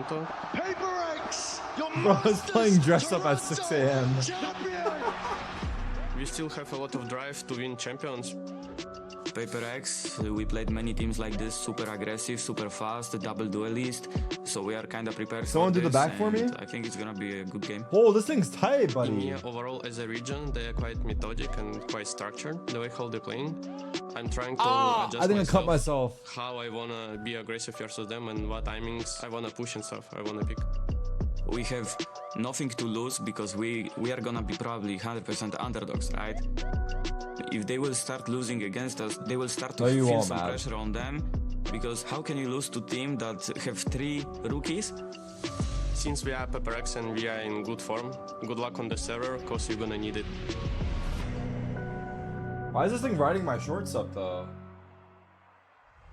Toronto. Bro, I was playing dress up at 6 a.m. We still have a lot of drive to win champions. Paper X, we played many teams like this, super aggressive, super fast, double duelist, so we are kind of prepared. Someone for do the this, back for me? I think it's gonna be a good game. Oh, this thing's tight, buddy. EMEA overall as a region, they are quite methodic and quite structured, the way how they're playing. I'm trying to adjust I think I cut myself. how I wanna be aggressive versus them and what timings I wanna push and stuff I wanna pick. We have nothing to lose because we are gonna be probably 100% underdogs, right? If they will start losing against us, they will start to feel some pressure on them, because how can you lose to a team that have 3 rookies? Since we are Paper X and we are in good form, good luck on the server, cause you're gonna need it. Why is this thing riding my shorts up though?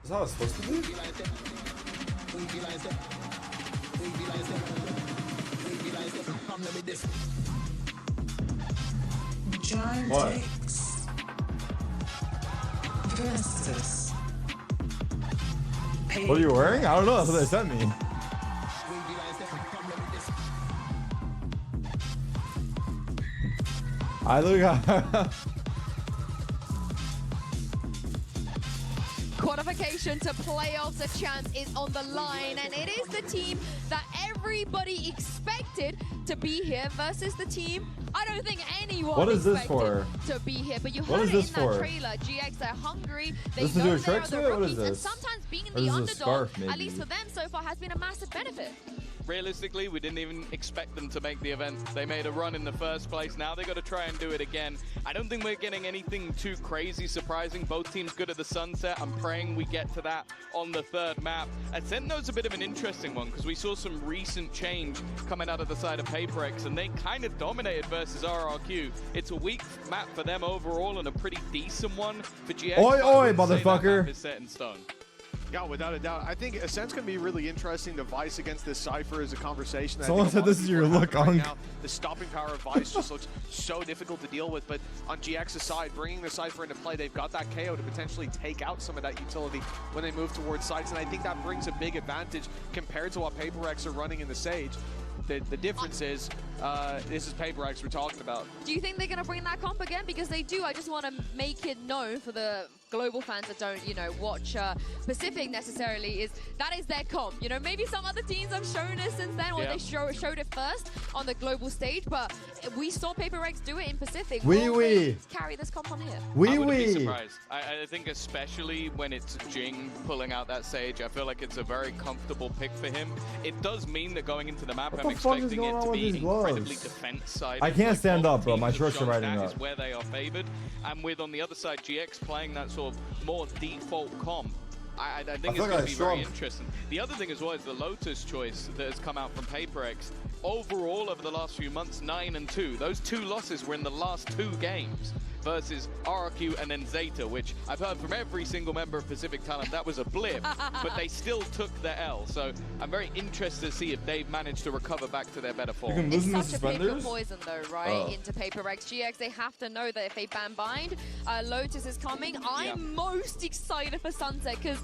Is that how it's supposed to be? What? What are you wearing? I don't know. That's what they sent me. I look at Qualification to playoffs, a chance is on the line, and it is the team that everybody expected to be here versus the team I don't think anyone expected to be here. But you heard it in that trailer. GX, they're hungry. They know they are the rookies, and sometimes being the underdog, at least for them so far, has been a massive benefit. Realistically, we didn't even expect them to make the event. They made a run in the first place. Now they got to try and do it again. I don't think we're getting anything too crazy surprising. Both teams good at the sunset. I'm praying we get to that on the 3rd map. Ascendo's a bit of an interesting one because we saw some recent change coming out of the side of Paper X, and they kind of dominated versus RRQ. It's a weak map for them overall and a pretty decent one for GX. Oi, oi, motherfucker. That is set in stone. Yeah, without a doubt. I think Ascent's going to be really interesting. The Vice against this Cypher is a conversation. Someone said this is your look, right now. The stopping power of Vice just looks so difficult to deal with. But on GX's side, bringing the Cypher into play, they've got that KO to potentially take out some of that utility when they move towards sites. And I think that brings a big advantage compared to what Paper X are running in the Sage. The difference is, this is Paper X we're talking about. Do you think they're going to bring that comp again? Because they do. I just want to make it known for the global fans that don't, you know, watch Pacific necessarily, is that is their comp. You know, maybe some other teams have shown it since then, or they showed it first on the global stage, but we saw Paper X do it in Pacific. Will they carry this comp on here? I wouldn't be surprised. I think especially when it's Jing pulling out that Sage, I feel like it's a very comfortable pick for him. It does mean that going into the map, I'm expecting it to be incredibly defense side. I can't stand up, bro. My shorts are riding up. That is where they are favored. And with, on the other side, GX playing that sort of more default comp, I think it's going to be very interesting. The other thing as well is the Lotus choice that has come out from Paper X. Overall, over the last few months, 9 and 2. Those 2 losses were in the last 2 games versus RRQ and then Zeta, which I've heard from every single member of Pacific Talent that was a blip, but they still took the L. So I'm very interested to see if they've managed to recover back to their better form. It's such a pick of poison though, right, into Paper X. GX, they have to know that if they ban bind, Lotus is coming. I'm most excited for Sunset because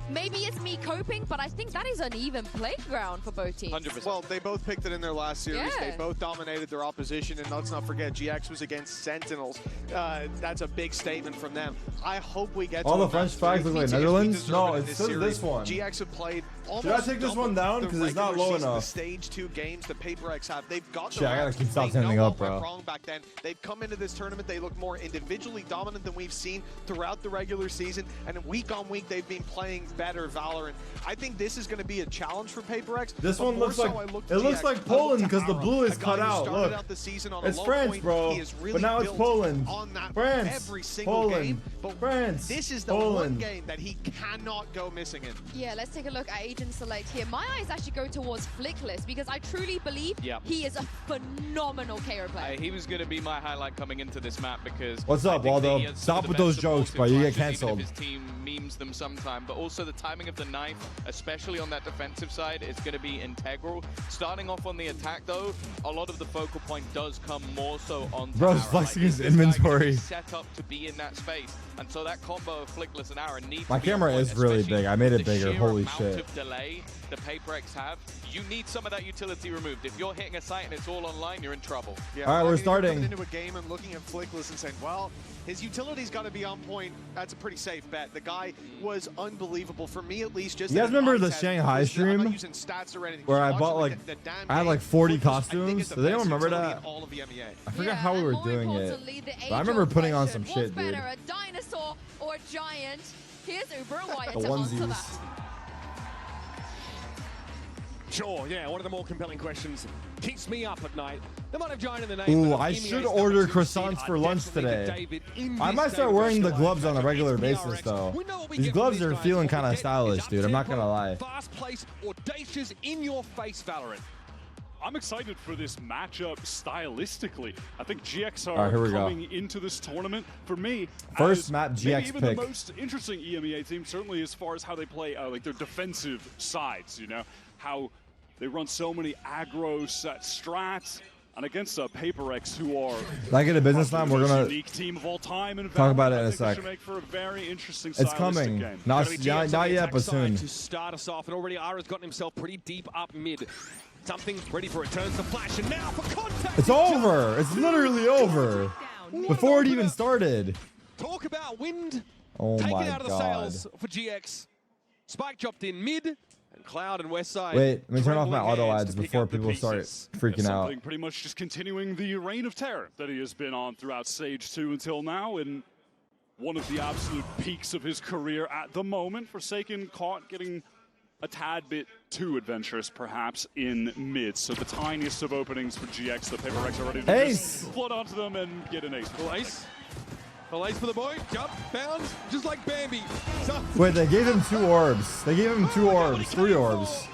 maybe it's me coping, but I think that is an even playground for both teams. 100%. Well, they both picked it in their last series. They both dominated their opposition, and let's not forget, GX was against Sentinels. That's a big statement from them. I hope we get all the French flags look like Netherlands. No, it's this one. GX have played almost. Should I take this one down because it's not low enough? The stage 2 games the Paper X have, they've got. Shit, I gotta keep stop standing up, bro. Wrong back then. They've come into this tournament. They look more individually dominant than we've seen throughout the regular season, and week on week they've been playing better Valorant. I think this is going to be a challenge for Paper X. This one looks like it looks like Poland because the blue is cut out. Look, it's France, bro. But now it's Poland. France, Poland, France. This is the one game that he cannot go missing in. Yeah, let's take a look at Agent Select here. My eyes actually go towards Flickless because I truly believe he is a phenomenal KO player. He was going to be my highlight coming into this map because. What's up, Waldo? Stop with those jokes, bro. You get canceled. His team memes them sometime, but also the timing of the knife, especially on that defensive side, is going to be integral. Starting off on the attack, though, a lot of the focal point does come more so on Bro's flexing his inventory. Set up to be in that space, and so that combo of Flickless and Arrow needs. My camera is really big. I made it bigger. Holy shit! Of delay the PaperX have, you need some of that utility removed. If you're hitting a site and it's all online, you're in trouble. Yeah, all right, we're starting. Into a game and looking at Flickless and saying, well, his utility's got to be on point. That's a pretty safe bet. The guy was unbelievable for me, at least. Just you guys remember the Shanghai stream where I bought like I had like 40 costumes? Does anyone remember that? I forgot how we were doing it. But I remember putting on some shit, dude. A dinosaur or a giant? Here's Uber Wyatt the to answer that. onesies. Sure, yeah, one of the more compelling questions. Keeps me up at night. They might have giant in the name. Ooh, I should order croissants for lunch today. I might start wearing the gloves on a regular basis, though. These gloves are feeling kind of stylish, dude. I'm not gonna lie. Fast place, audacious, in your face, Valorant. I'm excited for this matchup stylistically. I think GX are coming into this tournament for me. First map GX even pick. The most interesting EMEA team, certainly as far as how they play like their defensive sides. You know how they run so many aggro set strats. And against PaperX, who are like in a business line, we're gonna unique team of all time and talk about it in a sec. Make for a very interesting it's coming. Game. Not yet, but soon. To start us off, and already Ara's gotten himself pretty deep up mid. Something ready for it. Turns the flash, and now for contact. It's over. It's literally over. Before it even started. Talk about wind. Oh my taken out of the god. sails for GX. Spike dropped in mid. And Cloud and Westside. Wait, let me turn off my auto ads before people start freaking out. Pretty much just continuing the reign of terror that he has been on throughout Stage 2 until now, and one of the absolute peaks of his career at the moment. Forsaken caught getting a tad bit too adventurous, perhaps, in mid. So the tiniest of openings for GX, the PaperX are ready to just flood onto them and get an ace. Full ace. Full ace for the boy. Jump, bounds, just like Bambi. Wait, they gave him 2 orbs. They gave him 2 orbs, 3 orbs.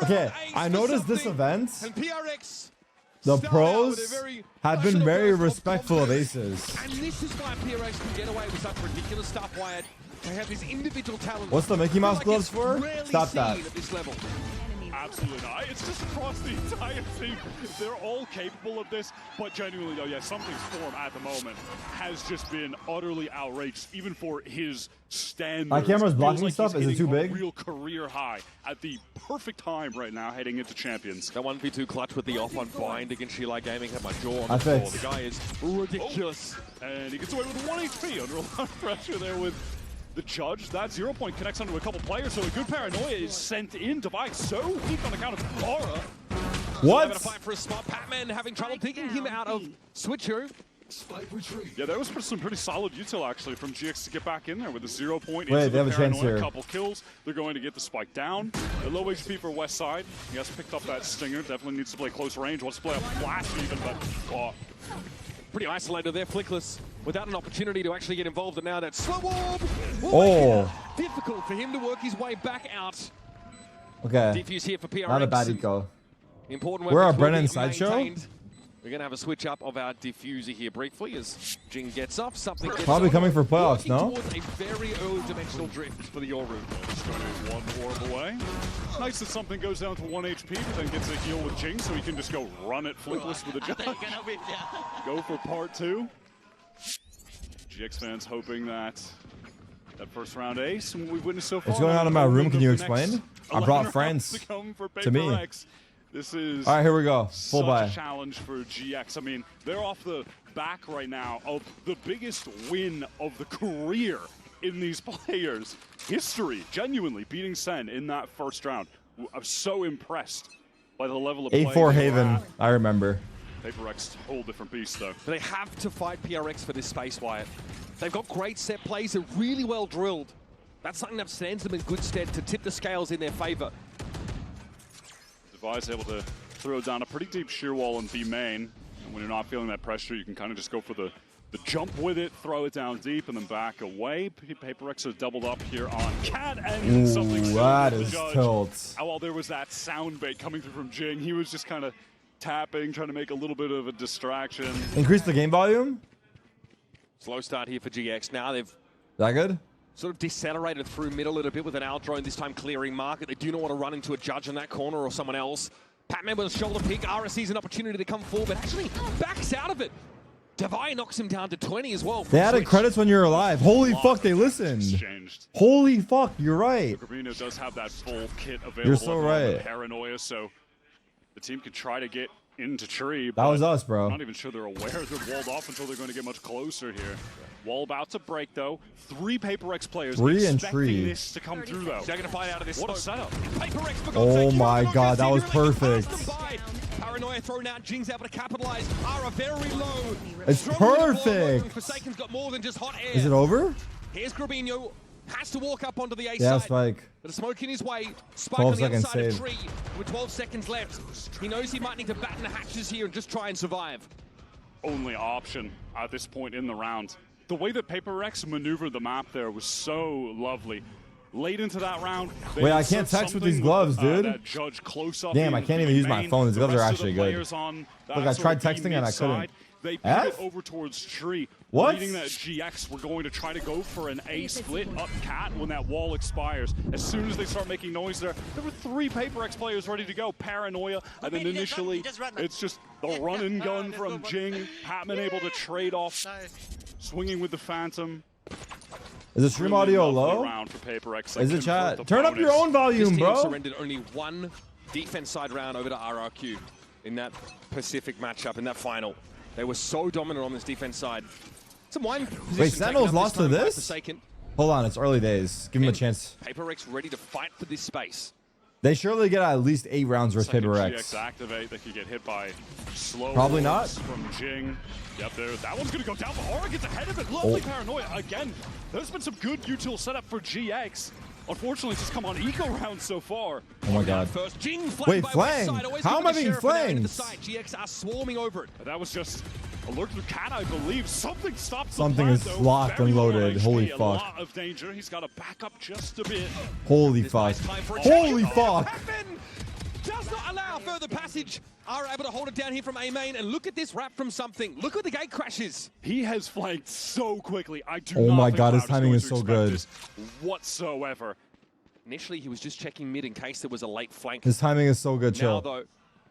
Okay, I noticed this event. The pros have been very respectful of aces. And this is why PRX can get away with such ridiculous stuff, Wyatt. They have his individual talent. What's the Mickey Mouse gloves for? Stop that. At this level. Absolutely not. It's just across the entire team. They're all capable of this, but genuinely though, yeah, something's form at the moment has just been utterly outrageous, even for his standards. My camera's blocking stuff. Is it too big? Real career high at the perfect time right now, heading into champions. That 1v2 clutch with the off-on bind against Sheila Gaming had my jaw on the floor. The guy is ridiculous. And he gets away with 1 HP under a lot of pressure there with the judge. That 0 point connects onto a couple players, so a good paranoia is sent in. Device so weak on account of Aura. What? Gonna fight for a spot. Batman having trouble taking him out of Switcher. Yeah, that was some pretty solid util actually from GX to get back in there with a 0 point. Wait, they have a chance here. A couple kills. They're going to get the spike down. A low HP for Westside. He has picked up that stinger. Definitely needs to play close range. Wants to play a flash even, but pretty isolated there, Flickless, without an opportunity to actually get involved. And now that slow orb. Difficult for him to work his way back out. Okay. Defuse here for PRX. Not a bad eco. Important. We're our Brennan sideshow. We're going to have a switch up of our diffuser here briefly as Jing gets off. Something probably coming for playoffs, no? Towards a very early dimensional drift for the Yoru. One orb away. Nice that something goes down to 1 HP, but then gets a heal with Jing, so he can just go run it Flickless with a judge. Go for part 2. GX fans hoping that first round ace, and we've witnessed so far. What's going on in my room? Can you explain? I brought friends to me. This is all right. Here we go. Full buy. A challenge for GX. I mean, they're off the back right now of the biggest win of the career in these players' history. Genuinely beating Sen in that first round. I'm so impressed by the level of play. 8-4 Haven. I remember. PaperX, whole different beast though. But they have to fight PRX for this space, Wyatt. They've got great set plays. They're really well drilled. That's something that stands them in good stead to tip the scales in their favor. Device able to throw down a pretty deep shear wall in B main. And when you're not feeling that pressure, you can kind of just go for the jump with it, throw it down deep, and then back away. PaperX are doubled up here on Cat, and something that is tilt. While there was that sound bait coming through from Jing, he was just kind of tapping, trying to make a little bit of a distraction. Increase the game volume. Slow start here for GX. Now they've... That good? sort of decelerated through mid a little bit with an out drone, this time clearing market. They do not want to run into a judge in that corner or someone else. Patman with a shoulder pick. Ara sees an opportunity to come forward, but actually backs out of it. Devi knocks him down to 20 as well. They added credits when you're alive. Holy fuck, they listened. Exchanged. Holy fuck, you're right. Gravino does have that full kit available. You're so right. Paranoia, so the team could try to get into tree. That was us, bro. I'm not even sure they're aware they're walled off until they're going to get much closer here. Wall about to break, though. 3 PaperX players expecting this to come through, though. They're going to find out of this. What a setup. Oh my god, that was perfect. Paranoia thrown out. Jing's able to capitalize. Ara very low. It's perfect. Forsaken's got more than just hot air. Is it over? Here's Grabinho. Has to walk up onto the A Yeah, side. Spike. But a smoke in his way. Spike on the other side save. of tree with 12 seconds left. He knows he might need to batten the hatches here and just try and survive. Only option at this point in the round. The way that PaperX maneuvered the map there was so lovely. Late into that round, wait, I can't text with these gloves, dude. That judge close up. Damn, I can't even use my phone. These gloves are actually good. Look, I tried texting and I couldn't. They pivot over towards tree. What? Leading that GX, we're going to try to go for an A split up cat when that wall expires. As soon as they start making noise there were 3 PaperX players ready to go. Paranoia, and then initially it's just the run and gun from Jing. Patman able to trade off, swinging with the Phantom. Is the stream audio low? Is it chat? Turn up your own volume, bro. Surrendered only 1 defense side round over to RRQ in that Pacific matchup, in that final. They were so dominant on this defense side. Some wine position. Wait, Sentinels lost to this? Forsaken. Hold on, it's early days. Give him a chance. PaperX ready to fight for this space. They surely get at least 8 rounds versus PaperX. GX activate, they could get hit by slow Probably not. From Jing. Yep, that one's gonna go down, but Aura gets ahead of it. Lovely Paranoia. Again, there's been some good util setup for GX. Unfortunately, it's just come on eco round so far. Oh my god. First, Jing wait, flanked? How am I being flanked? GX are swarming over it. That was just alert to cat, I believe. Something stopped Something the is plan, though. locked and loaded. Holy fuck. A lot of danger. He's got to back up just a bit. Holy fuck. Holy fuck. Does not allow further passage. Are able to hold it down here from A main, and look at this wrap from something. Look at the gate crashes. He has flanked so quickly. I do not. Oh my god, his Cloud timing is so good. Whatsoever. Initially, he was just checking mid in case there was a late flank. His timing is so good, chill. Now, though,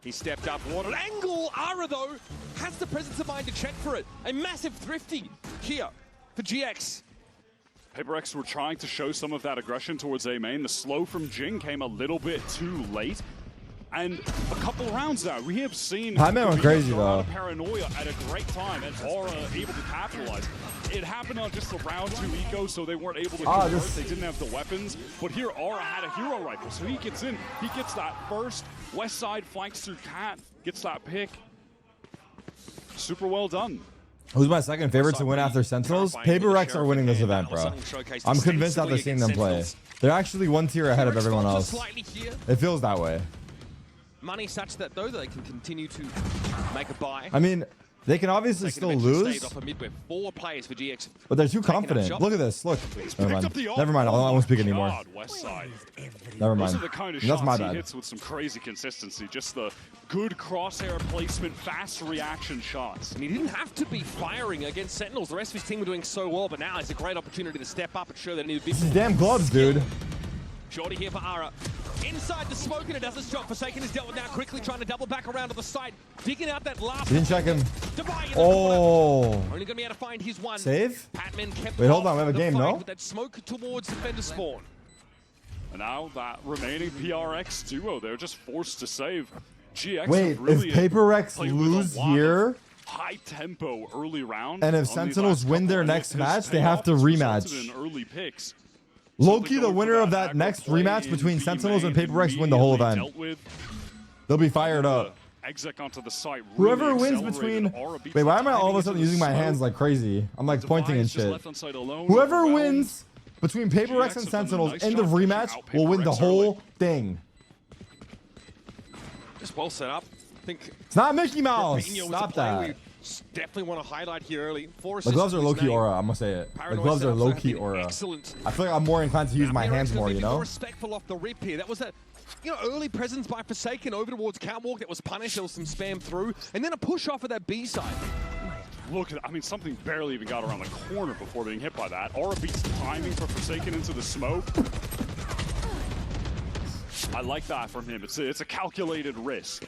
he stepped up, wanted angle. Ara, though, has the presence of mind to check for it. A massive thrifty here for GX. PaperX were trying to show some of that aggression towards A main. The slow from Jing came a little bit too late. And a couple rounds now, we have seen Patman went crazy though. Paranoia at a great time, and Aura able to capitalize. It happened on just a round 2 eco, so they weren't able to convert. They didn't have the weapons. But here, Aura had a hero rifle, so he gets in. He gets that first. West side flanks through cat, gets that pick. Super well done. Who's my second favorite to win after Sentinels? PaperX are winning this event, bro. I'm convinced after seeing them play. They're actually 1 tier ahead of everyone else. It feels that way. Money such that, though, they can continue to make a buy. I mean, they can obviously still lose. 4 players for GX. But they're too confident. Look at this. Look. Never mind. I won't speak anymore. Never mind. Those are the kind of That's my shots bad. he hits with some crazy consistency. Just the good crosshair placement, fast reaction shots. And he didn't have to be firing against Sentinels. The rest of his team were doing so well, but now it's a great opportunity to step up and show that he needed. These damn gloves, dude. Shorty here for Ara. Inside the smoke, and it does its job. Forsaken is dealt with now, quickly trying to double back around to the side. Digging out that last. Didn't check him. Oh. Only going to be able to find his one. Save? Patman kept Wait, hold on. We have a game, no? With that smoke towards defender spawn. And now that remaining PRX duo, they're just forced to save. GX wait, really if PaperX lose here, high tempo early round, and if Sentinels win their next match, they have to rematch. Early picks. Low-key, the winner of that next rematch between Sentinels and PaperX win the whole event. They'll be fired up. Onto the site, Whoever wins between... Wait, why am I all of a sudden using my hands like crazy? I'm like pointing and shit. Whoever wins between PaperX and Sentinels in the rematch will win the whole thing. Just well set up. I think it's not Mickey Mouse. Stop that. Definitely want to highlight here early. The gloves are low-key aura, I'm gonna say it. The gloves are low-key aura. Excellent. I feel like I'm more inclined to use my hands more, you know? Respectful off the rip here. That was a early presence by Forsaken over towards Catwalk that was punished. There was some spam through. And then a push off of that B side. look at, I mean, something barely even got around the corner before being hit by that. Aura beats timing for Forsaken into the smoke. I like that from him. It's a calculated risk.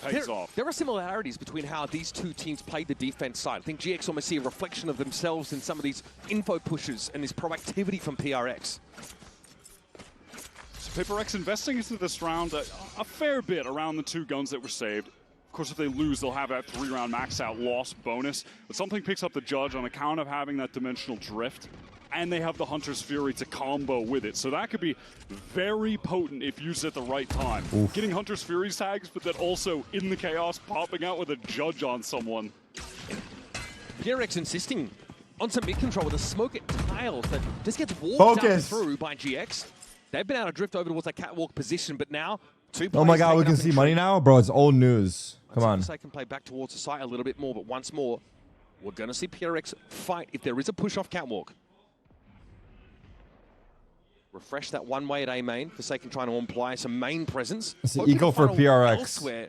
Pays off. There are similarities between how these two teams played the defense side. I think GX almost see a reflection of themselves in some of these info pushes and this proactivity from PRX. So PaperX investing into this round a fair bit around the 2 guns that were saved. Of course, if they lose, they'll have that 3-round max out loss bonus. But something picks up the Judge on account of having that dimensional drift. And they have the Hunter's Fury to combo with it. So that could be very potent if used at the right time. Oof. Getting Hunter's Fury tags, but then also in the chaos, popping out with a Judge on someone. PRX insisting on some mid-control with a smoke at tiles that just gets walked out through by GX. They've been able to drift over towards that catwalk position, but now 2 players. Oh my god, we can see money now? Bro, it's old news. Come on. They can play back towards the site a little bit more, but once more, we're going to see PRX fight if there is a push off catwalk. Refresh that one way at A main. Forsaken trying to imply some main presence. It's an eco for PRX. Elsewhere.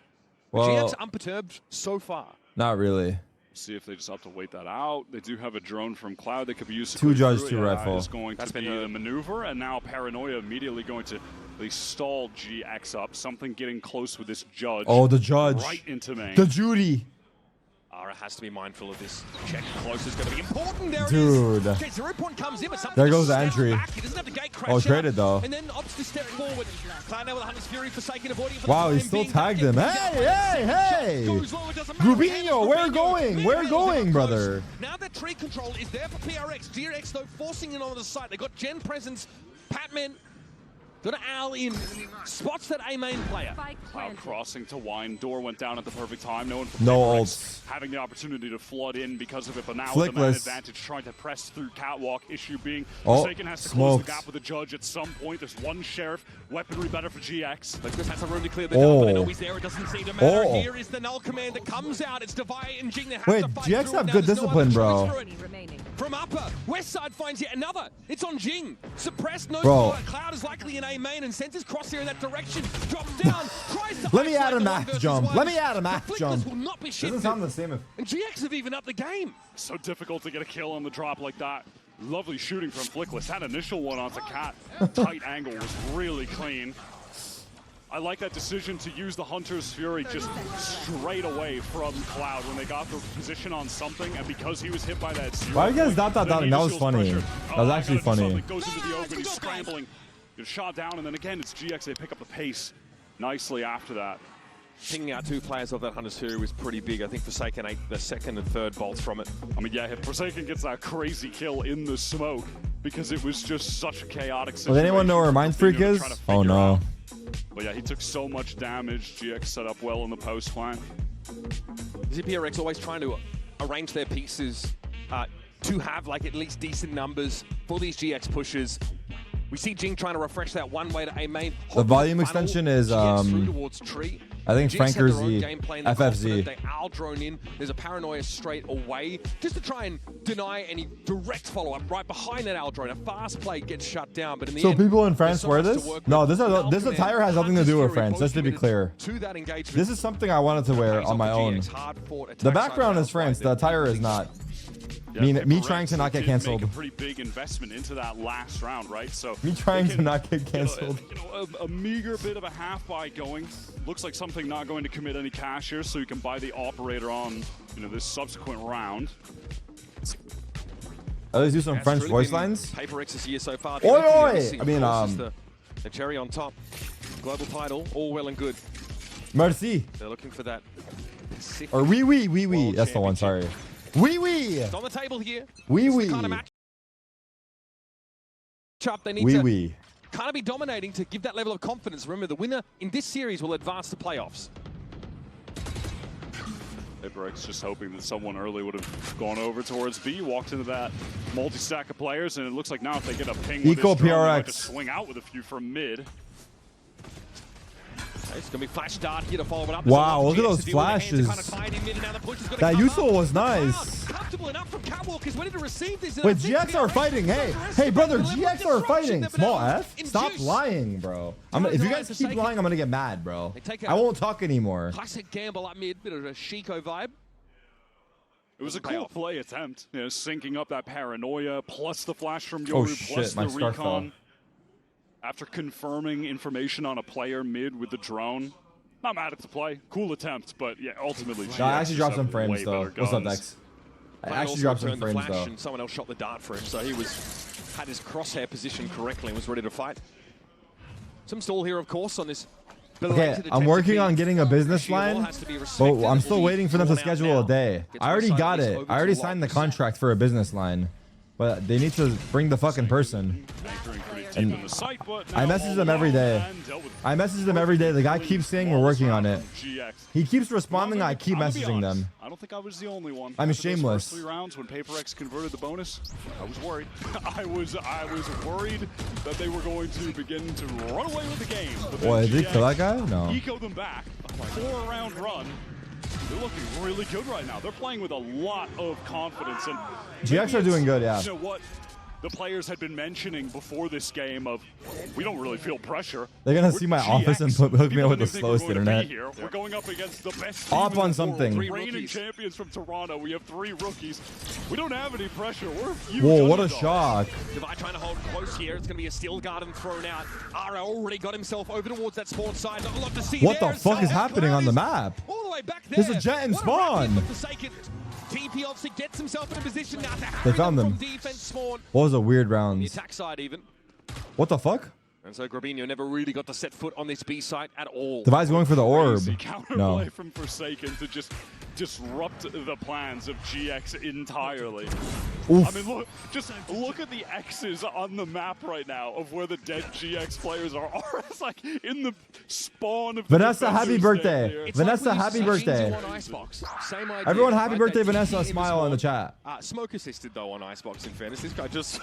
Well, GX unperturbed so far. Not really. See if they just have to wait that out. They do have a drone from Cloud that could be used to 2 Judge, 2 rifle. Is going to be the maneuver, and now Paranoia immediately going to stall GX up. Something getting close with this Judge. Oh, the Judge. Right into main. The Judy. Ara has to be mindful of this. Check close is going to be important. There Dude. it is. Okay, 0 point comes in, but there goes the entry. He doesn't have the gate crash oh, traded though. And then opts to step forward. Cloud now with Hunter's Fury, Forsaken avoiding it. Wow, he still tagged him. Hey! Rubinho, where going? Where going, brother? Now that tree control is there for PRX. GX, though, forcing in on the site. They got Gen presence. Patman got an owl in. Spots that A main player. Cloud crossing to wine. Door went down at the perfect time. No ults. Having the opportunity to flood in because of it, but now with the man advantage trying to press through catwalk. Issue being Forsaken has to close the gap with the Judge at some point. There's one Sheriff. Weaponry better for GX. But just has a room to clear the null, but they know he's there. It doesn't seem to matter. Here is the null command that comes out. It's Devi and Jing that have to fight GX through have it. good discipline, bro. From upper, West side finds yet another. It's on Jing. Suppressed, no spot. Cloud is likely in A main and sends his crosshair in that direction. Drops down. Tries to Let me add a max jump. Let me add a max jump. Will not be doesn't sound the same. And GX have even up the game. So difficult to get a kill on the drop like that. Lovely shooting from Flickless. That initial one onto Cat. Tight angle was really clean. I like that decision to use the Hunter's Fury just straight away from Cloud when they got the position on something, and because he was hit by that zero. Why you guys not that down? That was funny. That was actually funny. Goes into the open, he's scrambling. Gets shot down, and then again it's GX. They pick up the pace nicely after that. Pinging out 2 players of that Hunter's Fury was pretty big. I think Forsaken ate the 2nd and 3rd bolts from it. I mean, yeah, if Forsaken gets that crazy kill in the smoke, because it was just such a chaotic situation. Does anyone know where Mindfreak is? Oh no. But yeah, he took so much damage. GX set up well in the post flank. ZPRX always trying to arrange their pieces to have like at least decent numbers for these GX pushes. We see Jing trying to refresh that one way to A main. The volume extension is through towards tree. I think Franker Z, FFZ. They owl drone in. There's a Paranoia straight away just to try and deny any direct follow-up right behind that owl drone. A fast play gets shut down, but in the end, people in France wear this? No, this attire has nothing to do with France. Just to be clear, this is something I wanted to wear on my own. The background is France. The attire is not. Yeah, me trying to not get canceled. Make a pretty big investment into that last round, right? So me trying to not get canceled. A meager bit of a half buy going. Looks like something not going to commit any cash here, so you can buy the operator on, this subsequent round. Let's do some French voice lines. PaperX's year so far. Oi, oi! I mean, the cherry on top. Global title, all well and good. Merci. They're looking for that. Or oui. That's the one. Sorry. Oui. It's on the table here. Oui. Kind of matchup they need to kind of be dominating to give that level of confidence. Remember, the winner in this series will advance to playoffs. PaperX just hoping that someone early would have gone over towards B, walked into that multi-stack of players, and it looks like now if they get a ping with this drone, they might just swing out with a few from mid. It's going to be flash dart here to follow it up. Wow, look at those flashes. That Yusuf was nice. Comfortable enough from Catwalk is ready to receive this. Wait, GX are fighting. Hey, brother, GX are fighting. Small F? Stop lying, bro. If you guys keep lying, I'm going to get mad, bro. I won't talk anymore. Classic gamble up mid, bit of a Chico vibe. It was a cool play attempt, you know, syncing up that paranoia, plus the flash from Yoru, plus the recon. After confirming information on a player mid with the drone. Not mad at the play. Cool attempt, but yeah, ultimately. No, I actually dropped some frames though. What's up, Dex? I actually dropped some frames though. And someone else shot the dart for him, so he had his crosshair positioned correctly and was ready to fight. Some stall here, of course, on this. Okay, I'm working on getting a business line, but I'm still waiting for them to schedule a day. I already got it. I already signed the contract for a business line, but they need to bring the fucking person. And I message them every day. I message them every day. The guy keeps saying we're working on it. He keeps responding. I keep messaging them. I don't think I was the only one. I'm shameless. 3 rounds when PaperX converted the bonus, I was worried. I was worried that they were going to begin to run away with the game. What, did he kill that guy? No. Eco them back. 4-round run. They're looking really good right now. They're playing with a lot of confidence. And GX are doing good, yeah. You know what the players had been mentioning before this game of, we don't really feel pressure. They're going to see my office and hook me up with the slowest internet. We're going up against the best Op on something. Reigning champions from Toronto. We have 3 rookies. We don't have any pressure. We're Whoa, what a shock. Devi trying to hold close here. It's going to be a steel garden thrown out. Ara already got himself over towards that spawn side. Not a lot to see what the fuck is happening on the map? All the way back there. There's a jet in spawn. TP obviously gets himself in a position now to they found them. What was a weird round? The attack side even. What the fuck? And so Grabinho never really got to set foot on this B site at all. Devi's going for the orb. No. From Forsaken to just disrupt the plans of GX entirely. Oof. I mean, look at the X's on the map right now of where the dead GX players are. It's like in the spawn of Vanessa, happy birthday. Vanessa, happy birthday. Everyone, happy birthday, Vanessa. Smile in the chat. Smoke assisted though on Icebox, in fairness. This guy just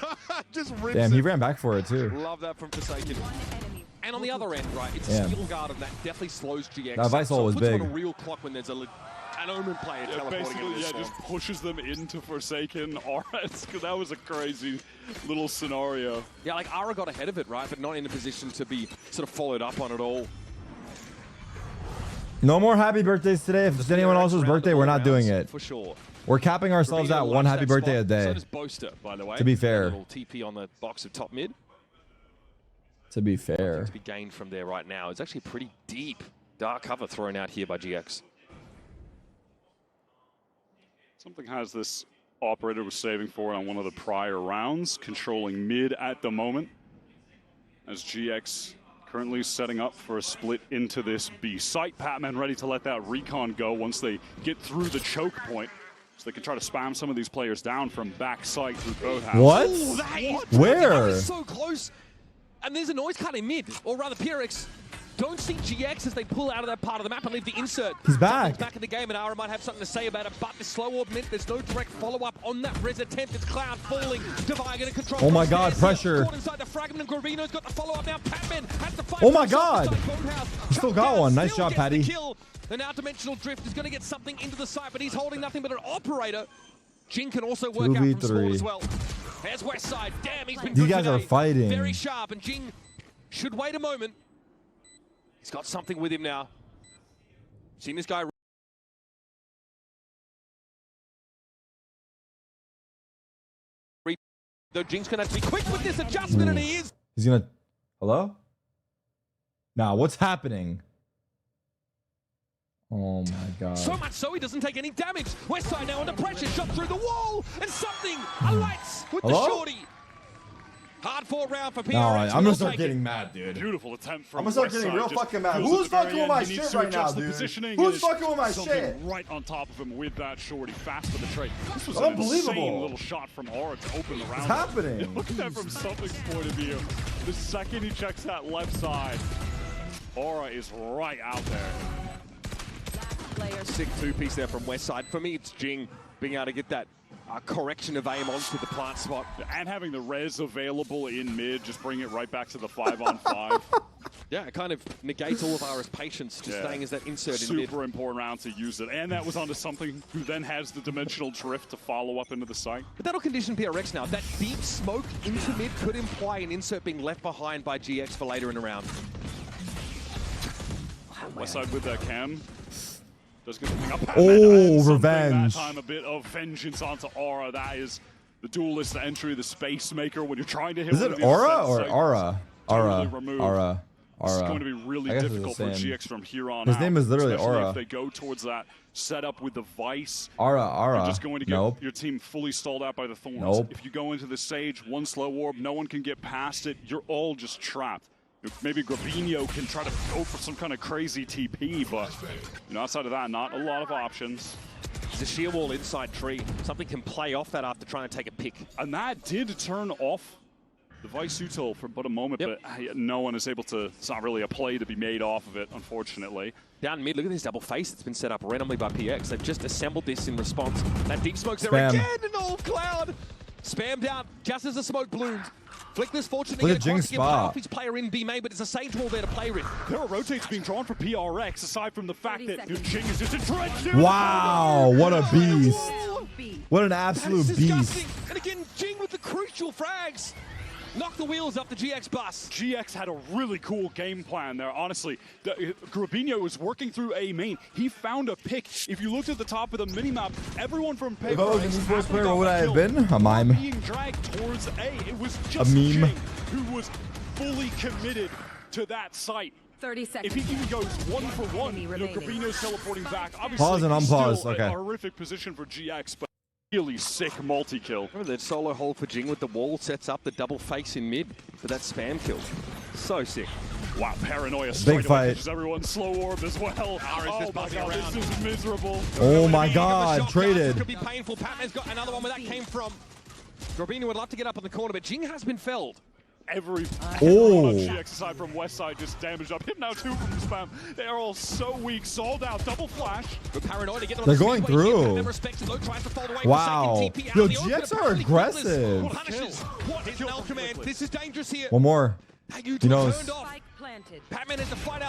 rips Damn, he ran back for it too. Love that from Forsaken. And on the other end, right, it's a steel guard and that definitely slows GX. That Visol was big. On a real clock when there's an Omen player teleporting into this just pushes them into Forsaken. That was a crazy little scenario. Yeah, like Ara got ahead of it, right, but not in a position to be sort of followed up on it all. No more happy birthdays today. If it's anyone else's birthday, we're not doing it. For sure. We're capping ourselves at 1 happy birthday a day. So does Boaster, by the way. To be fair. A little TP on the box of top mid. To be fair. To be gained from there right now. It's actually pretty deep dark cover thrown out here by GX. Something has this operator was saving for on one of the prior rounds, controlling mid at the moment. As GX currently setting up for a split into this B site. Patman ready to let that recon go once they get through the choke point. So they can try to spam some of these players down from back site through both houses. What? Where? That was so close. And there's a noise cut in mid, or rather PRX. Don't see GX as they pull out of that part of the map and leave the insert. He's back. Back in the game, and Ara might have something to say about it, but the slow orb meant there's no direct follow-up on that res attempt. It's Cloud falling. Devi going to control. Oh my god, pressure. Inside the fragment, and Gravino's got the follow-up now. Patman has to fight. Oh my god. He still got one. Nice job, Patty. The now dimensional drift is going to get something into the site, but he's holding nothing but an operator. Jing can also work out from spawn as well. There's Westside. Damn, he's been These guys are fighting. Very sharp, and Jing should wait a moment. He's got something with him now. Seen this guy. Though Jing's gonna have to be quick with this adjustment, and he is. He's gonna. Hello? Nah, what's happening? Oh my god. So much so he doesn't take any damage. Westside now under pressure, shot through the wall, and something alights with the shorty. Hard 4 round for PRX. No, I'm gonna start getting mad, dude. Beautiful attempt from I'm gonna start getting real fucking mad. Who's fucking with my shit right now, dude? Who's fucking with my shit? Right on top of him with that shorty, fast for the trade. This was unbelievable. An insane little shot from Aura to open the round. What's happening? Look at that from something's point of view. The second he checks that left side, Aura is right out there. Sick 2-piece there from Westside. For me, it's Jing being able to get that correction of aim onto the plant spot. And having the res available in mid, just bring it right back to the 5-on-5. Yeah, it kind of negates all of our patience, just staying as that insert in mid. Super important round to use it. And that was onto something who then has the dimensional drift to follow up into the site. But that'll condition PRX now. That deep smoke into mid could imply an insert being left behind by GX for later in the round. Westside with that cam. Does get something up. Oh, revenge. That time a bit of vengeance onto Aura. That is the duelist entry, the space maker. When you're trying to hit. Is it Aura or Aura? Aura. It's going to be really difficult for GX from here on out. His name is literally Aura. If they go towards that setup with the Vice. Aura. You're just going to get your team fully stalled out by the Thorns. If you go into the Sage, one slow orb, no one can get past it. You're all just trapped. Maybe Grabinho can try to go for some kind of crazy TP, but outside of that, not a lot of options. There's a sheer wall inside tree. Something can play off that after trying to take a pick. And that did turn off the Vice util for but a moment, but no one is able to, it's not really a play to be made off of it, unfortunately. Down mid, look at this double face that's been set up randomly by PX. They've just assembled this in response. That deep smoke's there again, and Cloud spammed out just as the smoke bloomed. Flickless fortunately to get half his player in B main, but it's a Sage wall there to play with. There are rotates being drawn for PRX, aside from the fact that Jing is just entrenched. Wow, what a beast. What an absolute beast. And again, Jing with the crucial frags. Knock the wheels off the GX bus. GX had a really cool game plan there, honestly. Grabinho was working through A main. He found a pick. If you looked at the top of the minimap, everyone from Paper. If I was an esports player, what would I have been? A mime. Being dragged towards A. It was just a meme. Jing who was fully committed to that site. 30 seconds. If he even goes 1-for-1, Grabinho's teleporting back. Obviously, pause and unpause. Still a horrific position for GX, but really sick multi-kill. Remember that solo hold for Jing with the wall sets up the double face in mid for that spam kill. So sick. Wow, Paranoia big fight. Pushes everyone slow orb as well. Oh my god, this is miserable. Oh my god, traded. Could be painful. Patman's got another one where that came from. Grabinho would love to get up on the corner, but Jing has been felled. Everyone on GX aside from Westside just damaged up. Him now 2 from the spam. They are all so weak. Sold out. Double flash. But Paranoia to get them They're going through. Wow. Yo, GX are aggressive. This is dangerous here. One more. He knows.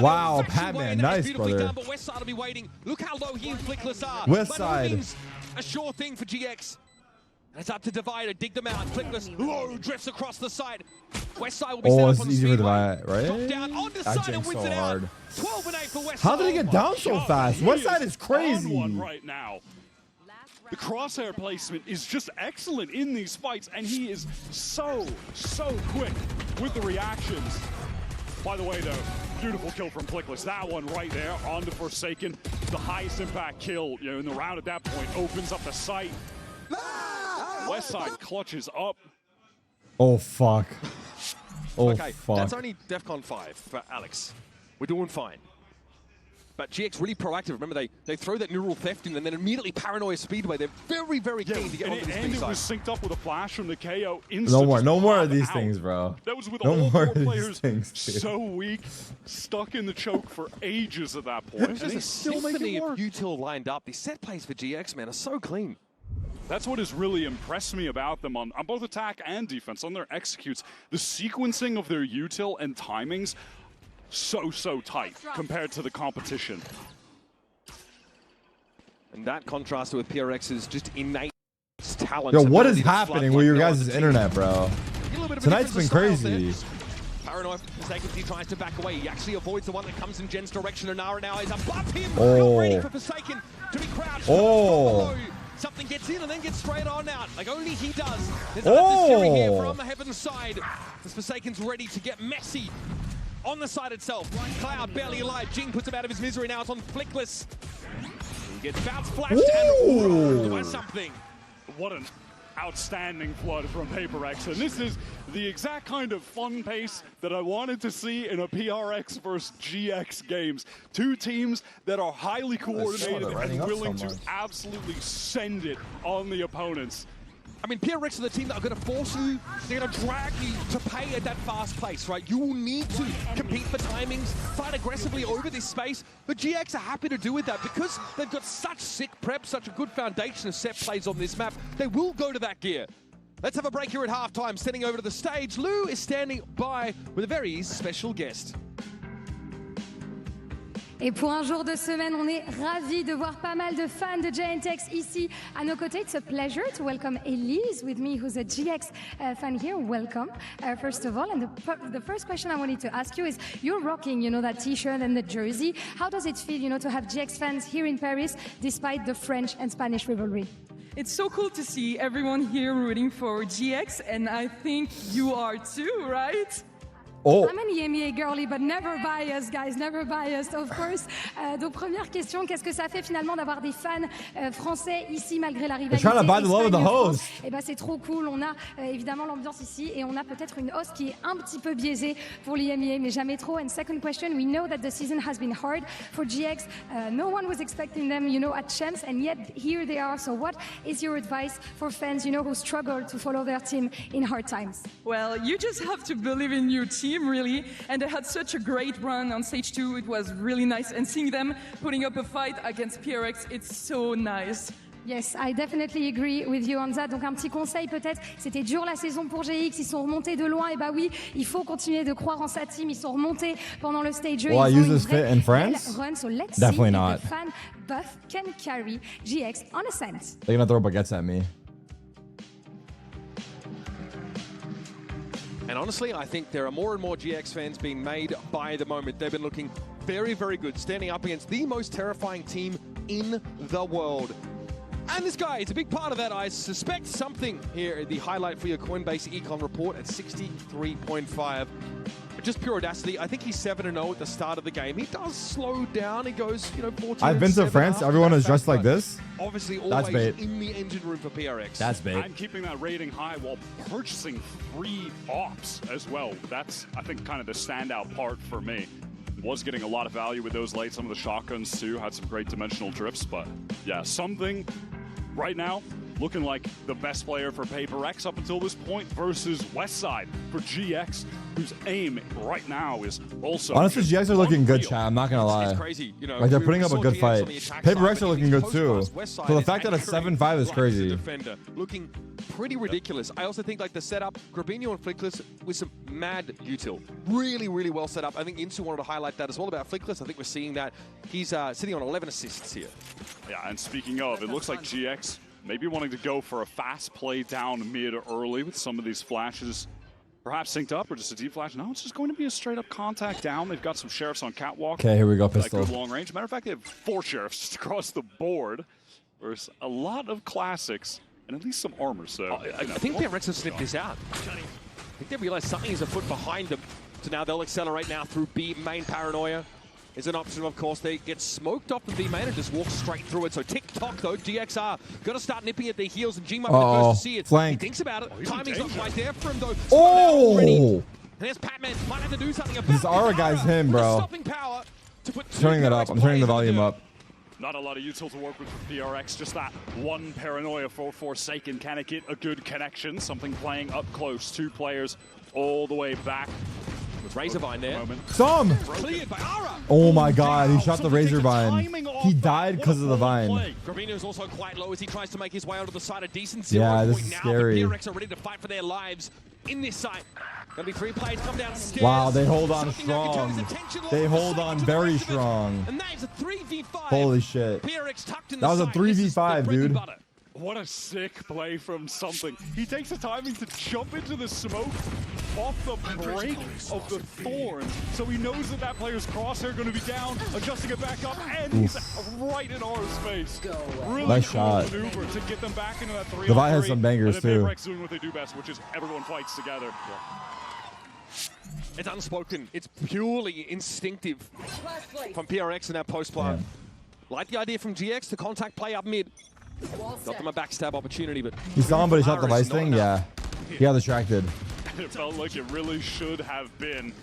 Wow, Patman. Nice, brother. But Westside will be waiting. Look how low he and Flickless are. Westside. A sure thing for GX. It's up to Divider, dig them out. Flickless low drifts across the side. Westside will be set up on easy for Speedway. Divide, right? Drop down on the side and wins it out. 12 and 8 for Westside. How did he get down so fast? Westside is crazy. On one right now. The crosshair placement is just excellent in these fights, and he is so quick with the reactions. By the way, though, beautiful kill from Flickless. That one right there onto Forsaken. The highest impact kill in the round at that point opens up the site. Westside clutches up. Oh, fuck. Oh, okay, fuck. That's only DEFCON 5 for Alex. We're doing fine. But GX really proactive. Remember, they throw that neural theft in and then immediately Paranoia Speedway. They're very, very keen to get onto the speed it side. was synced up with a flash from the KO. No more of these things, bro. That was with no all more 4 players things, so weak, stuck in the choke for ages at that point. There's a symphony of util lined up. These set plays for GX, man, are so clean. That's what has really impressed me about them on both attack and defense, on their executes. The sequencing of their util and timings, so tight compared to the competition. And that contrasted with PRX's just innate talent. Yo, what is happening with your guys' internet, bro? Tonight's been crazy. Paranoid Forsaken, he tries to back away. He actually avoids the one that comes in Jen's direction. Nara now is above him. Not ready for Forsaken to be crouched. Something gets in and then gets straight on out, like only he does. There's another Fury here from the Heaven side. As Forsaken's ready to get messy on the side itself. Cloud barely alive. Jing puts him out of his misery. Now it's on Flickless. He gets bounce flashed and by something. What an outstanding flood from PaperX, and this is the exact kind of fun pace that I wanted to see in a PRX versus GX games. 2 teams that are highly coordinated and willing to absolutely send it on the opponents. I mean, PRX are the team that are going to force you, they're going to drag you to pay at that fast pace, right? You will need to compete for timings, fight aggressively over this space, but GX are happy to do with that because they've got such sick prep, such a good foundation of set plays on this map. They will go to that gear. Let's have a break here at halftime. Standing over to the stage, Lou is standing by with a very special guest. Et pour un jour de semaine, on est ravis de voir pas mal de fans de GNTX ici à nos côtés. It's a pleasure to welcome Elise with me, who's a GX fan here. Welcome, first of all. And the first question I wanted to ask you is, you're rocking, you know, that T-shirt and the jersey. How does it feel, you know, to have GX fans here in Paris, despite the French and Spanish rivalry? It's so cool to see everyone here rooting for GX, and I think you are too, right? Oh. I'm an EMEA girly, but never biased, guys, never biased, of course. Donc première question, qu'est-ce que ça fait finalement d'avoir des fans français ici malgré la rivalité? Trying to buy the love of the host. Eh ben c'est trop cool. On a évidemment l'ambiance ici et on a peut-être une hausse qui est un petit peu biaisée pour l'EMEA, mais jamais trop. And second question, we know that the season has been hard for GX. No one was expecting them, you know, at champs, and yet here they are. So what is your advice for fans, you know, who struggle to follow their team in hard times? Well, you just have to believe in your team, really, and they had such a great run on stage 2. It was really nice, and seeing them putting up a fight against PRX, it's so nice. Yes, I definitely agree with you on that. Donc un petit conseil peut-être, c'était dur la saison pour GX, ils sont remontés de loin, et bah oui, il faut continuer de croire en sa team, ils sont remontés pendant le stage 2. Will I use this fit in France? Run, so let's Definitely see not. If the fan buff can carry GX on Ascent. They're gonna throw baguettes at me. And honestly, I think there are more and more GX fans being made by the moment. They've been looking very, very good, standing up against the most terrifying team in the world. And this guy is a big part of that. I suspect something here. The highlight for your Coinbase Econ report at 63.5. Just pure audacity. I think he's 7-0 at the start of the game. He does slow down. He goes, you know, 14. I've been to France. Everyone is dressed like this. Obviously, That's always bait. in the engine room for PRX. That's bait. I'm keeping that rating high while purchasing 3 ops as well. That's, I think, kind of the standout part for me. Was getting a lot of value with those late. Some of the shotguns, too, had some great dimensional drifts. But, yeah, something right now looking like the best player for PaperX up until this point versus Westside for GX, whose aim right now is also... Honestly, GX are looking good, chat. I'm not gonna lie. It's crazy. You know, like, they're putting up a good fight. PaperX are looking good, too. So the fact that it's 7-5 is crazy. Defender, looking pretty ridiculous. I also think, like, the setup, Grabinho and Flickless with some mad util. Really, really well set up. I think Insu wanted to highlight that as well about Flickless. I think we're seeing that. He's sitting on 11 assists here. Yeah, and speaking of, it looks like GX maybe wanting to go for a fast play down mid early with some of these flashes perhaps synced up or just a deep flash. No, it's just going to be a straight up contact down. They've got some sheriffs on catwalk. Okay, here we go, pistol. Good long range. Matter of fact, they have 4 sheriffs just across the board. There's a lot of classics and at least some armor. So I think PRX have sniffed this out. I think they realize something is afoot behind them. So now they'll accelerate now through B main. Paranoia is an option, of course. They get smoked off the B main and just walk straight through it. So tick-tock, though, GXR got to start nipping at their heels, and G might be the first to see it. Flank. He thinks about it. Timing's not quite there for him, though. Oh! And there's Patman. Might have to do something about This Aura guy's him, bro. Stopping power to put Turning it up. I'm turning the volume up. Not a lot of util to work with for PRX, just that one Paranoia for Forsaken. Can it get a good connection? Something playing up close. 2 players all the way back. With Razorvine there. Some! Cleared by Aura. Oh my god, he shot the Razorvine. He died because of the vine. Grabinho is also quite low as he tries to make his way onto the side of decent 0 Yeah, this point is now. scary. The PRX are ready to fight for their lives in this site. Gonna be 3 players come down the stairs. Wow, they hold on strong. They hold on very strong. And that is a 3v5. Holy shit. PRX tucked in that was a 3v5, dude. What a sick play from something. He takes the timing to jump into the smoke off the break of the thorn. So he knows that player's crosshair going to be down, adjusting it back up, and he's right in Aura's face. Really nice cool shot. maneuver to get them back into that 3-on-3. The Vi has some bangers, too. PaperX doing what they do best, which is everyone fights together. It's unspoken. It's purely instinctive from PRX in that post plant. Like the idea from GX to contact play up mid. Got them a backstab opportunity, but He saw him, but he shot the vice thing. Yeah, he got distracted. It felt like it really should have been.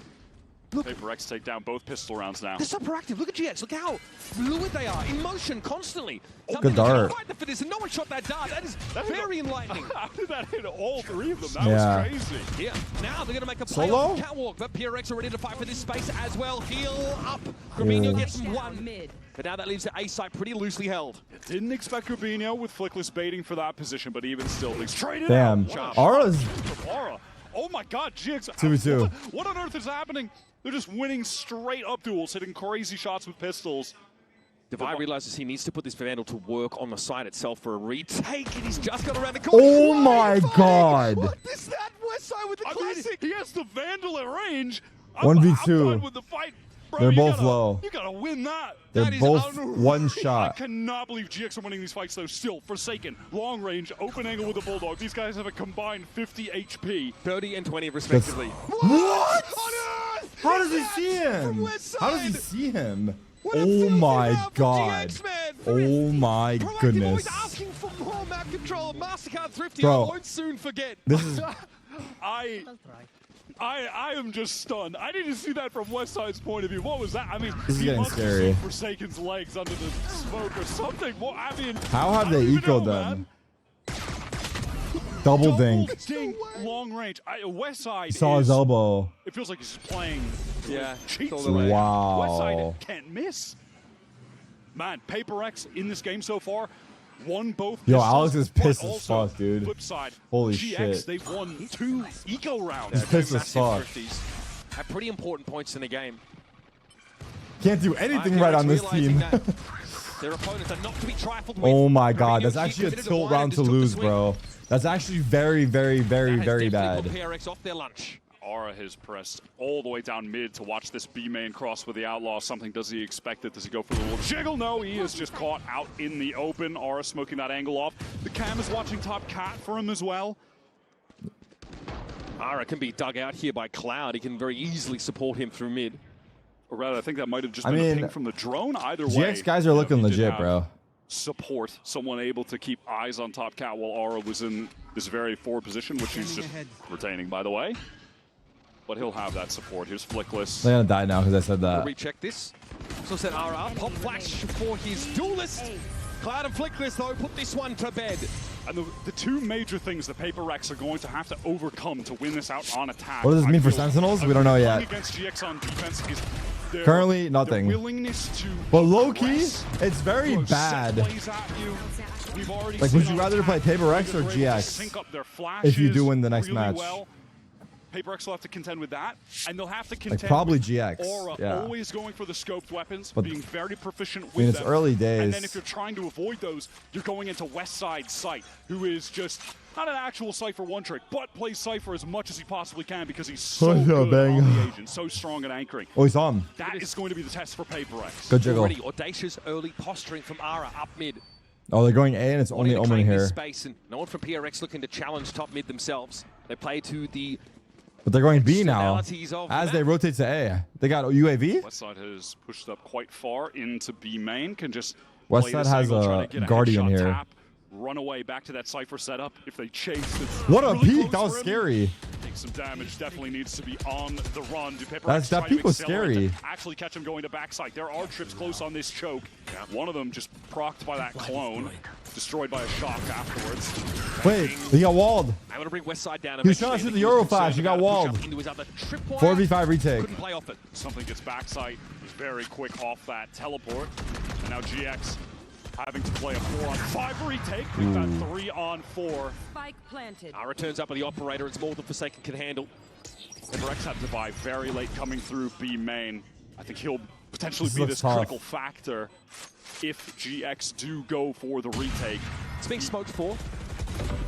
PaperX take down both pistol rounds now. They're so proactive. Look at GX. Look how fluid they are. In motion constantly. Good dart. Fight for this, and no one shot that dart. That is very enlightening. How did that hit all 3 of them? That was crazy. Yeah. Now they're going to make a play off the catwalk, but PRX are ready to fight for this space as well. Heal up. Grabinho gets them 1. But now that leaves the A site pretty loosely held. Didn't expect Grabinho with Flickless baiting for that position, but even still, they traded Damn. out. Aura's... Aura. Oh my god, GX. 2v2. What on earth is happening? They're just winning straight up duels, hitting crazy shots with pistols. Devi realizes he needs to put this Vandal to work on the side itself for a retake, and he's just got around the corner. Oh my god! What is that? Westside with the classic. He has the Vandal at range. 1v2. With the fight. Bro, they're both low. You gotta win that. They're both one shot. I cannot believe GX are winning these fights though. Still, Forsaken, long range, open angle with a Bulldog. These guys have a combined 50 HP. 30 and 20 respectively. What? How does he see him? How does he see him? Oh my god. Oh my goodness. Asking for more map control. Mastercard Thrifty, bro, I won't soon forget. This is... I am just stunned. I didn't see that from Westside's point of view. What was that? I mean, this is getting scary. Forsaken's legs under the smoke or something. Well, I mean, how have they ecoed them? Double dink. Long range. Westside saw his elbow. It feels like he's just playing. Yeah. Cheats. Wow. Westside can't miss. Man, Paper X in this game so far won both. Yo, Alex is pissed as fuck, dude. Flip side, holy GX, shit. They've won 2 eco rounds. He's pissed as fuck. At pretty important points in the game. Can't do anything right on this team. Their opponents are not to be trifled with. Oh my god, that's actually a tilt round to lose, bro. That's actually very, very, very, very bad. PRX off their lunch. Aura has pressed all the way down mid to watch this B main cross with the Outlaw. Something, does he expect it? Does he go for the little jiggle? No, he is just caught out in the open. Aura smoking that angle off. The cam is watching top cat for him as well. Aura can be dug out here by Cloud. He can very easily support him through mid. Or rather, I think that might have just been a ping from the drone. Either way, GX guys are looking legit, bro. Support, someone able to keep eyes on top cat while Aura was in this very forward position, which he's just retaining, by the way. But he'll have that support. Here's Flickless. They're gonna die now because I said that. Recheck this. So said Aura. Pop flash for his duelist. Cloud and Flickless, though, put this one to bed. And the two major things the Paper Rex are going to have to overcome to win this out on attack. What does this mean for Sentinels? We don't know yet. Against GX on defense is currently nothing. But low key, it's very bad. Like, would you rather play Paper Rex or GX if you do win the next match? Paper X will have to contend with that, and they'll have to contend like probably with GX. Aura, always going for the scoped weapons, but being very proficient with I mean, it's them. early days. And then if you're trying to avoid those, you're going into Westside Sight, who is just not an actual Cypher one-trick, but plays Cypher as much as he possibly can because he's so good on the agent, so strong at anchoring. Oh, he saw him. That is going to be the test for Paper X. Good jiggle. Already audacious early posturing from Aura up mid. Oh, they're going A, and it's only Omen here. Space, and no one from PRX looking to challenge top mid themselves. They play to the... But they're going B now, as they rotate to A. They got UAV? Westside has pushed up quite far into B main, can just Westside has a Guardian here. Tap, run away back to that Cypher setup. If they chase, what a peek! That was scary. Take some damage, definitely needs to be on the run. That peek was scary. Actually catch him going to backside. There are trips close on this choke. One of them just procced by that clone. Destroyed by a shock afterwards. Wait, he got walled. I'm gonna bring Westside down. He's trying to shoot the Euro flash. He got walled. 4v5 retake. Couldn't play off it. Something gets backside. Very quick off that teleport. And now GX having to play a 4-on-5 retake. We've got 3-on-4. Spike planted. Aura turns up with the operator. It's more than Forsaken can handle. And Rex had to buy very late coming through B main. I think he'll potentially be this critical factor if GX do go for the retake. It's being smoked for.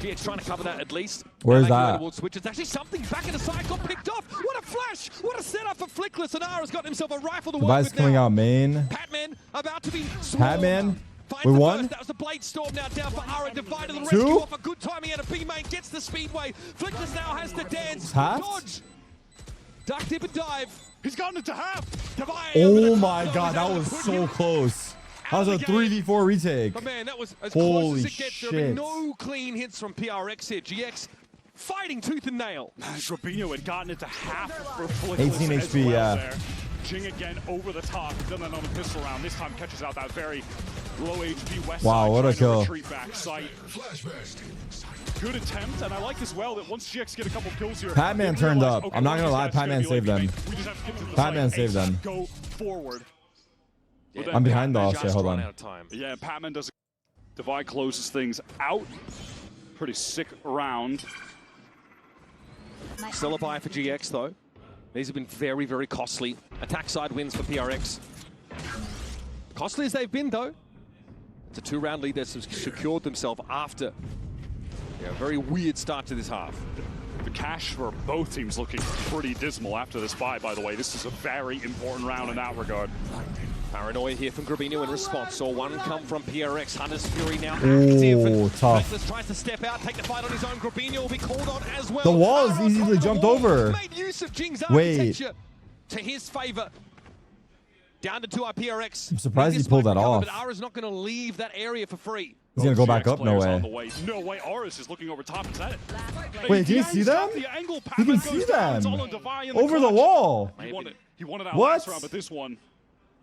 GX trying to cover that at least. Where's that? Switch. It's actually something back in the side got picked off. What a flash! What a setup for Flickless. And Ara's got himself a rifle to work with coming now. out main. Patman about to be Patman. We won. That was the Blade Storm now down for Ara. Divided the rescue off a good timing out of B main. Gets the speedway. Flickless now has to dance. Half? Dodge. Duck, dip, and dive. He's gotten it to half. Oh my god, that was so close. That was a 3v4 retake. But man, that was as Holy close as it gets. There have been no clean hits from PRX here. GX fighting tooth and nail. Robinho had gotten it to half for Flickless 18 HP, well yeah. there. Jing again over the top. Done that on the pistol round. This time catches out that very low HP West wow, side. What a kill. Back sight. Good attempt, and I like as well that once GX get a couple kills here, Patman turned up. Okay, I'm not gonna lie, Patman saved them. Patman saved them. Go forward. Yeah, I'm behind the offset, hold on. Yeah, Patman does. Divide closes things out. Pretty sick round. Still a buy for GX though. These have been very, very costly. Attack side wins for PRX. Costly as they've been, though. It's a 2-round lead that's secured themselves after a very weird start to this half. The cash for both teams looking pretty dismal after this buy, by the way. This is a very important round in that regard. Paranoia here from Grabino in response. Saw one come from PRX. Hunter's Fury now active. Tough. Reckless tries to step out, take the fight on his own. Grabino will be called on as well. The wall is easily jumped over. Made use of Jing's architecture to his favor. Down to 2 PRX. I'm surprised he pulled that off. But Ara's not going to leave that area for free. He's going to go back up? No way. No way. Aris is looking over top. Is that it? Wait, can you see them? You can see them. Over the wall. He wanted that last round, but this one,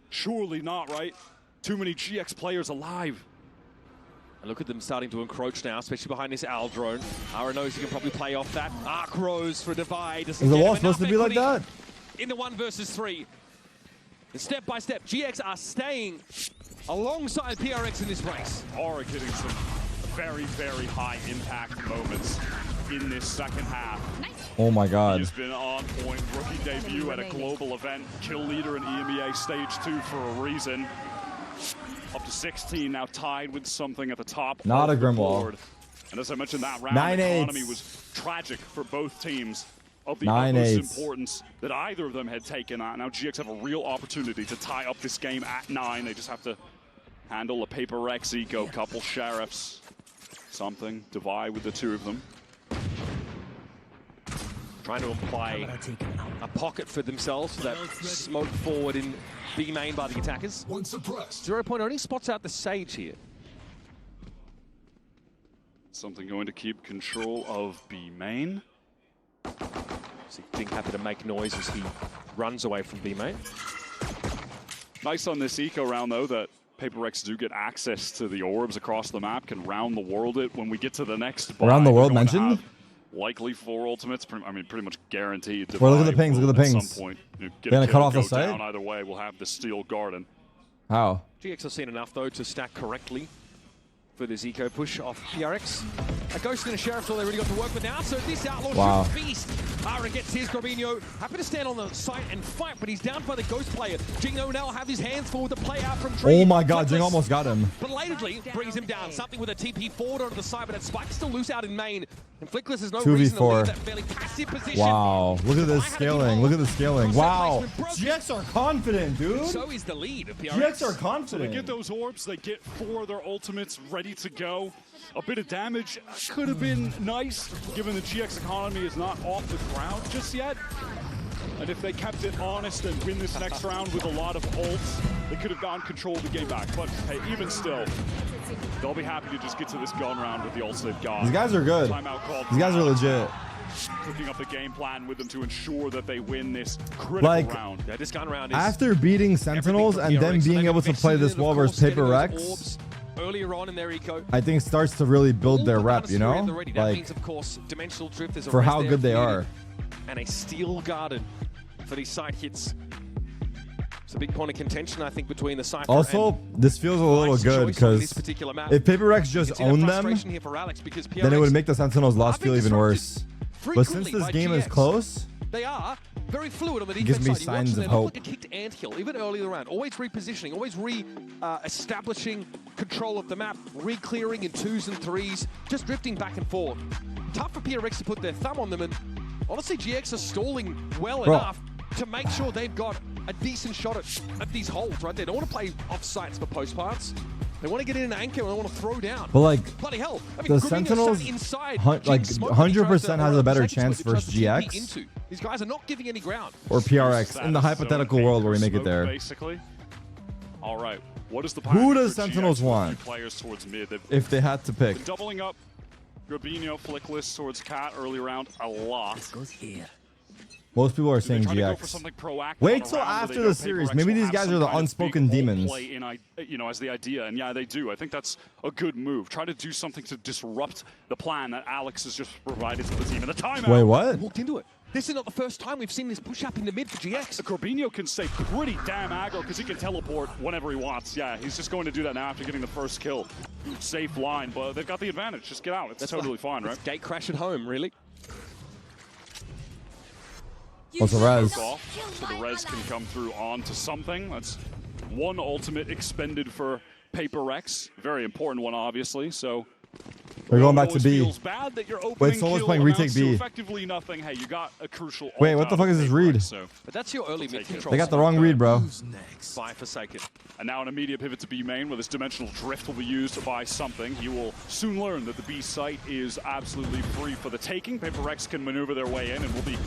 surely not, right? Too many GX players alive. And look at them starting to encroach now, especially behind this Al drone. Ara knows he can probably play off that. Arc Rose for Divide. Is the wall supposed to be like that? In the 1 versus 3. And step by step, GX are staying alongside PRX in this race. Aura getting some very, very high impact moments in this second half. Oh my god. He's been on point. Rookie debut at a global event. Kill leader in EMEA Stage 2 for a reason. Up to 16, now tied with something at the top. Not a Grimwall. Board. And as I mentioned, that round economy was tragic for both teams. Of the utmost importance that either of them had taken on. Now GX have a real opportunity to tie up this game at 9. They just have to handle a Paper Rex eco, couple sheriffs, something, divide with the 2 of them. Trying to apply a pocket for themselves for that smoke forward in B main by the attackers. 0 point only spots out the Sage here. Something going to keep control of B main. So Jing happy to make noise as he runs away from B main. Nice on this eco round though that Paper Rex do get access to the orbs across the map, can round the world it when we get to the next buy. Around the world mentioned? Likely 4 ultimates, I mean pretty much guaranteed. Well, look at the pings, look at the pings. At some point, They're gonna cut off the site? Either way, we'll have the Steel Garden. How? GX have seen enough though to stack correctly for this eco push off PRX. A Ghost and a Sheriff's all they really got to work with now, so this Outlaw should feast. Aaron gets his. Grabino happy to stand on the site and fight, but he's down by the Ghost player. Jing now have his hands full with the play out from Tree. Oh my god, Jing almost got him. Belatedly brings him down. Something with a TP forward onto the side, but that Spike's still loose out in main. And Flickless has no reason to leave that fairly passive position. Wow, look at this scaling. Look at the scaling. Wow. GX are confident, dude. So is the lead of PRX. GX are confident. So they get those orbs, they get 4 of their ultimates ready to go. A bit of damage could have been nice, given the GX economy is not off the ground just yet. And if they kept it honest and win this next round with a lot of ults, they could have gotten control of the game back. But hey, even still, they'll be happy to just get to this gun round with the ults they've got. These guys are good. These guys are legit. Cooking up the game plan with them to ensure that they win this critical round. Yeah, this gun round is after beating Sentinels and then being able to play this wall versus Paper Rex, earlier on in their eco, I think starts to really build their rep, you know? That means, of course, dimensional drift is a for how good they are. And a Steel Garden for these side hits. It's a big point of contention, I think, between the Cypher also, this feels a little good because if Paper Rex just owned them, then it would make the Sentinels' loss feel even worse. But since this game is close, they are very fluid on the defense side. Gives me signs of hope. Like a kicked anthill, even early in the round. Always repositioning, always establishing control of the map, re-clearing in 2s and 3s, just drifting back and forth. Tough for PRX to put their thumb on them, and honestly, GX are stalling well enough to make sure they've got a decent shot at these holes, right? They don't want to play off sites for post parts. They want to get in an anchor and they want to throw down. But like, bloody hell, I mean, the Sentinels, inside, like 100% has a better chance versus GX. These guys are not giving any ground. Or PRX in the hypothetical world where we make it there. Basically. All right. What is the who does Sentinels want? Players towards mid. If they had to pick. Doubling up Grabino, Flickless towards Cat early round a lot. Goes here. Most people are saying GX. Wait till after the series. Maybe these guys are the unspoken demons. You know, as the idea, and yeah, they do. I think that's a good move. Try to do something to disrupt the plan that Alex has just provided to the team. And the timeout. Wait, what? Walked into it. This is not the first time we've seen this push up in the mid for GX. Grabino can stay pretty damn aggro because he can teleport whenever he wants. Yeah, he's just going to do that now after getting the first kill. Safe line, but they've got the advantage. Just get out. It's totally fine, right? Gate crash at home, really. What's the res? So the res can come through onto something. That's one ultimate expended for Paper Rex. Very important one, obviously. So we're going back to B. Wait, Solo's playing retake B. Effectively nothing. Hey, you got a crucial. Wait, what the fuck is this read? But that's your early mid control. They got the wrong read, bro. By Forsaken. And now an immediate pivot to B main, where this dimensional drift will be used by something. You will soon learn that the B site is absolutely free for the taking. Paper Rex can maneuver their way in, and will be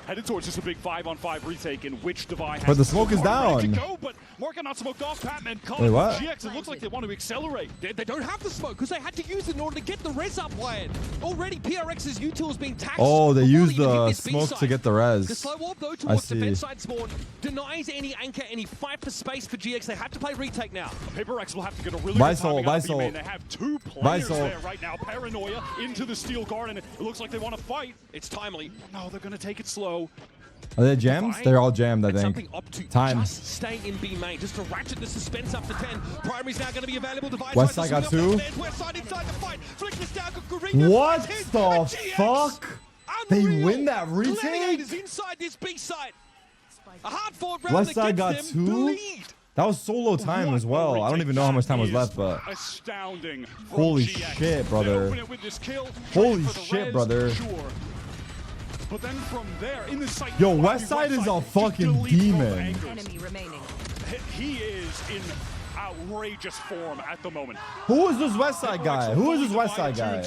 headed towards just a big 5-on-5 retake in which Devi has. But the smoke is down. Go, but Morgan not smoked off. Patman Wait, what? GX, it looks like they want to accelerate. They don't have the smoke because they had to use it in order to get the res up land. Already PRX's util has been taxed. Oh, they used the smoke to get the res. The slow warp though towards defense side spawn denies any anchor, any fight for space for GX. They have to play retake now. Paper Rex will have to get a really good timing out of B main. They have two players there right now. Paranoia into the Steel Guard, and it looks like they want to fight. It's timely. No, they're going to take it slow. Are they jammed? They're all jammed, I think. Time. Just stay in B main, just to ratchet the suspense up to 10. Primary's now going to be available. West side got 2. West side inside the fight. Flickers down. What the fuck? They win that retake? Is inside this B side. A hard fought round. West side got 2. That was solo time as well. I don't even know how much time was left, but astounding. Holy shit, brother. Holy shit, brother. But then from there, in the site, yo, Westside is a fucking demon. Enemy remaining. He is in outrageous form at the moment. Who is this Westside guy? Who is this Westside guy?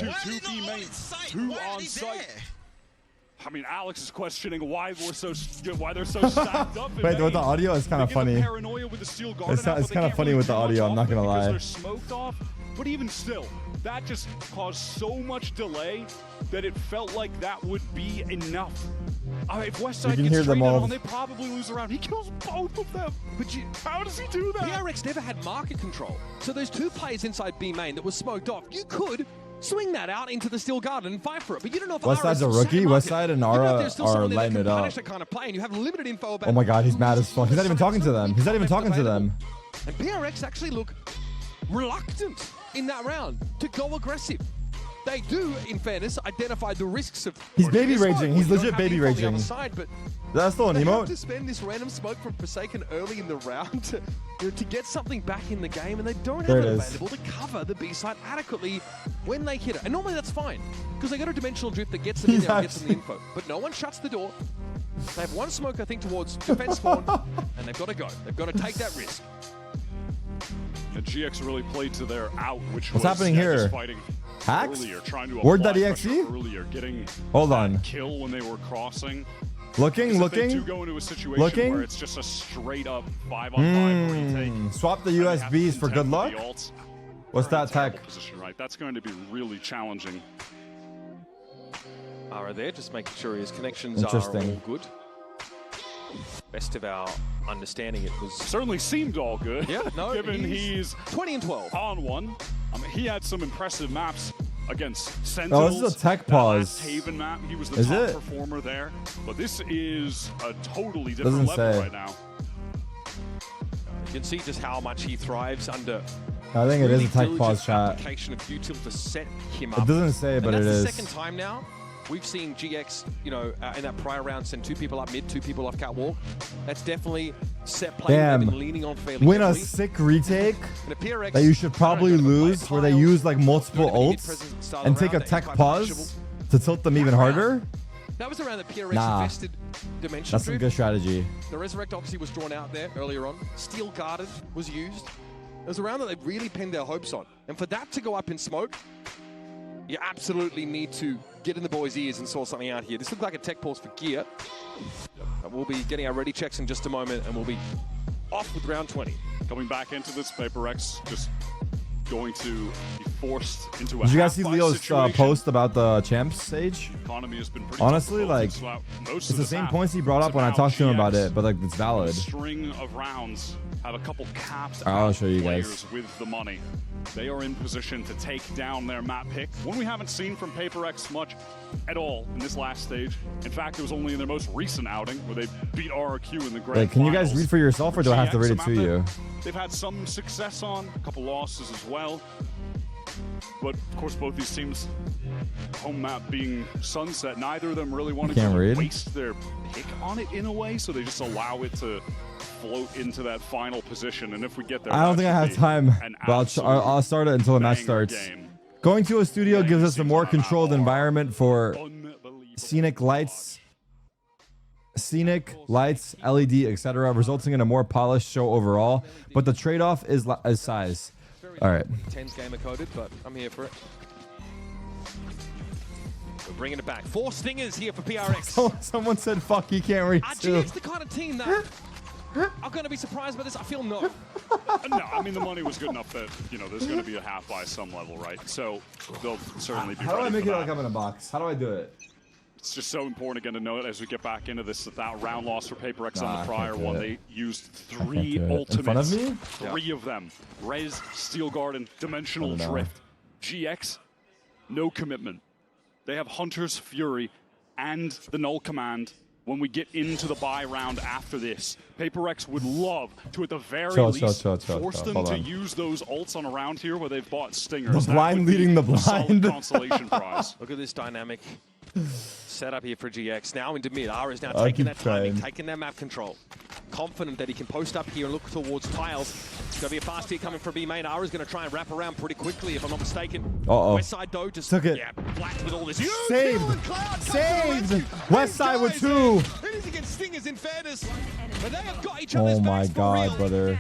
Two on site. I mean, Alex is questioning why they're so stacked up. Wait, with the audio, it's kind of funny. It's kind of funny with the audio. I'm not gonna lie. They're smoked off, but even still, that just caused so much delay that it felt like that would be enough. If Westside gets straight on, they probably lose the round. He kills both of them. But how does he do that? PRX never had market control. So those two players inside B main that was smoked off, you could swing that out into the Steel Garden and fight for it. But you don't know if Westside's a rookie. Westside and Ara are lighting it up. Kind of play, and you have limited info about. Oh my god, he's mad as fuck. He's not even talking to them. He's not even talking to them. And PRX actually look reluctant in that round to go aggressive. They do, in fairness, identify the risks of. He's baby raging. He's legit baby raging. That's still an emote. To spend this random smoke from Forsaken early in the round to get something back in the game, and they don't have it available to cover the B side adequately when they hit it. And normally that's fine because they got a dimensional drift that gets them in there and gets them the info. But no one shuts the door. They have one smoke, I think, towards defense spawn, and they've got to go. They've got to take that risk. The GX really played to their out, which what's happening here? Hacks? Word.exe? Hold on. Kill when they were crossing. Looking. Go into a situation where it's just a straight up 5-on-5 retake. Swap the USBs for good luck. What's that tech? Position, right? That's going to be really challenging. Ara there, just making sure his connections are all good. Best of our understanding, it was certainly seemed all good. Yeah, no, given he's 20 and 12 on one. I mean, he had some impressive maps against Sentinels. Oh, this is a tech pause. Haven map. He was the top performer there, but this is a totally different level right now. You can see just how much he thrives under. I think it is a tech pause chat. Application of util to set him up. It doesn't say, but it is. That's the second time now. We've seen GX, in that prior round, send 2 people up mid, 2 people off catwalk. That's definitely set play they've been leaning on fairly win heavily. A sick retake that you should probably lose, where they use like multiple ults and take a tech pause to tilt them even harder. That was around the PRX invested dimension. That's some good strategy. The Resurrect obviously was drawn out there earlier on. Steel Guarded was used. It was a round that they really pinned their hopes on. And for that to go up in smoke, you absolutely need to get in the boys' ears and sort something out here. This looked like a tech pause for Gear. We'll be getting our ready checks in just a moment, and we'll be off with round 20. Coming back into this, Paper X just going to be forced into a Did you guys see Leo's post about the champs stage? Economy has been pretty honestly, like, it's the same points he brought up when I talked to him about it, but like, it's valid. String of rounds have a couple capped I'll show you players with the money. They are in position to take down their map pick. One we haven't seen from Paper X much at all in this last stage. In fact, it was only in their most recent outing where they beat RRQ in the grand Can you guys read for yourself, or do I have to read it to you? They've had some success on, a couple losses as well. But of course, both these teams, home map being Sunset, neither of them really wanted to waste their pick on it in a way, so they just allow it to float into that final position. And if we get there, I don't think I have time, but I'll start it until the match starts. Going to a studio gives us a more controlled environment for scenic lights, LED, etc., resulting in a more polished show overall. But the trade-off is size. All right. 10's gamer coded, but I'm here for it. We're bringing it back. 4 stingers here for PRX. Someone said, "Fuck, he can't read." Are GX the kind of team that are going to be surprised by this? I feel no. No, I mean, the money was good enough that, you know, there's going to be a half by some level, right? So they'll certainly be ready. How do I make for it that. like I'm in a box? How do I do it? It's just so important again to note as we get back into this, that round loss for PaperX on the prior one. They used 3 ultimates. In front of me? 3 of them. Rez, Steel Garden, Dimensional Drift. GX, no commitment. They have Hunter's Fury and the Null Command. When we get into the buy round after this, PaperX would love to, at the very least, force them to use those ults on a round here where they've bought Stingers. The blind leading the blind. Consolation prize. Look at this dynamic setup here for GX. Now into mid. R is now taking that timing, taking that map control. Confident that he can post up here and look towards tiles. It's going to be a fast hit coming from B main. R is going to try and wrap around pretty quickly, if I'm not mistaken. West side though just took it. Yeah, black with all this. Saved. West side with 2. It is against Stingers in fairness, but they have got each other's backs for real. Brother.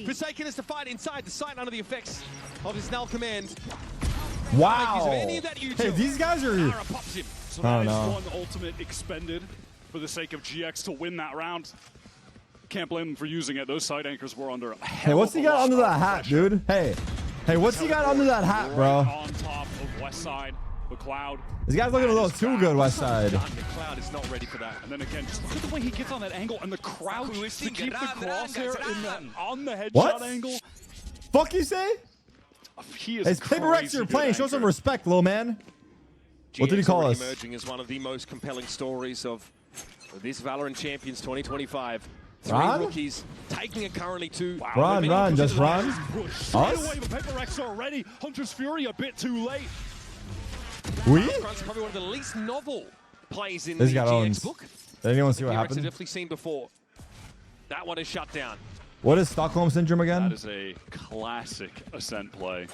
Forsaken is to fight inside the site under the effects of his Null Command. Wow. Hey, these guys are... So that is one ultimate expended for the sake of GX to win that round. Can't blame them for using it. Those side anchors were under. Hey, what's he got under that hat, dude? Hey, what's he got under that hat, bro? On top of West Side, the Cloud. This guy's looking a little too good, West Side. The Cloud is not ready for that. And then again, just look at the way he gets on that angle and the crouch to keep the crosshair on the headshot angle. Fuck you say? He is Hey, PaperX, you're playing. Show some respect, little man. What did he call us? Emerging as one of the most compelling stories of this Valorant Champions 2025. 3 rookies taking it currently to... Run, just run. Us? Away, but PaperX already. Hunter's Fury a bit too late. We? Probably one of the least novel plays in this the GX book. Did anyone see what happened? I've definitely seen before. That one is shut down. What is Stockholm Syndrome again? That is a classic Ascent play.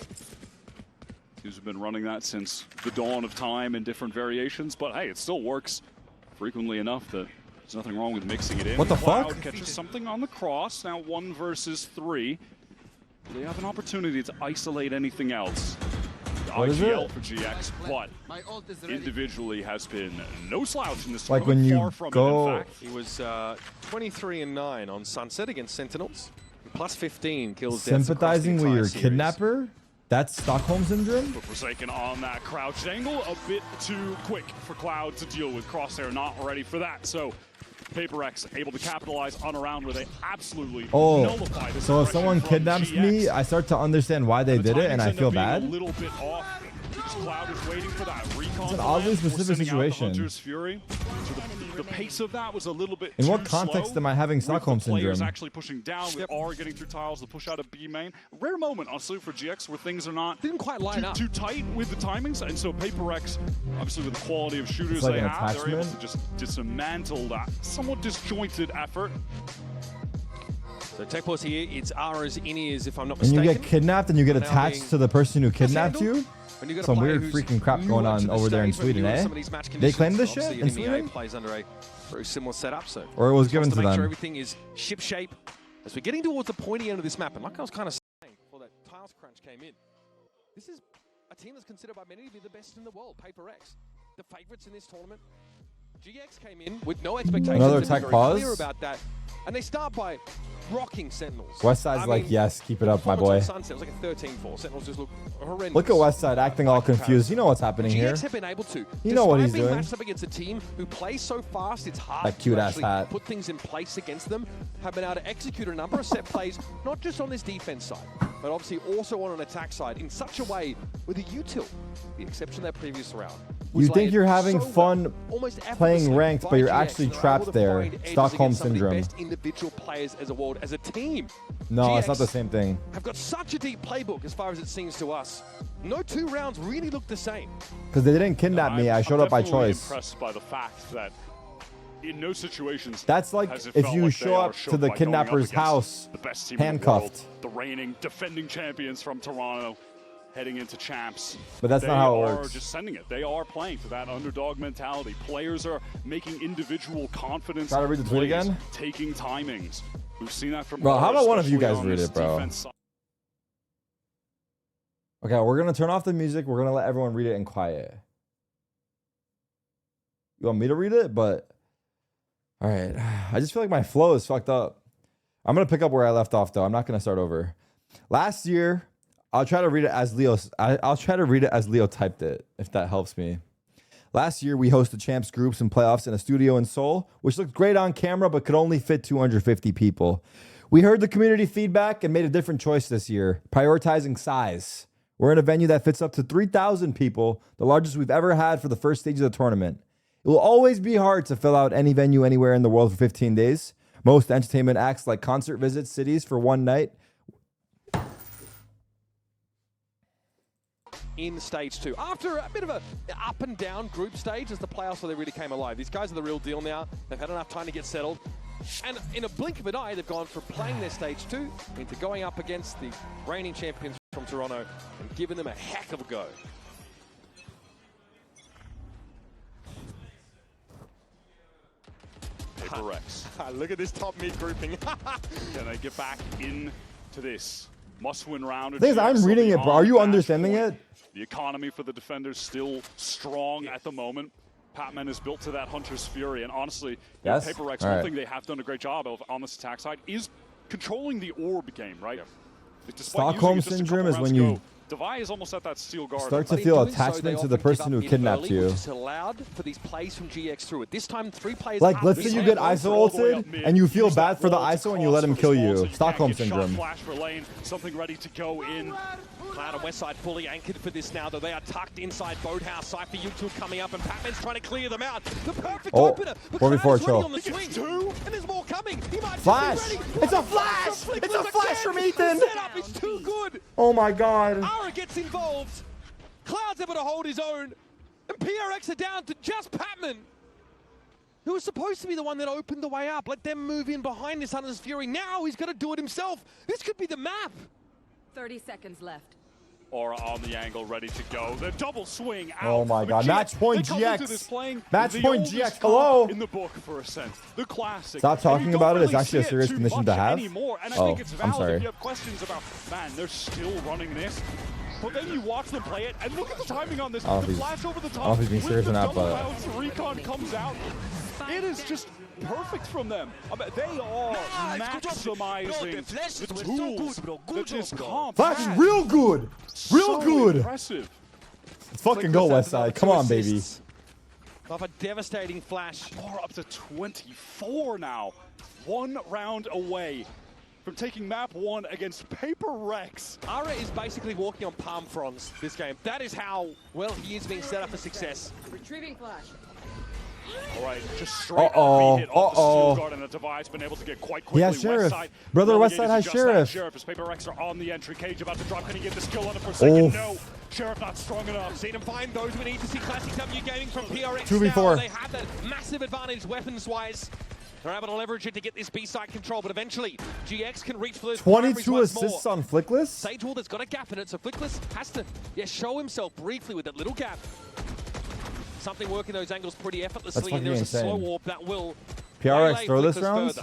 Teams have been running that since the dawn of time in different variations, but hey, it still works frequently enough that there's nothing wrong with mixing it in. What the Cloud fuck? Catches something on the cross, now 1 versus 3. They have an opportunity to isolate anything else. The IGL for GX, but individually has been no slouch in this like tournament. when Far you from go... it, in fact. He was 23-9 on Sunset against Sentinels. Plus 15 kills. Sympathizing with your kidnapper? That's Stockholm Syndrome? But Forsaken on that crouched angle, a bit too quick for Cloud to deal with. Crosshair not ready for that. So PaperX able to capitalize on a round where they absolutely nullify this. So if someone kidnaps me, I start to understand why they did it and I feel bad? A little bit off. Cloud is waiting for that recon. It's an oddly specific situation. Fury. So the pace of that was a little bit In what context am I having Stockholm Syndrome? Players actually pushing down with R getting through tiles, the push out of B main. Rare moment, honestly, for GX where things are not didn't quite line up too tight with the timings, and so PaperX, obviously with the quality of shooters like they an have, they're able attachment. to just dismantle that somewhat disjointed effort. So tech pause here, it's Ara's in-ears if I'm not When mistaken. you get kidnapped and you get attached to the person who kidnapped you? Some weird freaking crap going on over there in Sweden, eh? They claim this shit in Sweden? Plays under a very similar setup, so or it was given to make them. sure everything is ship shape as we're getting towards the pointy end of this map. And like I was kind of saying before that tiles crunch came in, this is a team that's considered by many to be the best in the world. PaperX, the favorites in this tournament. GX came in with no expectations. Another They've been tech very pause. clear about that, and they start by rocking Sentinels. Westside's like, yes, keep it up, my boy. Sunset was like a 13-4. Sentinels just look horrendous. Look at Westside acting all confused. You know what's happening here. GX have been able to. You know what he's being doing. matched up against a team who plays so fast, it's hard That cute to ass actually hat. put things in place against them. Have been able to execute a number of set plays, not just on this defense side, but obviously also on an attack side in such a way with a util, the exception of that previous round. You think you're having fun playing ranked, but you're actually trapped there. Stockholm Syndrome. Best individual players as a world, as a team. No, it's not the same thing. Have got such a deep playbook as far as it seems to us. No 2 rounds really look the same. Because they didn't kidnap me, I showed up by choice. I'm impressed by the fact that in no situations. That's like if you show up to the kidnapper's house handcuffed. The reigning defending champions from Toronto heading into champs. But that's not how it works. They are just sending it. They are playing for that underdog mentality. Players are making individual confidence. Try to read the tweet again. Taking timings. We've seen that from. Bro, how about one of you guys read it, bro? Okay, we're gonna turn off the music. We're gonna let everyone read it in quiet. You want me to read it? But all right, I just feel like my flow is fucked up. I'm gonna pick up where I left off, though. I'm not gonna start over. Last year, I'll try to read it as Leo. I'll try to read it as Leo typed it, if that helps me. Last year, we hosted champs groups and playoffs in a studio in Seoul, which looked great on camera, but could only fit 250 people. We heard the community feedback and made a different choice this year, prioritizing size. We're in a venue that fits up to 3,000 people, the largest we've ever had for the first stage of the tournament. It will always be hard to fill out any venue anywhere in the world for 15 days. Most entertainment acts like concert visit cities for one night. In stage 2, after a bit of a up and down group stage as the playoffs where they really came alive. These guys are the real deal now. They've had enough time to get settled. And in a blink of an eye, they've gone from playing their stage 2 into going up against the reigning champions from Toronto and giving them a heck of a go. Paper-Rex. Look at this top mid grouping. Can they get back into this must-win round? I'm reading it, bro. Are you understanding it? The economy for the defenders still strong at the moment. Patman is built to that Hunter's Fury, and honestly, yes? Paper-Rex, one thing they have done a great job of on this attack side is controlling the orb game, right? Stockholm Syndrome is when you Devi is almost at that steel guard. Start to feel attachment to the person who kidnapped you. Which is allowed for these plays from GX through it. This time, 3 players. Like, let's say you get ISO ulted and you feel bad for the ISO and you let him kill you. Stockholm Syndrome. Flash for lane, something ready to go in. Cloud and Westside fully anchored for this now, though they are tucked inside Boathouse. Cypher U2 coming up, and Patman's trying to clear them out. The perfect opener. But 4v4 chill. on the swing, and there's more coming. He might flash! It's a flash! It's a flash from Ethan! The setup is too good. Oh my god. Ara gets involved. Cloud's able to hold his own, and PRX are down to just Patman, who was supposed to be the one that opened the way up. Let them move in behind this Hunter's Fury. Now he's got to do it himself. This could be the map. 30 seconds left. Aura on the angle, ready to go. The double swing out. Oh my god. Match point GX. Match point GX. Hello. In the book for Ascent. The classic. Stop talking about it. It's actually a serious condition to have. Oh, I'm sorry. If you have questions about, man, they're still running this. But then you watch them play it, and look at the timing on this. The flash over the top. I don't know if he's being serious or not, but Recon comes out. It is just perfect from them. I mean, they are maximizing the tools that this comp Flash is real good. Real good. Impressive. Let's fucking go, Westside. Come on, baby. Off a devastating flash. We're up to 24 now. 1 round away from taking map 1 against Paper-Rex. Ara is basically walking on palm fronds this game. That is how well he is being set up for success. Retrieving flash. All right, just straight up hit off the steel guard, and the Devi's been able to get quite quickly. He has Sheriff. Brother Westside has Sheriff. Sheriff as Paper-Rex are on the entry cage, about to drop. Can he get this kill on it for a second? No. Sheriff not strong enough. Seen him find those we need to see. Classic W gaming from PRX 2v4. Now. They have that massive advantage weapons-wise. They're able to leverage it to get this B-side control, but eventually GX can reach for those 22 assists on Flickless. Sage Wall that's got a gap in it, so Flickless has to show himself briefly with that little gap. Something working those angles pretty effortlessly, and there's insane. a slow warp that will PRX throw this round?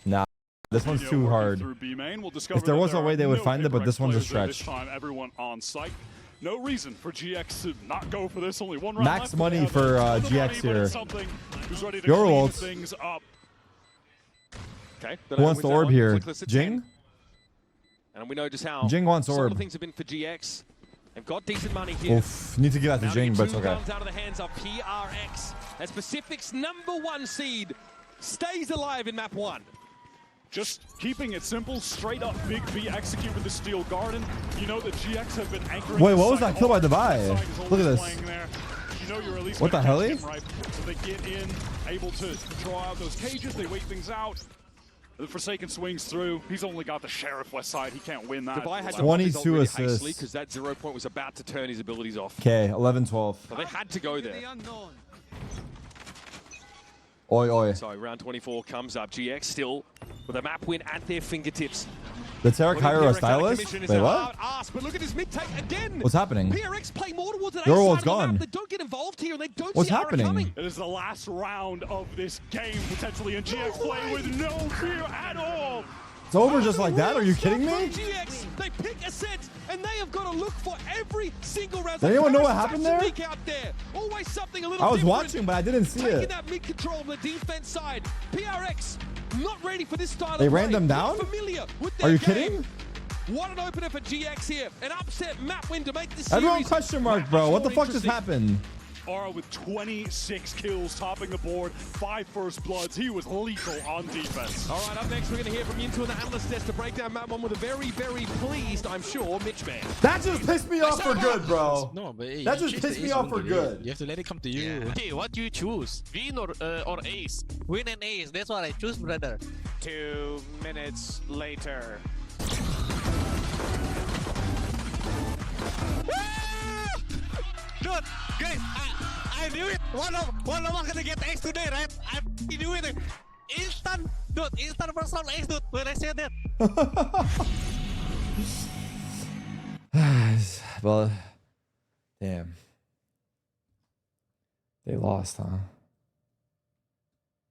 Nah, this one's too hard. If there was a way they would find it, but this one's a stretch. This time, everyone on site. No reason for GX to not go for this. Only 1 round Max left. money for GX here. Who's ready to Your clean ult. things up. Okay, Who wants the orb here? Jing? And we know just how Jing wants orb. some of things have been for GX. They've got decent money here. Oof, need to give that to Jing, but it's okay. Out of the hands of PRX as Pacific's #1 seed stays alive in map 1. Just keeping it simple, straight up Big B execute with the Steel Garden. You know that GX have been anchoring. Wait, what was that kill by Devi? Look at this. You know you're at least what the hell? Right? So they get in, able to draw out those cages, they wait things out. The Forsaken swings through. He's only got the Sheriff Westside. He can't win that. Devi had 22 assists. Because that 0 point was about to turn his abilities off. Okay, 11-12. So they had to go there. Oi, oi. So round 24 comes up. GX still with a map win at their fingertips. The Tarek hire a stylist? Wait, what? But look at his mid take again. What's happening? PRX play more towards the Yorwol's side of the gone. map. They don't get involved here and they don't What's see Ara happening? coming. It is the last round of this game, potentially, and GX play with no fear at all. It's over just like that? Are you kidding me? GX, they pick a set and they have got to look for every single round. Does anyone know what happened there? Out there. Always something a little I was different. watching, but I didn't see Taking it. that mid control on the defense side. PRX not ready for this style They of play. ran them down? Not familiar with their Are you game. kidding? What an opener for GX here. An upset map win to make this Everyone series. question mark, bro. What the fuck just happened? Aura with 26 kills, topping the board, 5 first bloods. He was lethal on defense. All right, up next, we're going to hear from Yintu and the analyst desk to break down map one with a very, very pleased, I'm sure, Mitch Man. That just pissed me off for good, bro. No, but hey, That just pissed me off for good. You have to let it come to you. Hey, what do you choose? Win or ace? Win and ace. That's what I choose, brother. 2 minutes later. Dude, guys, I knew it. One of us gonna get ace today, right? I knew it. Instant, dude. Instant first round ace, dude. When I said that. Well, damn. They lost, huh?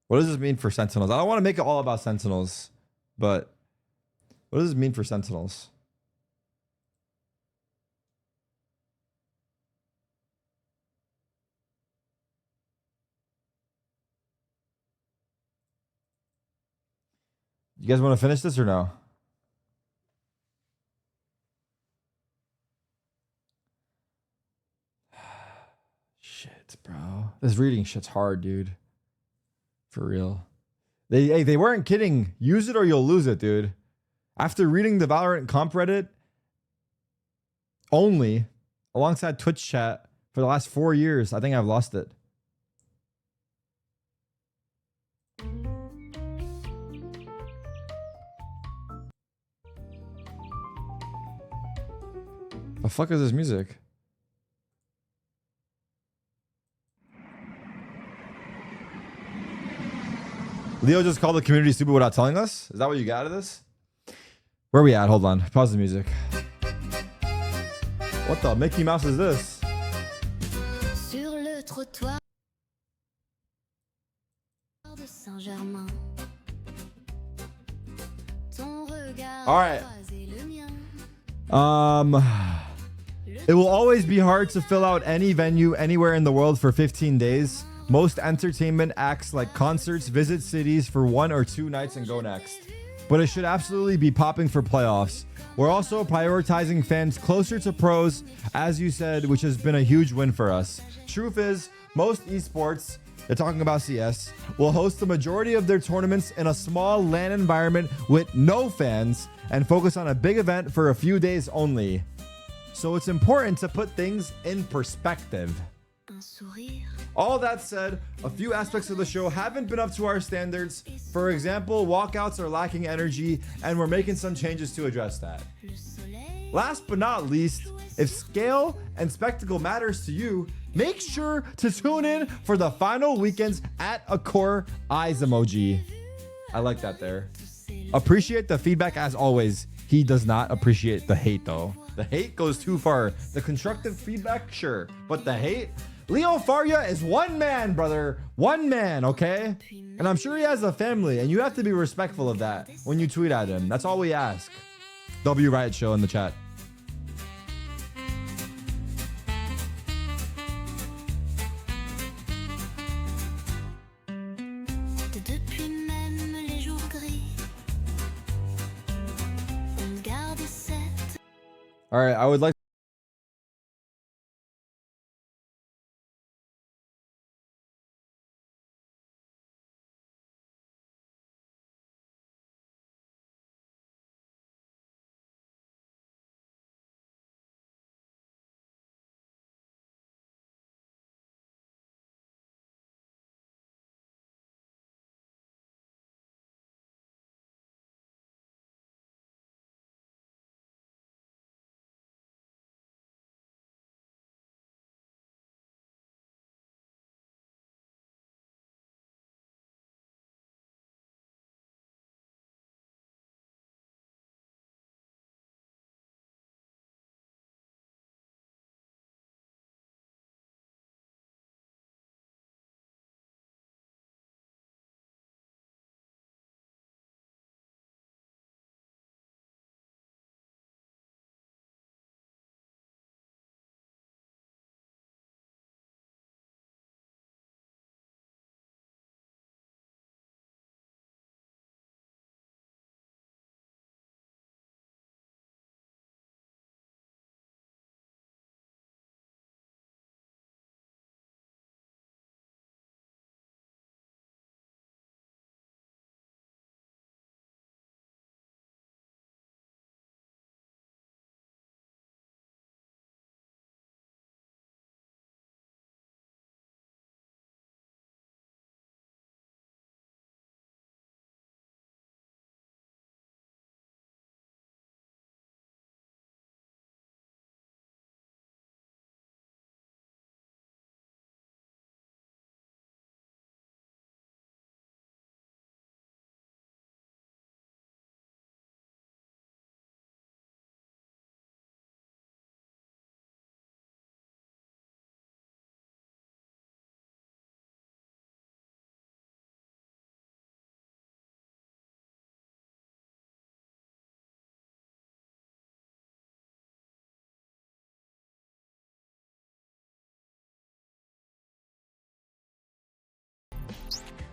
What does this mean for Sentinels? I don't want to make it all about Sentinels, but what does this mean for Sentinels? You guys want to finish this or no? Shit, bro. This reading shit's hard, dude. For real. They weren't kidding. Use it or you'll lose it, dude. After reading the Valorant comp Reddit only alongside Twitch chat for the last 4 years, I think I've lost it. The fuck is this music? Leo just called the community stupid without telling us? Is that what you got out of this? Where are we at? Hold on. Pause the music. What the Mickey Mouse is this? Sur le trottoir de Saint-Germain. Ton regard All right. croisé le mien. It will always be hard to fill out any venue anywhere in the world for 15 days. Most entertainment acts like concerts visit cities for 1 or 2 nights and go next. But it should absolutely be popping for playoffs. We're also prioritizing fans closer to pros, as you said, which has been a huge win for us. Truth is, most esports, they're talking about CS, will host the majority of their tournaments in a small LAN environment with no fans and focus on a big event for a few days only. So it's important to put things in perspective. All that said, a few aspects of the show haven't been up to our standards. For example, walkouts are lacking energy, and we're making some changes to address that. Last but not least, if scale and spectacle matters to you, make sure to tune in for the final weekends at Accor Eyes emoji. I like that there. Appreciate the feedback as always. He does not appreciate the hate though. The hate goes too far. The constructive feedback, sure. But the hate? Leo Faria is one man, brother. One man, okay? And I'm sure he has a family, and you have to be respectful of that when you tweet at him. That's all we ask. W Riot Show in the chat. Depuis même les jours gris, on garde cette. All right, I would like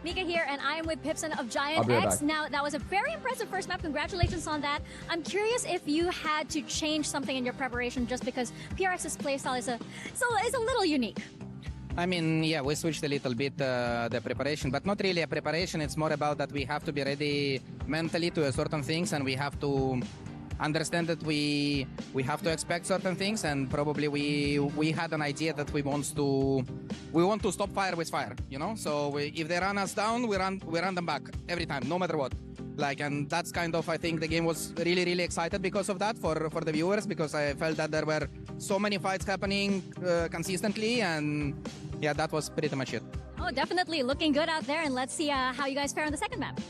Mika here, and I am with Pipson of Giant X. Now, that was a very impressive first map. Congratulations on that. I'm curious if you had to change something in your preparation just because PRX's playstyle is a little unique. I mean, yeah, we switched a little bit the preparation, but not really a preparation. It's more about that we have to be ready mentally to certain things, and we have to understand that we have to expect certain things, and probably we had an idea that we want to stop fire with fire, you know. So if they run us down, we run them back every time, no matter what. Like, and that's kind of, I think the game was really excited because of that for the viewers, because I felt that there were so many fights happening consistently, and yeah, that was pretty much it. Oh, definitely looking good out there, and let's see how you guys fare on the second map.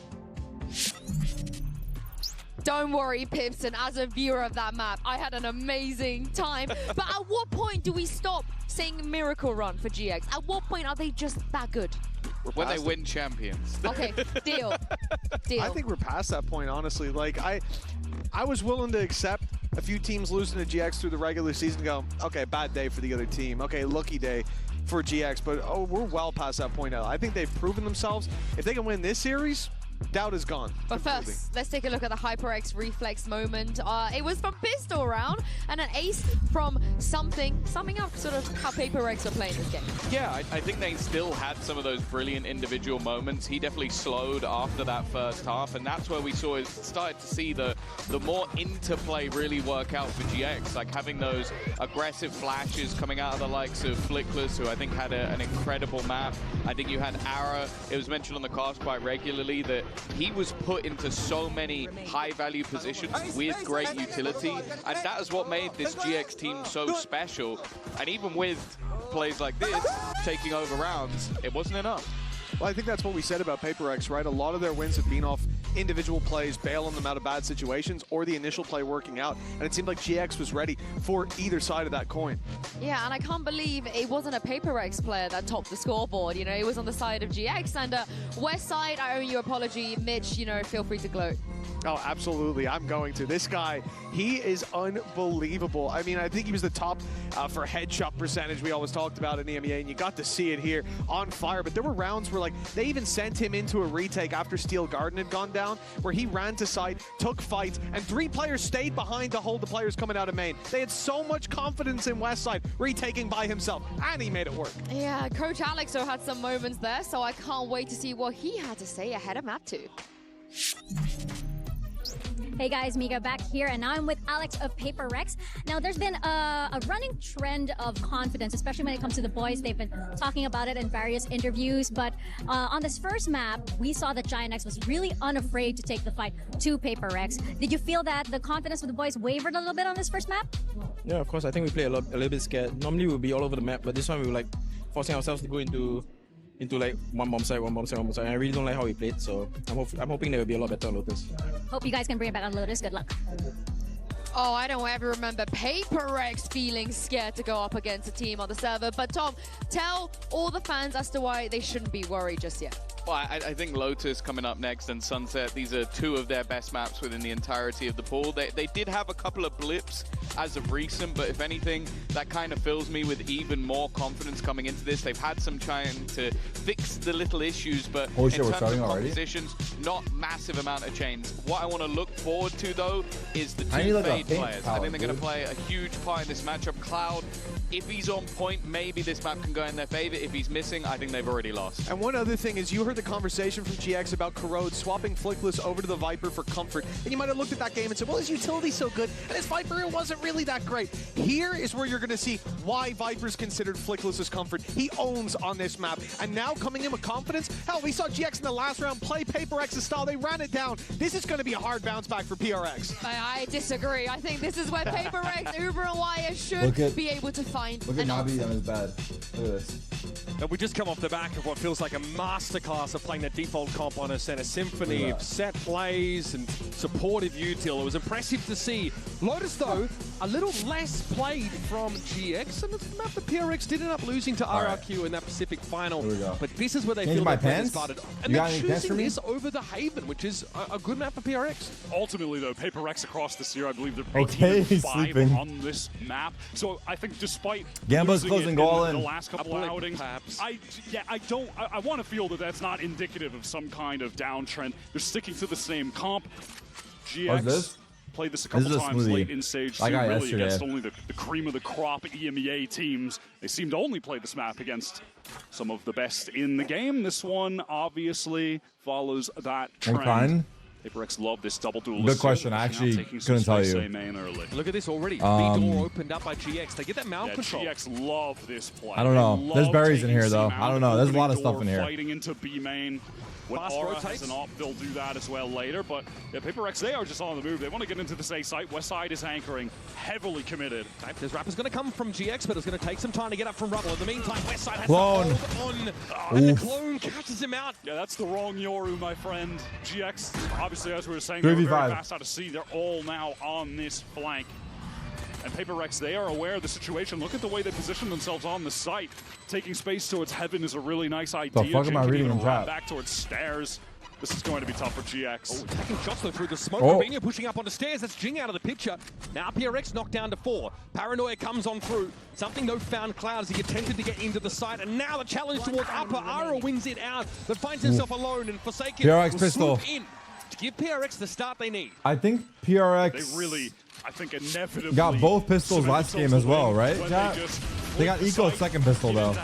Don't worry, Pipson, as a viewer of that map, I had an amazing time. But at what point do we stop saying Miracle Run for GX? At what point are they just that good? When they win champions. Okay, deal. Deal. I think we're past that point, honestly. Like, I was willing to accept a few teams losing to GX through the regular season and go, okay, bad day for the other team. Okay, lucky day for GX. But, oh, we're well past that point now. I think they've proven themselves. If they can win this series, doubt is gone. But first, let's take a look at the HyperX reflex moment. It was from pistol round and an ace from summing up sort of how PaperX are playing this game. Yeah, I think they still had some of those brilliant individual moments. He definitely slowed after that first half, and that's where we started to see the more interplay really work out for GX, like having those aggressive flashes coming out of the likes of Flickless, who I think had an incredible map. I think you had Ara. It was mentioned on the cast quite regularly that he was put into so many high-value positions with great utility, and that is what made this GX team so special. And even with plays like this, taking over rounds, it wasn't enough. Well, I think that's what we said about PaperX, right? A lot of their wins have been off individual plays, bailing them out of bad situations, or the initial play working out. And it seemed like GX was ready for either side of that coin. Yeah, and I can't believe it wasn't a PaperX player that topped the scoreboard. You know, it was on the side of GX. And West Side, I owe you an apology. Mitch, you know, feel free to gloat. Oh, absolutely. I'm going to. This guy, he is unbelievable. I mean, I think he was the top for headshot percentage we always talked about in EMEA, and you got to see it here on fire. But there were rounds where, like, they even sent him into a retake after Steel Garden had gone down, where he ran to site, took fights, and 3 players stayed behind to hold the players coming out of main. They had so much confidence in Westside, retaking by himself, and he made it work. Yeah, Coach Alexo had some moments there, so I can't wait to see what he had to say ahead of map 2. Hey guys, Mika back here, and now I'm with Alex of PaperX. Now, there's been a running trend of confidence, especially when it comes to the boys. They've been talking about it in various interviews, but on this first map, we saw that Giant X was really unafraid to take the fight to PaperX. Did you feel that the confidence of the boys wavered a little bit on this first map? Yeah, of course. I think we play a little bit scared. Normally, we'll be all over the map, but this one we were like forcing ourselves to go into like one bomb side. And I really don't like how we played, so I'm hoping there will be a lot better on Lotus. Hope you guys can bring it back on Lotus. Good luck. Oh, I don't ever remember PaperX feeling scared to go up against a team on the server. But Tom, tell all the fans as to why they shouldn't be worried just yet. Well, I think Lotus coming up next and Sunset, these are 2 of their best maps within the entirety of the pool. They did have a couple of blips as of recent, but if anything, that kind of fills me with even more confidence coming into this. They've had some trying to fix the little issues, but in terms of compositions, not massive amount of change. What I want to look forward to, though, is the 2 Fade players. I think they're going to play a huge part in this matchup. Cloud, if he's on point, maybe this map can go in their favor. If he's missing, I think they've already lost. And one other thing is, you heard the conversation from GX about Corrode swapping Flickless over to the Viper for comfort. And you might have looked at that game and said, well, his utility's so good, and his Viper, it wasn't really that great. Here is where you're going to see why Viper's considered Flickless as comfort. He owns on this map. And now coming in with confidence, hell, we saw GX in the last round play PaperX's style. They ran it down. This is going to be a hard bounce back for PRX. I disagree. I think this is where PaperX, Uber, and Wire should be able to find Look at Navi on his bed. Look at this. And we just come off the back of what feels like a masterclass of playing the default comp on us and a symphony of set plays and supportive util. It was impressive to see. Lotus, though, a little less played from GX, and it's a map that PRX did end up losing to RRQ in that Pacific final. But this is where they feel that they started. And they're choosing this over the Haven, which is a good map for PRX. Ultimately, though, PaperX across this year, I believe they're 5 on this map. So I think despite Gamba's closing goal in the last couple of outings, I want to feel that that's not indicative of some kind of downtrend. They're sticking to the same comp. GX played this a couple times late in Stage 2, really against only the cream of the crop EMEA teams. They seem to only play this map against some of the best in the game. This one obviously follows that trend. PaperX love this double duelist. Good question. I actually couldn't tell you. Look at this already. B-door opened up by GX. They get that mount control. GX love this play. I don't know. There's berries in here, though. I don't know. There's a lot of stuff in here. Fighting into B main. When Aura has an op, they'll do that as well later. But yeah, PaperX, they are just on the move. They want to get into this A site. Westside is anchoring, heavily committed. This Rapper's going to come from GX, but it's going to take some time to get up from Rubble. In the meantime, Westside has Clone. to hold on. And the Clone catches him out. Yeah, that's the wrong Yoru, my friend. GX, obviously, as we were saying, they're very fast out of C. They're all now on this flank. And PaperX, they are aware of the situation. Look at the way they position themselves on the site. Taking space towards Heaven is a really nice idea. The fuck am I reading in chat? Back towards stairs. This is going to be tough for GX. Oh, attacking shots though through the smoke. Robinho pushing up on the stairs. That's Jing out of the picture. Now PRX knocked down to 4. Paranoia comes on through. Something though found Cloud as he attempted to get into the site. And now the challenge towards Upper. Ara wins it out, but finds himself alone. And Forsaken PRX will pistol swoop in to give PRX the start they need. I think PRX They really, I think, inevitably got both pistols last game as well, right? They got Eco's second pistol though.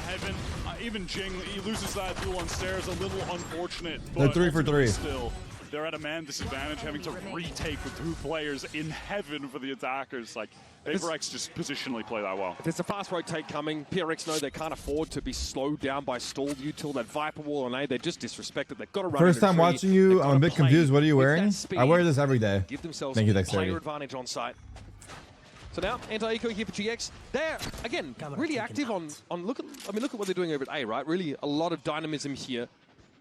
Even Jing, he loses that duel on stairs, a little unfortunate. They're 3 for 3. Still, they're at a man disadvantage, having to retake with 2 players in Heaven for the attackers. Like, PaperX just positionally play that well. If there's a fast rotate coming, PRX know they can't afford to be slowed down by stalled util. That Viper wall on A, they just disrespect it. They've got to run. First time watching you, I'm a bit confused. What are you wearing? I wear this every day. Give themselves Thank you, a Dexterity. player advantage on site. So now, anti-eco here for GX. They're, again, really active on look at what they're doing over at A, right? Really a lot of dynamism here.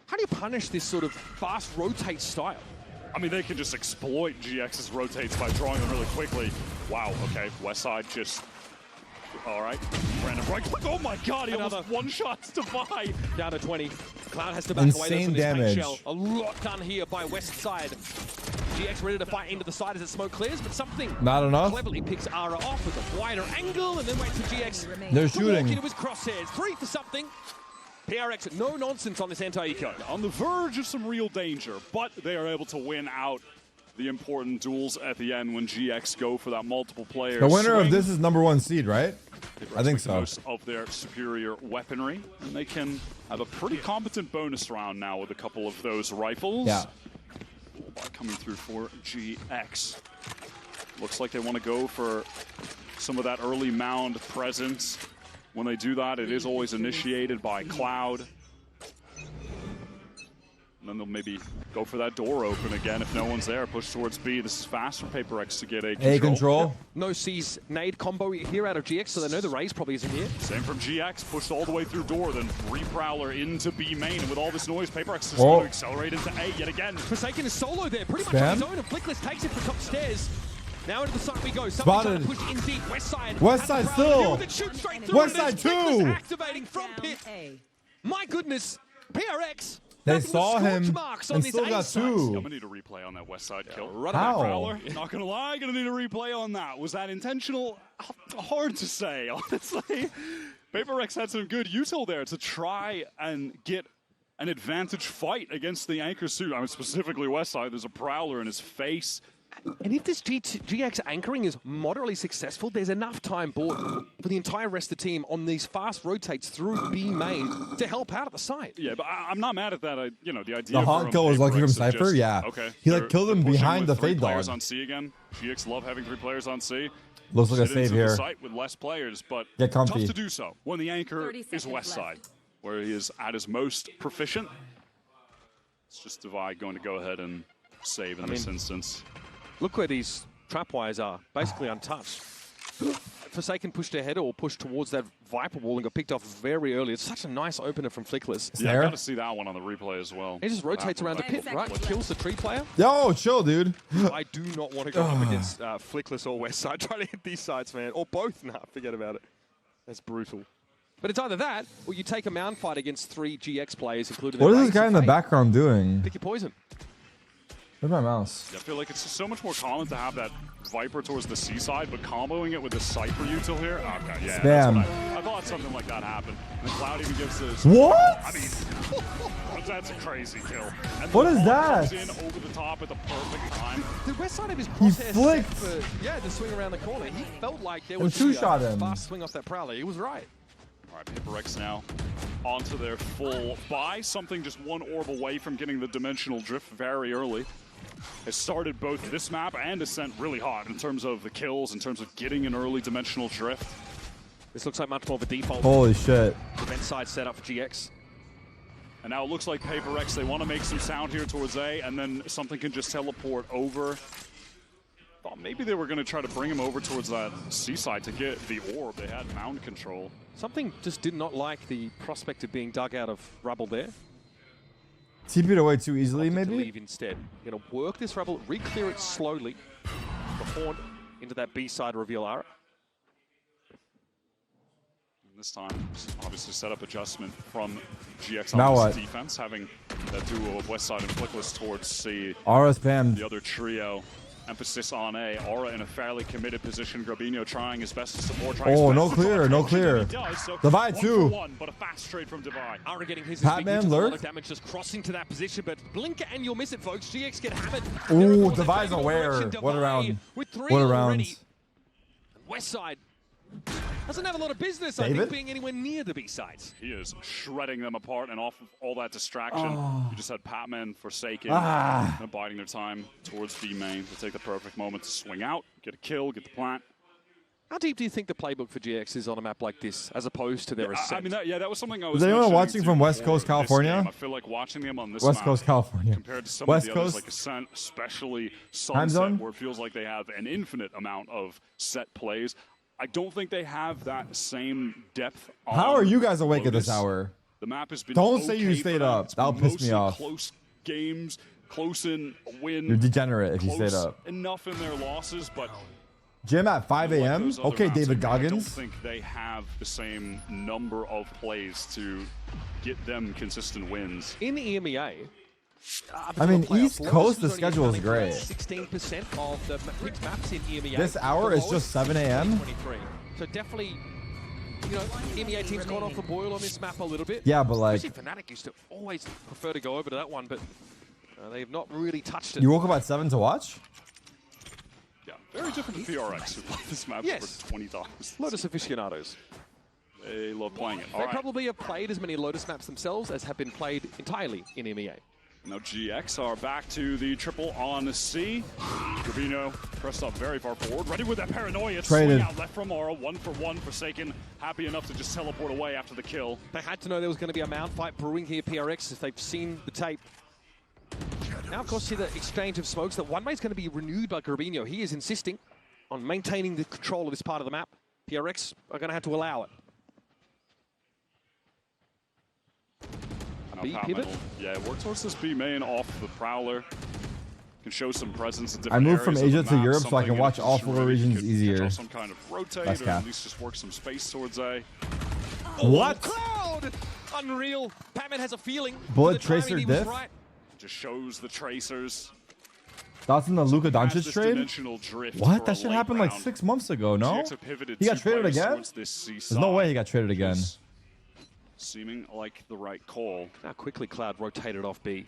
How do you punish this sort of fast rotate style? I mean, they can just exploit GX's rotates by drawing them really quickly. Wow, okay, Westside just... All right, random right. Oh my god, he almost one-shots Defy. Down to 20. Cloud has to back away from this damage. shell. A lot done here by Westside. GX ready to fight into the side as the smoke clears, but something not enough. Cleverly picks Ara off with a wider angle and then waits for GX. They're to shooting. Walk into his crosshairs. 3 for something. PRX, no nonsense on this anti-eco. On the verge of some real danger, but they are able to win out the important duels at the end when GX go for that multiple player The winner swing. of this is #1 seed, right? I think so. Most of their superior weaponry, and they can have a pretty competent bonus round now with a couple of those rifles. Yeah. Coming through for GX. Looks like they want to go for some of that early mound presence. When they do that, it is always initiated by Cloud. And then they'll maybe go for that door open again if no one's there. Push towards B. This is fast for PaperX to get A control. A control. No C's nade combo here out of GX, so they know the raise probably isn't here. Same from GX. Pushed all the way through door, then re-prowler into B main. And with all this noise, PaperX is going to accelerate into A yet again. Forsaken is solo there, pretty much on his own, and Flickless takes it from top stairs. Now into the side we go. Somebody trying to push in deep. Westside. Westside still. Westside 2. Activating from pit. My goodness. PRX. They saw him and still got 2. I'm going to need a replay on that Westside kill. How? Not going to lie, going to need a replay on that. Was that intentional? Hard to say, honestly. PaperX had some good util there to try and get an advantage fight against the anchor suit. I mean, specifically Westside. There's a prowler in his face. And if this GX anchoring is moderately successful, there's enough time bought for the entire rest of the team on these fast rotates through B main to help out at the site. Yeah, but I'm not mad at that. You know, the idea. The honk kill was lucky from Cypher. Yeah. Okay. He like killed him behind the Fade Dog. Players on C again. GX love having 3 players on C. Looks like a save here. The site with less players, but get tough comfy to do so when the anchor is Westside, where he is at his most proficient. It's just Divide going to go ahead and save in this instance. Look where these trap wires are, basically untouched. Forsaken pushed ahead or pushed towards that Viper wall and got picked off very early. It's such a nice opener from Flickless. Yeah, I got to see that one on the replay as well. He just rotates around the pit, right? Kills the tree player. Yo, chill, dude. I do not want to go up against Flickless or Westside trying to hit these sides, man. Or both. Nah, forget about it. That's brutal. But it's either that, or you take a mound fight against 3 GX players, including... What is this guy in the background doing? Pick your poison. Where's my mouse? Yeah, I feel like it's just so much more common to have that Viper towards the seaside, but comboing it with the Cypher util here? Okay, yeah. Spam. I thought something like that happened. And Cloud even gives this... What? I mean, that's a crazy kill. And what is that? Comes in over the top at the perfect time. The west side of his He crosshair flicked. set for, yeah, the swing around the corner. He felt like there And was two-shot him. fast swing off that Prowler. He was right. All right, PaperX now onto their full buy. Something just one orb away from getting the dimensional drift very early. Has started both this map and Ascent really hot in terms of the kills, in terms of getting an early dimensional drift. This looks like much more of a default. Holy shit. Event side setup for GX. And now it looks like PaperX, they want to make some sound here towards A, and then something can just teleport over. Thought maybe they were going to try to bring him over towards that seaside to get the orb. They had mound control. Something just did not like the prospect of being dug out of rubble there. TP'd away too easily, To maybe? leave instead. Going to work this rubble, re-clear it slowly. Before into that B-side reveal Ara. And this time, obviously setup adjustment from GX Now on what? defense, having that duo of Westside and Flickless towards C. Aura spammed. The other trio. Emphasis on A. Aura in a fairly committed position. Grabinho trying his best to support. Oh, no clear, no clear. Divide two. But a fast trade from Divide. Aura getting his Patman lurk. a lot of damage just crossing to that position, but blink and you'll miss it, folks. GX get hammered. Ooh, Divide's aware. What a round. With 3 What a already. round. Westside doesn't have a lot of business, David? I think, being anywhere near the B-sides. He is shredding them apart, and off of all that distraction, you just had Patman, Forsaken, and biding their time towards B main to take the perfect moment to swing out, get a kill, get the plant. How deep do you think the playbook for GX is on a map like this, as opposed to their Ascent? I mean, that was something I was Is anyone mentioning watching to from West before Coast, this California? game. I feel like watching them on this West map Coast, California. compared to some West of the others, Coast? like Ascent, especially Time Sunset, zone? where it feels like they have an infinite amount of set plays. I don't think they have that same depth. How are you guys awake at Lotus. this hour? The map has been Don't say you okay for stayed them. up. It's That'll been piss me mostly off. Close games, close in win. You're degenerate if you close stayed up. enough in their losses, but Gym at 5 like a.m.? those other Okay, maps, David I don't Goggins. think they have the same number of plays to get them consistent wins. In the EMEA, I mean, East Lotus Coast, the was only schedule is accounting for great. 16% of the picked maps in EMEA. This hour The is just lowest 7 a.m.? 23. So definitely, you know, EMEA teams gone off the boil on this map a little bit. Yeah, but like, Especially Fnatic used to always prefer to go over to that one, but they've not really touched it. you woke up at 7 to watch? Yeah, very different to PRX, who played this map Yes. for 20 times. Lotus aficionados. They love playing it. They All right. probably have played as many Lotus maps themselves as have been played entirely in EMEA. Now GX are back to the triple on C. Gravino pressed up very far forward, ready with that paranoia. Traded. Swing out left from Aura, 1-for-1. Forsaken, happy enough to just teleport away after the kill. They had to know there was going to be a mount fight brewing here, PRX, if they've seen the tape. Now, of course, see the exchange of smokes. That one way is going to be renewed by Garbino. He is insisting on maintaining the control of this part of the map. PRX are going to have to allow it. Now B Patman pivot? will- Yeah, work towards this B main off the Prowler. Can show some presence in I different moved from areas of Asia the to map, Europe so I something can in watch a all position 4 where you regions could easier. catch some kind of rotate, That's or cap. at least just work some space towards A. What? Cloud! Unreal. Patman has a feeling. Bullet For the timing, Tracer he was diff? right. Just shows the tracers. Thoughts on the Luka Has Doncic this trade? dimensional drift for What? a That shit late happened like round. 6 months ago, no? GX have pivoted He got two traded players again? towards this C There's no way he got traded again. Just seeming like the right call. How quickly Cloud rotated off B.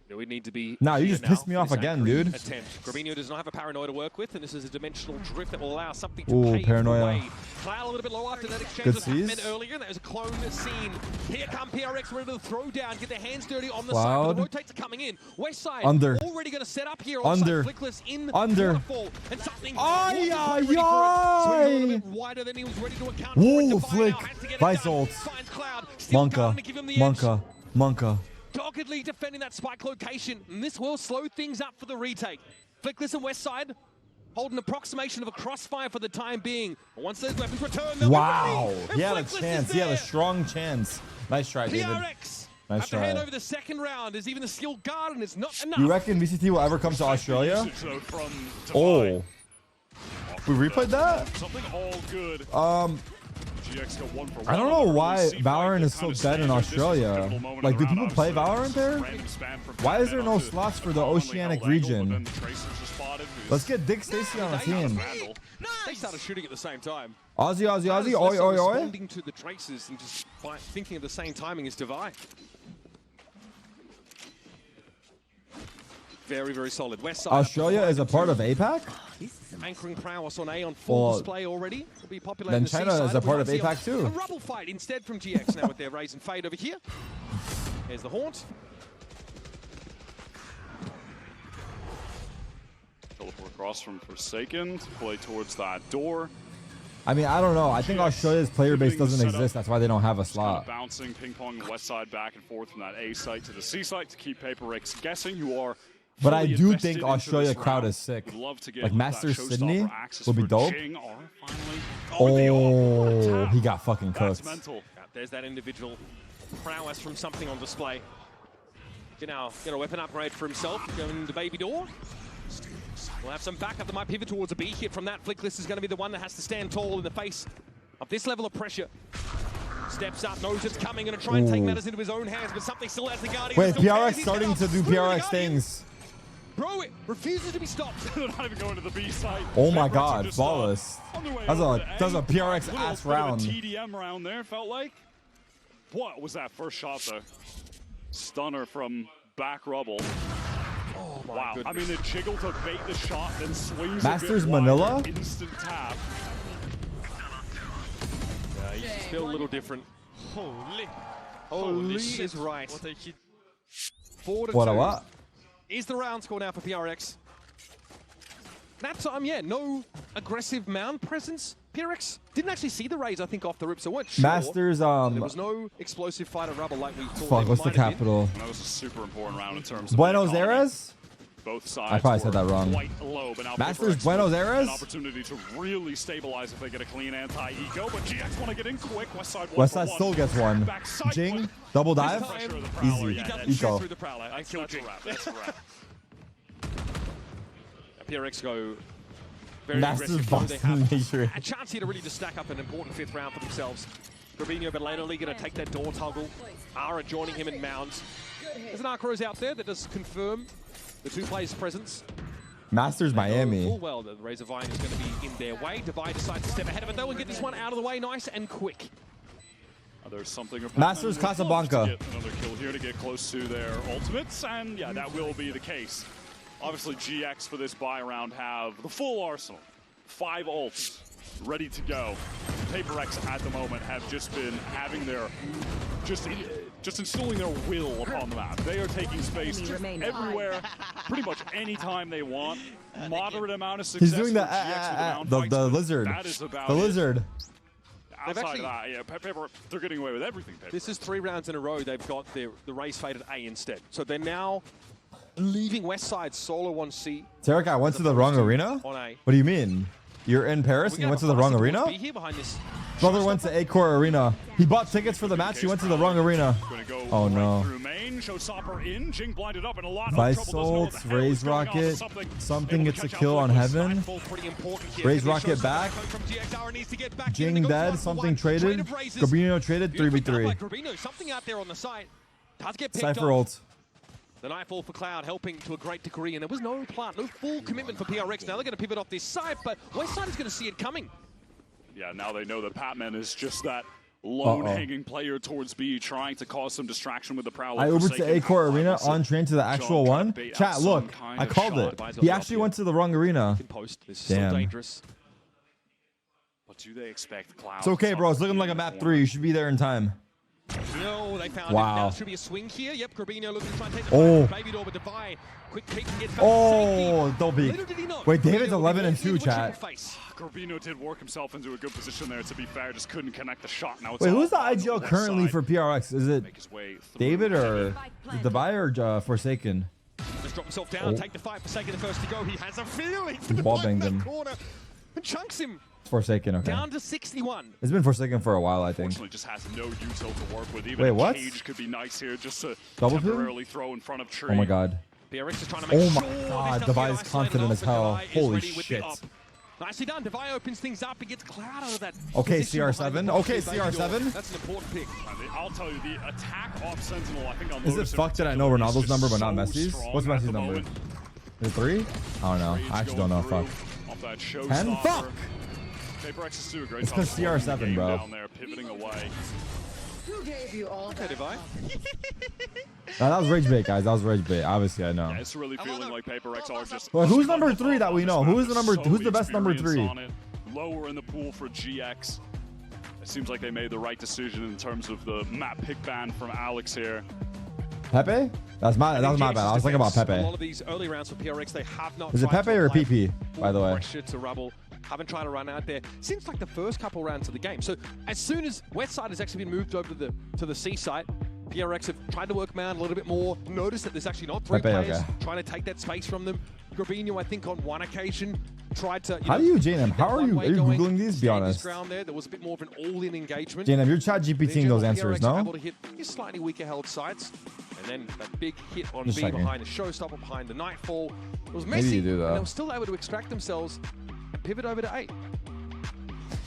You know, we need to be. Nah, you here just now pissed me for off this again, angry dude. Attempt. Grabino does not have a paranoia to work with, and this is a dimensional drift that will allow something to Ooh, pave paranoia. the way. Cloud a little bit low after that exchange Good with Patman sees. earlier, and that was a clone scene. Here come PRX ready to throw down, get their hands dirty on the Cloud. side, but the rotates are coming in. West side Under. already going to set up here. Under. Flickless in Under. waterfall, and something Ay, wasn't quite ay, ready for it. Swings a little ay. bit wider than he was ready to account for. Woo, Divine flick. now has to get it Vice done. ult. Finds Cloud, still Monka. going to give him the edge. Monka. Doggedly defending that spike location, and this will slow things up for the retake. Flickless and West Side hold an approximation of a crossfire for the time being. Once those weapons return, wow, he had a chance. He had a strong chance. Nice try, David. PRX Nice have to hand over the second round. Is even the skill guard, and it's not enough. You reckon VCT will ever come to Australia? Oh, we replayed that. Something all good. GX got 1 for 1. I don't know why Valorant is so dead in Australia. Like, do people play Valorant there? Why is there no slots for the Oceanic region? Let's get Dick Stacy on the team. They started shooting at the same time. Aussie, Aussie, Aussie, oi, oi, oi. Responding to the traces and just thinking of the same timing as Divide. Very, very solid. West side. Australia is a part of APAC? Anchoring prowess on A on full display already. Will be popular. Then in the China is a part of APAC too. A rubble fight instead from GX now with their raise and fade over here. Here's the haunt. Teleport across from Forsaken to play towards that door. I mean, I don't know. I think Australia's player base doesn't exist. That's why they don't have a slot. Kind of bouncing, ping-pong west side back and forth from that A site to the C site to keep Paper-X guessing. You are but I do think Australia crowd is sick. Like Masters Sydney would be dope. Oh, he got fucking cooked. There's that individual prowess from something on display. Get a weapon upgrade for himself. Going to baby door. We'll have some backup that might pivot towards a B hit from that. Flickless is going to be the one that has to stand tall in the face of this level of pressure. Steps up, knows it's coming, going to try and take matters into his own hands, but something still has the Guardian. Wait, PRX starting to do PRX things. Bro, it refuses to be stopped. They're not even going to the B site. Oh my god, flawless. That's a PRX ass round. TDM round there, felt like. What was that first shot, though? Stunner from back rubble. Oh my wow. goodness. I mean, the jiggle to bait the shot, then swings Masters a bit Manila? wider, instant tap. Yeah, he's still a little different. Holy shit is right. What a hit. 4-2. What? Is the round score now for PRX? That time, yeah, no aggressive mound presence. PRX didn't actually see the raise, I think, off the rip, so weren't sure. Masters, there was no explosive fight at rubble like we thought. Fuck, what's the capital? That was a super important round in terms of Buenos Aires? Both sides I probably said that wrong. quite low, but now Masters Paper-X Buenos Aires? an opportunity to really stabilize if they get a clean anti-eco, but GX want to get in quick. Westside still gets one. Jing, double dive, easy, eco. I killed Jing. That's a wrap. PRX go very Masters aggressive. Boston They Major. have a chance here to really just stack up an important 5th round for themselves. Gravino, but lately going to take that door toggle. Ara joining him in mounds. There's an Arc Rose out there that does confirm the 2 players' presence. Masters Miami. Full well that the Razor Vine is going to be in their way. Divide decides to step ahead of it though and get this one out of the way nice and quick. There's something about Masters Casablanca. Another kill here to get close to their ultimates, and yeah, that will be the case. Obviously, GX for this buy round have the full arsenal. 5 ults ready to go. Paper-X at the moment have just been having their, just instilling their will upon the map. They are taking space everywhere, pretty much anytime they want. Moderate amount of success. He's doing the lizard. That is about the lizard. Outside of that, yeah, Paper, they're getting away with everything. Paper. This is 3 rounds in a row. They've got the race faded A instead. So they're now leaving Westside solo on C. Tarek, I went to the wrong arena? On A. What do you mean? You're in Paris and you went to the wrong arena? Brother went to Acor Arena. He bought tickets for the match. He went to the wrong arena. Oh no. Vice Salts, Raise Rocket. Something gets a kill on Heaven. Raise Rocket back. Jing dead. Something traded. Gabino traded 3v3. Something out there on the side does get picked Cypher off. ult. The Nightfall for Cloud helping to a great degree, and there was no plant, no full commitment for PRX. Now they're going to pivot off this side, but Westside is going to see it coming. Yeah, now they know that Patman is just that lone hanging player towards B, trying to cause some distraction with the Prowler. I Ubered to Acor Arena on train to the actual one. Chat, look, I called it. He actually went to the wrong arena. Damn. Dangerous. But do they expect Cloud? It's okay, bro. It's looking like a map 3. You should be there in time. No, they found wow. it. Now should be a swing here. Yep, Gravino looking to try and take the baby door, but Divide. Quick peek and gets back oh, don't be. Wait, David's 11-2, chat. Gravino did work himself into a good position there, to be fair. Just couldn't connect the shot. Now it's wait, who's the IGL currently for PRX? Is it David or Divide or Forsaken? drop himself down, take the fight. Forsaken the first to go. He has a feeling for the Ball that banged him. corner and chunks him Forsaken, okay. down to 61. It's been Forsaken for a while, I think. Unfortunately, just has no util to work with. Even Wait, a what? Cage could be nice here, just to Double temporarily throw in front of Tree. Oh my god. PRX is trying to make Oh my sure god, there's Devi nothing is isolated confident off, as but hell. Devi is Holy ready with the shit. up. Nicely done. Devi opens things up. He gets Cloud out of that. Okay, position behind the CR7. box. Okay, Baby door. CR7. That's an important pick. I'll tell you, the attack off Sentinel, I think on Is it Lotus in fucked that I know particular, Ronaldo's is number just but not so Messi's? strong What's at Messi's the number? moment. Is it 3? I don't know. I actually don't know. Fuck. Off that 10? Fuck! PaperX is doing a great It's job 'cause slowing the CR7, game bro. down there, pivoting away. Who gave you all Okay, Devi. No, that was rage bait, guys. That was rage bait. Obviously, I know. Yeah, it's really feeling like PaperX are just. Well, who's number 3 that we know? Who's the number? So Who's the best number experience 3? on it. Lower in the pool for GX. It seems like they made the right decision in terms of the map pick ban from Alex here. Pepe? That was my bad. I was thinking about A lot Pepe. of these early rounds for PRX, they have not. Is it tried to Pepe or apply PP, by the way? Pressure to Rubble. Haven't tried to run out there since like the first couple rounds of the game. So as soon as Westside has actually been moved over to the C site, PRX have tried to work them out a little bit more. Notice that there's actually not 3 Pepe, players okay. trying to take that space from them. Gravino, I think, on one occasion tried to. How do you, JNM? How are you Googling these? Be honest. Ground there was a bit more of an all-in engagement. JNM, you're chat GPTing those answers, PRX able no? to hit his slightly weaker held sites, and then that big hit on Just B checking. behind the showstopper, behind the Nightfall. It was Maybe messy, you do, though. and they were still able to extract themselves and pivot over to 8.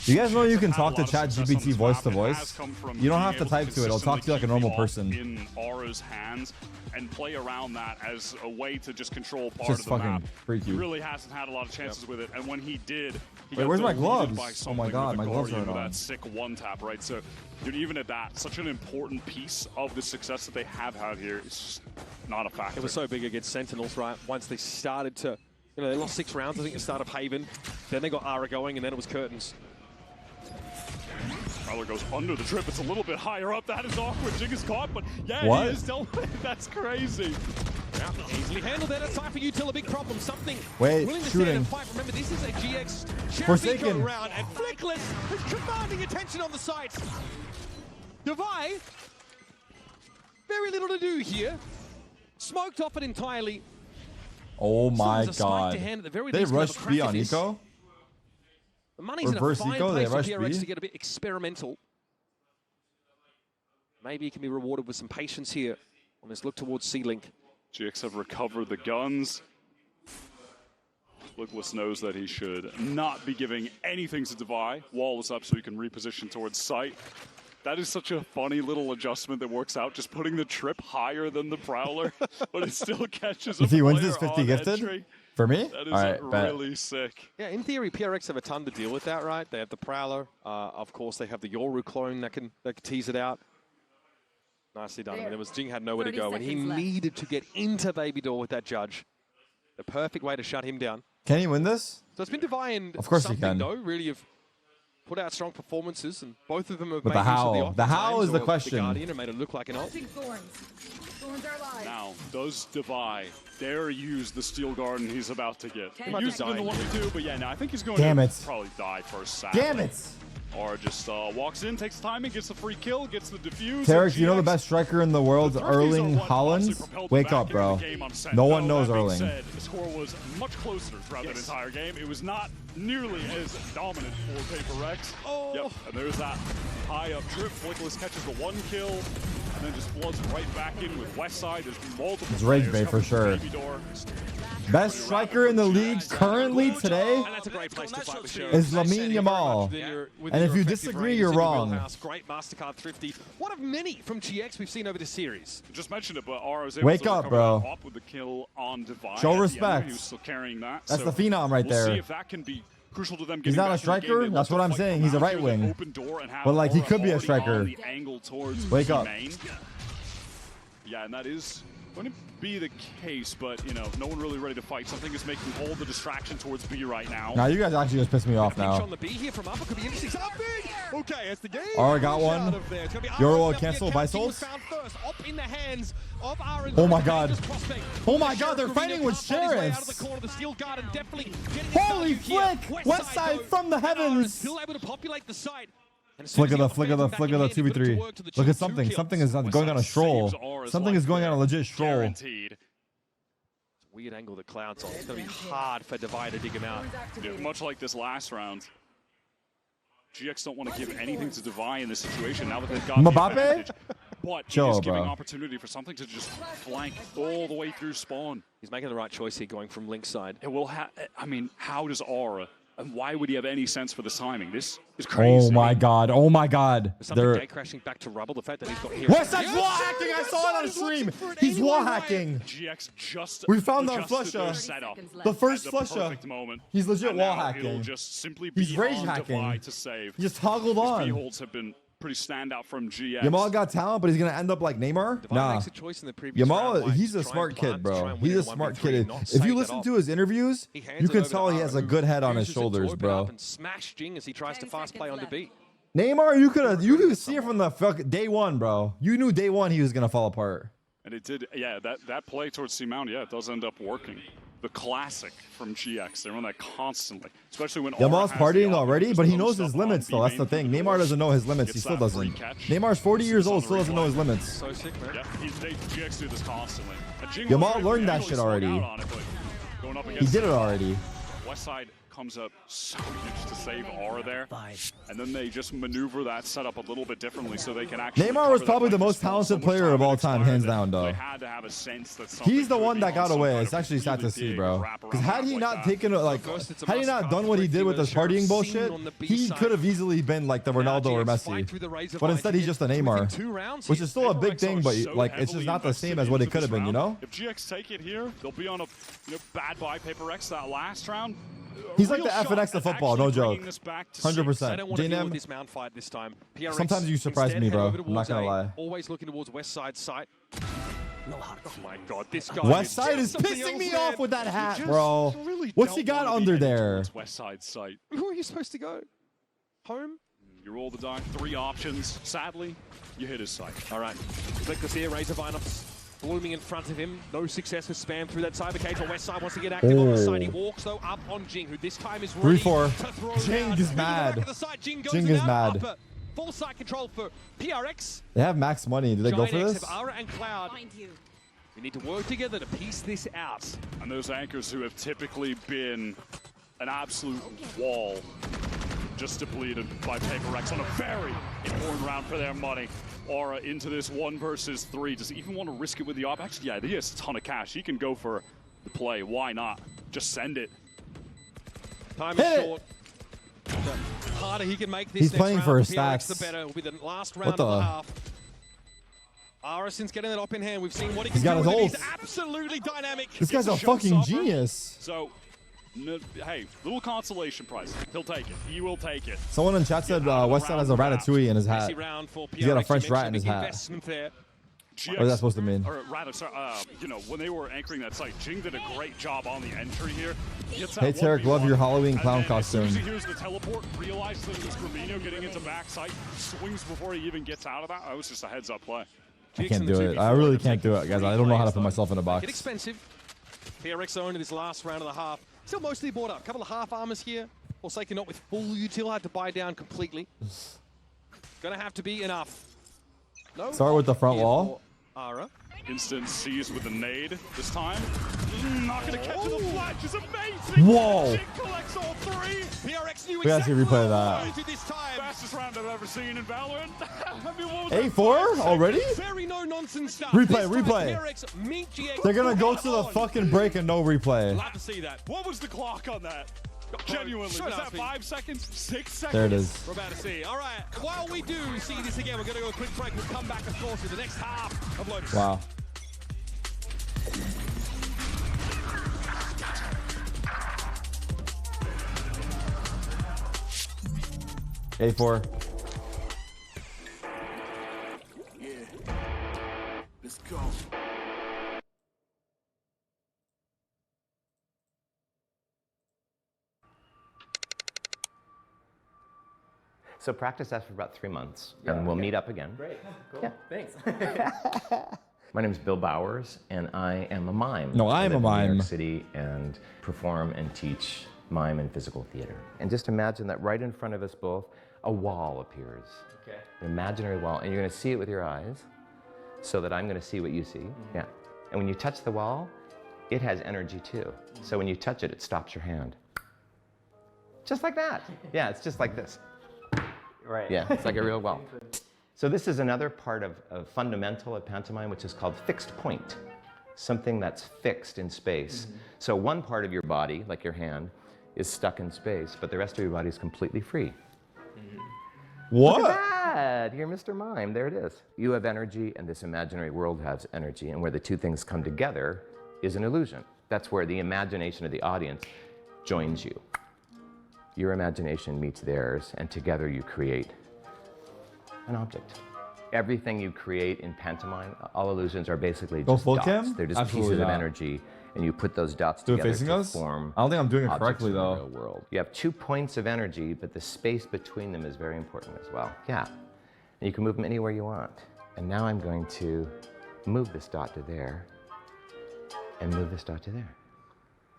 You guys know you can Had a talk to lot of chat success on GPT this voice map. to It voice. has come from You don't being have to able type to it. It'll talk to you like a normal consistently person. keep the op in Aura's hands and play around that as a way to just control part Just of the fucking map. freaky. He really hasn't had a lot of chances with it, and when he did, he Wait, got where's my deleted gloves? by Oh my something god, with my the gloves Guardian are with on. that sick one tap, right? So, dude, even at that, such an important piece of the success that they have had here is just not a factor. It was so big against Sentinels, right? Once they started to, they lost 6 rounds, I think, at the start of Haven. Then they got Ara going, and then it was Curtains. Prowler goes under the trip. It's a little bit higher up. That is awkward. Jig is caught, but yeah, What? he is dealt with. That's crazy. Yeah, easily handled that. It's time for Util, a big problem. Something Wait, willing to shooting. stand and fight. Remember, this is a GX Forsaken. Cherubino round, and Flickless is commanding attention on the site. Devi, very little to do here. Smoked off it entirely. Oh my Someone's a spike god. to hand at the very They least, can have a rushed crack B at on this. Eco? The money's Reverse in a fine eco, they place for rushed PRX B. to get a bit experimental. Maybe he can be rewarded with some patience here on this look towards C-Link. GX have recovered the guns. Flickless knows that he should not be giving anything to Devi. Wall is up so he can reposition towards sight. That is such a funny little adjustment that works out, just putting the trip higher than the Prowler, but it still catches If he wins player this 50 on gifted? entry. For me? That is Alright, bet. really sick. Yeah, in theory, PRX have a ton to deal with that, right? They have the Prowler. Of course, they have the Yoru clone that can tease it out. Nicely done. I mean, Jing had nowhere to 30 go, and he seconds left. needed to get into Baby Door with that judge. The perfect way to shut him down. Can he win this? So it's been Devi and Of course he something, can. though, really have put out strong performances, and both of them have But made the use of how? the The how oftentimes is the or question. The Guardian and made it look like an ult. Thorns. Thorns are alive. Now, does Devi dare use the Steel Garden he's about to get? He might be used it in the dying. 1v2, but yeah, no, I think he's going Damn to it. probably die first. Sadly. Damn it! Or just walks in, takes timing, gets the free kill, gets the defuse. Tarek, and you know the GX best striker in the world, The Thrifties are Erling what Haaland? obviously propelled Wake back up, into bro. the game on Sen. No one Though, knows that being Erling. said, the score was much closer throughout that entire game. It was not nearly as dominant for PaperX. Oh. Yep, and there's that high up trip. Flickless catches the 1 kill, and then just floods right back in with Westside. There's multiple It's rage players bait for coming from sure. Baby Door. Best striker in the league currently today And that's a great place to fight with Sheriff. is Lamine Yamal. And if you disagree, you're wrong. Great MasterCard Thrifty. One of many from GX we've seen over the series. Just mentioned it, but Aura was able Wake to up, recover bro. that op with the kill on Devi. Show at the end. respect. He was still carrying that. That's so the phenom right we'll there. see if that can be crucial to them He's getting not a back in the game. striker? They That's look what to I'm fight saying. from He's a out right here, wing. the open door and have But, like, he Aura could be a already striker. on the angle towards Wake B up. main. Yeah, and that is going to be the case, but, you know, no one really ready to fight. Something is making all the distraction towards B right now. Now you guys actually just pissed me off Pinch now. on the B here from Upper could be interesting. Something! Okay, as the game. Aura got one. out of there. It's gonna be Euro Aura, cancel definitely a by counter. Souls. He was found first. Up in the hands of Aaron. Oh my god. Prospect. Oh my The god, they're Sheriff fighting with can't find his way out of sheriffs. the corner. The Steel Guard and definitely getting Holy his value flick! here. Westside though, from the and Aaron heavens. still able to populate the site. And as soon Flick as of he the got flick of the Phantom flick back of the in hand, he put it to 2v3. work to the Look tune at of 2 something. kills. Something is going on a Westside stroll. saves Aura's Something life is going on a there. legit stroll. Guaranteed. weird angle that Cloud's on. It's going to be hard for Divide to dig him out. Yeah, much like this last round, GX don't want to give anything to Divide in this situation now that they've got the advantage. But it is giving opportunity for something to just flank all the way through spawn. He's making the right choice here going from Link's side. It will I mean, how does Aura, and why would he have any sense for this timing? This is crazy. Oh my god. Oh my god. Something gate crashing back to rubble. The fact that he's got here. Westside's wall hacking. I saw it on the stream. He's wall hacking. GX just we found the flusher. The first flusher. He's legit wall hacking. Just simply he's rage hacking. To save. He just toggled on. His B-holds have been pretty standout from GX. Yamal got talent, but he's gonna end up like Neymar. Nah. Yamal, he's a smart kid, bro. He's a smart kid. If you listen to his interviews, you can tell he has a good head on his shoulders, bro. And smash Jing as he tries to fast play on the beat. Neymar, you could see it from the day one, bro. You knew day one he was gonna fall apart. And it did, yeah. That play towards C-Mount, yeah, it does end up working. The classic from GX. They run that constantly, especially when Yamal's partying already, but he knows his limits, though. That's the thing. Neymar doesn't know his limits. He still doesn't. Neymar's 40 years old, still doesn't know his limits. So sick, man. Yeah, GX do this constantly. Yamal learned that shit already. He did it already. Westside comes up so huge to save Aura there, and then they just maneuver that setup a little bit differently so they can actually. Neymar was probably the most talented player of all time, hands down, though. He's the one that got away. It's actually sad to see, bro. Because had he not taken had he not done what he did with his partying bullshit, he could have easily been like the Ronaldo or Messi. But instead, he's just a Neymar, which is still a big thing, but like it's just not the same as what it could have been, you know? If GX take it here, they'll be on a bad buy Paper X that last round. He's like the FNX of football, no joke. 100%. They don't want to deal with this Mount fight this time. PRX sometimes you surprise me, bro. I'm not gonna lie. Always looking towards Westside's site. Oh my god, this guy. Westside is pissing me off with that hat, bro. What's he got under there? Westside's site. Who are you supposed to go? Home? You roll the die. 3 options. Sadly, you hit his site. All right. Victor's here. Razorvine blooming in front of him. No success with spam through that cyber cage. Westside wants to get active on the side. He walks though up on Jing, who this time is ready 3-4. Jing is mad. Jing is mad. Full side control for PRX. They have max money. Do they go for this? Have Aura and Cloud. We need to work together to piece this out. And those anchors who have typically been an absolute wall, just depleted by Paper X on a very important round for their money. Aura into this 1 versus 3. Does he even want to risk it with the op? Actually, yeah, he has a ton of cash. He can go for the play. Why not? Just send it. Time is short. The harder he can make this He's next playing round for his PRX, stacks. the better. Will be the last round of the half. Arison's getting that op in hand. We've seen what he can do. He's got his ult. He's absolutely dynamic. This guy's a fucking genius. So, hey, little consolation prize. He'll take it. He will take it. Someone in chat said Westside has a ratatouille in his hat. He's got a French rat in his hat. What is that supposed to mean? Or rather, sorry, you know, when they were anchoring that site, Jing did a great job on the entry here. Hey, Tarek, love your Halloween clown costume. As soon as he hears the teleport, realizes that it was Gravino getting into backside, swings before he even gets out of that. That was just a heads-up play. I can't do it. I really can't do it, guys. I don't know how to put myself in a box. Get expensive. PRX are into this last round and a half. Still mostly bought up. A couple of half armors here. Forsaken not with full util. Had to buy down completely. Gonna have to be enough. No. Start with the front wall. Aura. Instant seized with a nade this time. Not gonna catch the flash. Is amazing. Whoa. Jing collects all 3. PRX knew We gotta see a replay of that. Fastest round I've ever seen in Valorant. I mean, what was A4 already? Very no nonsense stuff. Replay. They're gonna go to the fucking break and no replay. Love to see that. What was the clock on that? Genuinely, was that 5 seconds? 6 seconds? There it is. We're about to see. All right, while we do see this again, we're going to go a quick break. We'll come back, of course, with the next half of Lotus. Wow. A4. Yeah. Let's go. So practice lasts for about 3 months, and we'll meet up again. Great, cool, yeah. Thanks. My name is Bill Bowers, and I am a mime. No, I'm a mime. I live in New York City and perform and teach mime and physical theater. And just imagine that right in front of us both, a wall appears. Okay. An imaginary wall, and you're going to see it with your eyes, so that I'm going to see what you see. Yeah. And when you touch the wall, it has energy too. So when you touch it, it stops your hand. Just like that. Yeah, it's just like this. Right. Yeah, it's like a real well. So this is another part of fundamental of pantomime, which is called fixed point. Something that's fixed in space. So one part of your body, like your hand, is stuck in space, but the rest of your body is completely free. What? Look at that! You're Mr. Mime. There it is. You have energy, and this imaginary world has energy, and where the two things come together is an illusion. That's where the imagination of the audience joins you. Your imagination meets theirs, and together you create an object. Everything you create in pantomime, all illusions are basically just dots. Cam? They're just Absolutely pieces of not. energy, and you put those dots Do it together facing to us? form I don't think I'm doing it objects correctly in the though. real world. You have 2 points of energy, but the space between them is very important as well. Yeah, and you can move them anywhere you want. And now I'm going to move this dot to there, and move this dot to there.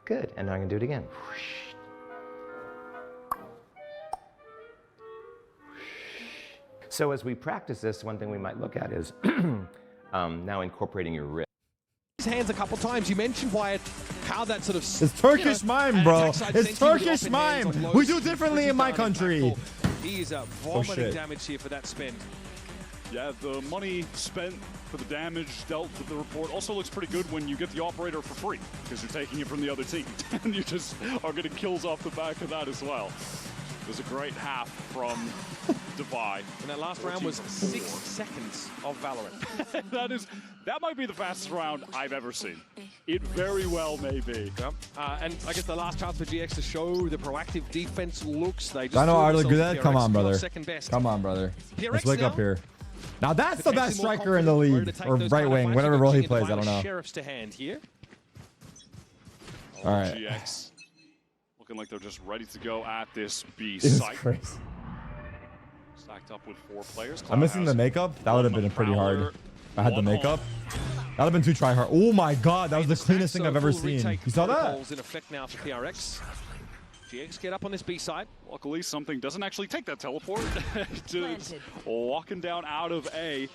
Good, and now I'm gonna do it again. So as we practice this, one thing we might look at is now incorporating your wrist. His hands a couple times. You mentioned, Wyatt, how that sort of... It's Turkish mime, bro. It's Turkish mime. We do differently in my country. He is vomiting damage here for that spend. Yeah, the money spent for the damage dealt with the report also looks pretty good when you get the operator for free, because you're taking it from the other team. And you just are getting kills off the back of that as well. It was a great half from Devi. And that last round was 6 seconds of Valorant. That might be the fastest round I've ever seen. It very well may be. Yep. And I guess the last chance for GX to show the proactive defense looks. They just I know I look good themselves at. Come on, brother. Second best. Come on, brother. PRX Let's wake up now? here. Now that's the best Potentially more striker in the confident league, to take or those right kind of wing, fights. whatever We've got role he King and plays. I Divine don't know. Sheriffs to hand here. All right. GX looking like they're just ready to go at this B This is site. crazy. Stacked up with 4 players. I'm missing the makeup. That would have been pretty hard. If I had the makeup. That would have been too try hard. Oh my god, that was the cleanest thing I've ever seen. You saw that? In effect now for PRX. GX get up on this B side. Luckily, something doesn't actually take that teleport. Just walking down out of A.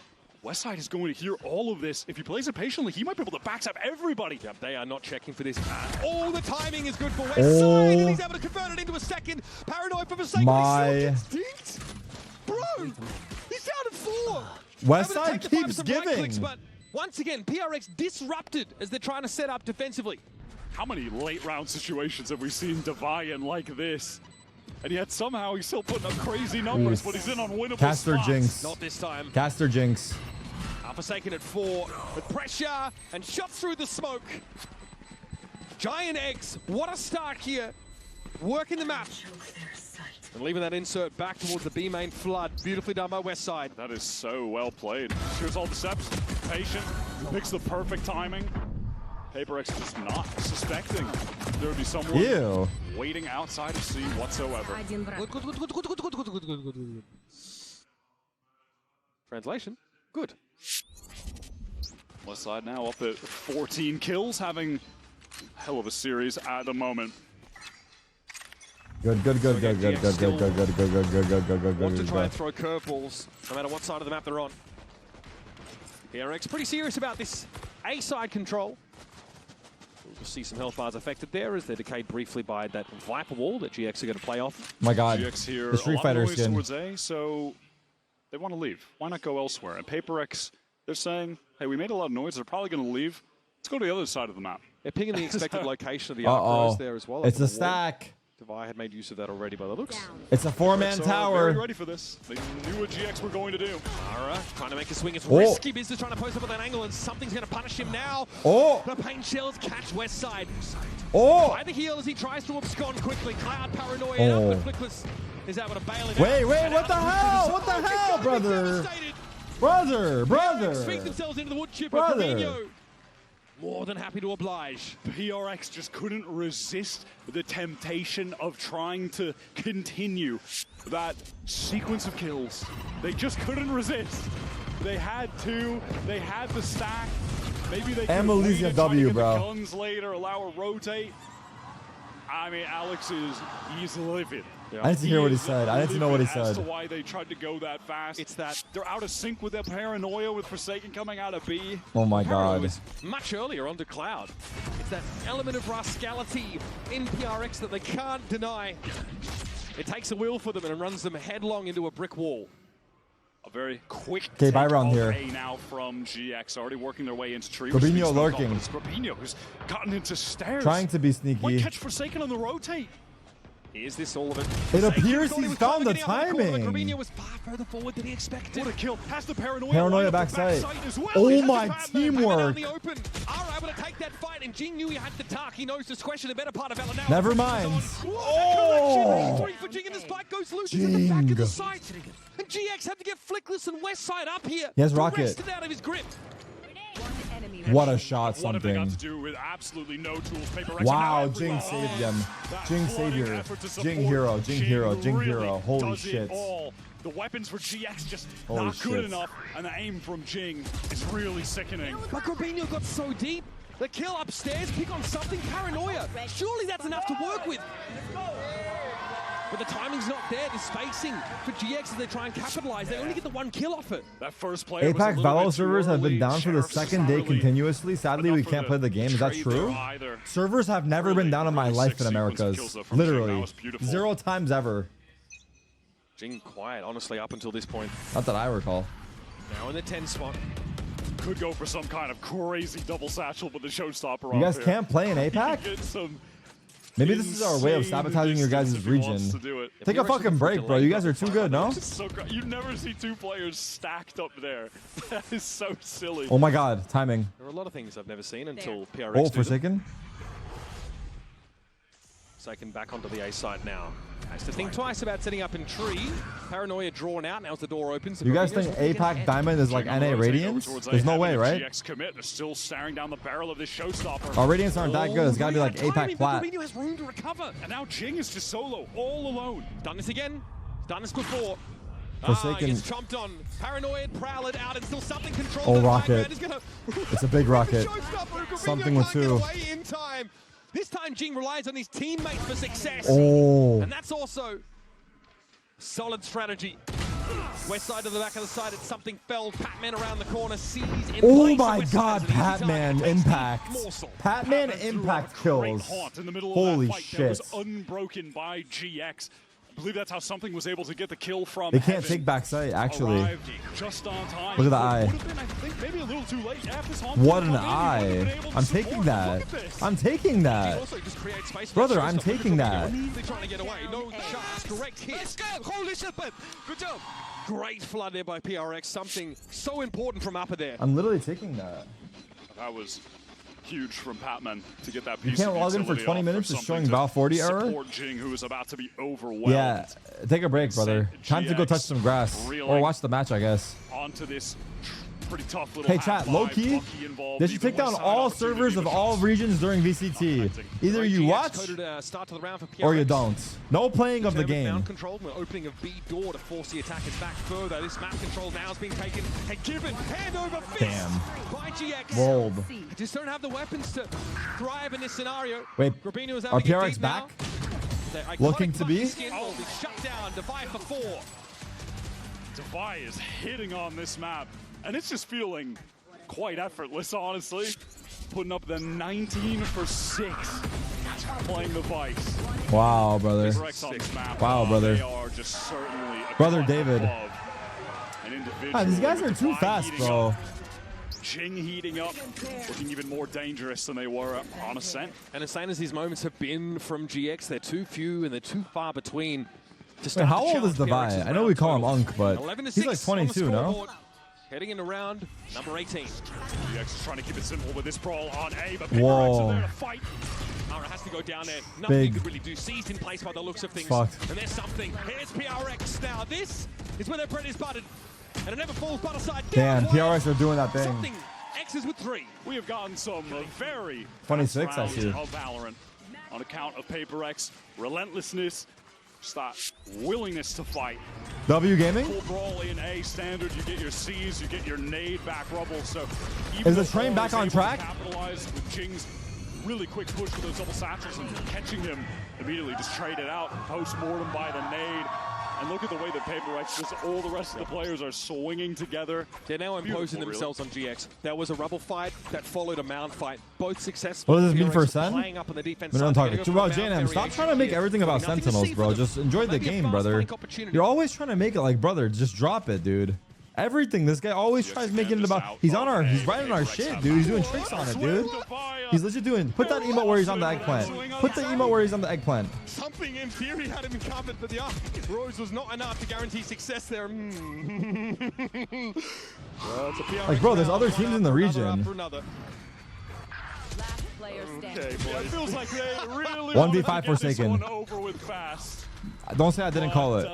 Westside is going to hear all of this. If he plays it patiently, he might be able to backstab everybody. Yep, they are not checking for this. Oh, the timing is good for Westside, and he's able to convert it into a second. Paranoid for Forsaken. My... Bro, he's down to 4. Westside keeps giving. Clicks, but once again, PRX disrupted as they're trying to set up defensively. How many late round situations have we seen Devi in like this? And yet somehow he's still putting up crazy numbers, but he's in unwinnable Caster spots. Jinx. Not this time. Caster Jinx. Forsaken at 4 with pressure and shot through the smoke. Giant Eggs, what a start here. Working the map. And leaving that insert back towards the B main flood. Beautifully done by Westside. That is so well played. Here's all the steps. Patient. Picks the perfect timing. PaperX just not suspecting there would be someone waiting outside of C whatsoever. Good. Translation. Good. Westside now up at 14 kills, having a hell of a series at the moment. Good. Want to try and throw curveballs, no matter what side of the map they're on. PRX pretty serious about this A side control. We'll just see some health bars affected there as they're decayed briefly by that Viper wall that GX are going to play off. My god, GX here, the Street Fighter skin. Towards A, so they want to leave. Why not go elsewhere? And PaperX, they're saying, hey, we made a lot of noise. They're probably going to leave. Let's go to the other side of the map. They're pinging the expected location of the arc there as well. It's a stack. Devi had made use of that already by the looks. It's a 4-man tower. Very ready for this. They knew what GX were going to do. Ara trying to make a swing. It's risky business trying to post up with that angle, and something's going to punish him now. The paint shells catch Westside. By the heel as he tries to abscond quickly. Cloud paranoid up, but Flickless is able to bail it out. Wait, what the hell? What the hell, brother? Brother. Speak themselves into the wood chipper. Fabinho, more than happy to oblige. PRX just couldn't resist the temptation of trying to continue that sequence of kills. They just couldn't resist. They had to. They had the stack. Maybe they could Elysia W, bro. Guns later, allow a rotate. I mean, Alex he's livid. I didn't hear what he said. I didn't know what he As to said. why they tried to go that fast. It's that they're out of sync with their paranoia with Forsaken coming out of B. Oh my Paranoia god. was much earlier onto Cloud. It's that element of rascality in PRX that they can't deny. It takes a will for them and runs them headlong into a brick wall. A very quick Okay, buy round here. A now from GX, already working their way into tree. Gabinho lurking. It's Gabinho who's gotten into stairs. Trying to be Might sneaky. catch Forsaken on the rotate. Is this all of it? It appears he's found the timing. Gabinho was far further forward than he expected. What a kill. Has the paranoia. Paranoia lined up the backside. as well. Oh He has my his teamwork. The open are able to take that fight, and Jing knew he had the dark. He knows to question the better part of Valorant now. Never mind. Oh! Three for Jing, and the spike goes loose into the back of the Jing. site. And GX had to get Flickless and Westside up here. He has to Rocket. wrest it out of his grip. What a shot, What have they got something. to do with absolutely no tools? Paper Rex, Wow, and now Jing everyone- saved them. That Jing flooding savior. effort to Jing support hero, Jing hero, Jing really hero. Holy does shit. it all. The weapons for GX just Holy not good shit. enough, and the aim from Jing is really sickening. But Gabinho got so deep. The kill upstairs, pick on something, paranoia. Surely that's enough to work with. But the timing's not there. The spacing for GX as they try and capitalize. They only get the one kill off it. That first player was a APAC little Valorant bit too servers have been early. down for the Sheriff's second day not really continuously. Sadly, we enough for can't play the game. Is that trade true? there either. Servers have never been down in my really life sick in sequence of Americas. kills, though, from Jing. That Literally. was beautiful. 0 times ever. Jing quiet, honestly, up until this point. Not that I recall. Now in the 10 spot. Could go for some kind of crazy double satchel, but the showstopper You guys off can't play in here. APAC? Get some Maybe this is our way of insane sabotaging your distance guys' if he wants region. to do it. Take a fucking break, bro. You guys are too good, no? So you never see two players stacked up there. That is so silly. Oh my god, timing. There are a lot of things I've never seen until PRX Oh, do them. Forsaken? Forsaken back onto the A side now. Has to think twice about setting up in tree. Paranoia drawn out. Now's the door opens. You guys think APAC Diamond is like NA Radiance? There's no way, right? GX commit. They're still staring down the barrel of this showstopper. Our Radiants aren't that good. It's gotta be like APAC plat. Gabinho has room to recover. And now Jing is just solo, all alone. Done this again. Done this before. Forsaken. Gets chomped on. Paranoid, Prowler out, and still something controlled. Oh, The rocket. Nightman is gonna It's a big rocket. Showstopper. Gabinho Something with can't get two. away in time. This time Jing relies on his teammates for success. Oh. And that's also solid strategy. West side to the back of the side, it's something felled. Patman around the corner, sees in Oh place. my West god, side's an easy Patman target. Takes the impact. morsel. Patman Threw impact a great kills. haunt in the middle Holy of that fight shit. that was unbroken by GX. I believe that's how something was able to get the kill from They can't Heaven. take back sight, actually. Arrived just on time. Look at the Would eye. have been, I think, maybe a little too late. Yeah, if this haunt What didn't an come in, he wouldn't have been eye. able to I'm support taking him. that. Look at this. I'm taking that. Also just creates space for Brother, the I'm showstopper. taking that. Immediately trying to get away. No shots. Direct hit. Let's go. Holy shit, man. Good job. Great flood there by PRX. Something so important from upper there. I'm literally taking that. That was huge from Patman to get that You piece can't of log in for utility 20 off minutes. for It's showing something Val to 40 error. support Jing, who is about to be overwhelmed. Yeah, take a break, brother. Time to go GX touch some grass. Or reeling watch the match, I guess. onto this pretty tough little Hey, chat, low-key, they should take down all servers of all regions during VCT. Either you watch Start to the round for PRX. or you don't. No playing of the game. Mount control, we're opening of B door to force the attackers back further. This map control now is being taken and given hand over fist Damn. by GX. Rolled. They just don't have the weapons to thrive in this scenario. Wait, Gabinho is are able to get PRX deep back? now. Their iconic Looking to be? bucket skin will be shut down. Divide for 4. Defy is hitting on this map, and it's just feeling quite effortless, honestly. Putting up the 19 for 6, playing the Vice. Wow, brother. Rex on this map, Wow, brother. They are just certainly a Brother cut David. above an individual. Ah, these guys are with too Defy fast, heating bro. up, Jing heating up, looking even more dangerous than they were on Ascent. And insane as these moments have been from GX, they're too few and they're too far between. To Wait, start how to old is challenge Levi? PRX's I know round we call him totals. Unk, but 11 to he's like 6 on the 22, no? scoreboard. Heading into round number 18. GX is trying to keep it simple with this brawl on A, but Whoa. PRX are there to fight. Ara has to go down there. Nothing Big. he could really do. Seized in place by the looks of things. Fucked. And there's something. Here's PRX now. This is where their bread is buttered. And it never falls butter side down. Damn, PRX are doing that thing. Something. X's with 3. We have gotten some very 26, fast I rounds see. of Valorant on account of PaperX relentlessness, just that willingness to fight. W Gaming? Full brawl in A standard, you get your C's, you get your nade back rubble. So Is the train back on track? Capitalize with Jing's really quick push for those double satchels and catching him immediately, just trade it out, post-mortem by the nade. And look at the way that PaperX, just all the rest of the players are swinging together. They're now imposing themselves on GX. There was a rubble fight that followed a mound fight. Both successful. What does this mean for Sen? Playing up on the defense I'm talking about JNM. Stop trying to make everything about Sentinels, bro. Just enjoy the game, brother. You're always trying to make it like, brother, just drop it, dude. Everything. This guy always tries making it about. He's right on our shit, dude. He's doing tricks on it, dude. He's legit doing. Put that emote where he's on the eggplant. Put the emote where he's on the eggplant. Something in theory had him covered, but yeah, Rose was not enough to guarantee success there. Like, bro, there's other teams in the region. Okay, it feels like they really 1v5 Forsaken. over with fast. Don't say I didn't call it.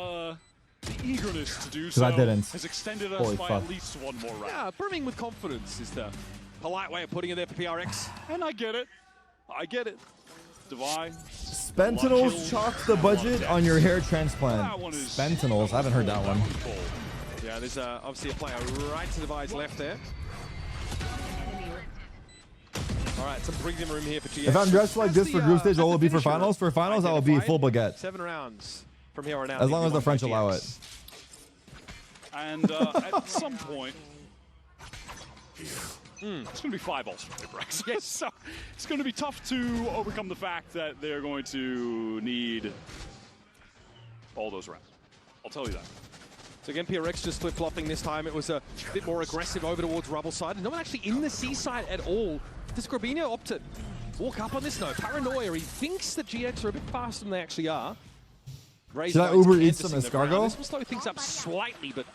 The eagerness to do so I didn't. has extended us by at least one more round. Yeah, brimming with confidence is the polite way of putting it there for PRX. And I get it. I get it. Divine. Sentinels chalked the budget on your hair transplant. Sentinels. I haven't heard that one. Yeah, there's obviously a player right to Divi's left there. All right, some breathing room here for GX. If I'm dressed like this for group stage, what will it be for finals? For finals, I will be full baguette. 7 rounds from here on out. As long as the French allow it. And at some point, it's going to be 5 ults for PaperX. Yes. So it's going to be tough to overcome the fact that they're going to need all those rounds. I'll tell you that. So again, PRX just flip-flopping this time. It was a bit more aggressive over towards Rubble side. No one actually in the C side at all. Does Grabino opt to walk up on this? No, paranoia. He thinks that GX are a bit faster than they actually are. Should I Uber Eats some escargot? This will slow things up slightly, but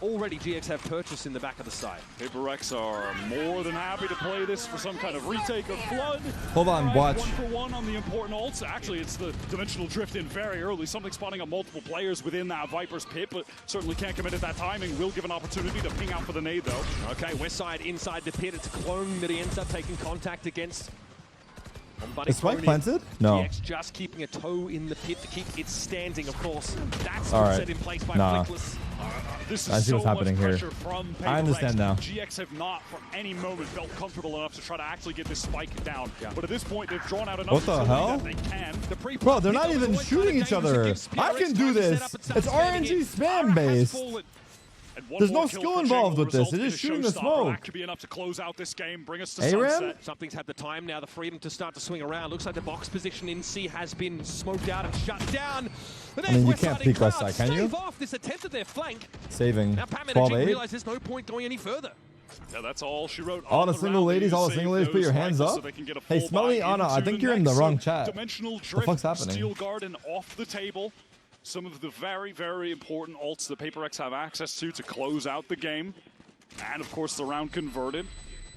already GX have purchase in the back of the side. PaperX are more than happy to play this for some kind of retake of Flood. Hold on, watch. 1-for-1 on the important ults. Actually, it's the Dimensional Drift in very early. Something spotting on multiple players within that Viper's pit, but certainly can't commit at that timing. Will give an opportunity to ping out for the nade, though. Okay, West side inside the pit. It's a clone that he ends up taking contact against. Is Spike planted? No. GX just keeping a toe in the pit to keep it standing, of course. That's set in place by Flickless. This I is see what's so happening much here. pressure from PaperX. I understand now. GX have not, for any moment, felt comfortable enough to try to actually get this spike down. But at this point, they've drawn out enough what the hell? that they can. Bro, they're not even shooting each other. I can do this. It's RNG spam based. There's no skill involved with this. They're just shooting the smoke. That could be enough to close out this game, bring us to ARAM? sunset. Something's had the time now, the freedom to start to swing around. Looks like the box position in C has been smoked out and shut down. I mean, you can't peek west side, can you? Off this attempt at their flank. Saving. Now Pat 12-8. realize there's no point going any further. Yeah, that's all she wrote. All the single ladies, put your hands up. Hey, Smelly Anna, I think you're in the wrong chat. Dimensional What the fuck's happening? Steel Garden off the table. Some of the very, very important ults that PaperX have access to close out the game. And, of course, the round converted.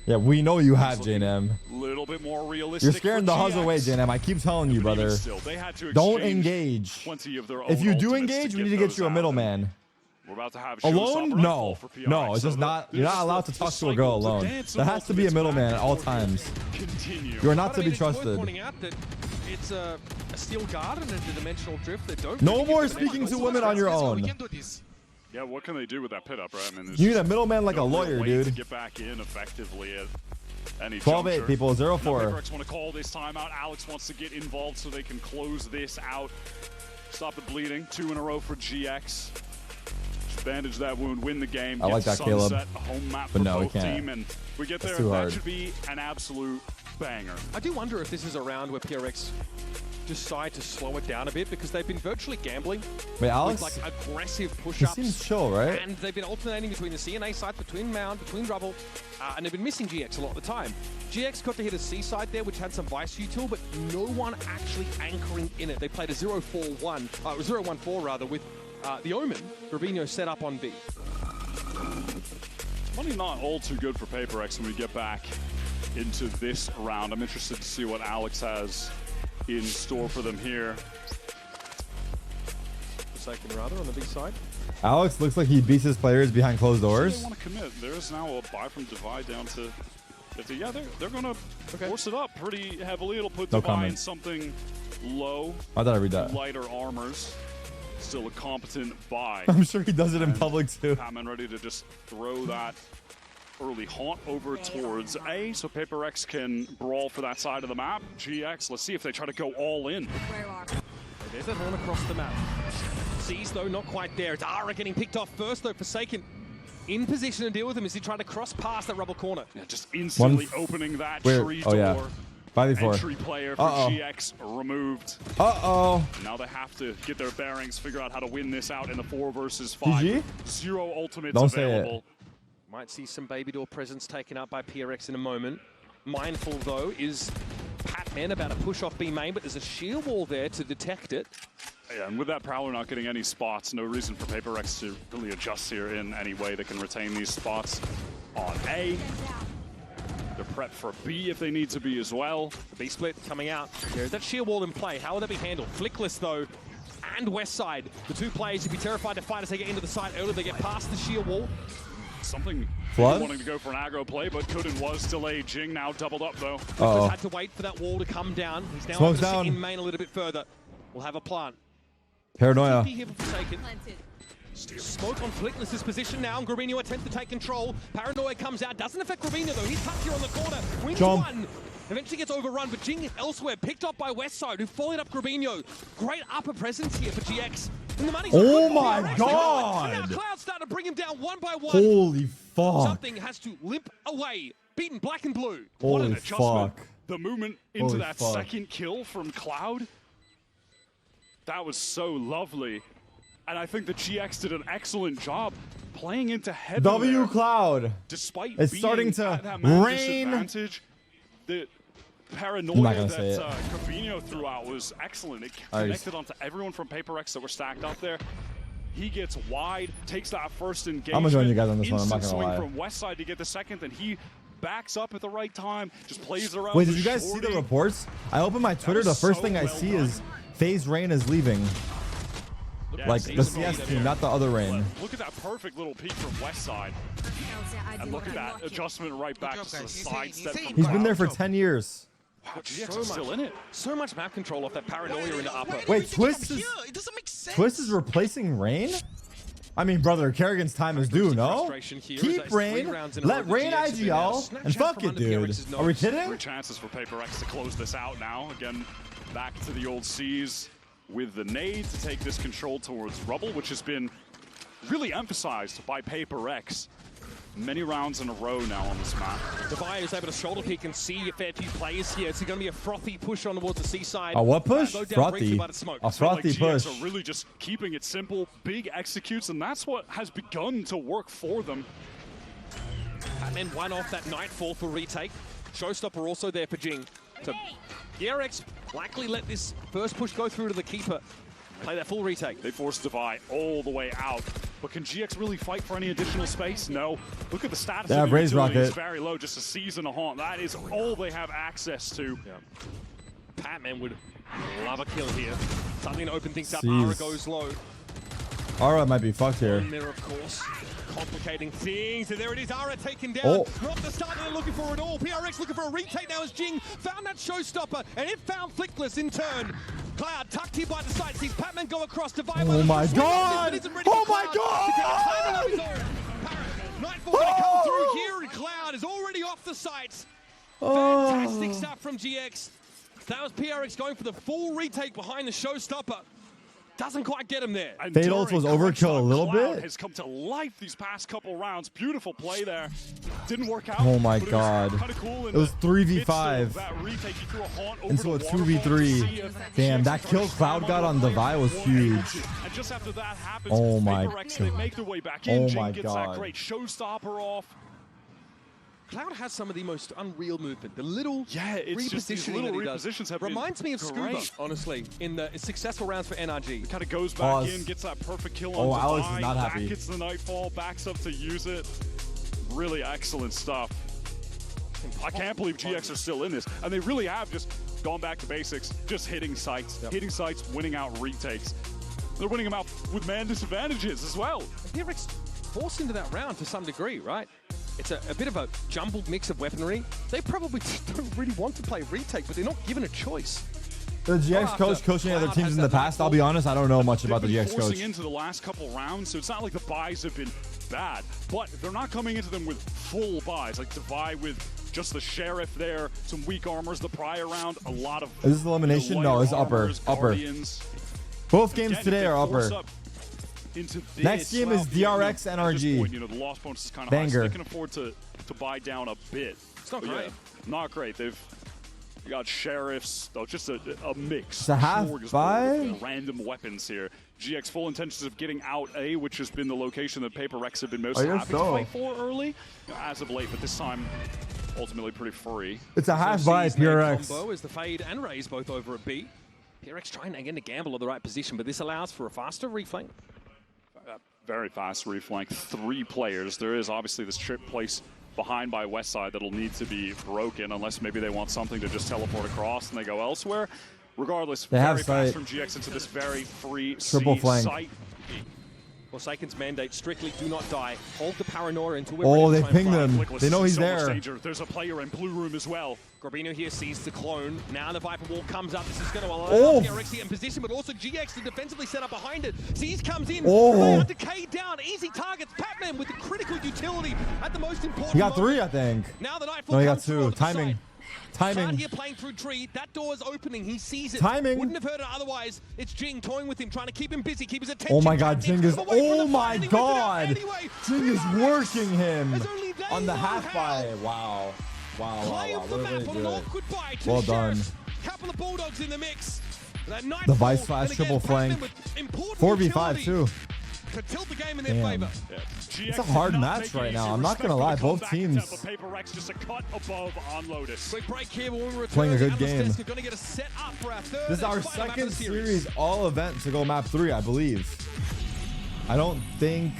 Yeah, we know you have, JNM. A little bit more realistic. You're scaring the Huzz away, JNM. I keep telling you, brother. Don't engage. If you do engage, we need to get you a middleman. We're about to have alone? No. No, it's just not. You're not allowed to talk to a girl alone. There has to be a middleman at all times. You are not to be trusted. Pointing out that it's a steel guard and a dimensional drift that don't. No more speaking to women on your own. Yeah, what can they do with that pit up, right? I mean, you need a middleman like a lawyer, dude. To get back in effectively at any 12-8, people. 0-4. PaperX want to call this timeout. Alex wants to get involved so they can close this out. Stop the bleeding. 2 in a row for GX. Bandage that wound, win the game. I like that, Caleb. Home map but for no, we both can't. team, and we get there. Too That hard. should be an absolute banger. I do wonder if this is a round where PRX decide to slow it down a bit because they've been virtually gambling. Wait, Alex? With like aggressive He push-ups. seems chill, right? And they've been alternating between the CNA sides, between Mound, between Rubble, and they've been missing GX a lot of the time. GX got to hit a C side there, which had some Vice util, but no one actually anchoring in it. They played a 0-4-1, 0-1-4 rather, with the Omen, Rubinho set up on B. Money not all too good for PaperX when we get back into this round. I'm interested to see what Alex has in store for them here. Forsaken rather on the B side. Alex looks like he beats his players behind closed doors. They want to commit. There's now a buy from Divide down to 50. Yeah, they're going to force it up pretty heavily. It'll put No Divide in comment. something low. I thought I read that. Lighter armors. Still a competent buy. I'm sure he does it in public too. Patman ready to just throw that early haunt over towards A, so Paper Rex can brawl for that side of the map. GX, let's see if they try to go all in. There's that horn across the map. Sees, though, not quite there. It's Ara getting picked off first, though. Forsaken in position to deal with him as he tried to cross past that rubble corner. Yeah, just instantly opening that tree door. Yeah. 5v4. Entry player for GX removed. Now they have to get their bearings, figure out how to win this out in the 4 versus 5. GG? 0 ultimates Don't available. Might see some baby door presence taken up by PRX in a moment. Mindful, though, is Patman about to push off B main, but there's a shield wall there to detect it. Yeah, and with that Prowler not getting any spots, no reason for Paper Rex to really adjust here in any way. They can retain these spots on A. They're prepped for B if they need to be as well. The B split coming out. There's that shield wall in play. How will that be handled? Flickless, though, and Westside. The 2 players would be terrified to fight as they get into the side early. They get past the shield wall. Something Flood? wanting to go for an aggro play, but Kuden was delayed. Jing now doubled up, though. Flickless had to wait for that wall to come down. He's now able to sit in main a little bit further. We'll have a plant. Paranoia. Smoke on Flickless's position now, and Grabinho attempts to take control. Paranoia comes out, doesn't affect Grabinho though. He's tucked here on the corner. Wins one. Eventually gets overrun, but Jing elsewhere, picked up by Westside, who followed up Grabinho. Great upper presence here for GX. And the money's oh my god! And now Cloud starting to bring him down one by one. Holy fuck. Something has to limp away. Beaten black and blue. Holy what an adjustment. fuck. The movement into that second kill from Cloud. That was so lovely. And I think the GX did an excellent job playing into heaven W there. Cloud. Despite it's being starting to at that man rain. disadvantage, the paranoia that Cravino threw out was excellent. It connected onto everyone from Paper Rex that were stacked up there. He gets wide, takes that first engagement. I'm gonna join you guys on this one. I'm not gonna swing lie. from Westside to get the second, and he backs up at the right time, just plays around. Wait, did you guys see the reports? I opened my Twitter. The first thing I see is FaZe Rain is leaving. Yeah, like the CS team, not the other Rain. Look at that perfect little peek from Westside. And look at that adjustment right back to the side step. He's been there for 10 years. Wow, GX is still in it. So much map control off that paranoia in the upper. Wait, Twist is replacing Rain? I mean, brother, Kerrigan's time is due, no? Keep Rain, let Rain IGL, and fuck it, dude. Are we kidding? Great chances for Paper X to close this out now. Again, back to the old C's with the nade to take this control towards Rubble, which has been really emphasized by Paper X. Many rounds in a row now on this map. Devi is able to shoulder pick and see a fair few players here. It's going to be a frothy push on towards the seaside. A what push? Frothy. A frothy push. GX are really just keeping it simple, big executes, and that's what has begun to work for them. Batman won off that Nightfall for retake. Showstopper also there for Jing. So PRX likely let this first push go through to the keeper. Play that full retake. They force Devi all the way out. But can GX really fight for any additional space? No. Look at the status of the Raise utility. It's rocket. very low, just a season a haunt. That is all they have access to. Yeah. Patman would love a kill here. Something to open things up. Jeez. Ara goes low. Ara might be fucked here. Mirror, of course. Complicating things, and there it is, Ara taken down. Oh. Not the start that they're looking for at all. PRX looking for a retake now as Jing found that showstopper, and it found Flickless in turn. Cloud tucked here by the side, sees Patman go across to Vibe. Oh my god! Oh my god! Nightfall gonna come through here, and Cloud is already off the sights. Fantastic stuff from GX. That was PRX going for the full retake behind the showstopper. Doesn't quite get him there. Fade ult was overkill a little Cloud bit. has come to life these past couple rounds. Beautiful play there. Didn't work out. Oh my but god. It was, cool it was 3v5 into a 2v3. Damn, that kill Cloud got on Devi was huge. And just after that happens, oh my god. They make their way back in. Oh Jing my gets god. that great showstopper off. Cloud has some of the most unreal movement. The little it's just these little repositions have reminds me of Scuba, honestly, in the successful rounds for NRG. Kind of goes back in, gets that perfect kill on Devi. Alex is not happy. Back gets the Nightfall, backs up to use it. Really excellent stuff. I can't believe GX are still in this. And they really have just gone back to basics, just hitting sites, winning out retakes. They're winning them out with man disadvantages as well. PRX forced into that round to some degree, right? It's a bit of a jumbled mix of weaponry. They probably don't really want to play retake, but they're not given a choice. The GX coach coaching other teams in the past, I'll be honest, I don't know much about the GX coach. Into the last couple rounds, so it's not like the buys have been bad, but they're not coming into them with full buys, like Devi with just the Sheriff there, some weak armors the prior round, a lot of... Is this elimination? No, it's upper. Guardians. Both games today are upper. Next game is DRX NRG. Point, the loss bonus is kind of high, so they can afford to buy down a bit. It's not great. Not great. They've got Sheriffs, though, just a mix. It's a half buy? Random weapons here. GX full intentions of getting out A, which has been the location that Paper Rex have been most happy to play for early, as of late, but this time ultimately pretty free. It's a half buy, PRX. Combo as the Fade and Raze both over at B. PRX trying again to gamble at the right position, but this allows for a faster reflank. Very fast reflank. 3 players. There is obviously this trip place behind by Westside that'll need to be broken, unless maybe they want something to just teleport across and they go elsewhere. Regardless, they very have fast sight. from GX into this very free triple flank. Site. Forsaken's mandate strictly do not die. Hold the paranoia until we're Oh, ready they to try pinged and them. They know he's there. There's a player in blue room as well. Grabino here sees the clone. Now the Viper Wall comes up. This is going to allow PRX to get in position, but also GX to defensively set up behind it. Sees comes in. Oh. Decayed down. Easy targets. Patman with the critical utility at the most important He got moment. 3, I think. Now the Nightfall No, he got comes through 2. on the Timing. side. Timing. Here playing through tree. That door is opening. He sees it. Timing. Wouldn't have heard it otherwise. It's Jing toying with him, trying to keep him busy, keep his attention. Oh my God, Jing is. Oh my God. Jing is working him on the half buy. Wow. Wow. What a way to do it. Well done. Couple of Bulldogs in the mix. The Vice Flash triple flank. 4v5 too. To tilt the game in their favor. It's a hard match right now. I'm not gonna lie. Both teams Paper Rex just a cut above on Lotus. Quick break here when we return. playing a good game. Gonna get a set up for our third This is our second series all event to go map 3, I believe. I don't think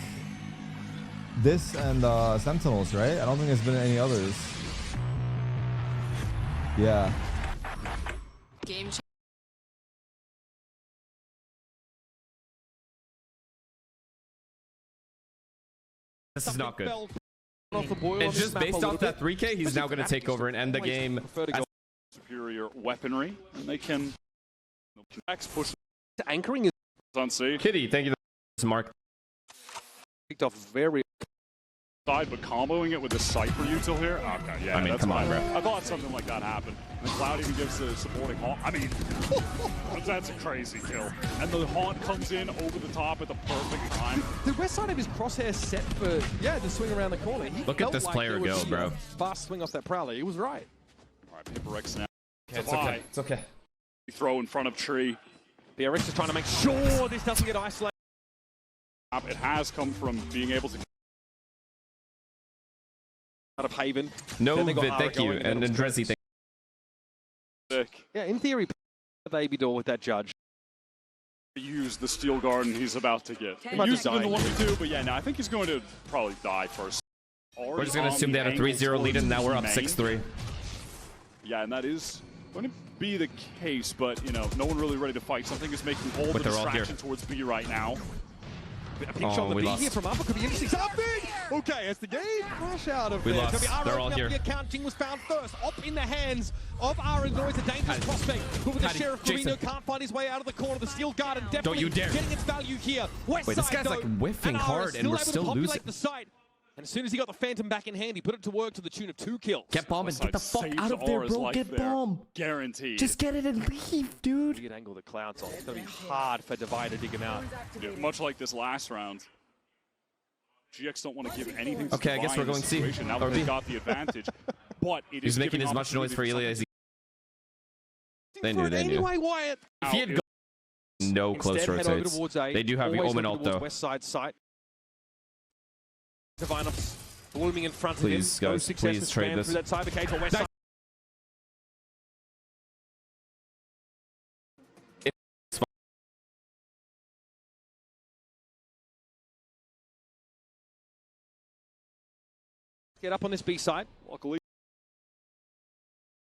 this and Sentinels, right? I don't think there's been any others. Yeah. Game This is not good. It's just based off that 3K, he's now going to take over and end the game. Superior weaponry, and they can push. Anchoring is on C. Kitty, thank you, Mark. Picked off very side, but comboing it with the Cypher util here. Okay, yeah, I mean, that's come on, bro. I thought something like that happened. And the Cloud even gives the supporting haunt. I mean, that's a crazy kill. And the haunt comes in over the top at the perfect time. The west side of his crosshair set for to swing around the corner. He Look at this player go, bro. Fast swing off that Prowler. He was right. All right, Paper Rex now. Okay, it's okay. It's okay. Throw in front of tree. The RX is trying to make sure this doesn't get isolated. It has come from being able to out of Haven. No, thank you. And then Dreszy, thank you. Yeah, in theory, baby door with that judge. Use the Steel Garden he's about to get. He used it in the 1v2, but yeah, no, I think he's going to probably die first. We're just going to assume they had a 3-0 lead and now we're up 6-3. Yeah, and that is going to be the case, but, you know, no one really ready to fight. Something is making all the distraction towards B right now. A picture on the B here from Upper could be interesting. Something! Okay, as the game rush out of we there. lost. They're all here. The account. Jing was found first. Op in the hands of Aaron. Always a dangerous prospect. But with the Sheriff, Marino can't find his way out of the corner. The Steel Garden definitely getting its value here. West Wait, this guy's like whiffing hard and we're still losing. The site. And as soon as he got the Phantom back in hand, he put it to work to the tune of 2 kills. Get bomb and get the fuck out of there, bro. Get bomb. Guaranteed. Just get it and leave, dude. Good angle the Clouds on. It's going to be hard for Devi to dig him out. Yeah, much like this last round. GX don't want to give anything to okay, I guess we're going C. Now that they've got the advantage. But it He's making as much noise for Ilya as he They knew. Anyway, Wyatt. If he had gone no close rotates. They do have the Omen ult though. West side site. Divinox blooming in front please, of him. Guys, please trade this. Through that cyber cage for West side. Get up on this B side. Luckily,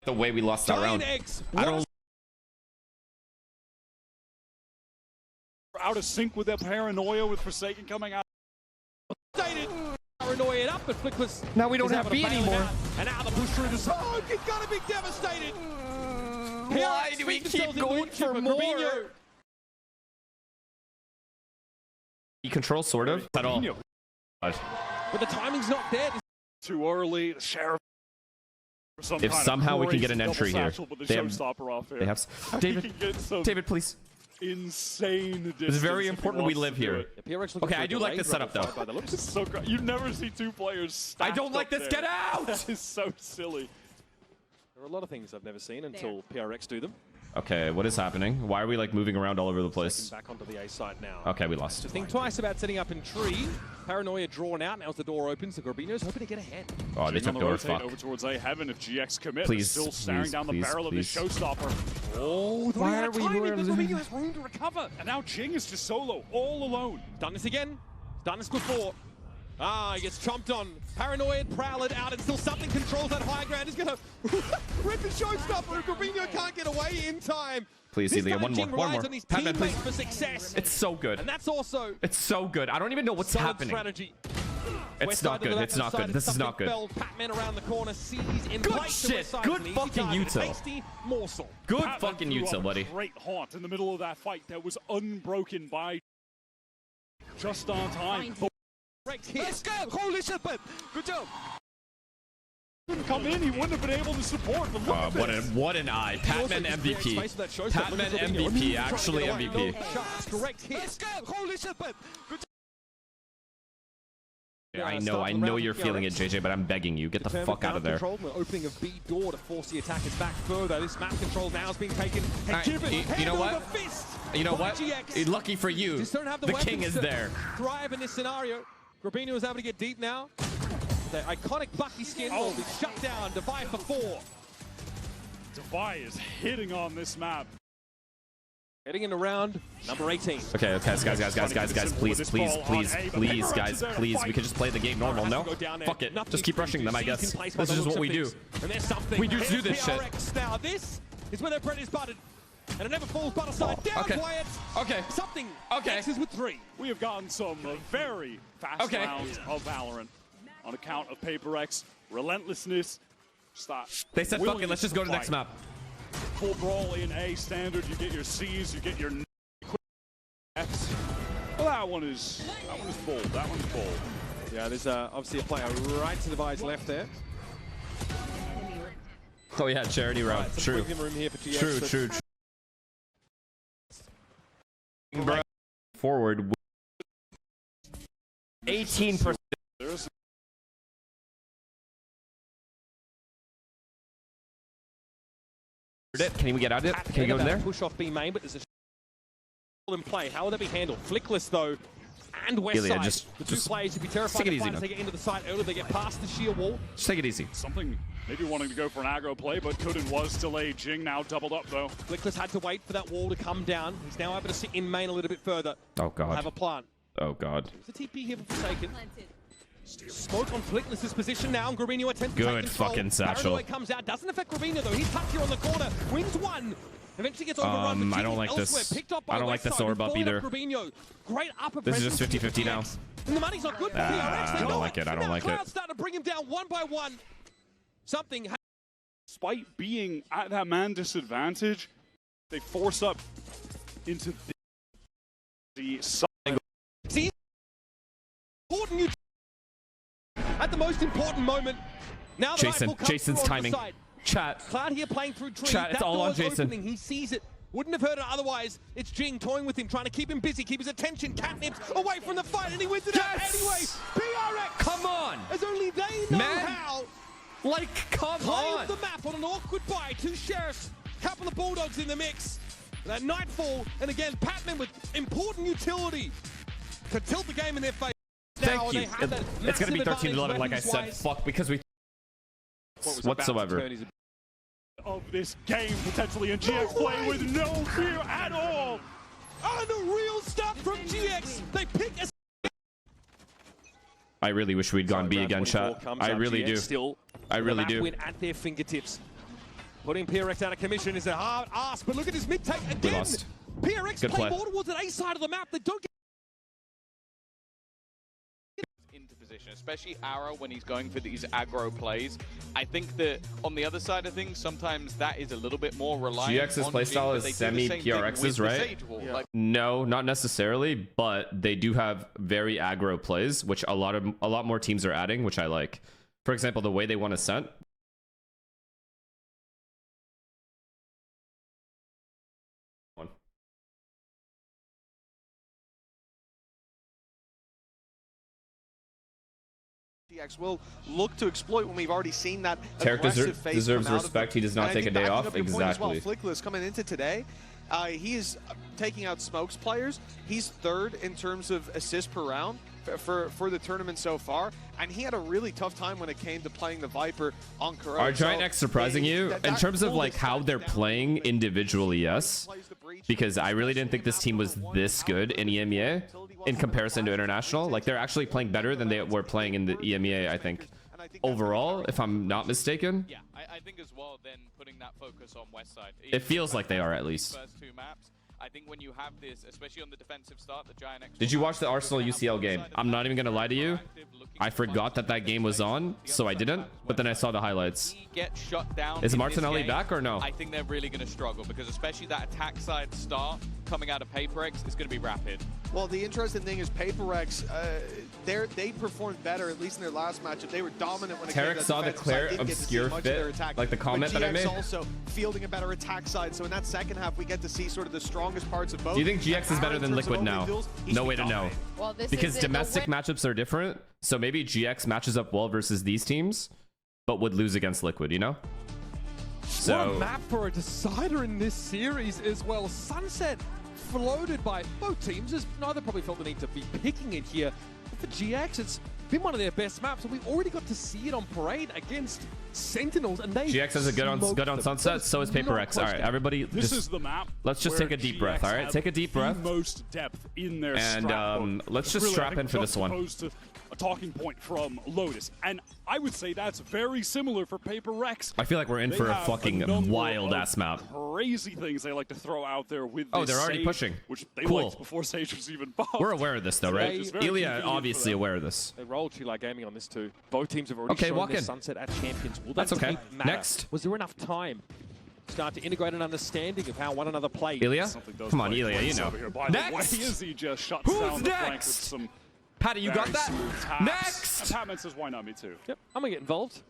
the way we lost that round. I don't. Out of sync with their paranoia with Forsaken coming out. Paranoia up, but Flick was. Now we don't have B anymore. And now the push through the side. Oh, you're gonna be devastated. Why do we keep going for more? He controls sort of at all. But the timing's not there. Too early. Sheriff. If somehow we can get an entry here, they have David. David, please. Insane. It's very important we live here. Okay, I do like this setup though. This is so great. You never see two players. I don't like this. Get out! This is so silly. There are a lot of things I've never seen until PRX do them. Okay, what is happening? Why are we like moving around all over the place? Back onto the A side now. Okay, we lost. So think twice about setting up in tree. Paranoia drawn out. Now as the door opens, the Garbino's hoping to get ahead. Oh, they took door. Fuck. Over towards A heaven if GX commit. Please, still staring down the barrel of this showstopper. Oh, why are we? Garbino has room to recover. And now Jing is just solo, all alone. Done this again. Done this before. Ah, he gets chomped on. Paranoid, Prowler out, and still something controls that high ground. He's gonna rip the showstopper. Garbino can't get away in time. Please, Celia, one more. Patman, please. For success. It's so good. And that's also. It's so good. I don't even know what's happening. Strategy. It's not good. It's not good. This is not good. Patman around the corner, sees in good shit. Good fucking util. Good fucking util, buddy. Great haunt in the middle of that fight that was unbroken by just on time. Let's go! Holy shit, good job. Couldn't come in, he wouldn't have been able to support. But look what an eye. Patman MVP. Patman MVP, actually MVP. Correct hit. Let's go! Holy shit, good job. I know you're feeling it, JJ, but I'm begging you, get the fuck out of there. We're opening a B door to force the attackers back further. This map control now is being taken. You know what? You know what? Lucky for you, the king is there. Thrive in this scenario. Garbino is able to get deep now. The iconic Bucky skin will be shut down. Devi for 4. Devi is hitting on this map. Heading into round number 18. Okay, guys, please, guys, please. We can just play the game normal, no? Fuck it. Just keep rushing them, I guess. This is just what we do. We just do this shit. Now this is where their bread is buttered. And it never falls but aside. Down quiet. Okay. Something. Okay. Is with 3. We have gotten some very fast rounds of Valorant on account of PaperX relentlessness. Stop. They said, "Fuck it, let's just go to the next map." Full brawl in A standard. You get your C's. You get your F's. Well, that one is bold. That one's bold. Yeah, there's obviously a player right to Devi's left there. Oh yeah, charity round. Right, True. Room here for GX, True. Bro, forward 18%. Can we get out of it? Can we go in there? Push off B main, but there's a in play. How will that be handled? Flickless though, and Westside. The two players would be terrified to fight as they get into the site early. They get past the sheer wall. Just take it easy. Something maybe wanting to go for an aggro play, but couldn't was delayed. Jing now doubled up though. Flickless had to wait for that wall to come down. He's now able to sit in main a little bit further. Oh god. Have a plant. Oh god. There's a TP here for Forsaken. Smoke on Flickless's position now, and Garbino attempts to take control. Fucking satchel. Paranoid comes out, doesn't affect Garbino though. He's tucked here on the corner, wins 1. Eventually gets overrun. I don't like this. I don't like this orb up either. Great upper this is just 50-50 now. And the money's not good for I don't like it. I don't like it. Starting to bring him down one by one. Something. Despite being at that man disadvantage, they force up into the side. See, important at the most important moment. Now the Jason's timing. Chat. Cloud here playing through tree. Chat, it's all on Jason. Opening. He sees it. Wouldn't have heard it otherwise. It's Jing toying with him, trying to keep him busy, keep his attention. Catnips away from the fight, and he wins it out anyway. PRX. Come on. As only they know how. Like, come on. Play the map on an awkward buy. 2 sheriffs, couple of bulldogs in the mix. That nightfall, and again, Patman with important utility to tilt the game in their face. Thank you. It's going to be 13-11, like I said. Fuck, because we... whatsoever. Of this game, potentially, and GX playing with no fear at all. And a real stuff from GX. They pick a... I really wish we'd gone B again, chat. I really do. I really do. Win at their fingertips. Putting PRX out of commission is a hard ask, but look at his mid-take again. We lost. PRX play more towards an A side of the map. They don't get position, especially Arrow when he's going for these aggro plays. I think that on the other side of things, sometimes that is a little bit more reliant GX's on playstyle is semi-PRX's, right? Like, no, not necessarily, but they do have very aggro plays, which a lot more teams are adding, which I like. For example, the way they want Ascent. GX will look to exploit when we've already seen that Tarek deserves respect. He does not take a day off. Exactly. Flickless coming into today, he is taking out Smokes players. He's third in terms of assists per round for the tournament so far, and he had a really tough time when it came to playing the Viper on Corona. Are Giant X surprising you in terms of like how they're playing individually? Yes, because I really didn't think this team was this good in EMEA in comparison to international. Like they're actually playing better than they were playing in the EMEA, I think. Overall, if I'm not mistaken. Yeah, I think as well, then putting that focus on West Side. It feels like they are, at least. First two maps, I think when you have this, especially on the defensive start, the Giant X. Did you watch the Arsenal UCL game? I'm not even gonna lie to you. I forgot that game was on, so I didn't. But then I saw the highlights. Get shut down. Is Martinelli back or no? I think they're really going to struggle because especially that attack side start coming out of PaperX is going to be rapid. Well, the interesting thing is PaperX, they performed better, at least in their last matchup. They were dominant when it came to Tarek saw the clear obscure fit, like the comment that I made. Also fielding a better attack side, so in that second half, we get to see sort of the strongest parts of both. Do you think GX is better than Liquid now? No way to know. Well, because domestic matchups are different, so maybe GX matches up well versus these teams, but would lose against Liquid, you know? So what a map for a decider in this series as well. Sunset floated by both teams, as neither probably felt the need to be picking it here. But for GX, it's been one of their best maps, and we've already got to see it on Parade against Sentinels, and they GX has a good on Sunset, so is PaperX. All right, everybody, this is the map. Let's just take a deep breath. All right, take a deep breath. Most depth in their and let's just strap in for this one. A talking point from Lotus, and I would say that's very similar for PaperX. I feel like we're in for a fucking wild-ass map. Crazy things they like to throw out there with this they're already Sage, pushing. Which they Cool. liked before Sage was even buffed. We're aware of this, though, right? Ilya obviously aware of this. They rolled Chila Gaming on this too. Both teams have already shown their Sunset at Champions. Will that That's okay. matter? Next. Was there enough time to start to integrate an understanding of how one another plays? Ilya? Come on, Ilya, you know. Next! He just shuts Who's down the flank with next? some Patty, you got that? taps. Next! Patman says, why not? Me too. Yep, I'm gonna get involved.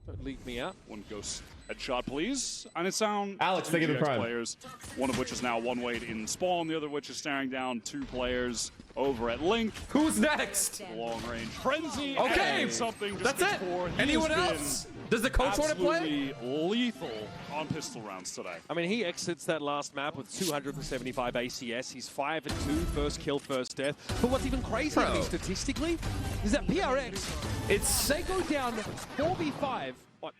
Don't leave me out. One ghost headshot, please. And it's down Alex, two they get the GX prime. players, one of which is now one way in spawn, the other which is staring down two players over at Link. Who's next? Long range frenzy. Okay, and something just that's it. before. He Anyone has else? been Does the coach want to play? absolutely lethal on pistol rounds today. I mean, he exits that last map with 275 ACS. He's 5-2, first kill, first death. But what's even crazier to me statistically is that PRX, they go down 4v5, what,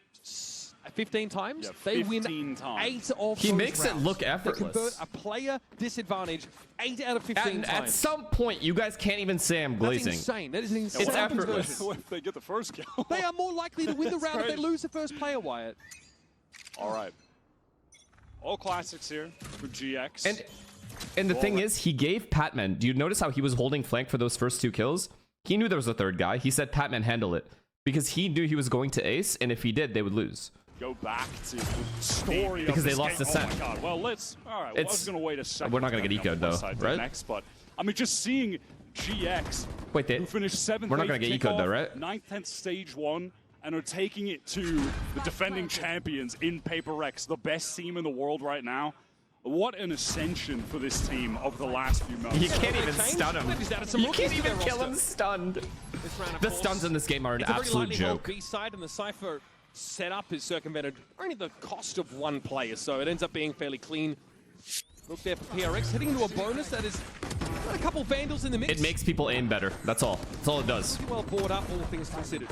15 times? Yeah, they 15 win times. 8 of He those makes it rounds. look They convert effortless. a player disadvantage 8 out of 15 At times. some point, you guys can't even say I'm glazing. That's insane. That is an insane. It's effortless. If they get the first kill. They are more likely to win the round if they lose the first player, Wyatt. All right. All classics here for GX. And the thing is, he gave Patman. Do you notice how he was holding flank for those first 2 kills? He knew there was a third guy. He said Patman handle it because he knew he was going to ace, and if he did, they would lose. Go back to the story because of they this lost game. Ascent. Oh my god. Well, let's. All right. Well, I was going to wait a second. We're not going to get eco'd though, right? Next, but I mean, just seeing GX. Wait, who finished 7th. We're not going to get eco'd though, right? 9th, 10th, stage 1. And are taking it to the defending champions in PaperX, the best team in the world right now. What an ascension for this team over the last few months. You can't even stun him. You can't even kill him stunned. The stuns in this game are an absolute joke. B-side and the Cypher setup is circumvented only the cost of 1 player, so it ends up being fairly clean. Look there for PRX, heading into a bonus that is a couple Vandals in the mix. It makes people aim better. That's all. That's all it does. Well brought up, all things considered.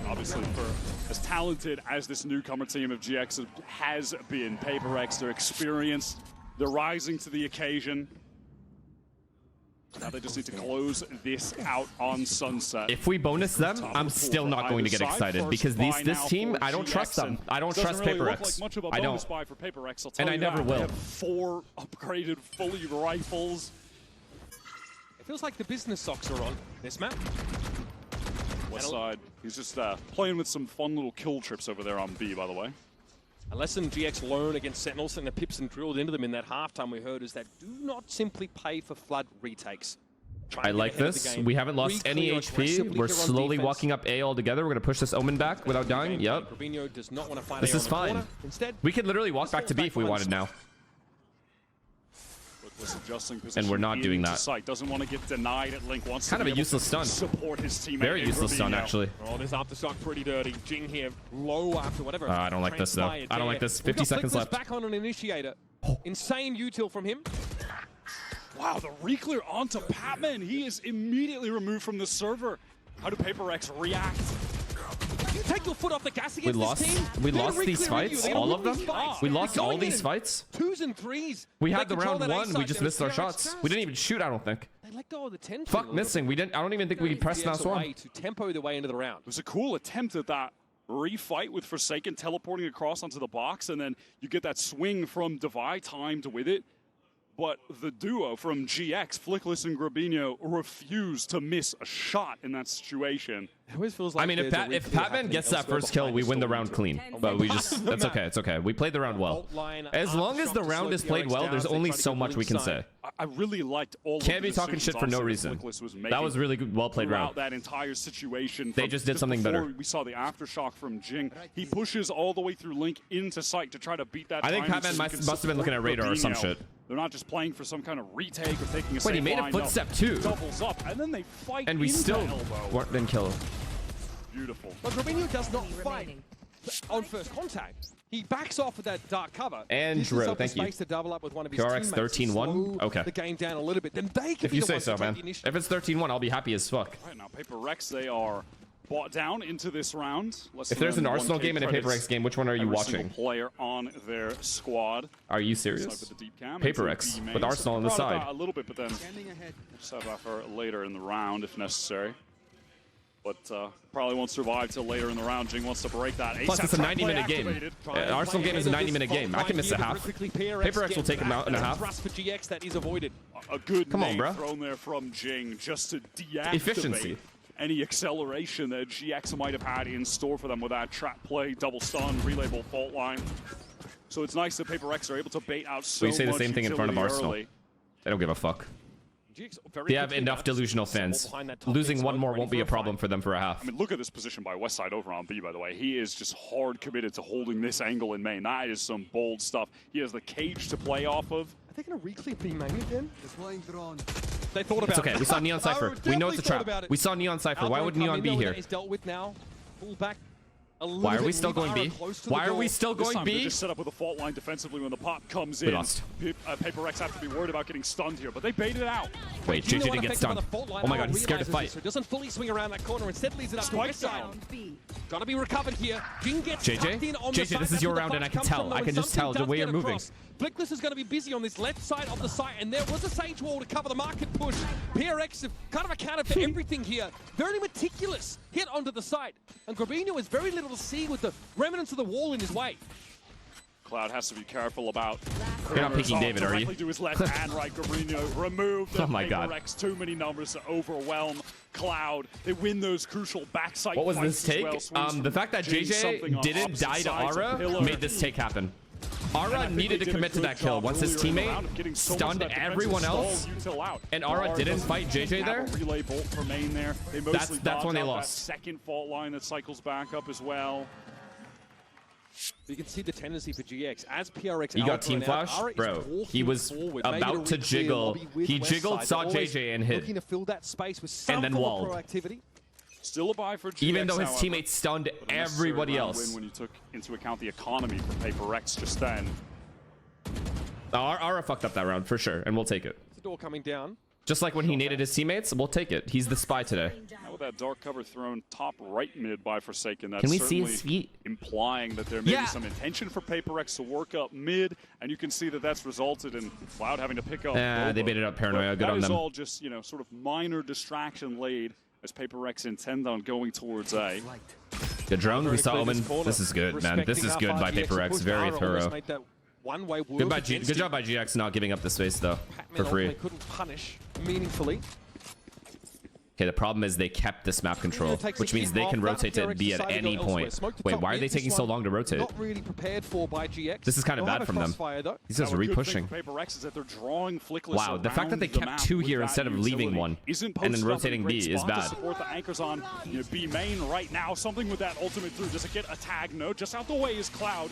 Obviously, for as talented as this newcomer team of GX has been, PaperX, they're experienced, they're rising to the occasion. Now they just need to close this out on Sunset. If we bonus them, I'm still not going to get excited because this team, I don't trust them. I don't trust PaperX. I don't. For PaperX, I'll tell and I you never that. will. They have 4 upgraded fully rifles. It feels like the business socks are on this map. West side. He's just playing with some fun little kill trips over there on B, by the way. A lesson GX learned against Sentinels and the pips and drilled into them in that halftime we heard is that do not simply pay for flood retakes. I like this. We haven't lost any HP. We're slowly walking up A altogether. We're going to push this Omen back without dying. Yep. Does not want to find This is fine. Instead, we could literally walk back to B if we wanted now. And we're not doing that. Doesn't want to get denied at Link. Wants kind of a useless stun. Support his teammate. Very useless stun, actually. Oh, this aftershock pretty dirty. Jing here, low after whatever. I don't like this, though. I don't like this. 50 seconds left. Back on an initiator. Insane util from him. Wow, the reclear onto Patman. He is immediately removed from the server. How do PaperX react? You take your foot off the gas against this team. We lost these fights, all of them. We lost all these fights. 2s and 3s. We had the round 1. We just missed our shots. We didn't even shoot. I don't think. They let go of the 10. Fuck missing. We didn't. I don't even think we pressed mouse 1. To tempo the way into the round. It was a cool attempt at that refight with Forsaken teleporting across onto the box, and then you get that swing from Devi timed with it. But the duo from GX, Flickless and Grabinho, refused to miss a shot in that situation. It always feels like I mean, if Patman gets that first kill, we win the round clean. But we just, that's okay. It's okay. We played the round well. As long as the round is played well, there's only so much we can say. I really liked all of the Can't be talking shit for no reason. That was really good, well played round. That entire situation. They just did something better. We saw the aftershock from Jing. He pushes all the way through Link into sight to try to beat that. I think Patman must have been looking at radar or some shit. They're not just playing for some kind of retake or taking a safe Wait, he made a footstep too. Doubles up, and then they fight. And we still didn't kill him. Beautiful. But Grabinho does not fight on first contact. He backs off with that dark cover. Andrew, thank you. To double up with one of his PRX 13-1. Okay. The game down a little bit. Then they can if you say so, man. If it's 13-1, I'll be happy as fuck. Right now, PaperX, they are bought down into this round. If there's an Arsenal game and a PaperX game, which one are you watching? Player on their squad. Are you serious? PaperX with Arsenal on the side. A little bit, but then just have that for later in the round if necessary. But probably won't survive till later in the round. Jing wants to break that. Plus, it's a 90-minute game. Arsenal game is a 90-minute game. I can miss a half. PaperX will take him out in a half. For GX that is avoided. A good Come on, bro. thrown there from Jing just to deactivate efficiency. Any acceleration that GX might have had in store for them with that trap play, double stun, relay ball fault line. So it's nice that PaperX are able to bait out so much. We say the same thing in front of Arsenal. Early. They don't give a fuck. They have enough delusional fans. Losing one more won't be a problem for them for a half. I mean, look at this position by Westside over on B, by the way. He is just hard committed to holding this angle in main. That is some bold stuff. He has the cage to play off of. Are they going to reclear B main again? They thought about it's okay. We saw Neon Cypher. We know it's a trap. We saw Neon Cypher. Why would Neon be here? Is dealt with now. Pull back. Why are we still going B? Why are we still going B? They just set up with a fault line defensively when the pop comes in. We lost. PaperX have to be worried about getting stunned here, but they baited it out. Wait, JJ didn't get stunned. Oh my god, he's scared to fight. So doesn't fully swing around that corner, instead leaves it up to Westside. Gotta be recovered here. Jing gets JJ, JJ, this is your round and I can tell. I can just tell the way you're moving. Flickless is going to be busy on this left side of the site, and there was a Sage Wall to cover the market push. PRX have kind of accounted for everything here. Very meticulous hit onto the site, and Grabinho has very little to see with the remnants of the wall in his way. Cloud has to be careful about. You're not picking David, are you? To his left and right, Grabinho removed the PaperX. Too many numbers to overwhelm Cloud. They win those crucial backside. What was this take? The fact that JJ didn't die to Aura made this take happen. Aura needed to commit to that kill once his teammate stunned everyone else, and Aura didn't fight JJ there. Relay bolt for main there. That's when they lost. That second fault line that cycles back up as well. You can see the tendency for GX as PRX. He got team flash, bro. He was about to jiggle. He jiggled, saw JJ and hit, looking to fill that space with some and then walled. Proactivity. Still a buy for GX, even though his teammates stunned everybody else. When you took into account the economy for PaperX just then. Aura fucked up that round for sure, and we'll take it. The door coming down. Just like when he naded his teammates, we'll take it. He's the spy today. Now with that dark cover thrown top right mid by Forsaken, that's can we see his feet? Implying that there may be some intention for PaperX to work up mid, and you can see that that's resulted in Cloud having to pick up. They baited up Paranoia. Good on them. That is all just, sort of minor distraction laid as PaperX intend on going towards A. The drone, we saw Omen. This is good, man. This is good by PaperX. Very thorough. Good job by GX not giving up the space, though, for free. They couldn't punish meaningfully. Okay, the problem is they kept this map control, which means they can rotate to B at any point. Wait, why are they taking so long to rotate? Not really prepared for by GX. This is kind of bad from them. These guys are re-pushing. Wow, the fact that they kept 2 here instead of leaving 1 and then rotating B is bad. Support the anchors on B main right now. Something with that ultimate through. Does it get a tag? No, just out the way is Cloud.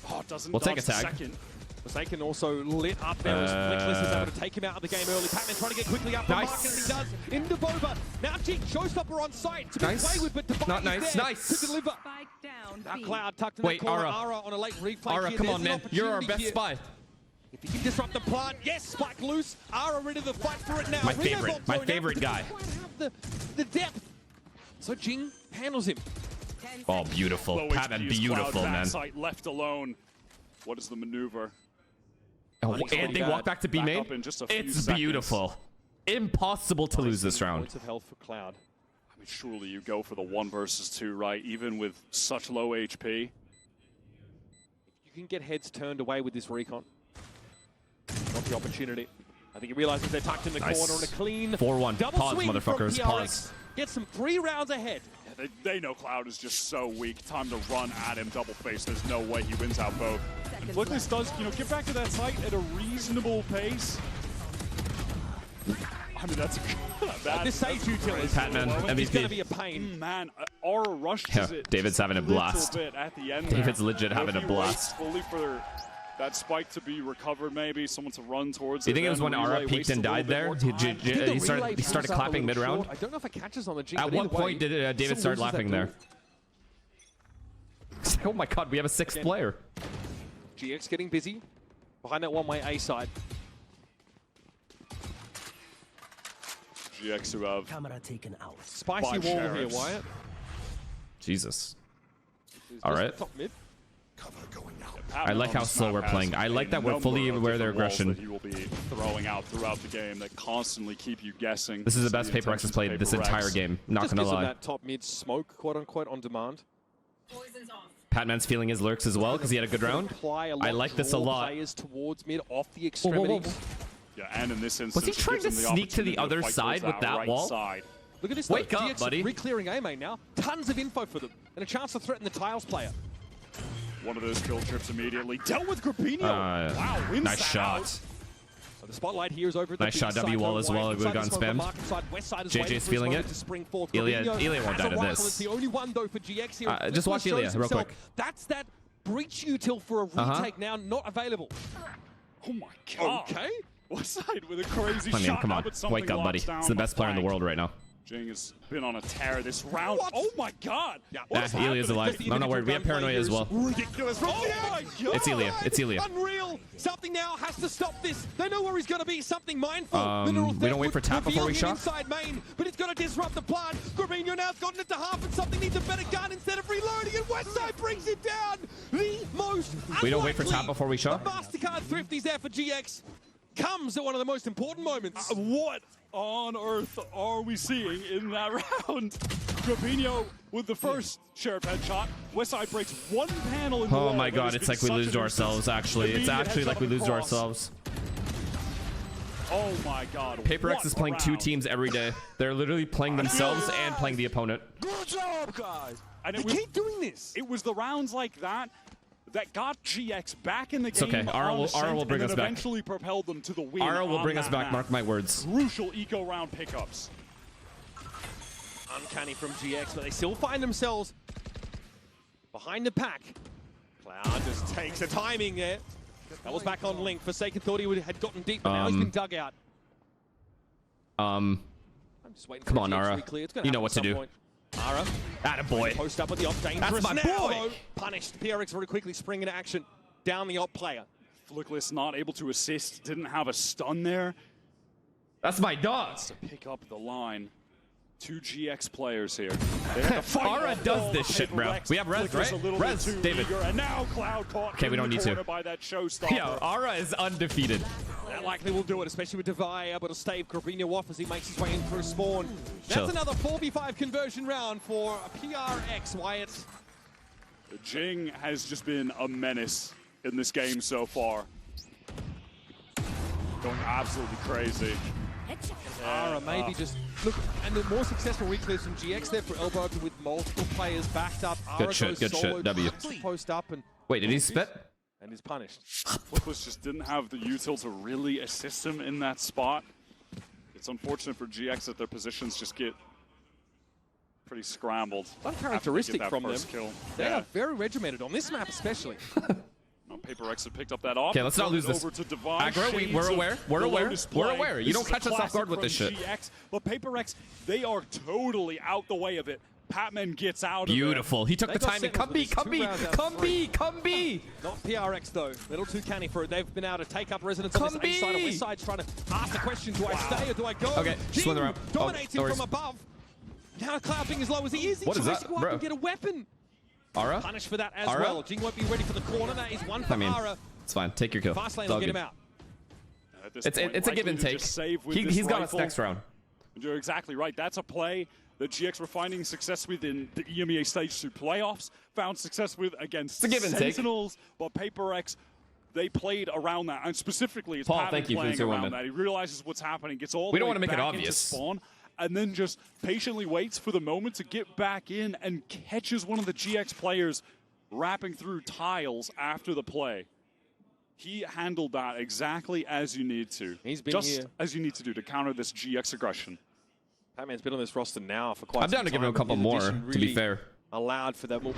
Oh, doesn't. We'll take a tag. Second. Forsaken also lit up there as Flickless is able to take him out of the game early. Pac-Man trying to get quickly up the mark, and he does. Into Boba. Now Jig, Showstopper on site to be played with, but Device Not nice. nice. To deliver. Now Cloud tucked in that corner. Ara on a late replay. Ara, come on, man. You're our best spy. If he can disrupt the plant, yes, Spike loose. Ara ready to fight for it now. My favorite guy. Have the depth. So Jing handles him. Oh, beautiful. Pac-Man, beautiful, man. Site left alone. What is the maneuver? Oh, and they walk back to B main? It's beautiful. Impossible to lose this round. Points of health for Cloud. I mean, surely you go for the 1 versus 2, right? Even with such low HP. You can get heads turned away with this recon. Not the opportunity. I think he realizes they're tucked in the corner on a clean 4-1. Pause, motherfuckers. Pause. Gets them 3 rounds ahead. Yeah, they know Cloud is just so weak. Time to run at him, double face. There's no way he wins out both. Flickless does, get back to that site at a reasonable pace. I mean, that's bad. This Sage utility. Pac-Man, MVP. It's going to be a pain. Man, Aura rushed it. David's having a blast. At the end David's legit having a blast. Fully for that spike to be recovered, maybe someone to run towards. You think it was when Aura peaked and died there? He started clapping mid-round? I don't know if it catches on the G. At what point did David start laughing there? Oh my god, we have a 6th player. GX getting busy behind that one-way A side. GX who have camera taken out. Spicy wall here, Wyatt. Jesus. All right. Top mid. I like how slow we're playing. I like that we're fully aware of their aggression. That he will be throwing out throughout the game that constantly keep you guessing. This is the best Paper X has played this entire game. Not gonna lie. That top mid smoke, quote unquote, on demand. Patman's feeling his lurks as well because he had a good round. I like this a lot. Players towards mid off the extremities. Yeah, and in this instance, was he trying to sneak to the other side with that wall? Look at this. Wake up, buddy. Re-clearing A main now. Tons of info for them and a chance to threaten the Tiles player. One of those kill trips immediately dealt with Grapino. Wow, wins nice shot. So the spotlight here is over. Nice shot, W wall as well. We've gotten spammed. JJ's feeling it. Ilya won't die to this. The only one though for GX here. Just watch Ilya real quick. That's that breach util for a retake now not available. Oh my god. Okay. Westside with a crazy shot. Come on, wake up, buddy. It's the best player in the world right now. Jing has been on a tear this round. What? Oh my god! Ilya's alive. I'm not worried. We have paranoia as well. Ridiculous. Oh my god! It's Ilya. It's Ilya. Unreal. Something now has to stop this. They know where he's going to be. Something mindful. We don't wait for tap before we shot. Inside main, but it's going to disrupt the plant. Grabinho now's gotten it to half, and something needs a better gun instead of reloading. And Westside brings it down. The most. We don't wait for tap before we shot. The Mastercard Thrifties there for GX comes at one of the most important moments. What on earth are we seeing in that round? Grabinho with the first sheriff headshot. Westside breaks one panel in the wall. Oh my god, it's like we lose to ourselves, actually. It's actually like we lose to ourselves. Oh my god. Paper X is playing 2 teams every day. They're literally playing themselves and playing the opponent. Good job, guys. And they keep doing this. It was the rounds like that that got GX back in the game. It's okay. Ara will bring us back. Eventually propelled them to the win. Ara will bring us back, mark my words. Crucial eco round pickups. Uncanny from GX, but they still find themselves behind the pack. Cloud just takes the timing there. That was back on Link. Forsaken thought he had gotten deep, but now he's been dug out. I'm just waiting come for on, Ara. You know what to do. Point. Ara. Attaboy. Post up at the op. That's my boy. Punished. PRX very quickly spring into action down the op player. Flickless not able to assist. Didn't have a stun there. That's my dog. To pick up the line. 2 GX players here. Ara does this shit, bro. We have res, right? Res, David. And now Cloud caught okay, we don't need to. By that showstopper. Yo, Ara is undefeated. That likely will do it, especially with Devi able to stave Grabinho off as he makes his way in through spawn. Chill. That's another 4v5 conversion round for PRX, Wyatt. Jing has just been a menace in this game so far. Going absolutely crazy. Ara maybe just look, and the more successful reclays from GX there for elbow open with multiple players backed up. Good shit, good shit. W. Post up and wait, did he spit? And is punished. Flipless just didn't have the util to really assist him in that spot. It's unfortunate for GX that their positions just get pretty scrambled. Uncharacteristic from them. Kill. They are very regimented on this map, especially. Paper X had picked up that off. Okay, let's not lose this. Aggro, we're aware. We're aware. We're aware. You don't catch us off guard with this shit. GX, but Paper X, they are totally out the way of it. Patman gets out Beautiful. of it. He took the timing. Come B, come B, come B, come B. Not PRX though. Little too canny for it. They've been able to take up residence on this A side and West side's trying to ask the question, do I stay or do I go? Okay, swing around. Dominates him from above. Now Cloud being as low as he is, what is that, to go up and get a weapon. Ara? Punished for that as well. Jing won't be ready for the corner. That is one for Ara. It's fine. Take your kill. Fast lane will get him out. It's a give and take. He's got us next round. You're exactly right. That's a play that GX were finding success with in the EMEA Stage 2 playoffs, found success with against Sentinels, but Paper X, they played around that, and specifically it's Paul, Patman playing around that. He realizes what's happening, gets all the way back into spawn, and then just patiently waits for the moment to get back in and catches one of the GX players wrapping through tiles after the play. He handled that exactly as you need to. He's been just as you need to do to counter this GX aggression. Patman's been on this roster now for quite I'm down to give him a couple more, to be fair. Allowed for that more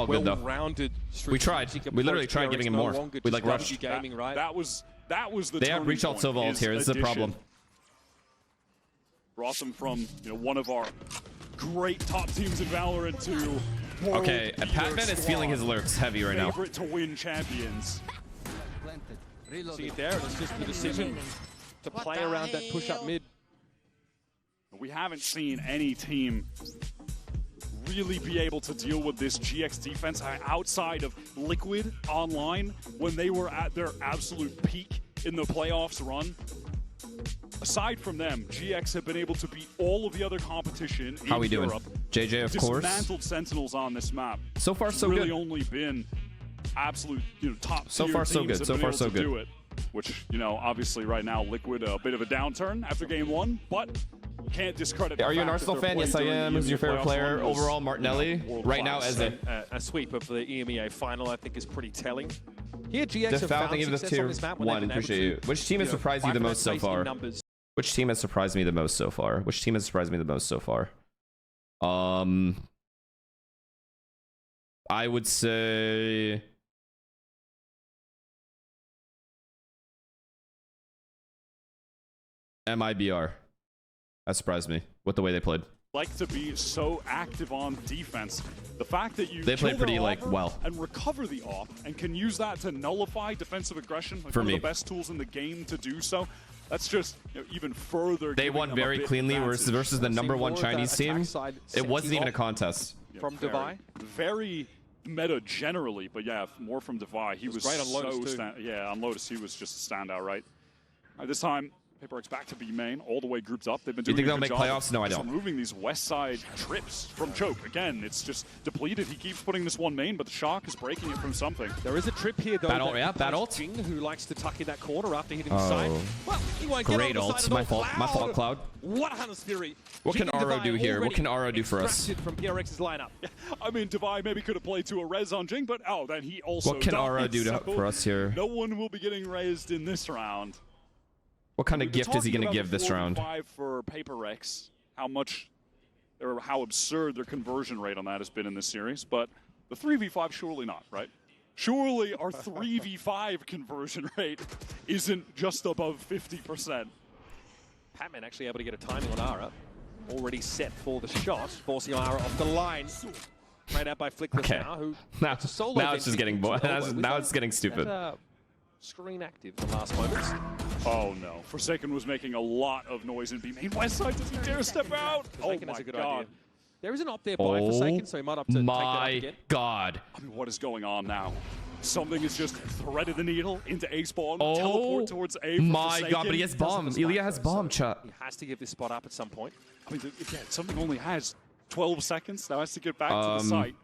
well-rounded. We tried. We literally tried giving him more. We like rushed. Gaming, right? That was the. They have reached out Silva ult here. This is a problem. Brought them from one of our great top teams in Valorant to. Okay, Patman is feeling his lurks heavy right now. Favorite to win champions. See it there. It's just the decision to play around that push-up mid. We haven't seen any team really be able to deal with this GX defense outside of Liquid online when they were at their absolute peak in the playoffs run. Aside from them, GX have been able to beat all of the other competition in How we Europe. doing? JJ, of course. Dismantled Sentinels on this map. So far, so really good. Only been absolute, top so far, so good. So far, so good. Do it, which, obviously right now, Liquid a bit of a downturn after game one, but can't discredit. Are you an Arsenal fan? Yes, I am. Who's your favorite player overall? Martinelli. Right now, as a sweep of the EMEA final, I think is pretty telling. Here, GX have found found this success tier on this map. one. Appreciate you. Which team has surprised you the most so far? Which team has surprised me the most so far? Which team has surprised me the most so far? I would say. MIBR. That surprised me with the way they played. Like to be so active on defense. The fact that you they play pretty well and recover the off and can use that to nullify defensive aggression. Like For one me, of the best tools in the game to do so. That's just even further. They won very cleanly versus the #1 Chinese team. It wasn't even a contest. From Devi. Very meta generally, but yeah, more from Devi. He was great on Lotus too. On Lotus he was just a standout, right? This time. Paper X back to B main, all the way grouped up. They've been doing. You think they'll make playoffs? No, I don't. Removing these west side trips from Choke. Again, it's just depleted. He keeps putting this one main, but the shock is breaking it from something. There is a trip here, though. Bad ult. Jing, who likes to tuck in that corner after hitting the side. Well, he won't great get on the ult. side My fault. My fault, Cloud. What a Hunter's Fury. What can Aro do here? What can Aro do for us? From PRX's lineup. I mean, Devi maybe could have played to a res on Jing, but then he also. What can Aro do for us here? No one will be getting raised in this round. What kind of gift is he going to give this round? 5 for Paper X, how absurd their conversion rate on that has been in this series, but the 3v5 surely not, right? Surely our 3v5 conversion rate isn't just above 50%. Patman actually able to get a timing on Ara. Already set for the shot, forcing Ara off the line. Played out by Flickless now, who now it's just getting now it's getting stupid. Screen active the last moments. Oh no, Forsaken was making a lot of noise in B main. West side, does he dare step out? Forsaken oh my is a good god. Idea. There is an op there by Forsaken, so he might have to take that up again. God. I mean, what is going on now? Something is just threaded the needle into A spawn, teleport towards A. My god, but he has bomb. Ilya has bomb, chat. He has to give this spot up at some point. I mean, again, something only has 12 seconds. Now has to get back to the site.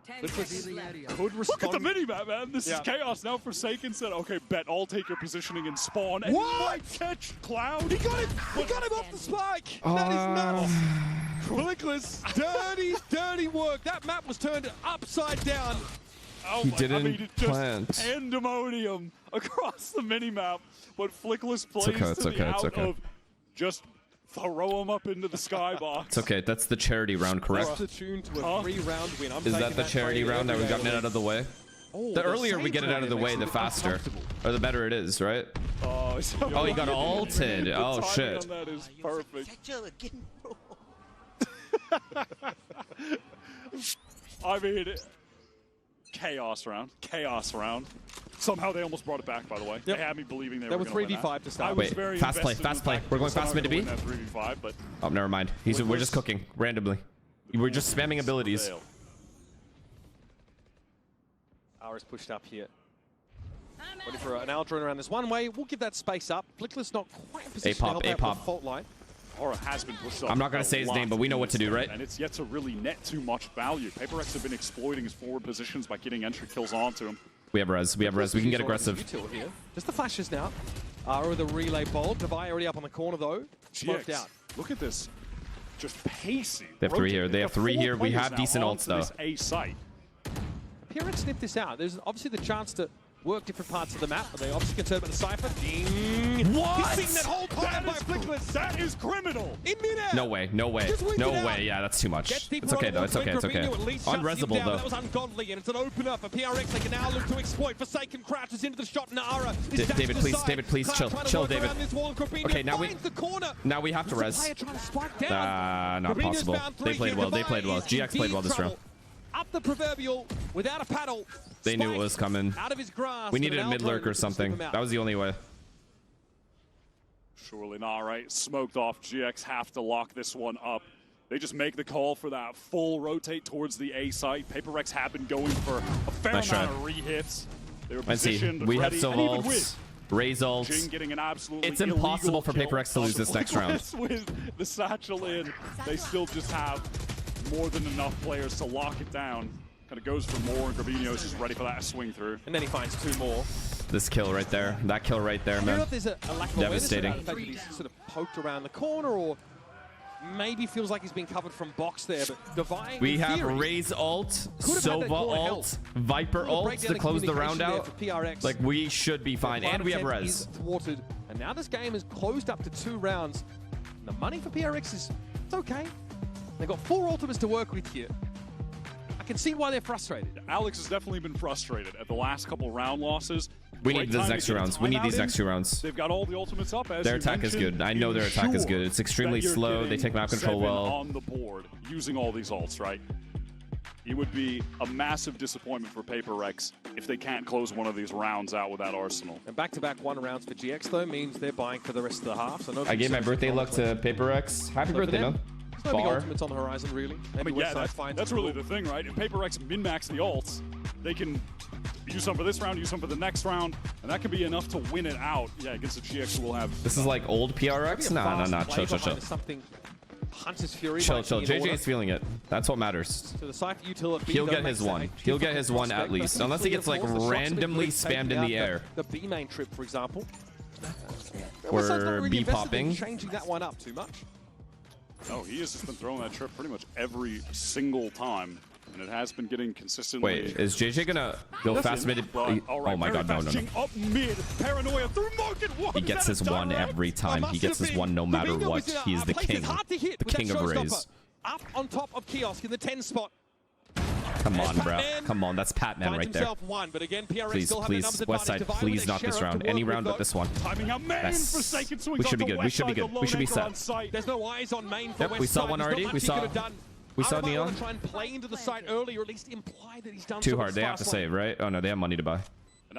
Could respond. Look at the mini-map, man. This is chaos. Now Forsaken said, okay, bet I'll take your positioning and spawn. And what? Catch Cloud. He got him! He got him off the spike! That is nuts! Flickless, dirty work. That map was turned upside down. Oh he my, didn't I mean, it just plant. pandemonium across the mini-map. But Flickless plays It's okay. of just throw him up into the skybox. It's okay. That's the charity round, correct? The tune to a 3-round win. Is that the charity round that we've gotten it out of the way? The earlier we get it out of the way, the faster. Or the better it is, right? Oh, he got ulted. Oh, shit. That is perfect. I mean, chaos round. Somehow they almost brought it back, by the way. They had me believing they were going to 3v5 to start. Wait, fast play. We're going fast mid to B? 3v5, but oh, never mind. We're just cooking, randomly. We're just spamming abilities. Ara's pushed up here. Waiting for an Aldrin around this one way. We'll give that space up. Flickless not quite in position to help out with the fault line. Aura has been pushed up. I'm not going to say his name, but we know what to do, right? And it's yet to really net too much value. PaperX have been exploiting his forward positions by getting entry kills onto him. We have res. We can get aggressive. Here. Just the flashes now. Ara with a relay bolt. Devi already up on the corner, though. Smoked out. Look at this. Just pacey. They have 3 here. They have 3 here. We have decent ults, though. A site. PRX sniffed this out. There's obviously the chance to work different parts of the map, but they obviously concerned about the Cypher. Ding! What? He's seen that whole time by Flickless. That is criminal! In midair! No way. Yeah, that's too much. It's okay, though. It's okay. Unresable, though. That was ungodly, and it's an opener for PRX. They can now look to exploit. Forsaken crouches into the shot. Nara is David, please, chill, David. Okay, now we have to res. Not possible. They played well. GX played well this round. Up the proverbial without a paddle. They knew it was coming. Out of his grasp. We needed a mid lurk or something. That was the only way. Surely not, right? Smoked off. GX have to lock this one up. They just make the call for that full rotate towards the A site. PaperX have been going for a fair amount of re-hits. They were positioned, we have ready, Silva ults, Raze ults. Jing getting an absolutely it's impossible for PaperX to lose this next round. With the satchel in, they still just have more than enough players to lock it down. Kind of goes for more, and Gravino's just ready for that swing through. And then he finds 2 more. This kill right there, that kill right there, man. I don't know if there's a lack of devastating. The fact that he's sort of poked around the corner, or maybe feels like he's been covered from box there. But Divine, we have Raze ult, Sova ult, Viper ult to close the round out. Like, we should be fine, and we have res. Thwarted, and now this game is closed up to 2 rounds. And the money for PRX is it's okay. They've got 4 ultimates to work with here. I can see why they're frustrated. Alex has definitely been frustrated at the last couple round losses. We need these next 2 rounds. We need these next 2 rounds. They've got all the ultimates up. As their attack is good. I know their attack is good. It's extremely slow. They take map control well. On the board, using all these ults, right? It would be a massive disappointment for PaperX if they can't close one of these rounds out with that arsenal. And back-to-back 1 rounds for GX, though, means they're buying for the rest of the half. So no I gave my birthday luck to PaperX. Happy birthday, man. No big ultimates on the horizon, really. Maybe that's really the thing, right? If PaperX min-max the ults, they can use some for this round, use some for the next round, and that can be enough to win it out. Yeah, against the GX who will have... This is like old PRX? Nah. Chill. Hunter's Fury. Chill. JJ's feeling it. That's what matters. So the Cypher utility, he'll get his one. He'll get his one at least. Unless he gets like randomly spammed in the air. The B main trip, for example. We're B popping. Changing that one up too much. No, he has just been throwing that trip pretty much every single time, and it has been getting consistently... Wait, is JJ gonna go fast mid? Oh my god, no. Up mid, Paranoia through market one. He gets his one every time. He gets his one no matter what. He is the king. The king of Raze. Up on top of Kiosk in the 10 spot. Come on, bro. Come on, that's Patman right there. But again, please, Westside, please not this round. Any round but this one. Yes. We should be good. We should be set. There's no eyes on main for Yep, we saw one already. We saw Neon. Try and play into the site early, or at least imply that he's done too hard. They have to save, right? Oh no, they have money to buy.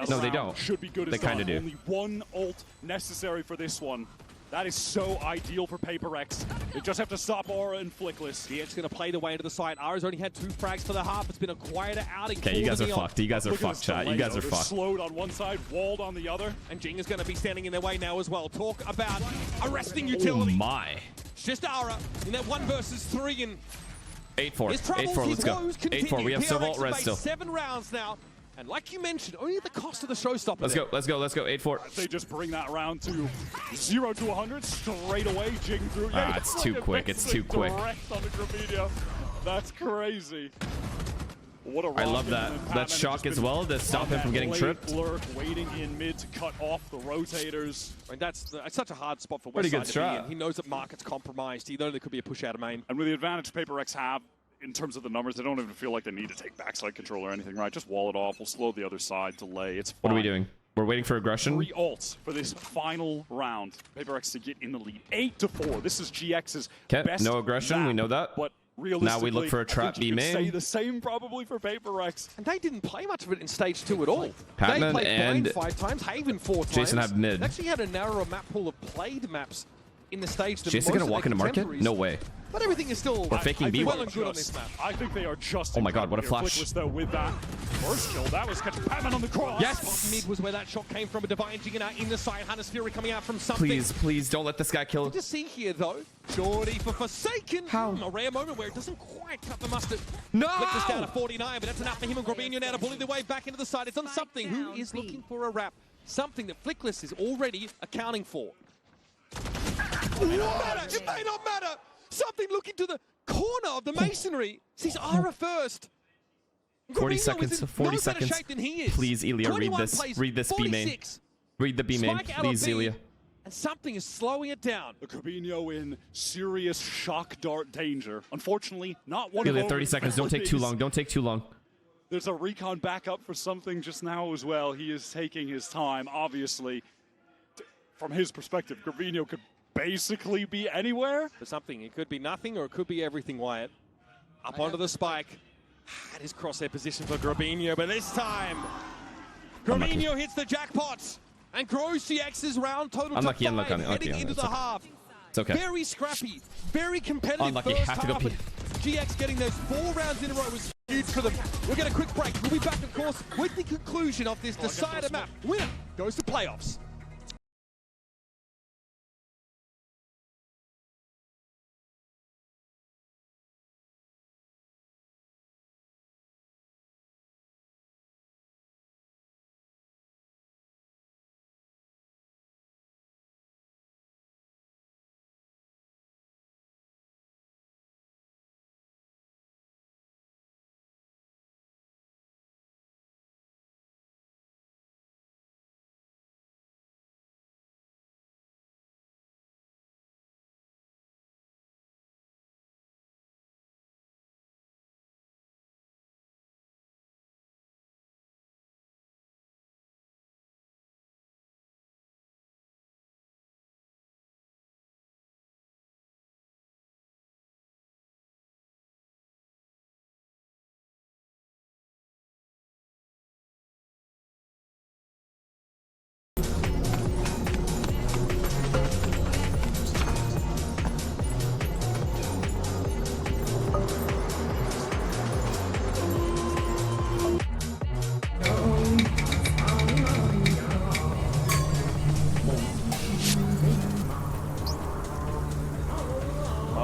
No, they don't. Should be good. They kind of do. Only 1 ult necessary for this one. That is so ideal for PaperX. They just have to stop Aura and Flickless. GX going to play the way into the side. Ara's only had 2 frags for the half. It's been a quieter outing. Okay, you guys are fucked. You guys are fucked, chat. You guys are fucked. Slowed on one side, walled on the other. And Jing is going to be standing in their way now as well. Talk about arresting utility. Oh my. It's just Ara in that 1 versus 3, and 8-4. 8-4, let's go. 8-4, we have Silvault res still. 7 rounds now. And like you mentioned, only at the cost of the showstopper. Let's go, let's go, let's go. 8-4. They just bring that round to 0 to 100 straight away. Jigging through. Ah, it's too quick. It's too quick. Direct on the Gravino. That's crazy. What a I love that. That shock as well to stop him from getting tripped. Lurk, waiting in mid to cut off the rotators. I mean, that's such a hard spot for Pretty Westside good to be in. strat. He knows that market's compromised. He knows there could be a push out of main. And with the advantage PaperX have in terms of the numbers, they don't even feel like they need to take backside control or anything, right? Just wall it off. We'll slow the other side, delay. It's fine. What are we doing? We're waiting for aggression. 3 ults for this final round. PaperX to get in the lead. 8-4. This is GX's best no aggression. map, We know that. But now we look for a trap B main. Say the same probably for PaperX. And they didn't play much of it in stage 2 at all. Patman they played and Blind 5 times, Haven 4 times. Jason have mid. They actually had a narrower map pool of played maps in the stage than Jason most gonna of walk their into market? contemporaries. No way. But everything is still Or faking B well and good on this map. I think they are just. Oh my god, what a incredible flash. here. Flickless, though, with that first kill, that was catching Patman on the cross. Yes! Mid was where that shot came from. A Divine jigging out in the side. Hunter's Fury coming out from something. Please, please don't let this guy kill. Good to see here, though. Jordy for Forsaken. How? A rare moment where it doesn't quite cut the mustard. No! Flickless down to 49, but that's enough for him and Gravino now to bully their way back into the side. It's on something. Who is looking for a wrap? Something that Flickless is already accounting for. It may not matter. It may not matter. Something looking to the corner of the masonry. Sees Ara first. 40 seconds. 40 seconds. Please, Ilya, read this. Read this B main. Read the B main, please, Ilya. And something is slowing it down. The Gravino in serious shock dart danger. Unfortunately, not one Ilya, of 30 seconds. Don't take too long. Don't take too long. There's a recon backup for something just now as well. He is taking his time, obviously. From his perspective, Gravino could basically be anywhere. For something. It could be nothing or it could be everything, Wyatt. Up onto the spike. That is crosshair position for Gravino, but this time, Gravino hits the jackpot and grows CX's round total to 5, heading into the half. It's okay. Very scrappy, very competitive first Have to go half. GX getting those 4 rounds in a row was huge for them. We'll get a quick break. We'll be back, of course, with the conclusion of this decider map. Winner goes to playoffs.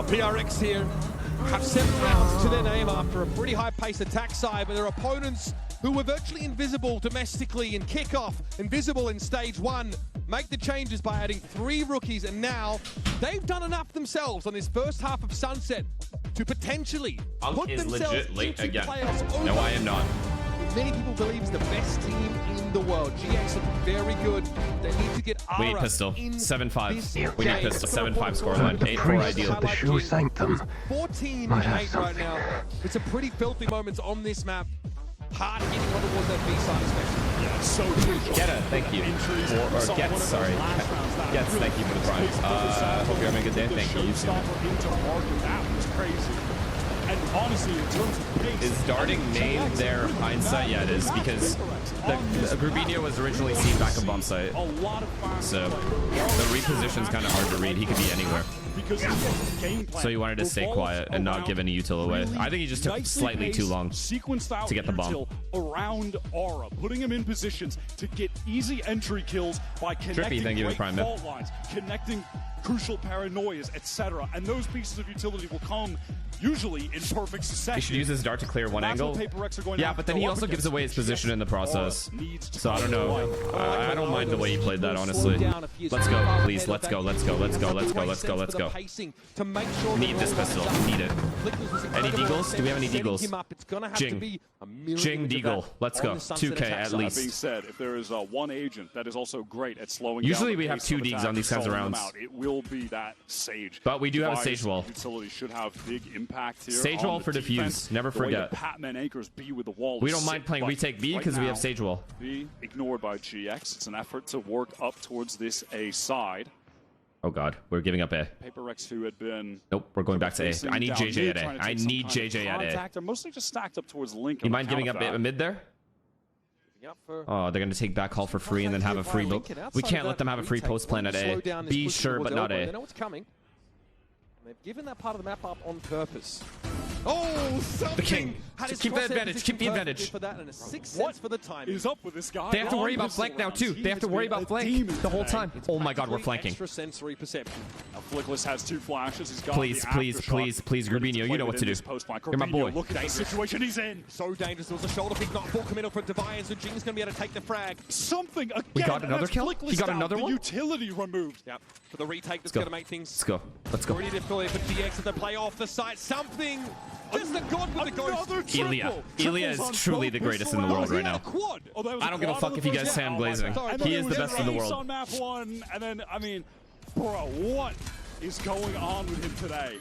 PRX here have 7 rounds to their name after a pretty high-paced attack side, but their opponents who were virtually invisible domestically in kickoff, invisible in stage 1, make the changes by adding 3 rookies, and now they've done enough themselves on this first half of Sunset to potentially put themselves into playoffs. No, I am not. Many people believe is the best team in the world. GX look very good. They need to get Ara. We need pistol. 7-5. We need game. pistol. 7-5 scoreline. 8-4 ideal. The shoe thanked them. 14 Might and have 8 right now. With some pretty filthy moments on this map. Hard hitting on towards that B side especially. Yeah, so good. Get a thank you. Or Gets, sorry. Gets, thank you for the prime. Hope you're having a good day. Thank you. You too. That was crazy. And honestly, in terms of pace, is darting main their hindsight? Yeah, it is, because the Gravino was originally seen back on bomb site. So the reposition's kind of hard to read. He could be anywhere. So he wanted to stay quiet and not give any util away. I think he just took slightly too long to get the bomb. Around Aura, putting him in positions to get easy entry kills by connecting great fault lines, connecting crucial paranoias, etc. And those pieces of utility will come usually in perfect succession. He should use his dart to clear one angle. Yeah, but then he also gives away his position in the process. So I don't know. I don't mind the way he played that, honestly. Let's go, please. Let's go. Let's go. Let's go. Let's go. Let's go. Let's go. Need this pistol. Need it. Any deagles? Do we have any deagles? Jing deagle. Let's go. 2K at least. That being said, if there is one agent that is also great at slowing usually down we have 2 deags on these kinds of rounds. It will be that Sage. But we do have a Sage wall. Utility should have big impact here. Sage wall for defuse. Never forget. Patman anchors B with the wall. We don't mind playing retake B because we have Sage wall. B ignored by GX. It's an effort to work up towards this A side. Oh god, we're giving up A. Paper Rex, who had been... Nope, we're going back to A. I need JJ at A. I need JJ at A. They're mostly just stacked up towards Link. You mind giving up a mid there? Oh, they're going to take back call for free and then have a free... We can't let them have a free post plan at A. B, sure, but not A. They know what's coming. They've given that part of the map up on purpose. Oh, something! The king! Keep the advantage, keep the advantage. For that and a 6 cents for the time. Is up with this guy? They have to worry about flank now, too. They have to worry about flank the whole time. Oh my god, we're flanking. Extra sensory perception. Flickless has 2 flashes. He's got please, Rubinho, you know what to do. You're my boy. Look at the situation he's in. So dangerous. There was a shoulder pick, not full committal for Deviant, so Jing's going to be able to take the frag. Something again. We got another kill? He got another one? The utility removed. Yep. For the retake that's going to make things... Let's go. Let's go. Pretty difficult for GX as they play off the site. Something... Just the god with the ghost. Ilya is truly the greatest in the world right now. I don't give a fuck if you guys say I'm glazing. He is the best in the world. On map 1, and then, I mean, bro, what is going on with him today?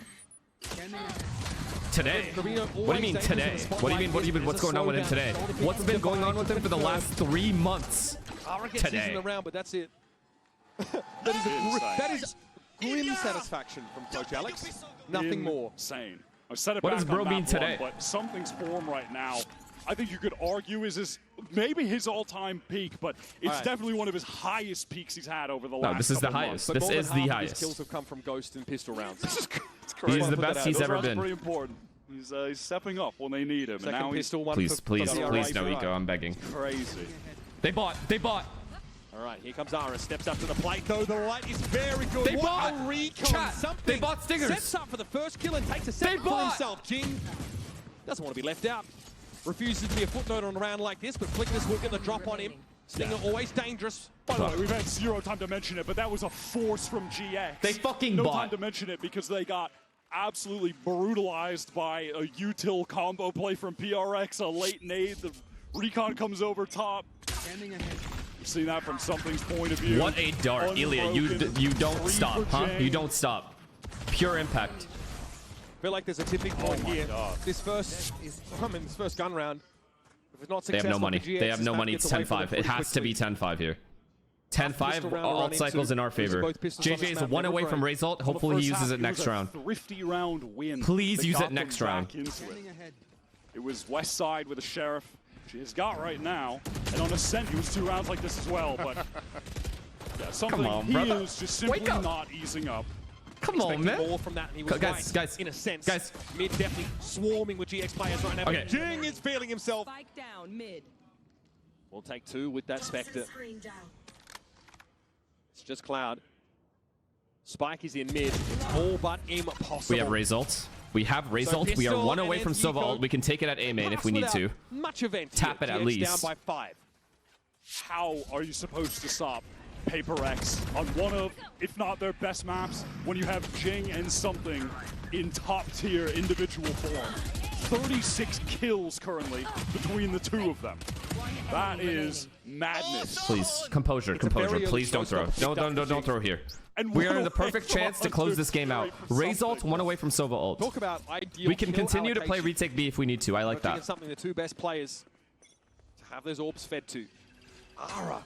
Today? What do you mean today? What do you mean what's going on with him today? What's been going on with him for the last 3 months? Today. Around, but that's it. that is grim satisfaction from Coach Alex. Nothing more. Insane. I've said it what back does bro mean today? But something's formed right now. I think you could argue is maybe his all-time peak, but it's definitely one of his highest peaks he's had over the last. No, this is the highest. This is the highest. Kills have come from Ghost and pistol rounds. This is crazy. He's the best he's ever been. Pretty important. He's stepping up when they need him. Second and now pistol, one please, no eco. I'm begging. Crazy. They bought. All right, here comes Ara. Steps up to the plate, though. The light is very good. They bought. A recon. They bought Stingers. Sets up for the first kill and takes a second for himself. Jing doesn't want to be left out. Refuses to be a footnote on a round like this, but Flickness will get the drop on him. Stinger always dangerous. By the way, we've had 0 time to mention it, but that was a force from GX. They fucking no bought. No time to mention it because they got absolutely brutalized by a util combo play from PRX, a late nade. The recon comes over top. Standing ahead. We've seen that from Something's point of view. What a dart, Ilya. You don't stop, huh? You don't stop. Pure impact. I feel like there's a tipping point here. This first gun round. If it's not they have no money. They have no money. It's 10-5. It has to be 10-5 here. 10-5. All cycles in our favor. JJ is 1 away from result. Hopefully he uses it next round. Thrifty round win. Please use it next round. It was West Side with a Sheriff. She has got right now, and on Ascent he was 2 rounds like this as well, but yeah, something he is just simply not easing up. Come on, man. More from that, and he was guys, in a sense. Guys, mid definitely swarming with GX players right now. Okay. Jing is feeling himself. Spike down mid. We'll take 2 with that Spectre. It's just Cloud. Spike is in mid. It's all but impossible. We have results. We have result. We are 1 away from Sova ult. We can take it at A main if we need to. Much event. Tap it at least. Down by 5. How are you supposed to stop Paper X on one of, if not their best maps, when you have Jing and Something in top tier individual form? 36 kills currently between the 2 of them. That is madness. Please, composure. Please don't throw. Don't throw here. We are in the perfect chance to close this game out. Result 1 away from Sova ult. Talk about ideal. We can continue to play retake B if we need to. I like that. Something the 2 best players to have those orbs fed to. Ara.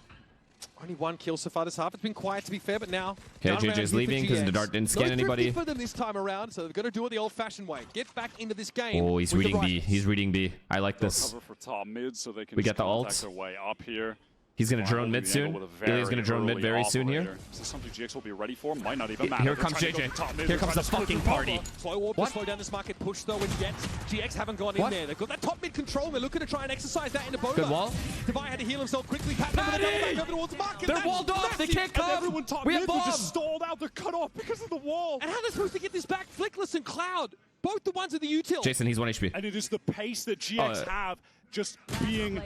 Only 1 kill so far this half. It's been quiet to be fair, but now... Okay, JJ's leaving because the dart didn't scan anybody. For them this time around, so they're going to do it the old-fashioned way. Get back into this game. Oh, he's reading B. He's reading B. I like this. Cover for top mid so they can we get the ult. Their way up here. He's going to drone mid soon. Ilya's going to drone mid very soon here. Is this something GX will be ready for? Might not even matter. Here comes JJ. Here comes the fucking party. Slow warp to slow down this market push though when Jets. GX haven't gone in there. They've got that top mid control. They're looking to try and exercise that in the boat. Good wall. Devi had to heal himself quickly. Pat over the double back over towards the market. They're walled off. They can't come. Everyone top mid just stalled out. They're cut off because of the wall. And how are they supposed to get this back? Flickless and Cloud. both the ones at the util. Jason, he's 1 HP. And it is the pace that GX have just being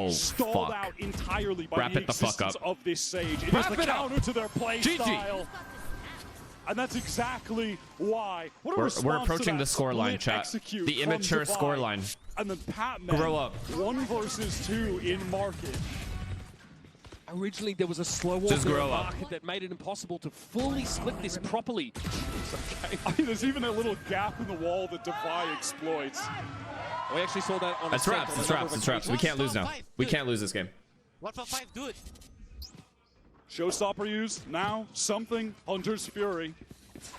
stalled out entirely by the existence of this Sage. It is the counter to their play style. And that's exactly why. We're approaching the scoreline, chat. The immature scoreline. And then Patman, grow up. 1 versus 2 in market. Originally, there was a slow walk in the market that made it impossible to fully split this properly. I mean, there's even a little gap in the wall that Devi exploits. We actually saw that on It's traps, it's traps, it's traps. We can't lose now. We can't lose this game. 1-for-5, dude. Showstopper used. Now, something. Hunter's Fury.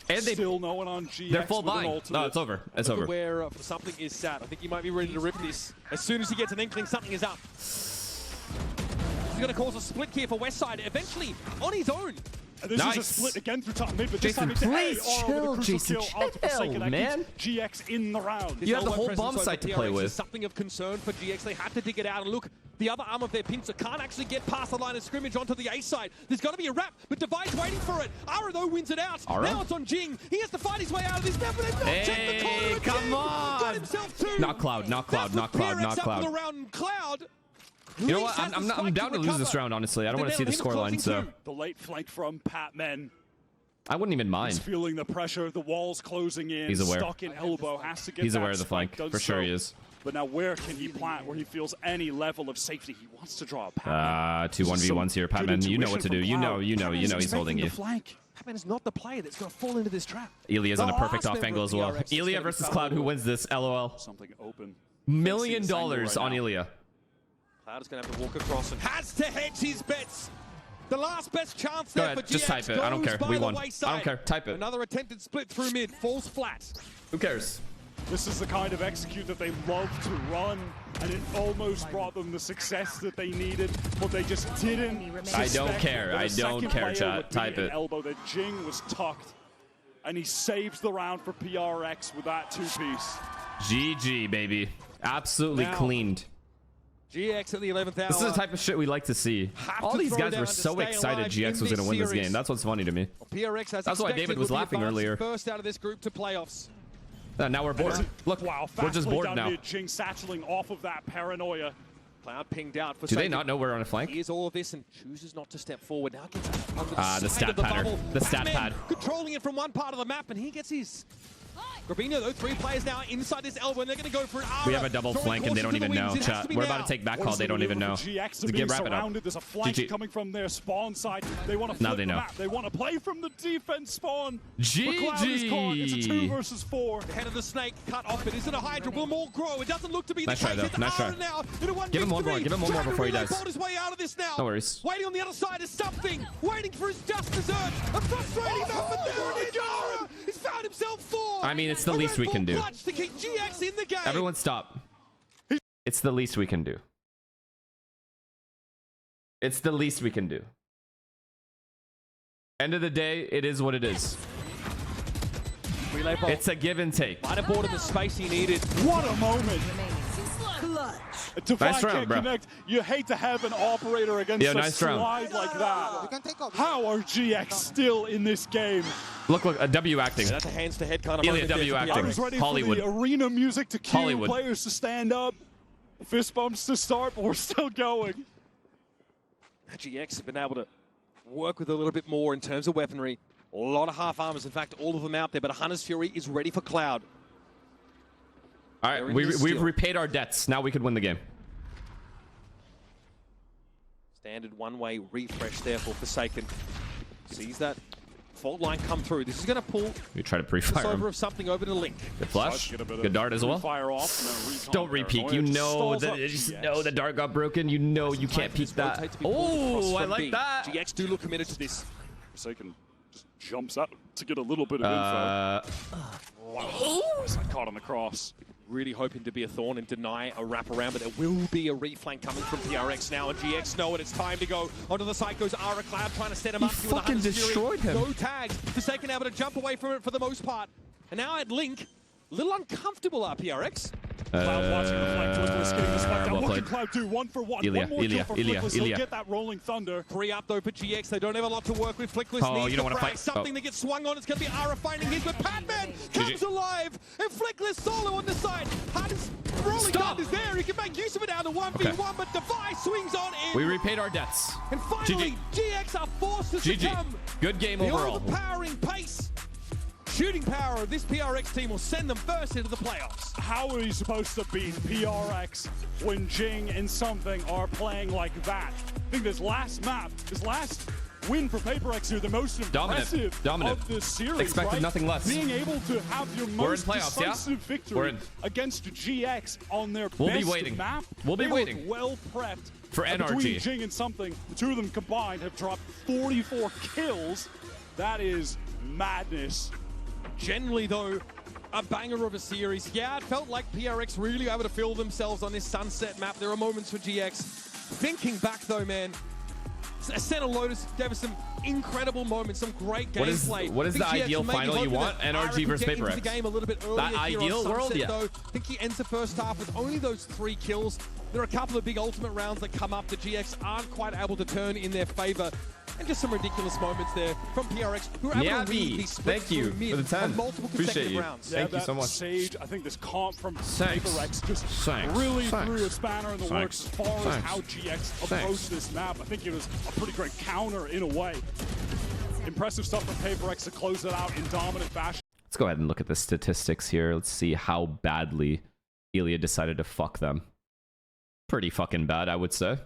And they still no one on GX. They're full buying. No, it's over. It's over. Where something is sat. I think he might be ready to rip this. As soon as he gets an inkling, something is up. He's going to cause a split here for Westside. Eventually, on his own. And this is a split again through top mid, but Jason, this time please chill, Jason, chill, man. GX in the round. You have the whole bomb site to play with. Something of concern for GX. They had to dig it out. And look, the other arm of their pincer can't actually get past the line of scrimmage onto the A side. There's got to be a wrap, but Devi's waiting for it. Ara, though, wins it out. Now it's on Jing. He has to fight his way out of this map, but they've not checked the corner again. Come on. Got himself two. Not Cloud, not Cloud, not Cloud, not Cloud. Cloud. You know what? I'm down to lose this round, honestly. I don't want to see the scoreline, so. The late flank from Patman. I wouldn't even mind. He's feeling the pressure, the walls closing in. He's aware. Stuck in elbow, has to get He's aware of the flank. For sure he is. But now where can he plant where he feels any level of safety? He wants to draw a Patman. 2 1v1s here. Patman, you know what to do. You know he's holding you. Patman is not the player that's going to fall into this trap. Ilya's on a perfect off angle as well. Ilya versus Cloud, who wins this? LOL. Something open. $1 million on Ilya. Cloud is going to have to walk across and has to hedge his bets. The last best chance there for GX. Just type it. I don't care. We won. I don't care. Type it. Another attempted split through mid. Falls flat. Who cares? This is the kind of execute that they love to run, and it almost brought them the success that they needed, but they just didn't. I don't care. I don't care, chat. Type it. Elbow that Jing was tucked, and he saves the round for PRX with that 2-piece. GG, baby. Absolutely cleaned. GX at the 11th hour. This is the type of shit we like to see. All these guys were so excited GX was going to win this game. That's what's funny to me. PRX has That's why David was laughing earlier. First out of this group to playoffs. Now we're bored. Look, we're just bored now. Jing satcheling off of that paranoia. Cloud pinged out for Do they not know we're on a flank? He hears all of this and chooses not to step forward. Now gets the stat pattern. The stat pad. Controlling it from one part of the map, and he gets his. Grabino, though, 3 players now inside this elbow, and they're going to go for it. We have a double flank, and they don't even know, chat. We're about to take that call. They don't even know. To get wrap it up. There's a flank coming from their spawn side. They want to flip the map. They want to play from the defense spawn. GG. It's a 2 versus 4. The head of the snake cut off, but is it a Hydra? Will more grow? It doesn't look to be the case. Nice try, though. Nice try. Give him one more. Give him one more before he dies. His way out of this now. No worries. Waiting on the other side is something. Waiting for his just dessert. A frustrating map, but there it is. He's found himself 4. I mean, it's the least we can do. To keep GX in the game. Everyone stop. It's the least we can do. It's the least we can do. End of the day, it is what it is. It's a give and take. Might have bought him the space he needed. What a moment. Nice round, bro. Connect. You hate to have an operator against a slide like that. How are GX still in this game? Look, a W acting. That's a hands-to-head kind of Ilya W acting. I was ready Hollywood. for the arena music to cue Hollywood. Players to stand up. Fist bumps to start, but we're still going. GX have been able to work with a little bit more in terms of weaponry. A lot of half armors, in fact, all of them out there, but Hunter's Fury is ready for Cloud. All right, we've repaid our debts. Now we could win the game. Standard one-way refresh there for Forsaken. Sees that fault line come through. This is going to pull we try to pre-fire him. of something over to Link. Good flash. Good dart as well. Don't re-peek. You know that the dart got broken. You know you can't peek that. Oh, I like that. GX do look committed to this. Forsaken just jumps out to get a little bit of info. Wow. Caught on the cross. Really hoping to be a thorn and deny a wraparound, but there will be a reflank coming from PRX now, and GX know it. It's time to go. Onto the side goes Ara. Cloud trying to set him up. He fucking destroyed him. No tags. Forsaken able to jump away from it for the most part. And now at Link, a little uncomfortable PRX. Cloud watching reflect. Twistless getting the spike down. Well What played. can Cloud do? One for one. Ilya, One more Ilya, kill for Ilya, Flickless. He'll Ilya. get that rolling thunder. 3 up though for GX. They don't have a lot to work with. Flickless Oh, needs you don't to wanna frag fight. something Oh. that gets swung on. It's going to be Ara finding his, but Patman comes alive. And Flickless solo on the side. Hardest rolling Stop. thunder is there. He can make use of it out of the 1v1, but Device swings on in. We repaid our debts. And finally, GX are forced to succumb. Good game The overall. overpowering pace, shooting power of this PRX team will send them first into the playoffs. How are you supposed to beat PRX when Jing and something are playing like that? I think this last map, this last win for PaperX here, the most impressive Dominant. of this series. Expected right? nothing less. Being able to have your We're in most playoffs, yeah? decisive We're victory in. against GX on their We'll be best waiting. map. We'll be They waiting. look well prepped. For NRG. Between Jing and something, the two of them combined have dropped 44 kills. That is madness. Generally, though, a banger of a series. Yeah, it felt like PRX really able to feel themselves on this Sunset map. There are moments for GX. Thinking back, though, man, Ascent Lotus gave us some incredible moments, some great gameplay. What is the ideal final you want? NRG versus PaperX. PaperX. The game a little bit earlier That here on ideal world, Sunset, yeah. though. I think he ends the first half with only those 3 kills. There are a couple of big ultimate rounds that come up that GX aren't quite able to turn in their favor. And just some ridiculous moments there from PRX, who are able to lead these splits thank you through mid for the 10. on multiple Appreciate consecutive you. rounds. Thank you that so much. Sage, I think this comp from Thanks. PaperX just Thanks. really Thanks. threw a spanner in the works as far as Thanks. how GX Thanks. approached this map. I think it was a pretty great counter in a way. Impressive stuff from PaperX to close it out in dominant fashion. Let's go ahead and look at the statistics here. Let's see how badly Ilya decided to fuck them. Pretty fucking bad, I would say.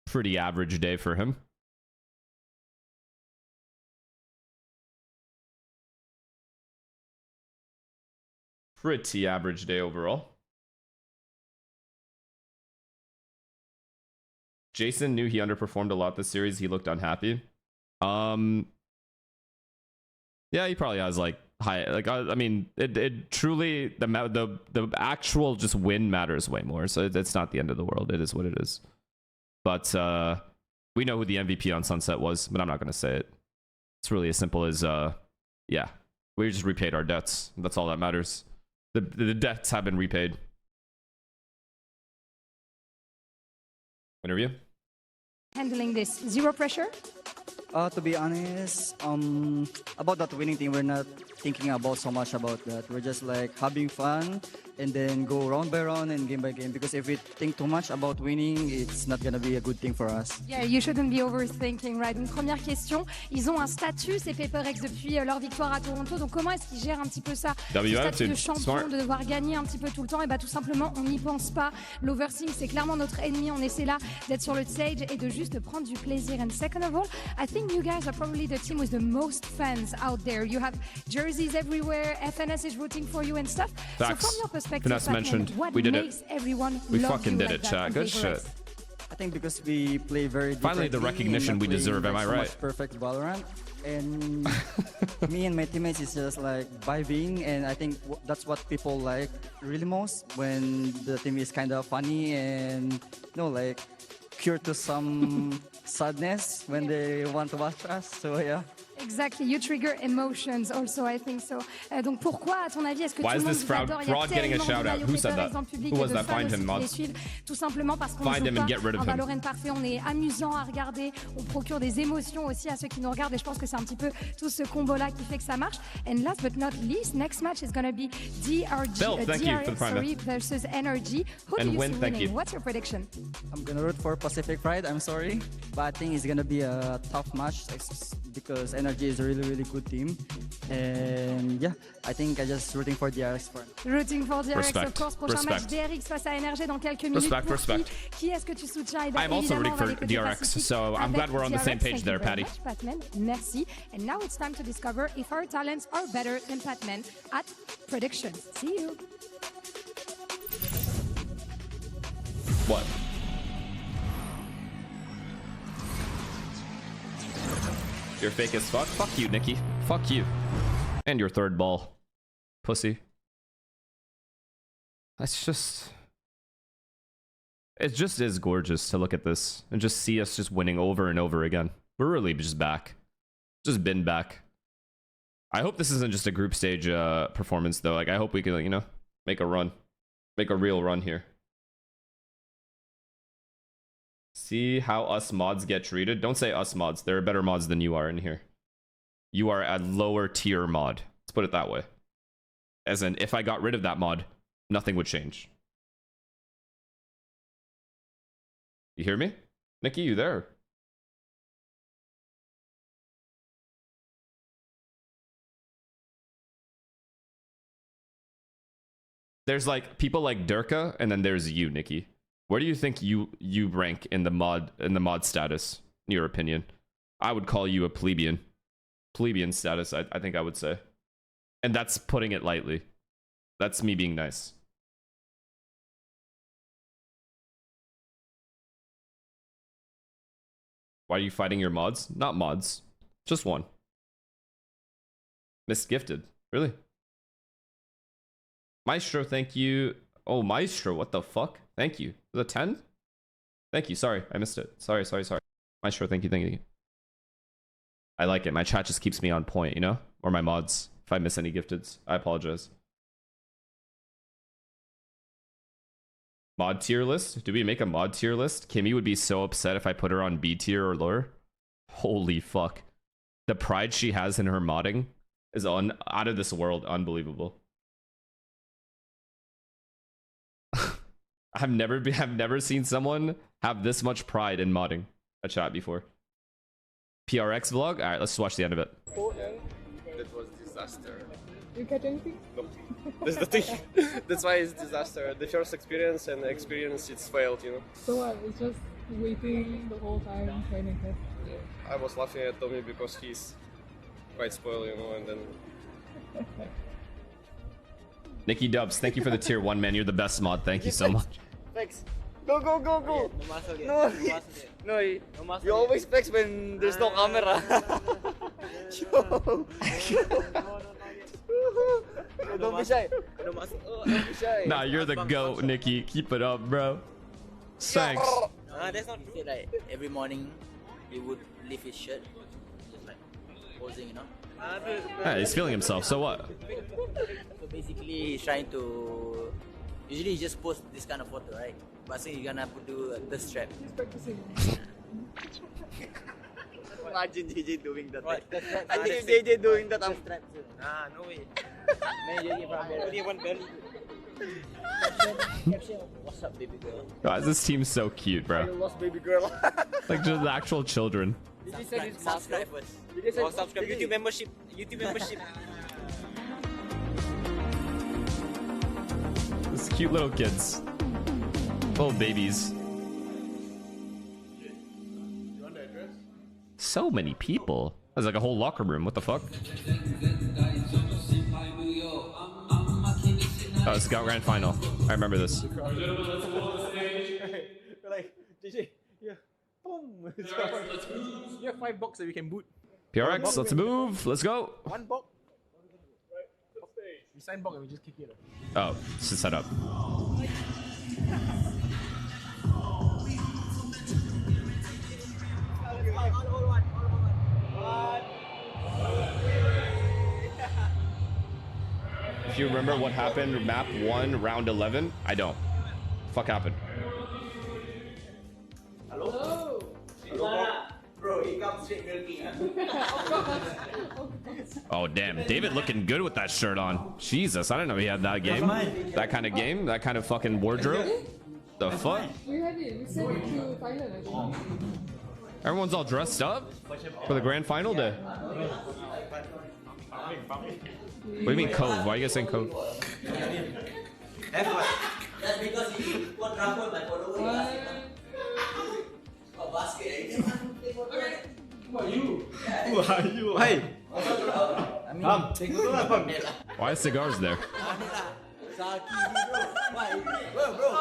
Pretty average day for him. Pretty average day overall. Jason knew he underperformed a lot this series. He looked unhappy. Yeah, he probably has like high. Like I mean, it truly the actual just win matters way more. So it's not the end of the world. It is what it is. But we know who the MVP on Sunset was, but I'm not gonna say it. It's really as simple as yeah, we just repaid our debts. That's all that matters. The debts have been repaid. Interview. Handling this, zero pressure. To be honest, about that winning team, we're not thinking about so much about that. We're just like having fun and then go round by round and game by game. Because if we think too much about winning, it's not gonna be a good thing for us. Yeah, you shouldn't be overthinking, right? Donc première question, ils ont un statut, ces PaperX, depuis leur victoire à Toronto. Donc comment est-ce qu'ils gèrent un petit peu ça? Ce statut de champion, de devoir gagner un petit peu tout le temps. Et bah tout simplement, on n'y pense pas. L'oversing, c'est clairement notre ennemi. On essaie là d'être sur le stage et de juste prendre du plaisir. And second of all, I think you guys are probably the team with the most fans out there. You have jerseys everywhere. FNS is rooting for you and stuff. Facts. So from your perspective, Finesse mentioned. What We did makes it. everyone We love fucking you did like it, that chat. on Good PaperX? shit. I think because we play very Finally, the recognition we deserve. Am I so right? much perfect Valorant, and me and my teammates is just like vibing, and I think that's what people like really most when the team is kind of funny and like cure to some sadness when they want to watch us. So yeah. Exactly, you trigger emotions also, I think so. Donc pourquoi, à ton avis, est-ce que Why tout is le monde this vous adore? Il y a fraud getting a tellement shout de out? maillots Who said PaperX that? dans le public Who et was de that? fans Find him, aussi qui mods. les suivent, tout simplement parce qu'on Find joue him and pas get rid of un him. Valorant parfait, on est amusant à regarder, on procure des émotions aussi à ceux qui nous regardent et je pense que c'est un petit peu tout ce combo-là qui fait que ça marche. And last but not least, next match is going to be Bill, thank you for the prime, DRX versus NRG. Who And do you win, see thank winning? you. What's your prediction? I'm gonna root for Pacific Pride. I'm sorry, but I think it's gonna be a tough match because Energy is a really good team, and yeah, I think I just rooting for DRX for. Rooting for DRX, Respect. of course. Prochain match Respect. DRX face à NRG dans quelques minutes. Respect, Pour respect. Qui est-ce que tu soutiens? Et ben, I'm also évidemment, rooting for on va l'écouter DRX, Pacific so I'm avec glad we're on the same DRX. page Thank there, you very Patty. much, Patman. Merci. And now it's time to discover if our talents are better than Patman at predictions. See you. What? You're fake as fuck? Fuck you, Nikki. Fuck you. And your third ball. Pussy. That's just... It just is gorgeous to look at this and just see us just winning over and over again. We're really just back. Just been back. I hope this isn't just a group stage performance though. Like I hope we can, make a run. Make a real run here. See how us mods get treated? Don't say us mods. There are better mods than you are in here. You are a lower tier mod. Let's put it that way. As in, if I got rid of that mod, nothing would change. You hear me? Nikki, you there? There's like people like Durka, and then there's you, Nikki. Where do you think you rank in the mod status, in your opinion? I would call you a plebeian. Plebeian status, I think I would say. And that's putting it lightly. That's me being nice. Why are you fighting your mods? Not mods. Just one. Misgifted. Really? Maestro, thank you. Oh, Maestro, what the fuck? Thank you. Was it 10? Thank you. Sorry, I missed it. Sorry. Maestro, thank you. I like it. My chat just keeps me on point, you know? Or my mods. If I miss any gifteds, I apologize. Mod tier list? Do we make a mod tier list? Kimmy would be so upset if I put her on B tier or lower. Holy fuck. The pride she has in her modding is out of this world. Unbelievable. I've never seen someone have this much pride in modding a chat before. PRX vlog? Alright, let's watch the end of it. That was disaster. You catch anything? No. That's the thing. That's why it's disaster. The first experience and the experience it's failed, you know. So what? It's just waiting the whole time trying to catch. I was laughing at Tommy because he's quite spoiled, you know, and then Nikki Dubs, thank you for the tier 1, man. You're the best mod. Thank you so much. Flex. Go. No, you always flex when there's no camera. Don't be shy. Don't be shy. Nah, you're the GOAT, Nikki. Keep it up, bro. Thanks. That's not he said like every morning he would lift his shirt, just like posing, you know. Yeah, he's feeling himself, so what? So basically he's trying to, usually he just post this kind of photo, right? But since you're gonna do the strap. He's practicing. Imagine JJ doing that. What? I think if JJ doing that, I'm strap too. No way. Man, JJ probably only one belly. Caption, what's up, baby girl? Guys, this team's so cute, I bro. lost baby girl. Like just the actual children. Subscribe first. Subscribe. YouTube membership. These cute little kids. Little babies. So many people. There's like a whole locker room. What the fuck? Oh, it's Scout Grand Final. I remember this. Like, JJ, yeah. Boom. You have 5 boxes we can boot. PRX, let's move. Let's go. 1 box. We sign box and we just kick it. Oh, it's set up. If you remember what happened, map 1, round 11, I don't. Fuck happened. Hello? Bro, he comes straight milking. Oh, damn. David looking good with that shirt on. Jesus, I didn't know he had that game. That kind of game? That kind of fucking wardrobe? The fuck? We had it. We sent it to Thailand, I think. Everyone's all dressed up for the grand final day. What do you mean Cove? Why are you guys saying Cove? That's because he put raffle by following. Who are you? Who are you? Hey! Why are cigars there? Bro,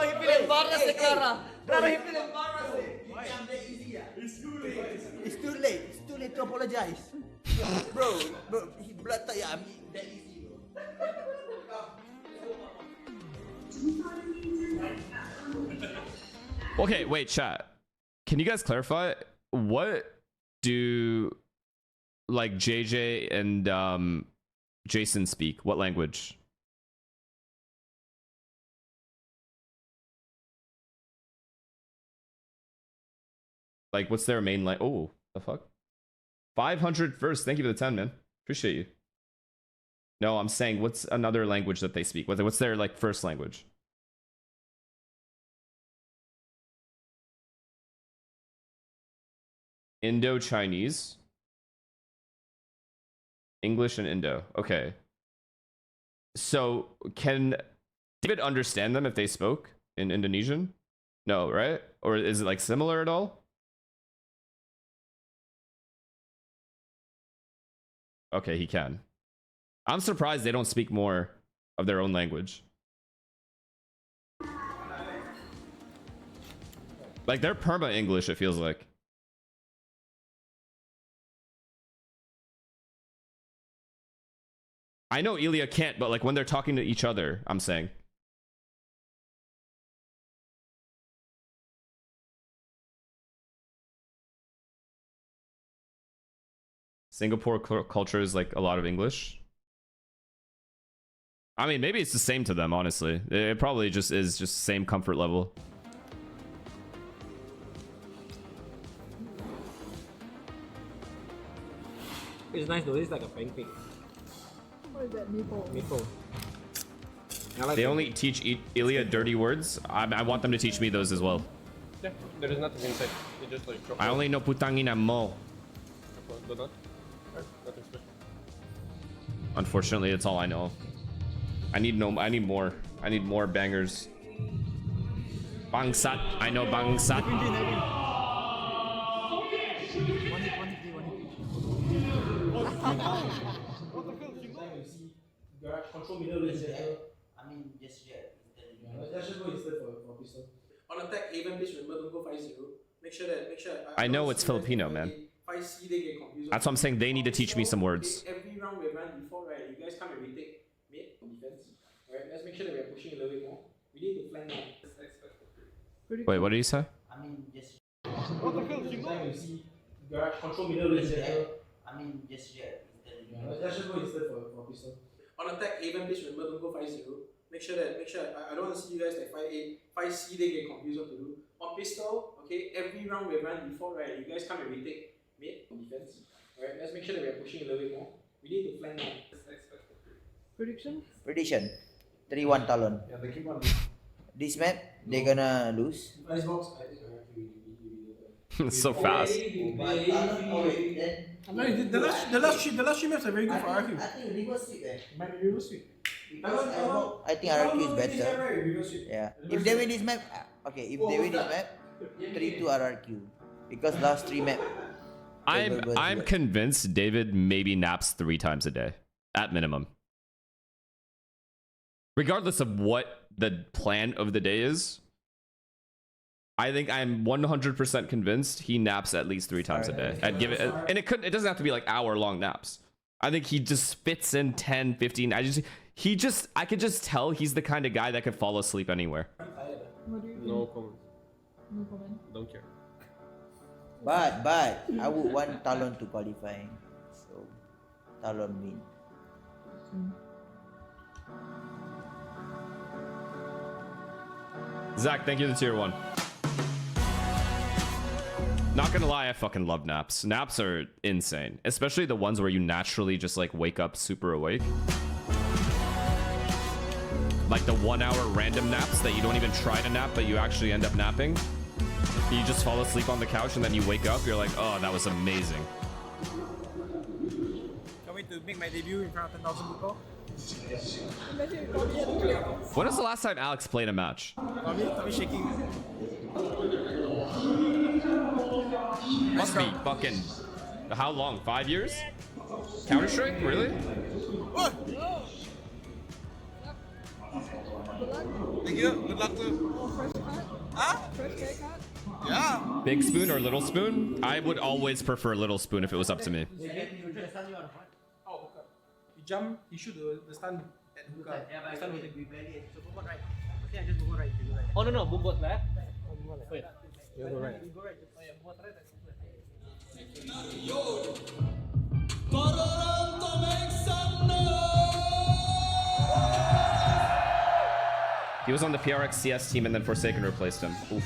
he feel embarrassed, Clara. Clara, he feel embarrassed. It's too late. It's too late to apologize. bro, he blood tie that easy, bro. Okay, wait, chat. Can you guys clarify what do like JJ and Jason speak? What language? Like, what's their main language? Oh, the fuck? 500 first. Thank you for the 10, man. Appreciate you. No, I'm saying, what's another language that they speak? What's their, like, first language? Indo-Chinese. English and Indo. Okay. So, can David understand them if they spoke in Indonesian? No, right? Or is it, like, similar at all? Okay, he can. I'm surprised they don't speak more of their own language. Like, they're perma-English, it feels like. I know Ilya can't, but like when they're talking to each other, I'm saying. Singapore culture is like a lot of English. I mean, maybe it's the same to them, honestly. It probably just is just same comfort level. It's nice though, it's like a pancake. What is that, meatball? Meatball. They only teach Ilya dirty words. I want them to teach me those as well. Yeah, there is nothing inside. It's just like chocolate. I only know putangin and mo. Nothing special. Unfortunately, it's all I know. I need more. I need more bangers. Bangsat. I know bangsat. Control middle is I mean, just yet. Let's just go instead for pistol. On attack, even please remember don't go 5-0. Make sure. I know it's Filipino, man. 5C they get confused. That's what I'm saying. They need to teach me some words. Every round we ran before, right? You guys come and retake mid defense. Alright, let's make sure that we are pushing a little bit more. We need to flank more. Wait, what did you say? I mean, just. What the hell? You see garage control middle is I mean, just yet. Let's just go instead for pistol. On attack, even please remember don't go 5-0. Make sure I don't want to see you guys like 5-8, 5C they get confused what to do. On pistol, okay, every round we ran before, right? You guys come and retake mid defense. Alright, let's make sure that we are pushing a little bit more. We need to flank more. Prediction? Prediction 3-1 Talon. Yeah, they keep on. This map, they're gonna lose. Icebox, I think So fast. The last three maps are very good for RQ. I think reverse sweep Might be reverse sweep. Because I think RRQ is better. Yeah. If they win this map, okay, if they win this map, 3-2 RRQ. Because last 3 map. I'm convinced David maybe naps 3 times a day. At minimum. Regardless of what the plan of the day is, I think I'm 100% convinced he naps at least 3 times a day. I'd give it, and it doesn't have to be like hour-long naps. I think he just fits in 10, 15. I could just tell he's the kind of guy that could fall asleep anywhere. What do you think? No comment. No comment. Don't care. But I would want Talon to qualify. So Talon win. Zach, thank you for the tier 1. Not gonna lie, I fucking love naps. Naps are insane. Especially the ones where you naturally just like wake up super awake. Like the 1 hour random naps that you don't even try to nap, but you actually end up napping. You just fall asleep on the couch and then you wake up, you're like, oh, that was amazing. Can't wait to make my debut in front of 10,000 people. When was the last time Alex played a match? Tommy shaking. Must be fucking... How long? 5 years? Counter-Strike? Really? Thank you. Good luck to... Huh? Yeah. Big spoon or little spoon? I would always prefer little spoon if it was up to me. You jump, you shoot the stun at hookah. Yeah, Stun will we take. play it. So bombot right. I think I just bombot right. You go right. Oh no, bombot left. Wait. You go right. You go right. Oh yeah, bombot right. He was on the PRX CS team and then Forsaken replaced him. Oof.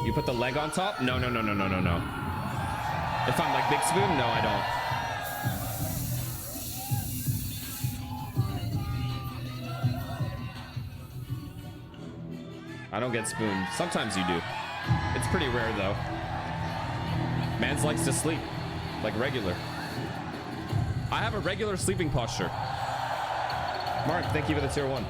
You put the leg on top? No. If I'm like Big Spoon, no, I don't. I don't get spooned. Sometimes you do. It's pretty rare though. Mans likes to sleep, like regular. I have a regular sleeping posture. Mark, thank you for the tier 1.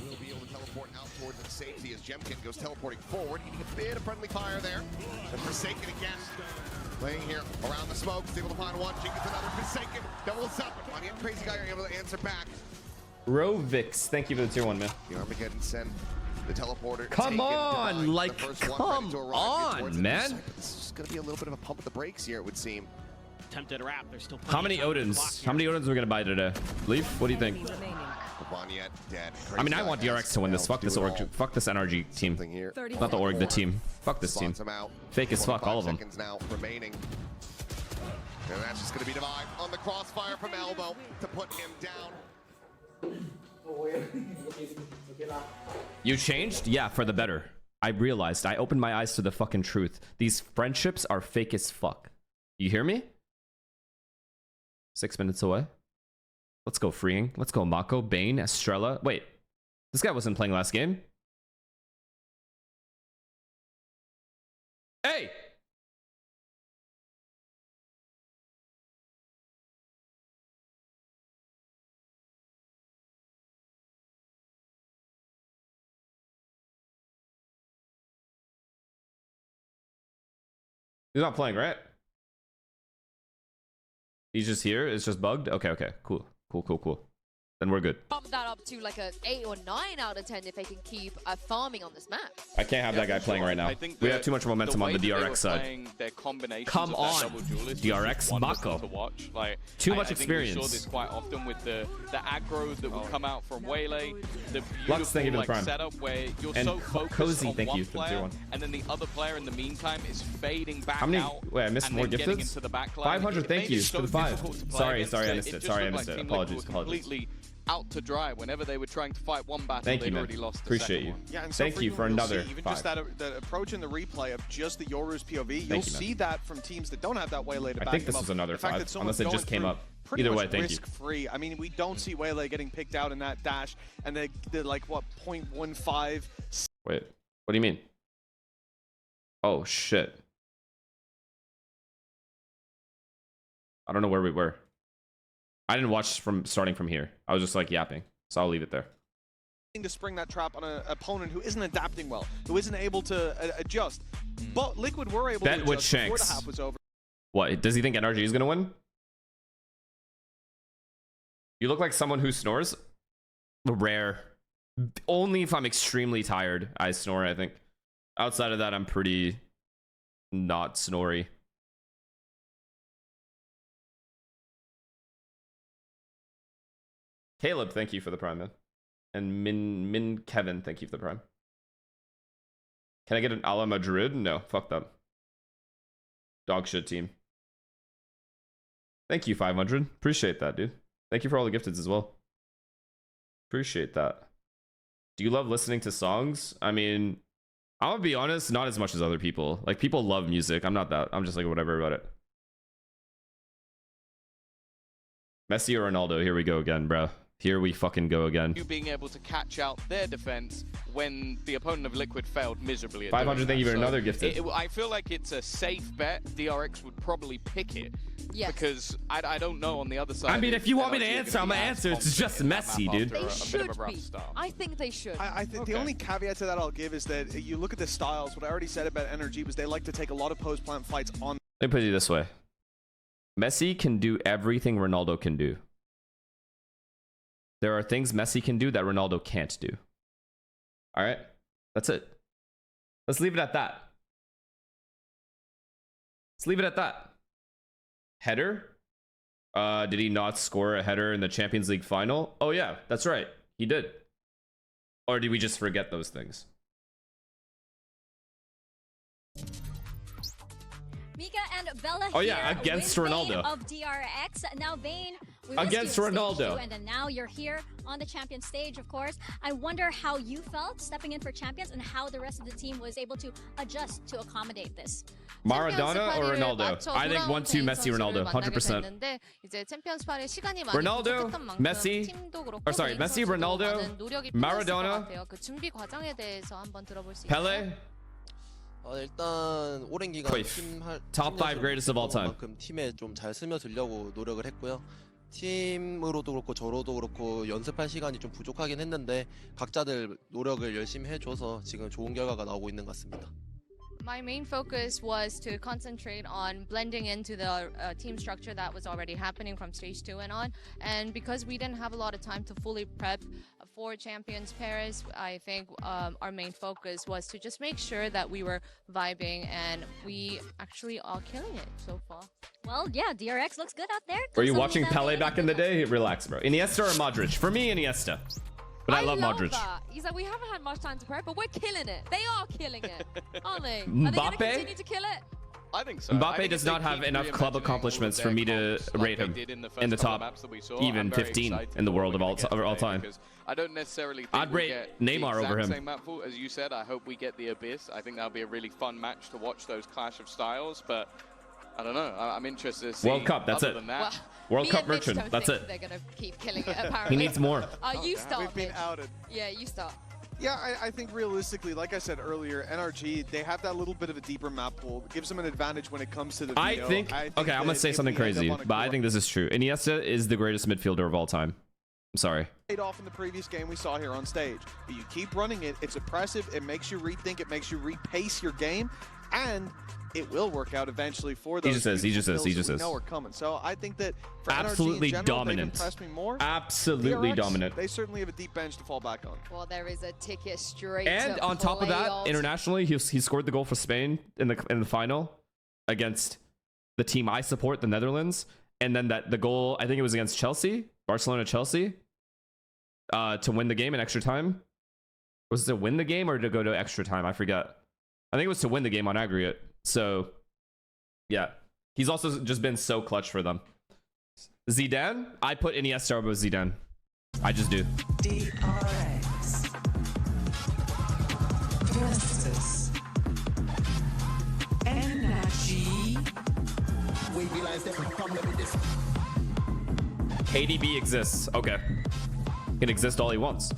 We'll be able to teleport out towards the safety as Jemkin goes teleporting forward, eating a bit of friendly fire there. And Forsaken again, playing here around the smoke, is able to find one. Jenkins another. Forsaken doubles up. On the crazy guy are able to answer back. Rovix, thank you for the tier 1, man. The Armageddon send the teleporter. Come on, like, come on, man. This is going to be a little bit of a pump at the brakes here, it would seem. Tempted wrap. There's still How many Odins? How many Odins are we gonna buy today? Leaf, what do you think? I mean, I want DRX to win this. Fuck this org. Fuck this NRG team. Not the org, the team. Fuck this team. Fake as fuck, all of them. Now remaining. And that's just going to be Divine on the crossfire from elbow to put him down. You changed? Yeah, for the better. I realized. I opened my eyes to the fucking truth. These friendships are fake as fuck. You hear me? 6 minutes away. Let's go freeing. Let's go Mako, Bane, Estrella. Wait, this guy wasn't playing last game. Hey! He's not playing, right? He's just here. It's just bugged. Okay. Cool. Then we're good. Bump that up to like a 8 or 9 out of 10 if they can keep farming on this map. I can't have that guy playing right now. We have too much momentum on the DRX side. Come on, DRX Mako. Too much experience. We saw this quite often with the aggro that will come out from Waylay. The Lux, thank you for the beautiful prime. setup where you're And so focused Cozy, on thank one you for the tier player, 1. and then the other player in the meantime is fading back How many? out. Wait, I missed and more then getting gifted. into the back line. 500. It Thank made you it for so the 5. difficult to play Sorry, against I it. missed it. Just Sorry, I looked missed like it. Team Liquid Apologies. were completely out to dry. Whenever they were trying to fight one battle, Thank they'd you, man. already lost the Appreciate second you. one. Yeah, and so Thank you for you'll another see, even 5. just that approach in the replay of just the Yoru's POV, you'll you, man. see that from teams that don't have that Waylay to back I think them this up. was another The fact 5, that someone's unless it just going came through up. pretty Either much way, thank you. risk-free. I mean, we don't see Waylay getting picked out in that dash, and they're like, what, 0.15? Wait, what do you mean? Oh, shit. I don't know where we were. I didn't watch from starting from here. I was just like yapping, so I'll leave it there. To spring that trap on an opponent who isn't adapting well, who isn't able to adjust. But Liquid were able Bet to with adjust before the Shanks. half was over. What, does he think NRG is gonna win? You look like someone who snores. Rare. Only if I'm extremely tired, I snore, I think. Outside of that, I'm pretty not snory. Caleb, thank you for the prime, man. And Min Kevin, thank you for the prime. Can I get an a la Madrid? No, fuck that. Dog shit team. Thank you, 500. Appreciate that, dude. Thank you for all the gifteds as well. Appreciate that. Do you love listening to songs? I mean, I'm gonna be honest, not as much as other people. Like, people love music. I'm not that. I'm just like, whatever about it. Messi or Ronaldo? Here we go again, bro. Here we fucking go again. You being able to catch out their defense when the opponent of Liquid failed miserably at 500, thank you for so another gifted. I feel like it's a safe bet. DRX would probably pick it. Yes. Because I don't know on the other side. I mean, if you want me to NRG are answer, gonna I'm be gonna as answer. It's just Messi, dude. They a should bit of a rough be. start. I think they should. I think the only caveat to that I'll give is that you look at the styles. What I already said about NRG was they like to take a lot of post-plant fights on. Let me put it this way. Messi can do everything Ronaldo can do. There are things Messi can do that Ronaldo can't do. All right? That's it. Let's leave it at that. Let's leave it at that. Header? Did he not score a header in the Champions League final? Oh yeah, that's right. He did. Or did we just forget those things? Mika and Bella Oh, yeah, here against with Ronaldo. Bane of DRX. Now Bane against Ronaldo. And then now you're here on the champion stage, of course. I wonder how you felt stepping in for champions and how the rest of the team was able to adjust to accommodate this. Maradona or Ronaldo? I think 1-2 Messi, Ronaldo, 100%. Ronaldo, Messi, or sorry, Messi, Ronaldo, Maradona, Pele. 일단 오랜 기간 팀 Top 5 greatest of all time. 팀에 좀 잘 스며들려고 노력을 했고요. 팀으로도 그렇고 저로도 그렇고 연습할 시간이 좀 부족하긴 했는데 각자들 노력을 열심히 해줘서 지금 좋은 결과가 나오고 있는 것 같습니다. My main focus was to concentrate on blending into the team structure that was already happening from stage 2 and on. And because we didn't have a lot of time to fully prep for Champions Paris, I think our main focus was to just make sure that we were vibing, and we actually are killing it so far. Well, yeah, DRX looks good out there. Were you watching Pele back in the day? Relax, bro. Iniesta or Modric? For me, Iniesta. But I love Modric. That. He's like, we haven't had much time to prep, but we're killing it. They are killing it, aren't they? Are Mbappe? they going to continue to kill it? I think so. Mbappe does not have enough club accomplishments for me to rate him in the top, even 15 in the world of all time. I don't necessarily think I'd rate Neymar over him. Same map pool. As you said, I hope we get the Abyss. I think that'll be a really fun match to watch those clash of styles, but I don't know. I'm interested to see. World Cup, that's it. World Cup merchant, that's it. They're going to keep killing it, apparently. He needs more. You start. We've been outed. Yeah, you start. Yeah, I think realistically, like I said earlier, NRG, they have that little bit of a deeper map pool. It gives them an advantage when it comes to the I think okay, I'm going to say something crazy, but I think this is true. Iniesta is the greatest midfielder of all time. I'm sorry. Paid off in the previous game we saw here on stage. But you keep running it, it's impressive, it makes you rethink, it makes you repace your game, and it will work out eventually for those. He just says. know are coming. So I think that for absolutely NRG in general, dominant. They've impressed me more. Absolutely DRX, dominant. They certainly have a deep bench to fall back on. Well, there is a ticket straight And to on top of that, playoffs. internationally, he scored the goal for Spain in the final against the team I support, the Netherlands, and then the goal, I think it was against Chelsea, Barcelona-Chelsea, to win the game in extra time. Was it to win the game or to go to extra time? I forget. I think it was to win the game on aggregate. So, yeah. He's also just been so clutch for them. Zidane? I put Iniesta over Zidane. I just do. DRX versus Energy. KDB exists. Okay. He can exist all he wants.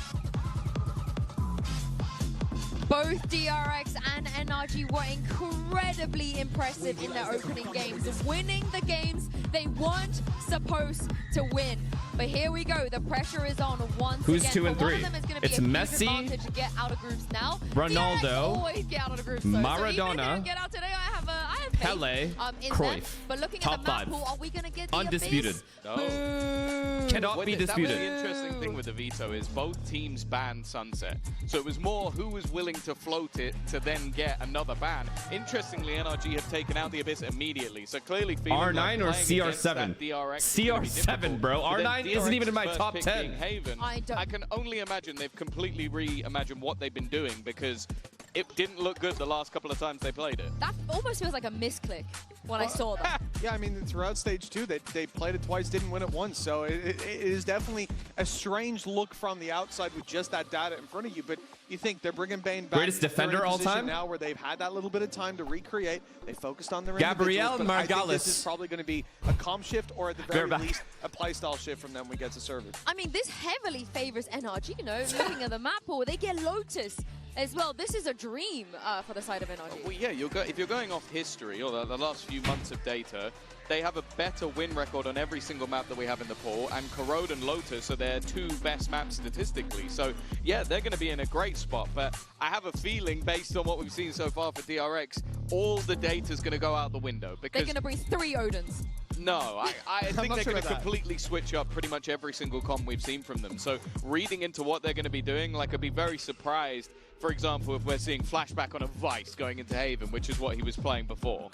Both DRX and NRG were incredibly impressive in their opening games, winning the games they weren't supposed to win. But here we go, the pressure is on once Who's again. 2 and 3? One of them is going to be It's a huge Messi, advantage to get out of groups now. Ronaldo, DRX always get out of the groups. So even if they don't get out today, I have faith, Pele, in Cruyff. them. But looking Top at the map 5. pool, are we going to get the Undisputed. Cannot be That was disputed. the interesting thing with the veto is both teams banned Sunset. So it was more who was willing to float it to then get another ban. Interestingly, NRG have taken out the Abyss immediately. So clearly R9 like or CR7? CR7, bro. R9 isn't even in my top 10. Haven, I can only imagine they've completely reimagined what they've been doing because it didn't look good the last couple of times they played it. That almost feels like a misclick when I saw that. Yeah, I mean, throughout stage 2, they played it twice, didn't win it once. So it is definitely a strange look from the outside with just that data in front of you. But you think they're bringing Bane back. Greatest defender all time? Now where they've had that little bit of time to recreate. They focused on their Gabriel individuals, but I think this Margallis. is probably going to be a comp shift or at the very least a playstyle shift from them we get to serve it. I mean, this heavily favors NRG, you know, looking at the map pool. They get Lotus as well. This is a dream for the side of NRG. Well, yeah, if you're going off history or the last few months of data, they have a better win record on every single map that we have in the pool, and Corrode and Lotus are their 2 best maps statistically. So, yeah, they're going to be in a great spot, but I have a feeling, based on what we've seen so far for DRX, all the data's going to go out the window. Because they're going to bring 3 Odins. No, I think they're sure going to about completely switch up pretty much every single comp we've seen from them. So reading into what they're going to be doing, like I'd be very surprised, for example, if we're seeing flashback on a Vice going into Haven, which is what he was playing before.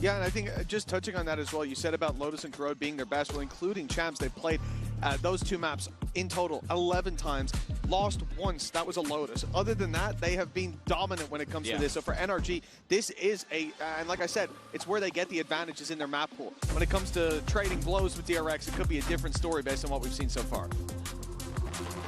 Yeah, and I think just touching on that as well, you said about Lotus and Corrode being their best, well, including champs, they've played those two maps in total 11 times, lost once. That was a Lotus. Other than that, they have been dominant when it comes to this. So for NRG, this is and like I said, it's where they get the advantages in their map pool. When it comes to trading blows with DRX, it could be a different story based on what we've seen so far.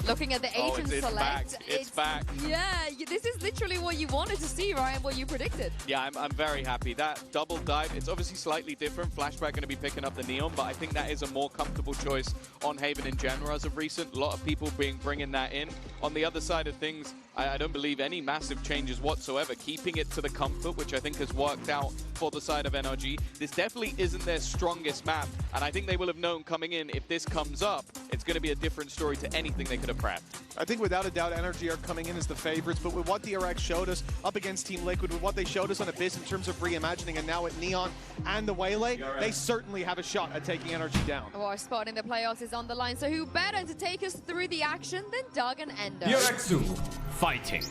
Looking at the agent select, back. It's back. Yeah, this is literally what you wanted to see, Ryan, what you predicted. Yeah, I'm very happy. That double dive, it's obviously slightly different. Flashback going to be picking up the Neon, but I think that is a more comfortable choice on Haven in general as of recent. A lot of people bringing that in. On the other side of things, I don't believe any massive changes whatsoever. Keeping it to the comfort, which I think has worked out for the side of NRG. This definitely isn't their strongest map, and I think they will have known coming in, if this comes up, it's going to be a different story to anything they could have prepped. I think without a doubt, NRG are coming in as the favorites, but with what DRX showed us up against Team Liquid, with what they showed us on Abyss in terms of reimagining, and now at Neon and the Waylay, they certainly have a shot at taking NRG down. Our spot in the playoffs is on the line, so who better to take us through the action than Doug and Endo? DRX fighting.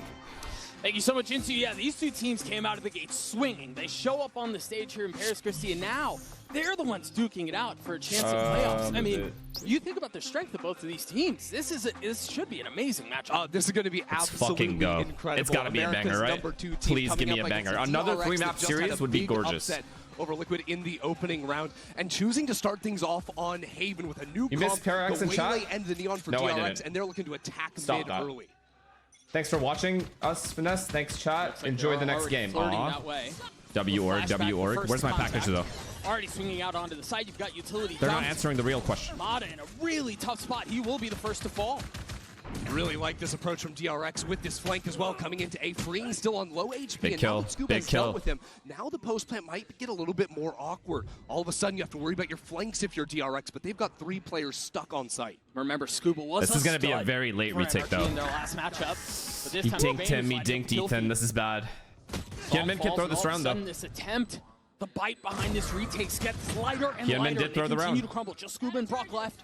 Thank you so much, Insu. Yeah, these two teams came out of the gate swinging. They show up on the stage here in Paris Christie, and now they're the ones duking it out for a chance at playoffs. I mean, you think about the strength of both of these teams. This should be an amazing matchup. This is going to be absolutely incredible. It's got to be a banger, right? Please give me a banger. Another 3-map series would be gorgeous. Over Liquid in the opening round, and choosing to start things off on Haven with a new You missed Parax the in chat? Waylay and the Neon for DRX, and they're looking to attack mid early. Thanks for watching us, Finesse. Thanks, chat. Like enjoy the next game. W-org. Where's my package, though? Already swinging out onto the side. You've got utility. They're not answering the real question. Mata in a really tough spot. He will be the first to fall. Really like this approach from DRX with this flank as well, coming into A. Freeing still on low HP. Big and kill. Now that Scuba has dealt with him, now the post plant might get a little bit more awkward. All of a sudden, you have to worry about your flanks if you're DRX, but they've got 3 players stuck on site. Remember, Scuba was This is going to be a very late retake, though. In their last matchup, but this He time dinked him. He dinked Ethan. This is bad. Hyunmin can throw this round, though. This attempt, the bite behind this retakes gets lighter and lighter. Hyunmin did throw the round. Continue to crumble. Just Scuba and Brock left.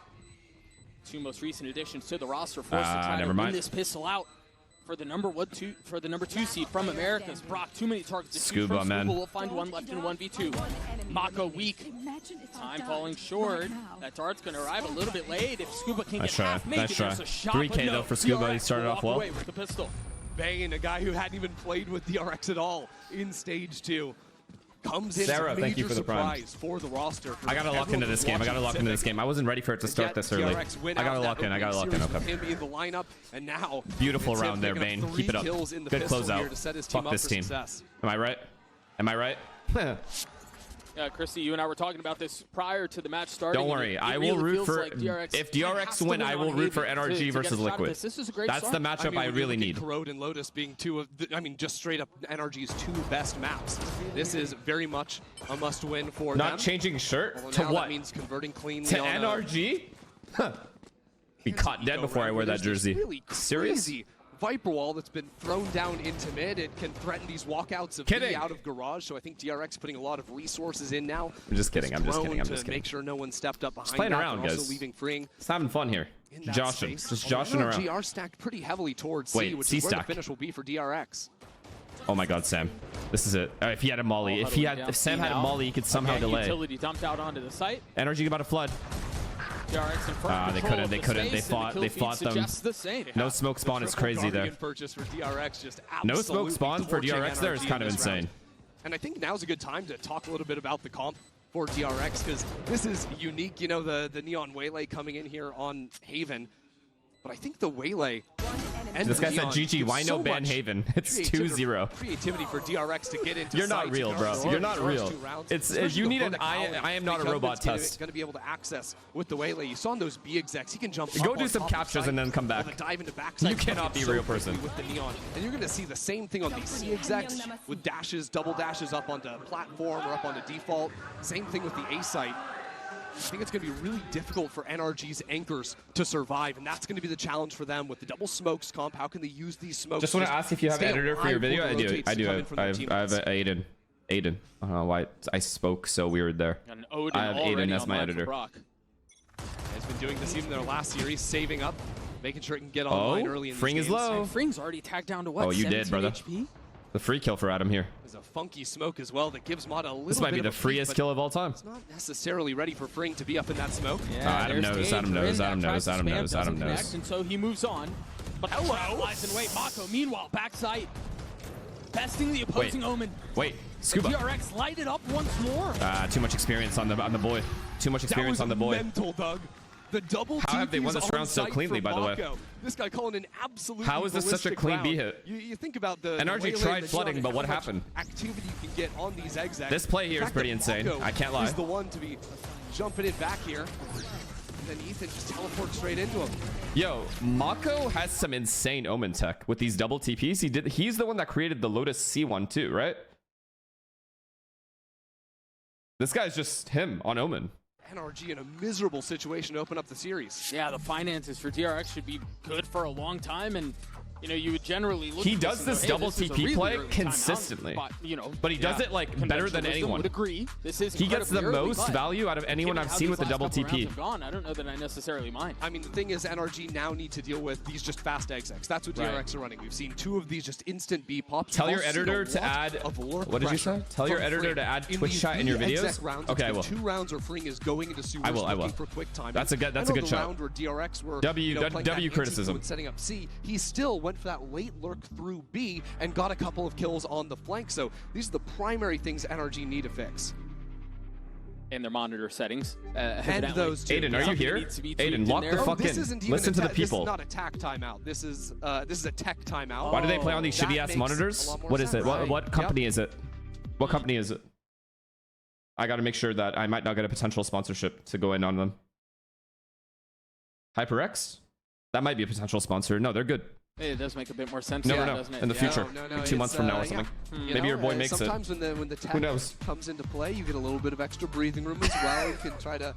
2 most recent additions to the roster forced to try to win this pistol out for the number 2 seed from Americas. Brock, too many targets. Scuba, man. Scuba will find one left in 1v2. Mako weak. Time falling short. That dart's going to arrive a little bit late. If Scuba can get half naked, there's a shot. 3K though for Scuba. He started off well. With the pistol. Bane, a guy who hadn't even played with DRX at all in stage 2. Comes in Sarah, as a thank you major for the prime. surprise for the roster. I gotta lock into this game. I gotta lock into this game. I wasn't ready for it to start this early. I gotta lock in. I gotta lock in. Okay. Him in the lineup, and now Beautiful round there, Bane. Keep it up. Good closeout. Fuck this team. Am I right? Am I right? Christy, you and I were talking about this prior to the match starting. Don't worry, I will root for. If DRX win, I will root for NRG versus Liquid. This is a great That's the matchup I really need. Corrode and Lotus being two of, just straight up NRG's 2 best maps. This is very much a must-win for them. Not changing shirt to what? That means converting cleanly to NRG. Be caught dead before I wear that jersey. Really serious? Crazy Viper Wall that's been thrown down into mid. It can threaten these walkouts of B out of garage. So I think DRX putting a lot of resources in now. I'm just kidding. I'm just kidding. I'm to just kidding. Make sure no one stepped up behind. Just playing around, guys. Also leaving Freeing. It's having fun here. Joshing. Just joshing around. NRG are stacked pretty heavily towards C, which is where the finish will be for DRX. Oh my God, Sam. This is it. If he had a molly, if Sam had a molly, he could somehow delay. Utility dumped out onto the site. NRG about to flood. They couldn't. They fought them. No smoke spawn is crazy there. No smoke spawn for DRX there is kind of insane. And I think now's a good time to talk a little bit about the comp for DRX, because this is unique. You know, the Neon Waylay coming in here on Haven. But I think the Waylay and this guy said GG, why no ban Haven? It's 2-0. Creativity for DRX to get into You're not real, bro. You're not real. It's you need an I am not a robot test. Going to be able to access with the Waylay. You saw on those B execs, he can jump Go do some captures and then come back. Dive into backside. You cannot be a real person. With the Neon. And you're going to see the same thing on these C execs with dashes, double dashes up onto platform or up onto default. Same thing with the A site. I think it's going to be really difficult for NRG's anchors to survive, and that's going to be the challenge for them with the double smokes comp. How can they use these smokes? Just want to ask if you have an editor for your video. I do. I have Aiden. I don't know why I spoke so weird there. I have Aiden as my editor. Has been doing this even in their last series, saving up, making sure it can get online early in Freeing is low. Freeing's already tagged down to what? Oh, you did, brother. HP? The free kill for Adam here. There's a funky smoke as well that gives Mata a little bit. This might be the freest kill of all time. It's not necessarily ready for Fring to be up in that smoke. Yeah, Adam knows, Adam knows, Adam knows, Adam knows, Adam knows. And so he moves on. But the trap lies in wait. Mako, meanwhile, backside. Besting the opposing Omen. Wait, Scuba. DRX lighted up once more. Too much experience on the boy. Too much experience on the boy. Mental, Doug. The double How have they won this round so cleanly, by the way? This guy calling an absolute. How is this such a clean B hit? You think about the NRG tried flooding, but what happened? Activity you can get on these execs. This play here is pretty insane. I can't lie. He's the one to be jumping it back here. And then Ethan just teleports straight into him. Yo, Mako has some insane Omen tech with these double TPs. He's the one that created the Lotus C1 too, right? This guy's just him on Omen. NRG in a miserable situation to open up the series. Yeah, the finances for DRX should be good for a long time, and you know you would generally look. He at does this double TP play consistently, but he does it like better than anyone. Would agree. This is he gets the most value out of anyone I've seen with the double TP. I don't know that I necessarily mind. I mean, the thing is, NRG now need to deal with these just fast execs. That's what DRX are running. We've seen 2 of these just instant B pops. Tell your editor to add. What did you say? Tell your editor to add Twitch chat in your videos. Okay, I will. 2 rounds where Fring is going into sewers looking for quick time. That's a good shot. Round where DRX were W criticism. Setting up C, he still went for that late lurk through B and got a couple of kills on the flank. So these are the primary things NRG need to fix. In their monitor settings. And those two. Aiden, are you here? Aiden, lock the fuck in. Listen to the people. This is not a tack timeout. This is a tech timeout. Why do they play on these shitty ass monitors? What is it? What company is it? What company is it? I got to make sure that I might not get a potential sponsorship to go in on them. HyperX? That might be a potential sponsor. No, they're good. It does make a bit more sense. No, doesn't it? in the future. 2 months from now or something. Maybe your boy makes sometimes it. Sometimes when the tech comes into play, you get a little bit of extra breathing room as well. You can try to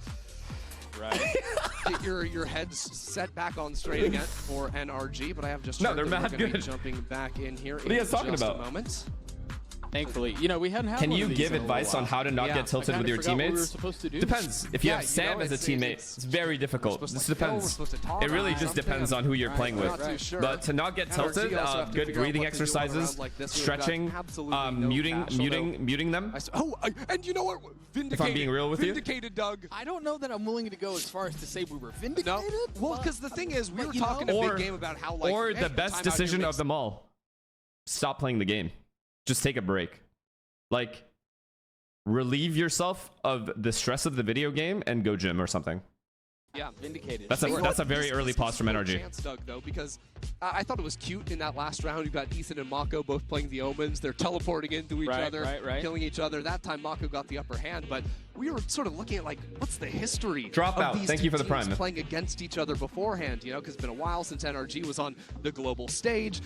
get your heads set back on straight again for NRG. But I have just they're mad good. Jumping back in here. What are you guys talking about? A moment. Thankfully, you know, we hadn't had Can one you of these give in a advice on how to not get tilted with your teammates? What we were supposed to do. Depends. If you have Sam as a teammate, it's very difficult. This depends. It really just depends on who you're playing with. But to not get tilted, good breathing exercises, stretching, muting them. Oh, and you know what? Vindicated. If I'm being real with you. Vindicated, Doug. I don't know that I'm willing to go as far as to say we were vindicated. No. Well, because the thing is, we were talking a big game about how, like, or the best decision of them all. Stop playing the game. Just take a break. Like, relieve yourself of the stress of the video game and go gym or something. Yeah, vindicated. That's a very early pause from NRG. Chance, Doug, though, because I thought it was cute in that last round. You've got Ethan and Mako both playing the Omens. They're teleporting into each other, killing each other. That time, Mako got the upper hand, but we were sort of looking at, like, what's the history of these Thank you for the prime. playing against each other beforehand, you know, because it's been a while since NRG was on the global stage.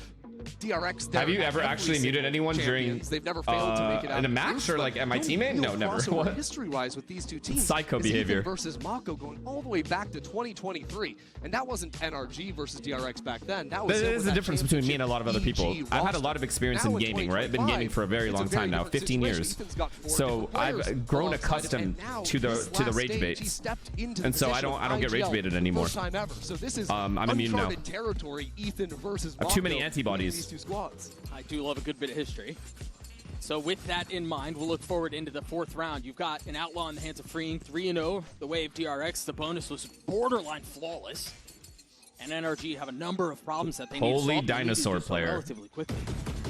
DRX. Have you ever actually muted anyone during They've never failed to make it out in a match or like at my teammate? No, never. What? History-wise, with these two teams, psycho behavior versus Mako going all the way back to 2023, and that wasn't NRG versus DRX back then. That was. There's a difference between me and a lot of other people. I've had a lot of experience in gaming, right? I've been gaming for a very long time now, 15 years. So I've grown accustomed to the rage bait, and so I don't get rage baited anymore. So this is I'm immune now. Territory. Ethan versus I have too many antibodies. These two squads. I do love a good bit of history. So with that in mind, we'll look forward into the 4th round. You've got an Outlaw in the hands of Freeing, 3-0. The Wave DRX, the bonus was borderline flawless. And NRG have a number of problems that they need to solve. Holy dinosaur player. Relatively quickly.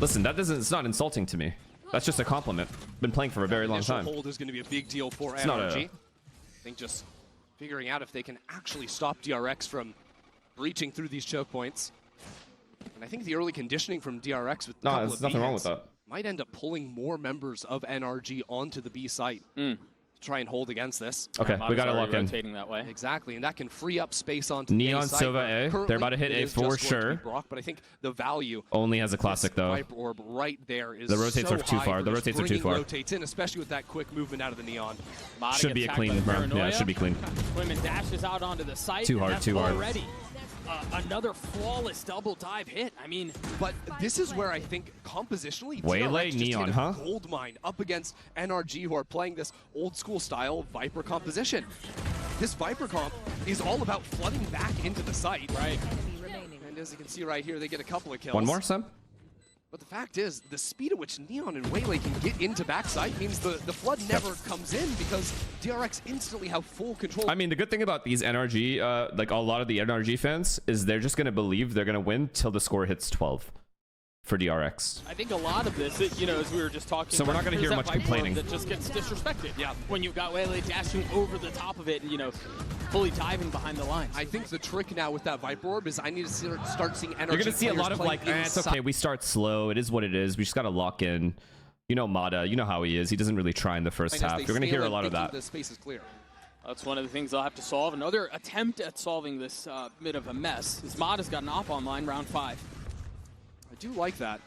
Listen, it's not insulting to me. That's just a compliment. Been playing for a very long time. Hold is going to be a big deal for NRG. I think just figuring out if they can actually stop DRX from breaching through these choke points. And I think the early conditioning from DRX with there's nothing wrong with that. Might end up pulling more members of NRG onto the B site to try and hold against this. Okay, we got to lock in. That way. Exactly, and that can free up space onto Neon the Silva A. They're about to hit A for sure. Brock, but I think the value only has a classic though. Viper Orb right there is the rotates are too far. The rotates are too far. Rotates in, especially with that quick movement out of the Neon. Should be a clean run. Yeah, it should be clean. Women dashes out onto the site. Too hard. Already. Another flawless double dive hit. I mean, but this is where I think compositionally, Waylay Neon, huh? Gold mine up against NRG, who are playing this old school style Viper composition. This Viper comp is all about flooding back into the site, right? And as you can see right here, they get a couple of kills. One more, Sam? But the fact is, the speed at which Neon and Waylay can get into backside means the flood never comes in because DRX instantly have full control. I mean, the good thing about these NRG, like a lot of the NRG fans, is they're just going to believe they're going to win till the score hits 12 for DRX. I think a lot of this, as we were just talking so about, we're not going to hear much complaining. That just gets disrespected. Yeah. When you've got Waylay dashing over the top of it and, fully diving behind the lines. I think the trick now with that Viper Orb is I need to start seeing NRG. You're going to see a lot of like, it's okay, we start slow. It is what it is. We just got to lock in. Mata, you know how he is. He doesn't really try in the first half. You're going to hear a lot of that. The space is clear. That's one of the things they'll have to solve. Another attempt at solving this bit of a mess is Mata's got an op online round 5. I do like that.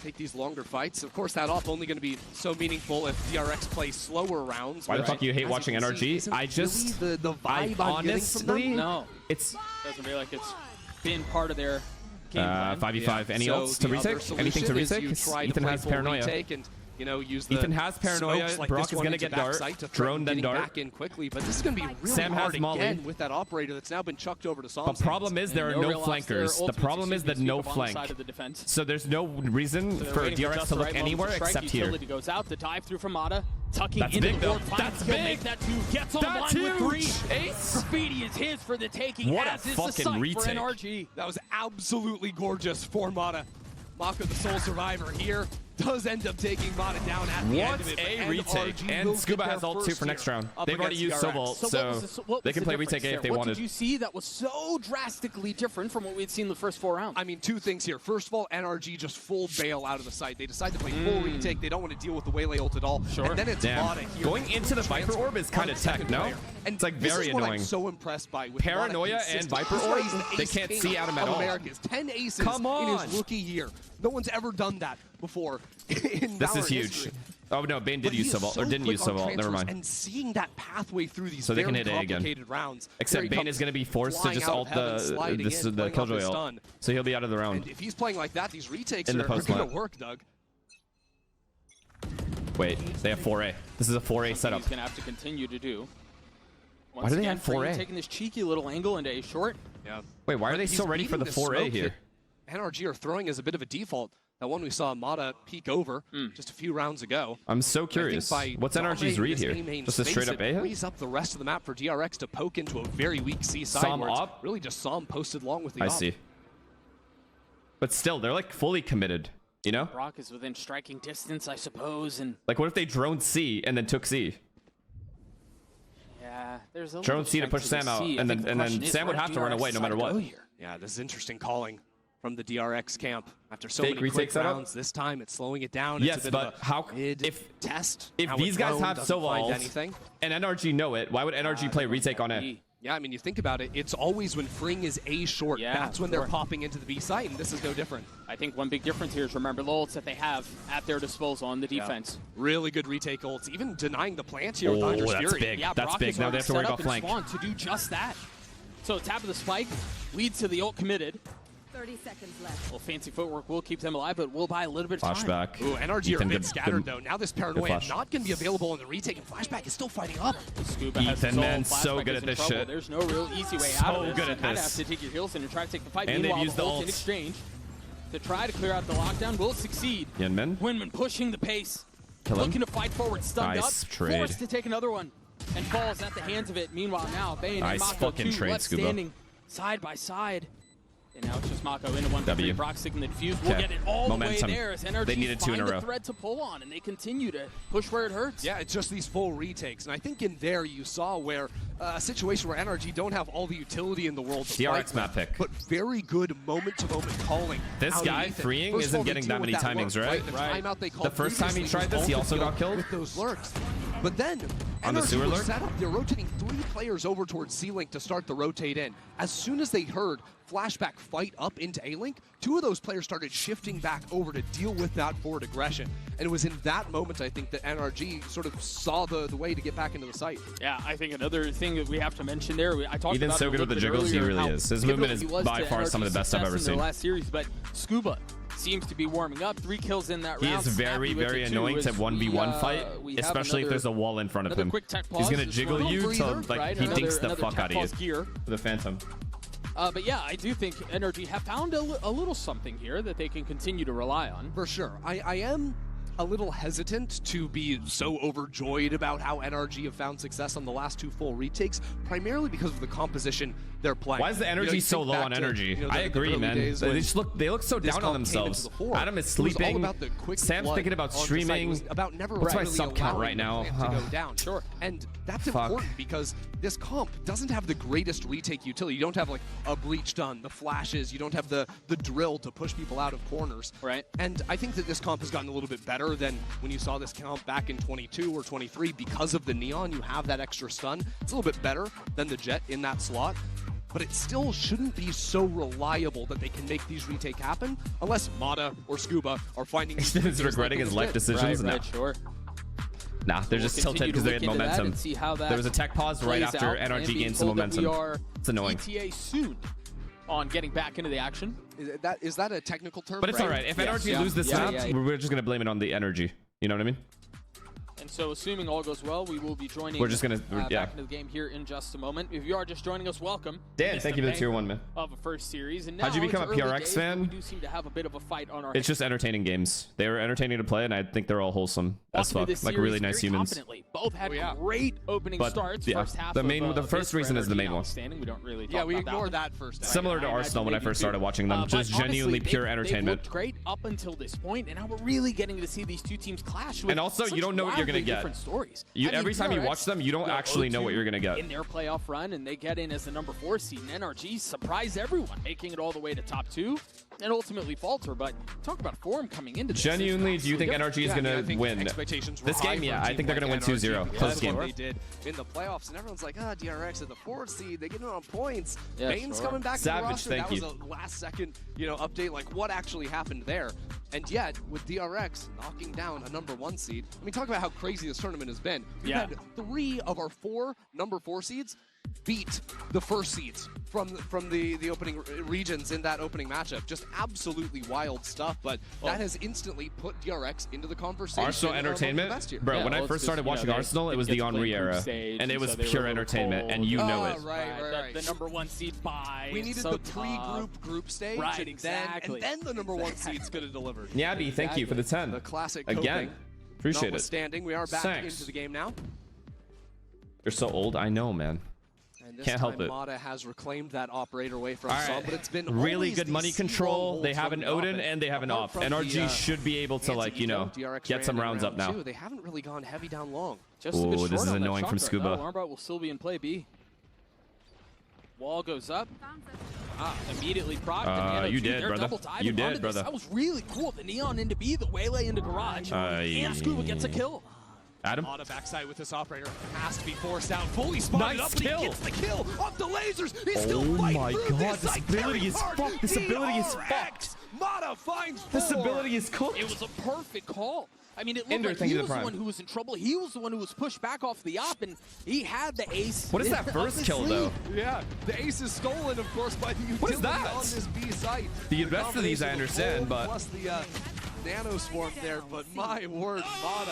Take these longer fights. Of course, that off only going to be so meaningful if DRX plays slower rounds. Why the fuck you hate watching NRG? I just, really the vibe I honestly, no, it's doesn't feel like it's been part of their game plan. 5v5. Any ults to retake? Anything to retake? Ethan has paranoia. Ethan has paranoia. Like Brock is going to get dart. Drone, then dart. Back in quickly, but this is going to be really Sam hard has Molly. again with that operator that's now been chucked over to Psalm. The problem is there are no flankers. The problem is that no flank. So there's no reason for DRX to look anywhere except here. Utility goes out. The dive through from Mata. Tucking That's into big, the board. though. That's He'll big. make that 2. Gets online with 3. Ace. Graffiti is his for the taking. What a as is fucking the sight retake. for NRG. That was absolutely gorgeous for Mata. Mako, the sole survivor here, does end up taking Mata down at the end of it. What a retake. And Scuba has ult too for next round. They've already used Sobalt, so they can play retake A if they wanted. What did you see that was so drastically different from what we had seen the first 4 rounds? I mean, 2 things here. First of all, NRG just full bail out of the site. They decide to play full retake. They don't want to deal with the Waylay ult at all. Sure. And then it's Mata here. Going into the Viper Orb is kind of tech, no? And it's like very this is what annoying. I'm so impressed by with Paranoia Mata and Viper Orb, they can't see Adam at all. Americas. 10 aces Come on. in his rookie year. No one's ever done that before in This Valorant is huge. history. Oh no, Bane did But use he is Sobalt, so or didn't quick use on Sobalt. Never transfers mind. And seeing that pathway through these So they very can hit A again. complicated rounds. Except Bane is going to be forced to just ult the Killjoy ult. So he'll be out of the round. And if he's playing like that, these retakes In the are post going to plant. work, Doug. Wait, they have 4A. This is a 4A setup. He's going to have to continue to do. Why do they have 4A? Taking this cheeky little angle into A short. Yeah. Wait, why are they so ready for the 4A here? NRG are throwing as a bit of a default. That one we saw Mata peek over just a few rounds ago. I'm so curious. What's NRG's read here? Just a straight up A hit? Frees up the rest of the map for DRX to poke into a very weak C side. Psalm where it's op? really just Psalm posted along with the I op. see. But still, they're like fully committed, you know? Brock is within striking distance, I suppose, and Like what if they droned C and then took C? yeah, there's a Drone C to push Sam out, and then Sam would have to run away no matter what. Yeah, this is interesting calling from the DRX camp. After so Fake many quick retake setup? rounds, this time it's slowing it down. Yes, it's a bit but of a how test? if Now these a guys drone have doesn't find Soval anything. and NRG know it, why would NRG play retake on A? Yeah, I mean, you think about it, it's always when Fring is A short. Yeah, that's when they're sure. popping into the B site, and this is no different. I think one big difference here is remember the ults that they have at their disposal on the defense. Really good retake ults, even denying the plant here with Oh, Hunter's that's Fury. big. Yeah, That's Brock big. is Now they already have to worry set about up and flank. spawned to do just that. So tap of the spike leads to the ult committed. 30 seconds left. Well, fancy footwork will keep them alive, but we'll buy a little bit of time. Flashback. Ooh, NRG are a Ethan, bit good- scattered, good- though. Now this good paranoia flash. not going to be available in the retake, and Flashback is still fighting up. Scuba has Ethan, his man, own. so Flashback good is at in this trouble. shit. There's no real easy way So out of this. good You at kinda this. have to take your heels in and try to take the fight. And they've Meanwhile, used the the ult in ults. exchange to try to clear out the lockdown will succeed. Yunmin? Winman pushing the pace. Kill him. Looking to fight forward, stunned Nice up, trade. forced to take another one, and falls at the hands of it. Meanwhile, now Bane Nice and Mako, fucking two trade, left Scuba. standing side by side. And now it's just Mako into one W. Brock sticking the defuse. We'll Okay. get it all Momentum. the way there as NRG They needed two in a find row. a thread to pull on, and they continue to push where it hurts. Yeah, it's just these full retakes. And I think in there you saw where a situation where NRG don't have all the utility in the world to DRX fight, map pick. but very good moment-to-moment calling. This out of guy, Ethan. freeing, First of isn't all, they getting deal that with many timings, lurk, right? The Right. timeout they The called first time he previously tried was this, he all also to got deal killed? with those lurks. But then On the NRG sewer was lurk? set up. They're rotating 3 players over towards C-Link to start the rotate in. As soon as they heard Flashback fight up into A-Link, 2 of those players started shifting back over to deal with that forward aggression. And it was in that moment, I think, that NRG sort of saw the way to get back into the site. Yeah, I think another thing that we have to mention there, I talked Ethan's about so it a good with little the bit jiggles, he earlier, really how is. His pivotal movement is he was by to far some of the NRG's best I've success ever in their seen. last series, but Scuba seems to be warming up. 3 kills in that He round. is very, Snappy with very it, too, annoying to as 1v1 we, fight, we have especially if another- there's a wall in front of another him. quick tech He's pause. gonna Just jiggle one you till breather, like right? he dinks the Another fuck tech out of you pause gear. with a phantom. But yeah, I do think NRG have found a little something here that they can continue to rely on. For sure. I am a little hesitant to be so overjoyed about how NRG have found success on the last 2 full retakes, primarily because of the composition they're playing. Why is the energy so low on energy? I agree, man. They look so down on themselves. Adam is sleeping. Sam's thinking about streaming. What's my sub count right now? To go down. Sure. And that's important because this comp doesn't have the greatest retake utility. You don't have like a breach done, the flashes. You don't have the drill to push people out of corners. Right. And I think that this comp has gotten a little bit better than when you saw this comp back in 22 or 23 because of the Neon. You have that extra stun. It's a little bit better than the Jet in that slot. But it still shouldn't be so reliable that they can make these retake happen unless Mata or Scuba are finding these He's regretting his life decisions. Right, sure. Nah, they're just tilted because they had momentum. There was a tech pause right after NRG gained some momentum. It's annoying. ETA soon on getting back into the action. Is that a technical term? But it's all right. If NRG lose this map, we're just going to blame it on the energy. You know what I mean? And so, assuming all goes well, we will be joining we're just gonna, back into the game here in just a moment. If you are just joining us, welcome. Dan, thank you for the tier 1, man. Of a first series. And now how'd you become a PRX fan? We do seem to have a bit of a fight on our It's just entertaining games. They were entertaining to play, and I think they're all wholesome as fuck. Like really nice humans. Both had great opening starts. First half the first reason is the main one. We don't really talk yeah, we about ignored that first. Similar to Arsenal when I first started watching them. Just genuinely pure entertainment. They looked great up until this point, and now we're really getting to see these two teams clash with and also, you don't know what you're going to get. Different stories. Every time you watch them, you don't actually know what you're going to get. In their playoff run, and they get in as the number 4 seed, and NRG surprise everyone, making it all the way to top 2, and ultimately falter. But talk about form coming into this. Genuinely, do you think NRG is going to win this game? Yeah, I think they're going to win 2-0. Close game. They did in the playoffs, and everyone's like, DRX at the 4th seed, they get it on points. Bane's coming back to the roster. That was a last-second, update. Like, what actually happened there? And yet, with DRX knocking down a number 1 seed, I mean, talk about how crazy this tournament has been. We've had 3 of our 4 number 4 seeds beat the first seeds from the opening regions in that opening matchup. Just absolutely wild stuff, but that has instantly put DRX into the conversation. Arsenal entertainment? Bro, when I first started watching Arsenal, it was the Henri era, and it was pure entertainment, and you know it. Right. The number 1 seed bye. We needed the pre-group stage, right, exactly. And then the number 1 seed's going to deliver. Yabby, thank you for the 10. The classic again. Appreciate it. Notwithstanding, we are back into the game now. You're so old, I know, man. And this Can't help it. Mata has reclaimed that operator away from some, but it's been really good money control. They have an Odin and they have an off. NRG should be able to, get some rounds up now. They haven't really gone heavy down long. Oh, this is annoying from Scuba. Armbar will still be in play, B. Wall goes up. Immediately procced. You did, brother. You did, brother. That was really cool. The Neon into B, the Waylay into Garage. And Scuba gets a kill. Adam? On a backside with this operator. Has to be forced out. Fully spotted up, but he gets the kill off the lasers. He's still fighting through this. This ability is fucked. This ability is fucked. Mata finds 4. This ability is cooked. It was a perfect call. I mean, it looked like he was the one who was in trouble. He was the one who was pushed back off the op, and he had the ace. What is that first kill, though? Yeah, the ace is stolen, of course, by the utility on this B site. The rest of these I understand, but... Plus the nano swarm there, but my word, Mata.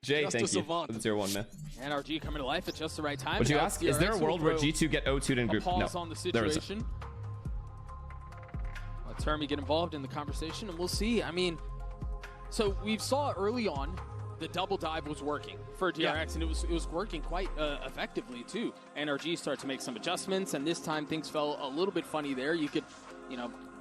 Jay, thank you for the tier 1, man. NRG coming to life at just the right time. Would you ask, is there a world where G2 get O2'd in group? No, on the situation. Let Termi get involved in the conversation, and we'll see. I mean, so we saw early on the double dive was working for DRX, and it was working quite effectively too. NRG started to make some adjustments, and this time things fell a little bit funny there. You could,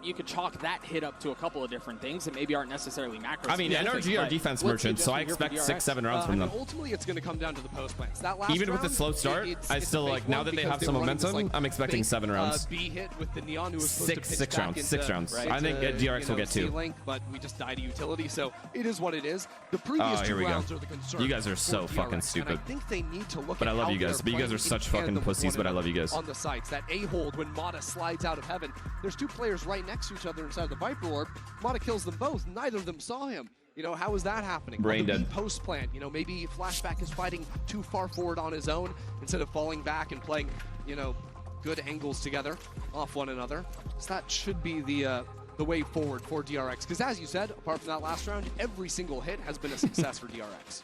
you could chalk that hit up to a couple of different things that maybe aren't necessarily macro. I mean, NRG are defense merchants, so I expect 6-7 rounds from them. Ultimately, it's going to come down to the post plans. That last even with the slow start, I still like now that they have some momentum. I'm expecting 7 rounds. B hit with the Neon, who was six rounds. I think DRX will get 2. But we just died to utility, so it is what it is. The previous 2 rounds are the concern. You guys are so fucking stupid. I think they need to look. But I love you guys. But you guys are such fucking pussies. But I love you guys. On the sites, that A-hold when Mata slides out of heaven. There's 2 players right next to each other inside the Viper Orb. Mata kills them both. Neither of them saw him. How is that happening? Brain dead. Post plant. Maybe Flashback is fighting too far forward on his own instead of falling back and playing, good angles together off one another. So that should be the way forward for DRX. Because as you said, apart from that last round, every single hit has been a success for DRX.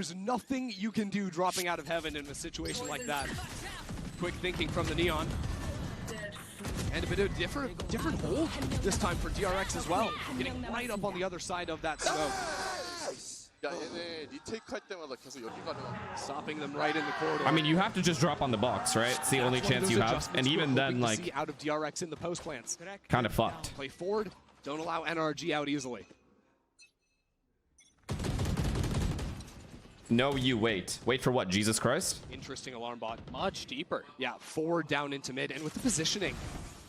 there's nothing you can do dropping out of heaven in a situation like that. Quick thinking from the Neon. And bit of different hold this time for DRX as well. Getting right up on the other side of that smoke. Stopping them right in the corridor. I mean, you have to just drop on the box, right? It's the only chance you have. And even then, like, out of DRX in the post plants. kind of fucked. Play forward. Don't allow NRG out easily. No, you wait. Wait for what? Jesus Christ? Interesting alarm bot. Much deeper. Yeah, forward down into mid. And with the positioning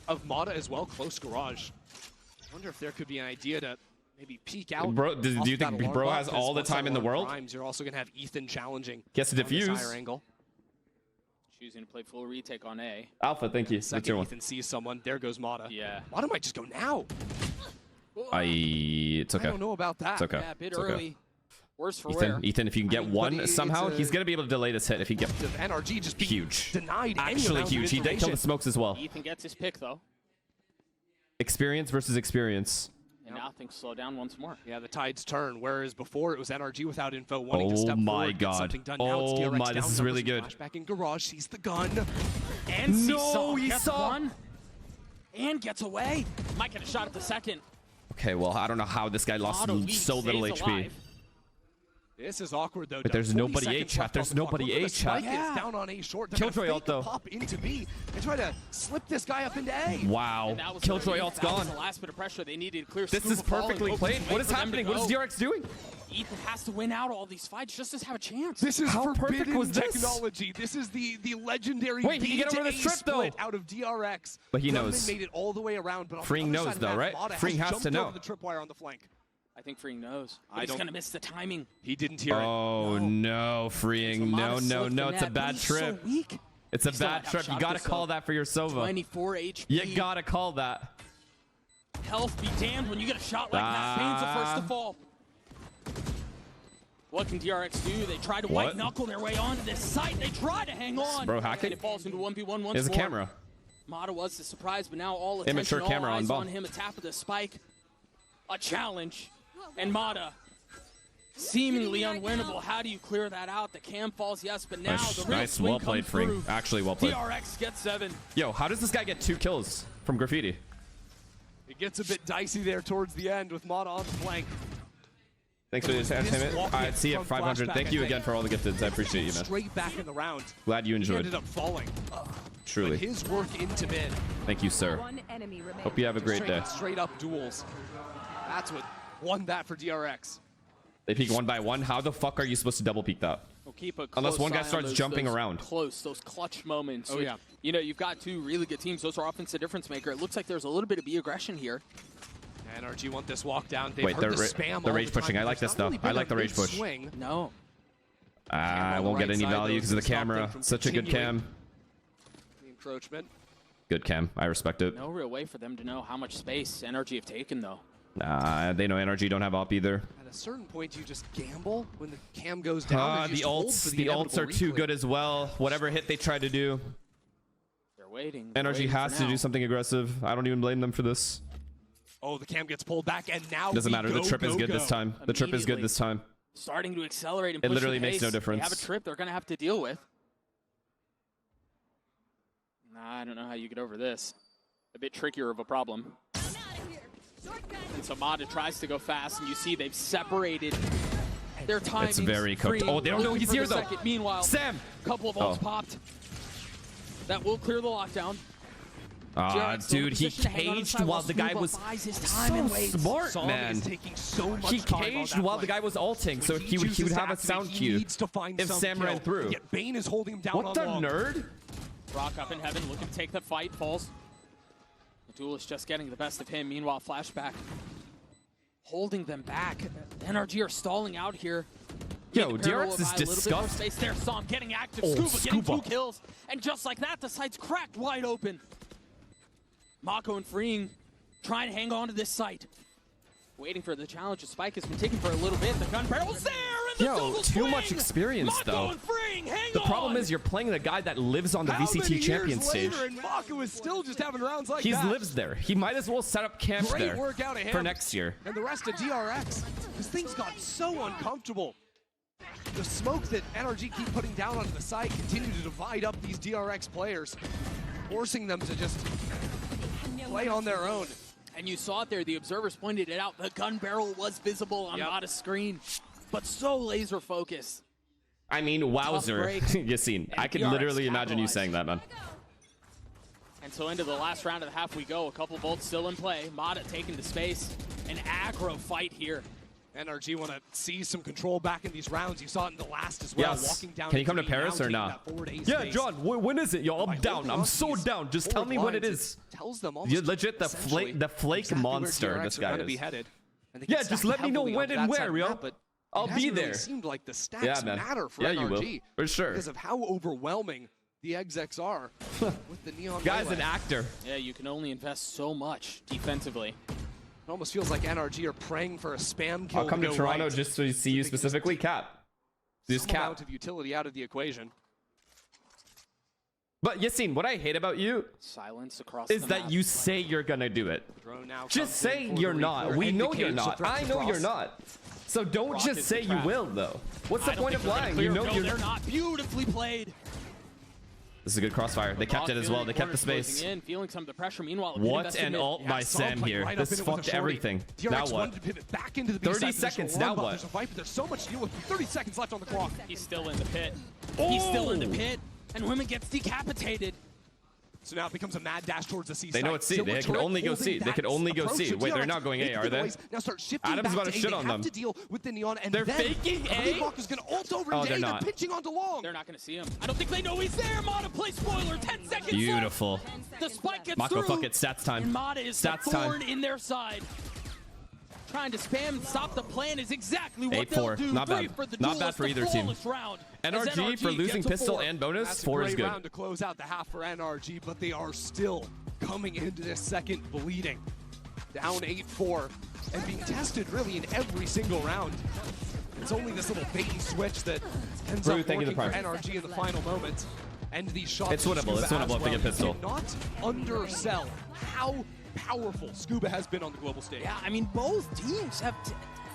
of Mata as well, close garage. I wonder if there could be an idea to maybe peek out. Bro, do you think Bro has all the time in the world? Primes, you're also going to have Ethan challenging. He has to diffuse. Higher angle. Choosing to play full retake on A. Alpha, thank you. That's your one. Ethan sees someone. There goes Mata. Yeah. Mata might just go now. It's okay. I don't know about that. It's okay. Yeah, a bit It's okay. early. Worse for Ethan, wear. Ethan, if you can get one somehow, he's gonna be able to delay this hit if he gets NRG just being huge. Denied Actually huge. He did kill the smokes as well. Ethan gets his pick though. Experience versus experience. And now things slow down once more. Yeah, the tides turn. Whereas before it was NRG without info, wanting to step Oh my forward, get god. something done. Now it's Oh DRX my, this down is really numbers, good. Flashback in garage, sees the gun. And No, he gets saw. one. And gets away. Might get a shot at the second. Okay, well, I don't know how this guy lost Auto lead so little stays HP. alive. This is awkward though. But there's 40 nobody A seconds chat. left There's on the clock. nobody Look at A the spike chat. is down on A short. They're Killjoy gonna ult, fake a though. Pop into B and try to slip this guy up into A. Wow. And that was Killjoy the- ult's that was gone. the last bit of pressure they needed to clear. This scuba is ball and perfectly hope played. and What wait is for them to happening? What is go. DRX doing? Ethan has to win out all these fights just to have a chance. This is How perfect forbidden was this? technology. This is the legendary Wait, he B can get to over the A strip, though. split out of DRX. But he Gunman knows. made it all the way around, but on Freeing the other knows, side of though, that, right? Mata Freeing has jumped to know. over the tripwire on the flank. I think Freeing knows. I But he's don't- going to miss the timing. He didn't hear it. Oh no, freeing. So No, Mata no, slipped no. the It's a net, but bad he's so trip. weak. It's a He still bad had trip. You shot gotta himself. call that for your Sova. 24 HP. You gotta call that. Health be damned when you get a shot like that. Pain's the first to fall. What can DRX do? They try to What? white knuckle their way onto this site. They try to hang on. Bro, hacking? And it falls into 1v1 once There's a more. camera. Mata was the surprise, but now all attention, Immature all camera on eyes bomb. on him. A tap of the spike. A challenge. And Mata seemingly unwinnable. How do you clear that out? The cam falls, yes, but now the real Nice, swing well played, comes Freeing. through. Actually, well played. DRX gets 7. Yo, how does this guy get 2 kills from Graffiti? It gets a bit dicey there towards the end with Mata on the flank. Thanks for this entertainment. walk Alright, see you at from 500. flashback, Thank I you think. again for all the gifteds. I appreciate you, man. Straight back in the round. Glad you He enjoyed. ended up falling. Truly. But his work into mid. Thank you, sir. One enemy remaining. Hope you have a great day. Straight up duels. That's what won that for DRX. They peek 1 by 1. How the fuck are you supposed to double peek that? We'll keep a Unless close one guy eye on starts those- jumping those around. Close, those clutch moments. Oh, yeah. You know, you've got 2 really good teams. Those are offensive difference maker. It looks like there's a little bit of B aggression here. NRG want this walk down. They've Wait, heard they're the spam they're all rage the time, pushing. I but like there's this not stuff. really I been like a the rage big push. swing. No. I on the won't get right any side value was because of the to stop them camera. from Such a good continuing. cam. The encroachment. Good cam. I respect it. No real way for them to know how much space NRG have taken, though. Nah, they know NRG don't have op either. At a certain point, you just gamble when the cam goes down. and you The just hold for ults inevitable are too reclaim. good as well. Whatever hit they try to do, They're waiting. NRG has to do something aggressive. I don't even blame them for this. Oh, the cam gets pulled back, and now Doesn't we matter. The go, trip is go, good go. this time. The trip is good this time. Starting to accelerate and It push literally the makes no pace. difference. They have a trip they're going to have to deal with. Nah, I don't know how you get over this. A bit trickier of a problem. And so Mata tries to go fast, and you see they've separated their timings. It's very cooked. Free, Oh, they don't know looking he's for here, the though. second. Meanwhile, Sam! a couple of ults Oh. popped. That will clear the lockdown. Ah, DRX still in dude, he position to hang on to the caged side while the guy Scuba was buys his time so and waits. smart, Song man. is taking so much He time on caged that while the flank. guy was ulting, so When he would chooses have to a sound activate, cue he needs to find if some Sam kill. ran through. Yet Bane is holding him down What on the long. nerd? Rock up in heaven, looking to take the fight, falls. The duelist just getting the best of him. Meanwhile, flashback holding them back. NRG are stalling out here. Yo, Need to DRX is provide a little bit more disgusted. space there. Som getting active. Oh, Scuba getting Scuba. 2 kills. And just like that, the site's cracked wide open. Mako and Freeing trying to hang on to this site. Waiting for the challenge. The spike has been taken for a little bit. The gun barrel's there. And the Yo, double too swing. much experience, Mako though. and Freeing, hang The problem on. is you're playing the guy that lives on the How many VCT years champion stage. later, and Mako is still just having rounds like He that. lives there. He might as well set up camp Great there work out of him. for next year. And the rest of DRX, because things got so uncomfortable. The smoke that NRG keep putting down onto the side continue to divide up these DRX players, forcing them to just play on their own. And you saw it there. The observers pointed it out. The gun barrel was visible on Mata's screen, but so laser focused. I mean, wowzer, Yassine. I could literally imagine you saying that, man. And so into the last round of the half we go. A couple bolts still in play. Mata taking to space. An aggro fight here. NRG want to see some control back in these rounds. You saw it in the last as well. Yes. Walking down. Can you come to Paris or not? Yeah, John. When is it? Yo, I'm down. I'm so down. Just tell me when it is. Tells them You're legit the flake monster. This guy is. Yeah, just let me know when and where, yo. I'll be there. Really seemed like the stats matter for NRG. You will. For sure. Because of how overwhelming the execs are with the neon. Guy's melee. an actor. Yeah, you can only invest so much defensively. It almost feels like NRG are praying for a spam kill. I'll come to Toronto right. just to see you specifically. Cap. Just Some cap. amount of utility out of the equation. But Yassine, what I hate about you Silence across is that you say you're gonna do it. Just say you're not. We know you're not. I know you're not. So don't just say you will, though. What's the point of lying? You know you're. They're not. Beautifully played. This is a good crossfire. They kept it as well. They kept the space. In, feeling some of the pressure. Meanwhile, what an ult by Sam here. This fucked everything. Now what? 30 seconds. Now what? There's a fight, but there's so much to deal with. 30 seconds left on the clock. He's still in the pit. He's still in the pit. And Women gets decapitated. So now it becomes a mad dash towards the C. They know it's C. They can only go C. They can only go C. Wait, they're not going A, are they? Now start shifting Adam's about to shit on them. To deal with the neon, and they're faking A. Is going to ult over oh, they're They're not. pinching onto Long. They're not going to see him. I don't think they know he's there. Mata play spoiler. 10 seconds. Beautiful. Left. The spike gets Mako, through. fuck it. Stats time. And Mata is Stats the thorn time. in their side. Trying to spam, stop the plan is exactly what 8-4. they'll do. Not bad. For the Not bad for either team. Round. NRG for losing pistol and bonus. That's 4 a is great good. round to close out the half for NRG, but they are still coming into this second bleeding. Down 8-4 and being tested really in every single round. It's only this little bait and switch that ends up working for NRG in the final moment. And these shots. It's winnable. It's winnable if they get pistol. Not undersell how powerful Scuba has been on the global stage. Yeah, I mean, both teams have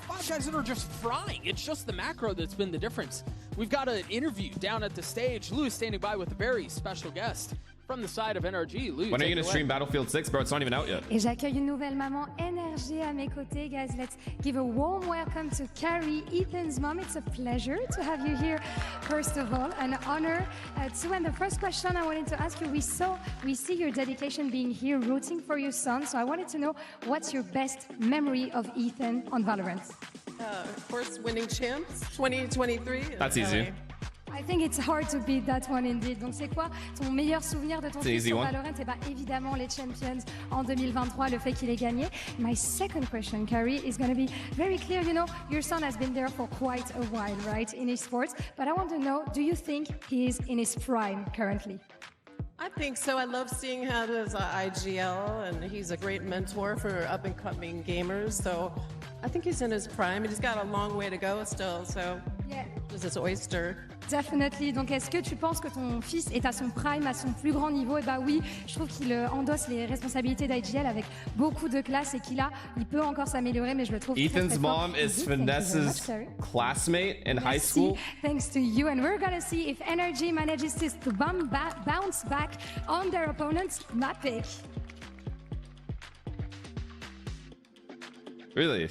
5 guys that are just frying. It's just the macro that's been the difference. We've got an interview down at the stage. Lou is standing by with a very special guest from the side of NRG. Lou, when are you going to stream Battlefield 6, bro? It's not even out yet. Et j'accueille une nouvelle maman NRG à mes côtés. Guys, let's give a warm welcome to Carrie, Ethan's mom. It's a pleasure to have you here, first of all. An honor too. And the first question I wanted to ask you, we see your dedication being here, rooting for your son. So I wanted to know, what's your best memory of Ethan on Valorant? Of course, winning champs 2023. That's easy. I think it's hard to beat that one indeed. Donc c'est quoi ton meilleur souvenir de ton fils sur Valorant? Eh ben évidemment les Champions en 2023, le fait qu'il ait gagné. My second question, Carrie, is going to be very clear. You know, your son has been there for quite a while, right, in esports. But I want to know, do you think he is in his prime currently? I think so. I love seeing him as IGL, and he's a great mentor for up-and-coming gamers. So I think he's in his prime, and he's got a long way to go still. So yeah, just his oyster. Definitely. Donc, est-ce que tu penses que ton fils est à son prime, à son plus grand niveau? Eh ben oui, je trouve qu'il endosse les responsabilités d'IGL avec beaucoup de classe et il peut encore s'améliorer, mais je le trouve Ethan's très, très mom fort. is Vanessa's classmate in high school. Thanks to you, and we're gonna see if NRG manages to bounce back on their opponents. Not big. Really?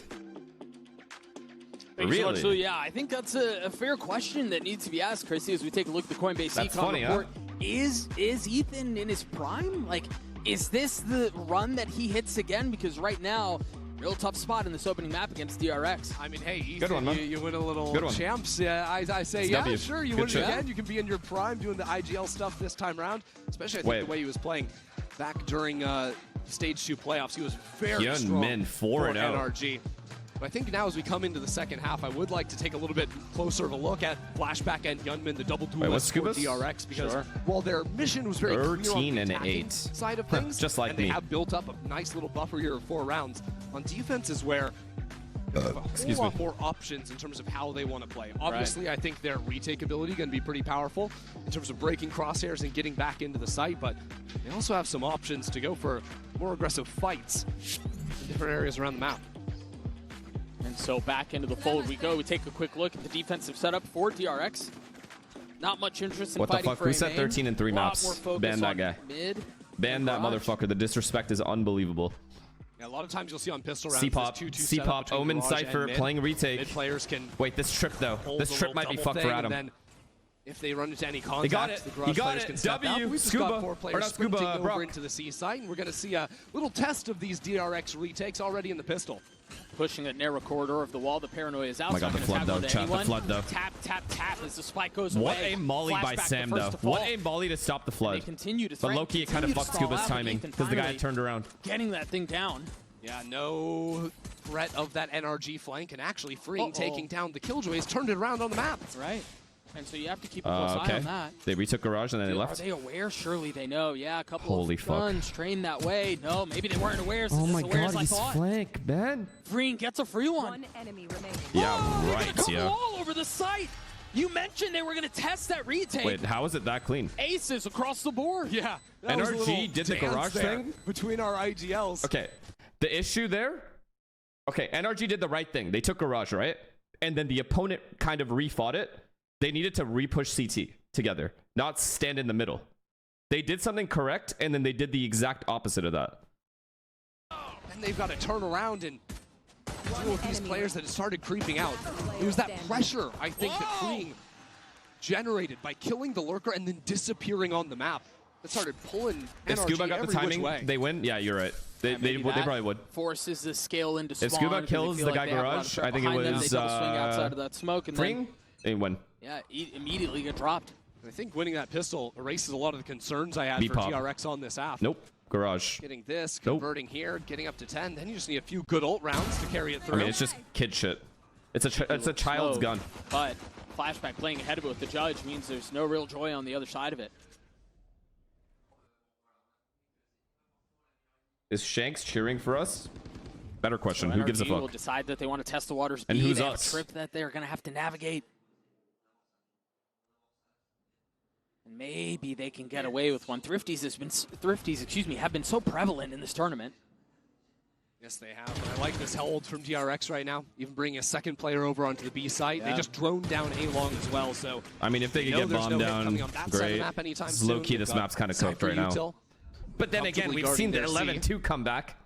Thanks so much, Lou. Yeah, I think that's a fair question that needs to be asked, Chrissy, as we take a look at the Coinbase That's econ funny, report. huh? Is Ethan in his prime? Like, is this the run that he hits again? Because right now, real tough spot in this opening map against DRX. I mean, hey, Ethan, good one, man. You win a little Good one. champs. Yeah, I say, It's yeah, W. sure, you Good win it shit. again. You can be in your prime doing the IGL stuff this time around. Especially, I think, the way he was playing back during Stage 2 playoffs. He was very strong Min for 4-0. NRG. But I think now as we come into the second half, I would like to take a little bit closer of a look at Flashback and Yunmin, the double duelist for DRX, because while their mission was very clear on the 13 and attacking 8 side of things, just like and they me. have built up a nice little buffer here of 4 rounds, on defense is where excuse a lot me. more options in terms of how they want to play. Obviously, I think their retake ability going to be pretty powerful in terms of breaking crosshairs and getting back into the site, but they also have some options to go for more aggressive fights in different areas around the map. And so back into the fold we go. We take a quick look at the defensive setup for DRX. Not much interest in What the fighting fuck? for Who a said main. 13 and 3 Lot maps? more focus Ban that on guy. Mid. Ban that motherfucker. The disrespect is unbelievable. Yeah, a lot of times you'll see on pistol rounds. C-pop, Omen, Cypher playing retake. Mid players can. Wait, this trip though. This trip might be fucked for Adam. Then if they run into any contact, they got it. The garage players can step out. We've just got 4 players sprinting over into the C site, and we're going to see a little test of these DRX retakes already in the pistol. Pushing that narrow corridor of the wall, the paranoia is out. Oh my god, the flood though. Chat, the flood though. Tap, tap, tap as the spike goes what away. What a molly by Sam though. What a molly to stop the flood. They continue to but low-key, it kind of fucked Scuba's timing because the guy had turned around. Getting that thing down. Yeah, no threat of that NRG flank, and actually Freeing taking down the Killjoys, turned it around on the map. Right. And so you have to keep a close eye on that. They retook garage and then they left. Are they aware? Surely they know. Yeah, a couple Holy of guns trained that way. No, maybe they weren't aware. Oh my god, he's flank, man. Freeing gets a free one. One enemy remaining. Yeah, right, yeah. All over the site. You mentioned they were going to test that retake. Wait, how is it that clean? Aces across the board. Yeah. NRG did the garage thing? Between our IGLs. Okay, the issue there, okay, NRG did the right thing. They took garage, right? And then the opponent kind of refought it. They needed to re-push CT together, not stand in the middle. They did something correct, and then they did the exact opposite of that. And they've got to turn around and deal with these players that have started creeping out. It was that pressure, I think, that Freeing generated by killing the lurker and then disappearing on the map that started pulling If NRG Scuba got the timing, they win. Yeah, you're right. They probably would. Forces the scale into spawn. If Scuba kills the guy garage, I think it was swing outside of that smoke and Freeing. They win. Yeah, immediately get dropped. I think winning that pistol erases a lot of the concerns I had for DRX on this half. Nope. Garage. Getting this, converting here, getting up to 10. Then you just need a few good ult rounds to carry it through. I mean, it's just kid shit. It's a child's gun. But Flashback playing ahead of it with the judge means there's no real joy on the other side of it. Is Shanks cheering for us? Better question. So Who gives a fuck? Will decide that they want to test the waters. And who's they have us? a trip that they're going to have to navigate. And maybe they can get away with one. Thrifties have been so prevalent in this tournament. Yes, they have. And I like this hold from DRX right now. Even bringing a second player over onto the B site. Yeah. They just droned down A-long as well. So I mean, if they could get bombed down, great. Low key, this map's kind of cooked right now. But then again, we've seen the 11-2 come back.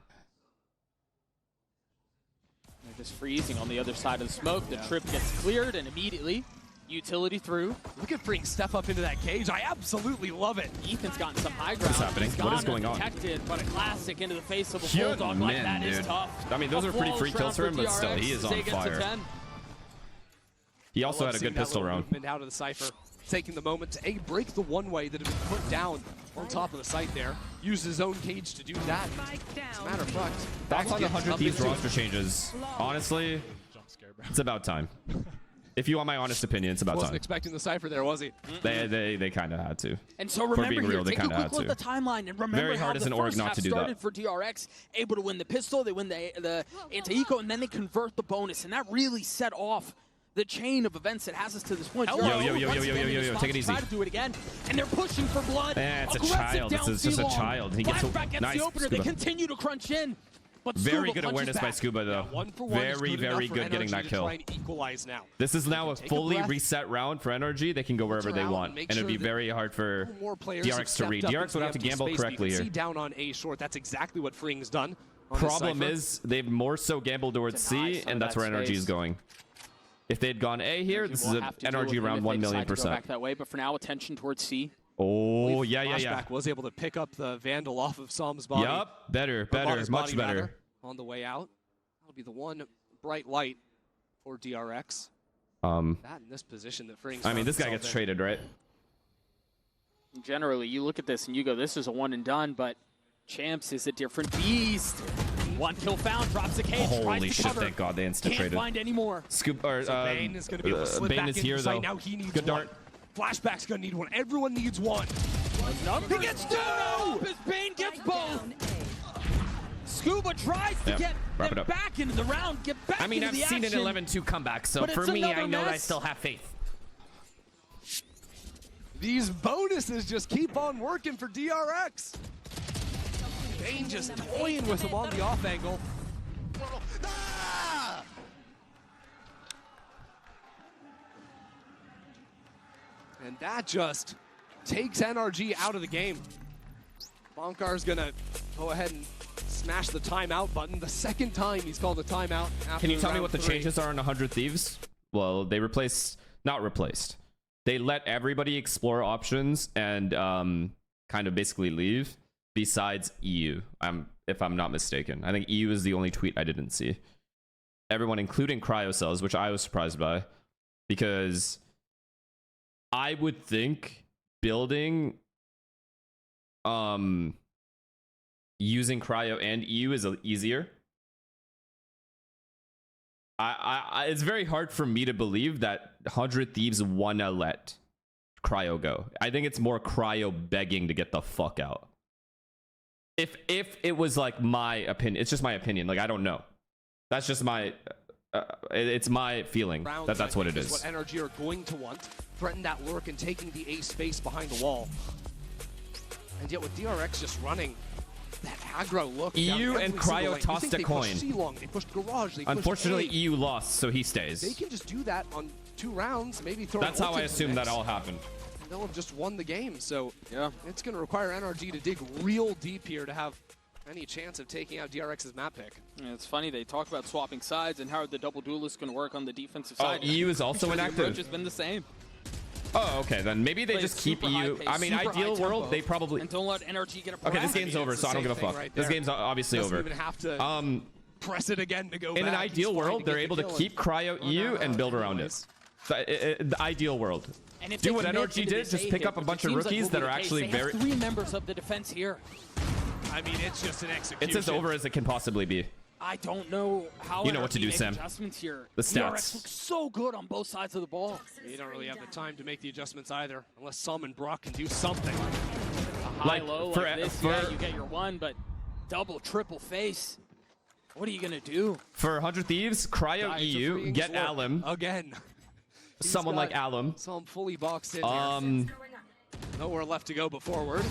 They're just freezing on the other side of the smoke. The trip gets cleared, and immediately utility through. Look at Freeing step up into that cage. I absolutely love it. Ethan's gotten some high ground. What's happening? What is going on? Protected, but a classic into the face of a bulldog like that is tough. I mean, those are pretty free kills for him, but still, he is on fire. He also had a good pistol round. Out of the Cypher, taking the moment to break the one-way that had been put down on top of the site there. Used his own cage to do that. As a matter of fact, thoughts on the 100 Thieves roster changes? Honestly, it's about time. If you want my honest opinion, it's about wasn't time. Expecting the Cypher there, was he? They kind of had to. And so remember being here, real, take a quick look at the timeline and remember Very how hard as the an org first not half to do started that. for DRX, able to win the pistol, they win the anti-eco, and then they convert the bonus, and that really set off the chain of events that has us to this point. Yo, take it easy. Try to do it again, and they're pushing for blood. It's a child. It's just a child. He gets nice. The opener. They continue to crunch in. But very good awareness by Scuba, though. Very good getting that kill. This is now a fully reset round for NRG. They can go wherever they want, and it'd be very hard for DRX to read. DRX would have to gamble correctly here. Down on A short. That's exactly what Freeing's done. Problem is, they've more so gambled towards C, and that's where NRG is going. If they had gone A here, this is an NRG round 1,000,000%. Back that way, but for now, attention towards C. Oh, yeah. Flashback was able to pick up the Vandal off of Som's body. Yup, better, much better. On the way out, that'll be the one bright light for DRX. That in this position that Freeing's I mean, this guy gets traded, right? Generally, you look at this and you go, this is a one and done, but Champs is a different beast. One kill found, drops a cage. Holy shit, thank God they insta-traded. Can't find any more. Bane is going to be able to slip Bane back is into here, the site. though. Now he needs good one. dart. Flashback's going to need one. Everyone needs one. He gets two! As Bane gets both. Scuba tries to get them back into the round, get back into the action. I mean, I've seen an 11-2 comeback, so for me, I know that I still have faith. These bonuses just keep on working for DRX. Bane just toying with him on the off angle. Ah! And that just takes NRG out of the game. Bonkar's gonna go ahead and smash the timeout button. The second time he's called a timeout. Can you tell me what the changes are in 100 Thieves? Well, they not replaced. They let everybody explore options and kind of basically leave, besides EU. If I'm not mistaken. I think EU is the only tweet I didn't see. Everyone, including cryocells, which I was surprised by, because I would think building using cryo and EU is easier. It's very hard for me to believe that 100 Thieves wanna let cryo go. I think it's more cryo begging to get the fuck out. If it was like my opinion, it's just my opinion. Like, I don't know. That's just my it's my feeling that that's what it is. What NRG are going to want. Threaten that lurk and taking the A space behind the wall. And yet with DRX just running that aggro look. EU and cryo tossed a coin. They pushed Garage. They Unfortunately, pushed EU lost, so he stays. They can just do that on 2 rounds. Maybe throw. That's how I assume that all happened. They'll have just won the game. So yeah, it's going to require NRG to dig real deep here to have any chance of taking out DRX's map pick. Yeah, it's funny, they talk about swapping sides and how the double duelist can work on the defensive side. EU is also inactive. The approach has been the same. Oh, okay, then maybe they just keep EU. Pace, I mean, ideal world, they probably. And don't let NRG get a okay, this game's over, so I don't give a fuck. Right this game's obviously over. Even have to press it again to go in back. an ideal world, they're able to keep cryo EU and build around it. The ideal world. And if do what NRG did, just pick up a bunch of rookies that are actually very. 3 members of the defense here. I mean, it's just an execution. It's as over as it can possibly be. I don't know how you know what to do, Sam. Adjustments here. The stats. DRX looks so good on both sides of the ball. You don't really have the time to make the adjustments either, unless Sam and Brock can do something. A high-low like this, yeah, you get your one, but double, triple face. What are you gonna do? For 100 Thieves, cryo EU, get Alum. Again. Someone like Alum. Sam fully boxed in here. Nowhere left to go but forward.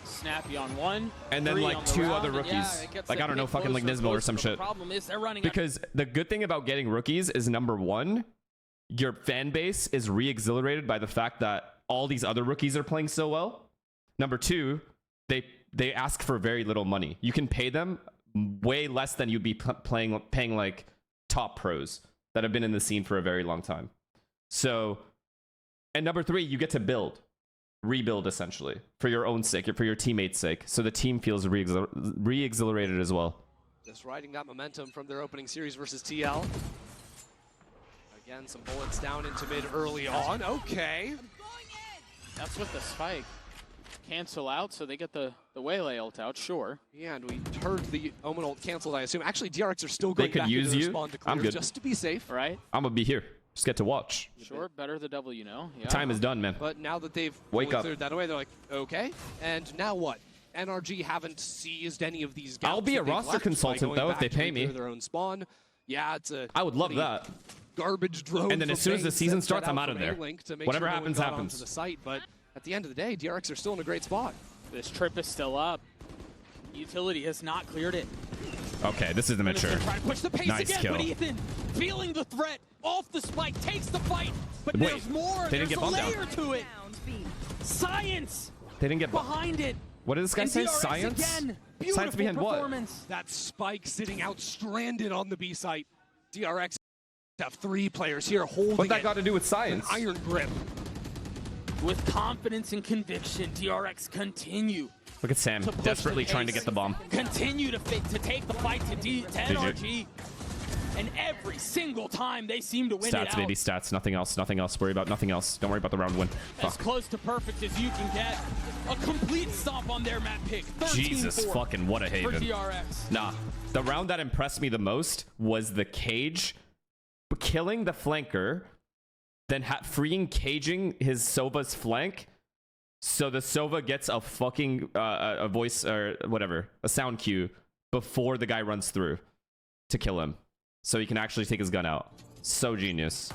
Snappy on one. And then like 2 other rookies. Yeah, like, I don't know, fucking like Nismo or some shit. The problem is they're running because the good thing about getting rookies is, number 1, your fan base is re-exhilarated by the fact that all these other rookies are playing so well. Number 2, they ask for very little money. You can pay them way less than you'd be paying like top pros that have been in the scene for a very long time. So, and number 3, you get to rebuild essentially for your own sake, for your teammates' sake, so the team feels re-exhilarated as well. Just riding that momentum from their opening series versus TL. Again, some bullets down into mid early on. Okay. That's with the spike. Cancel out, so they get the Waylay ult out, sure. Yeah, and we heard the Omen ult canceled, I assume. Actually, DRX are still going back into the spawn to clear just to be safe. Right. I'm gonna be here. Just get to watch. Sure, better the devil you know. Yeah. Time is done, man. But now that they've cleared that away, they're like, okay. And now what? NRG haven't seized any of these gaps. I'll be a roster consultant, though, if they pay me. Their own spawn. Yeah, it's a I would love that. Garbage drone. And then as soon as the season starts, I'm out of there. Whatever happens, happens. The site, but at the end of the day, DRX are still in a great spot. This trip is still up. Utility has not cleared it. Okay, this is the mature. Trying to push the pace nice again, kill. But Ethan, feeling the threat, off the spike, takes the fight. But wait, there's more. They didn't there's get a bumped layer out. to it. Science. They didn't get behind it. What did this guy and say? DRX Science? Again. Science behind what? That spike sitting out stranded on the B site. DRX have 3 players here holding What that got to do with science? An iron grip. With confidence and conviction, DRX continue. Look at Sam, desperately trying to get the bomb. Continue to take the fight to NRG. And every single time they seem to win it out. Stats, baby, stats. Nothing else. Nothing else. Worry about nothing else. Don't worry about the round win. As close to perfect as you can get. A complete stomp on their map pick. Jesus fucking what a haven. For DRX. Nah. The round that impressed me the most was the cage killing the flanker, then freeing caging his Sova's flank. So the Sova gets a fucking a voice or whatever, a sound cue before the guy runs through to kill him. So he can actually take his gun out. So genius.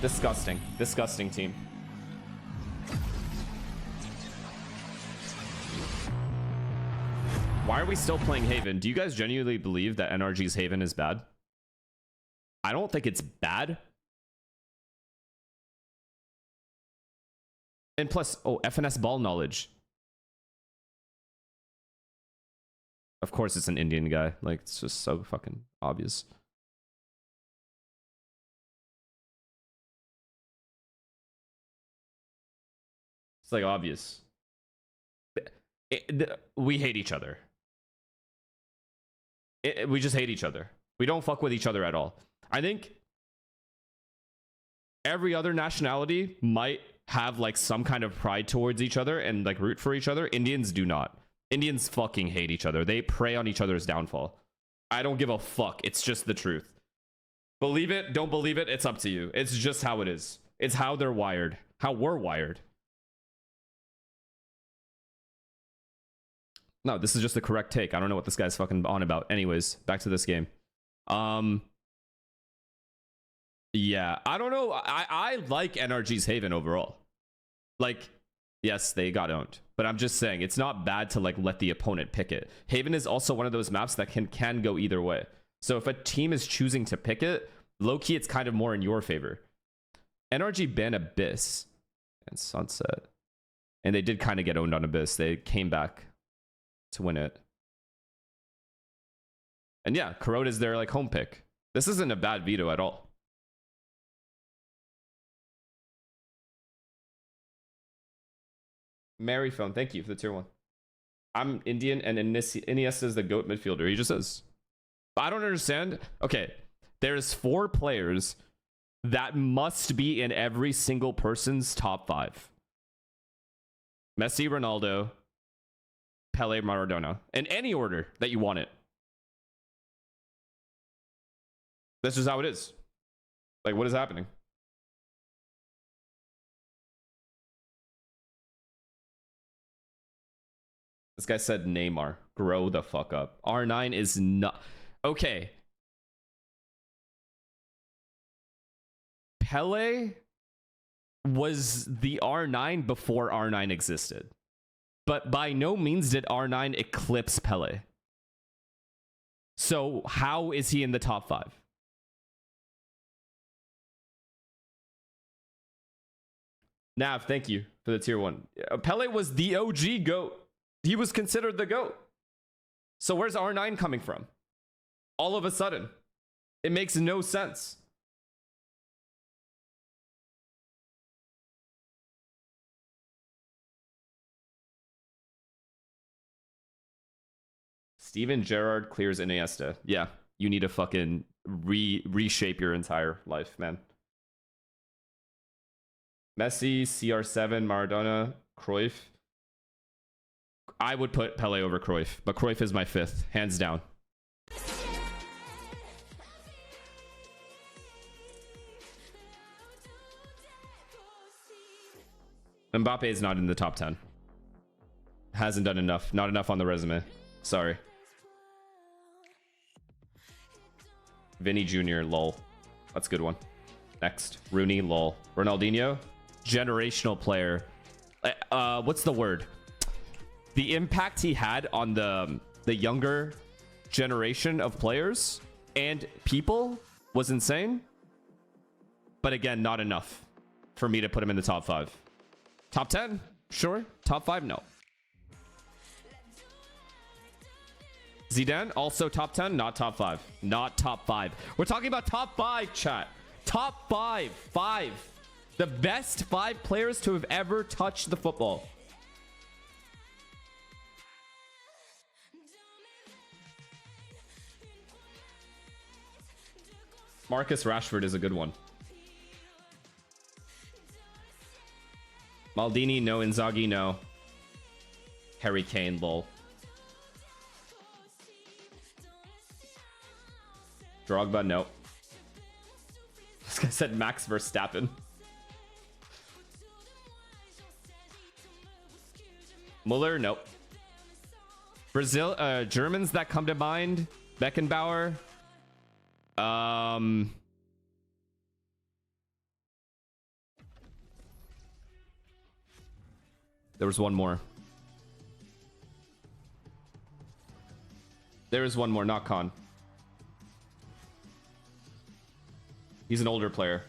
Disgusting. Disgusting team. Why are we still playing Haven? Do you guys genuinely believe that NRG's Haven is bad? I don't think it's bad. And plus, oh, FNS ball knowledge. Of course it's an Indian guy. Like, it's just so fucking obvious. It's like obvious. We hate each other. We just hate each other. We don't fuck with each other at all. I think every other nationality might have like some kind of pride towards each other and like root for each other. Indians do not. Indians fucking hate each other. They prey on each other's downfall. I don't give a fuck. It's just the truth. Believe it, don't believe it, it's up to you. It's just how it is. It's how they're wired. How we're wired. No, this is just the correct take. I don't know what this guy's fucking on about. Anyways, back to this game. Yeah, I don't know. I like NRG's Haven overall. Like, yes, they got owned. But I'm just saying, it's not bad to like let the opponent pick it. Haven is also one of those maps that can go either way. So if a team is choosing to pick it, low-key, it's kind of more in your favor. NRG banned Abyss and Sunset. And they did kind of get owned on Abyss. They came back to win it. And yeah, Corrode is their like home pick. This isn't a bad veto at all. Mary Phone, thank you for the tier 1. I'm Indian and Iniesta is the GOAT midfielder. He just is. I don't understand. Okay, there's 4 players that must be in every single person's top 5. Messi, Ronaldo, Pele, Maradona. In any order that you want it. That's just how it is. Like, what is happening? This guy said Neymar. Grow the fuck up. R9 is not... Okay. Pele was the R9 before R9 existed. But by no means did R9 eclipse Pele. So how is he in the top 5? Nav, thank you for the tier 1. Pele was the OG GOAT. He was considered the GOAT. So where's R9 coming from? All of a sudden. It makes no sense. Steven Gerrard clears Iniesta. Yeah, you need to fucking reshape your entire life, man. Messi, CR7, Maradona, Cruyff. I would put Pele over Cruyff, but Cruyff is my 5th, hands down. Mbappe is not in the top 10. Hasn't done enough. Not enough on the resume. Sorry. Vinny Jr., lol. That's a good one. Next. Rooney, lol. Ronaldinho, generational player. What's the word? The impact he had on the younger generation of players and people was insane. But again, not enough for me to put him in the top 5. Top 10? Sure. Top 5? No. Zidane, also top 10, not top 5. Not top 5. We're talking about top 5, chat. Top 5. 5. The best 5 players to have ever touched the football. Marcus Rashford is a good one. Maldini, no. Inzaghi, no. Harry Kane, lol. Drogba, no. This guy said Max Verstappen. Muller, nope. Brazil, Germans that come to mind. Beckenbauer. There was one more. There is one more, not Khan. He's an older player.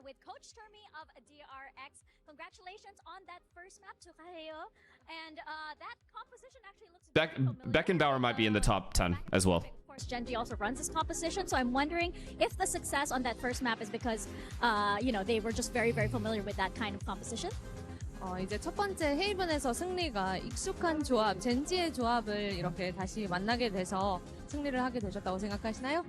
with Coach Termi of DRX. Congratulations on that first map to Kaheo. And that composition actually looks Beckenbauer might be in the top 10 as well. Of course, Gen T also runs this composition, so I'm wondering if the success on that first map is because, you know, they were just very, very familiar with that kind of composition. 이제 첫 번째 헤이븐에서 승리가 익숙한 조합, 젠지의 조합을 이렇게 다시 만나게 돼서 승리를 하게 되셨다고 생각하시나요?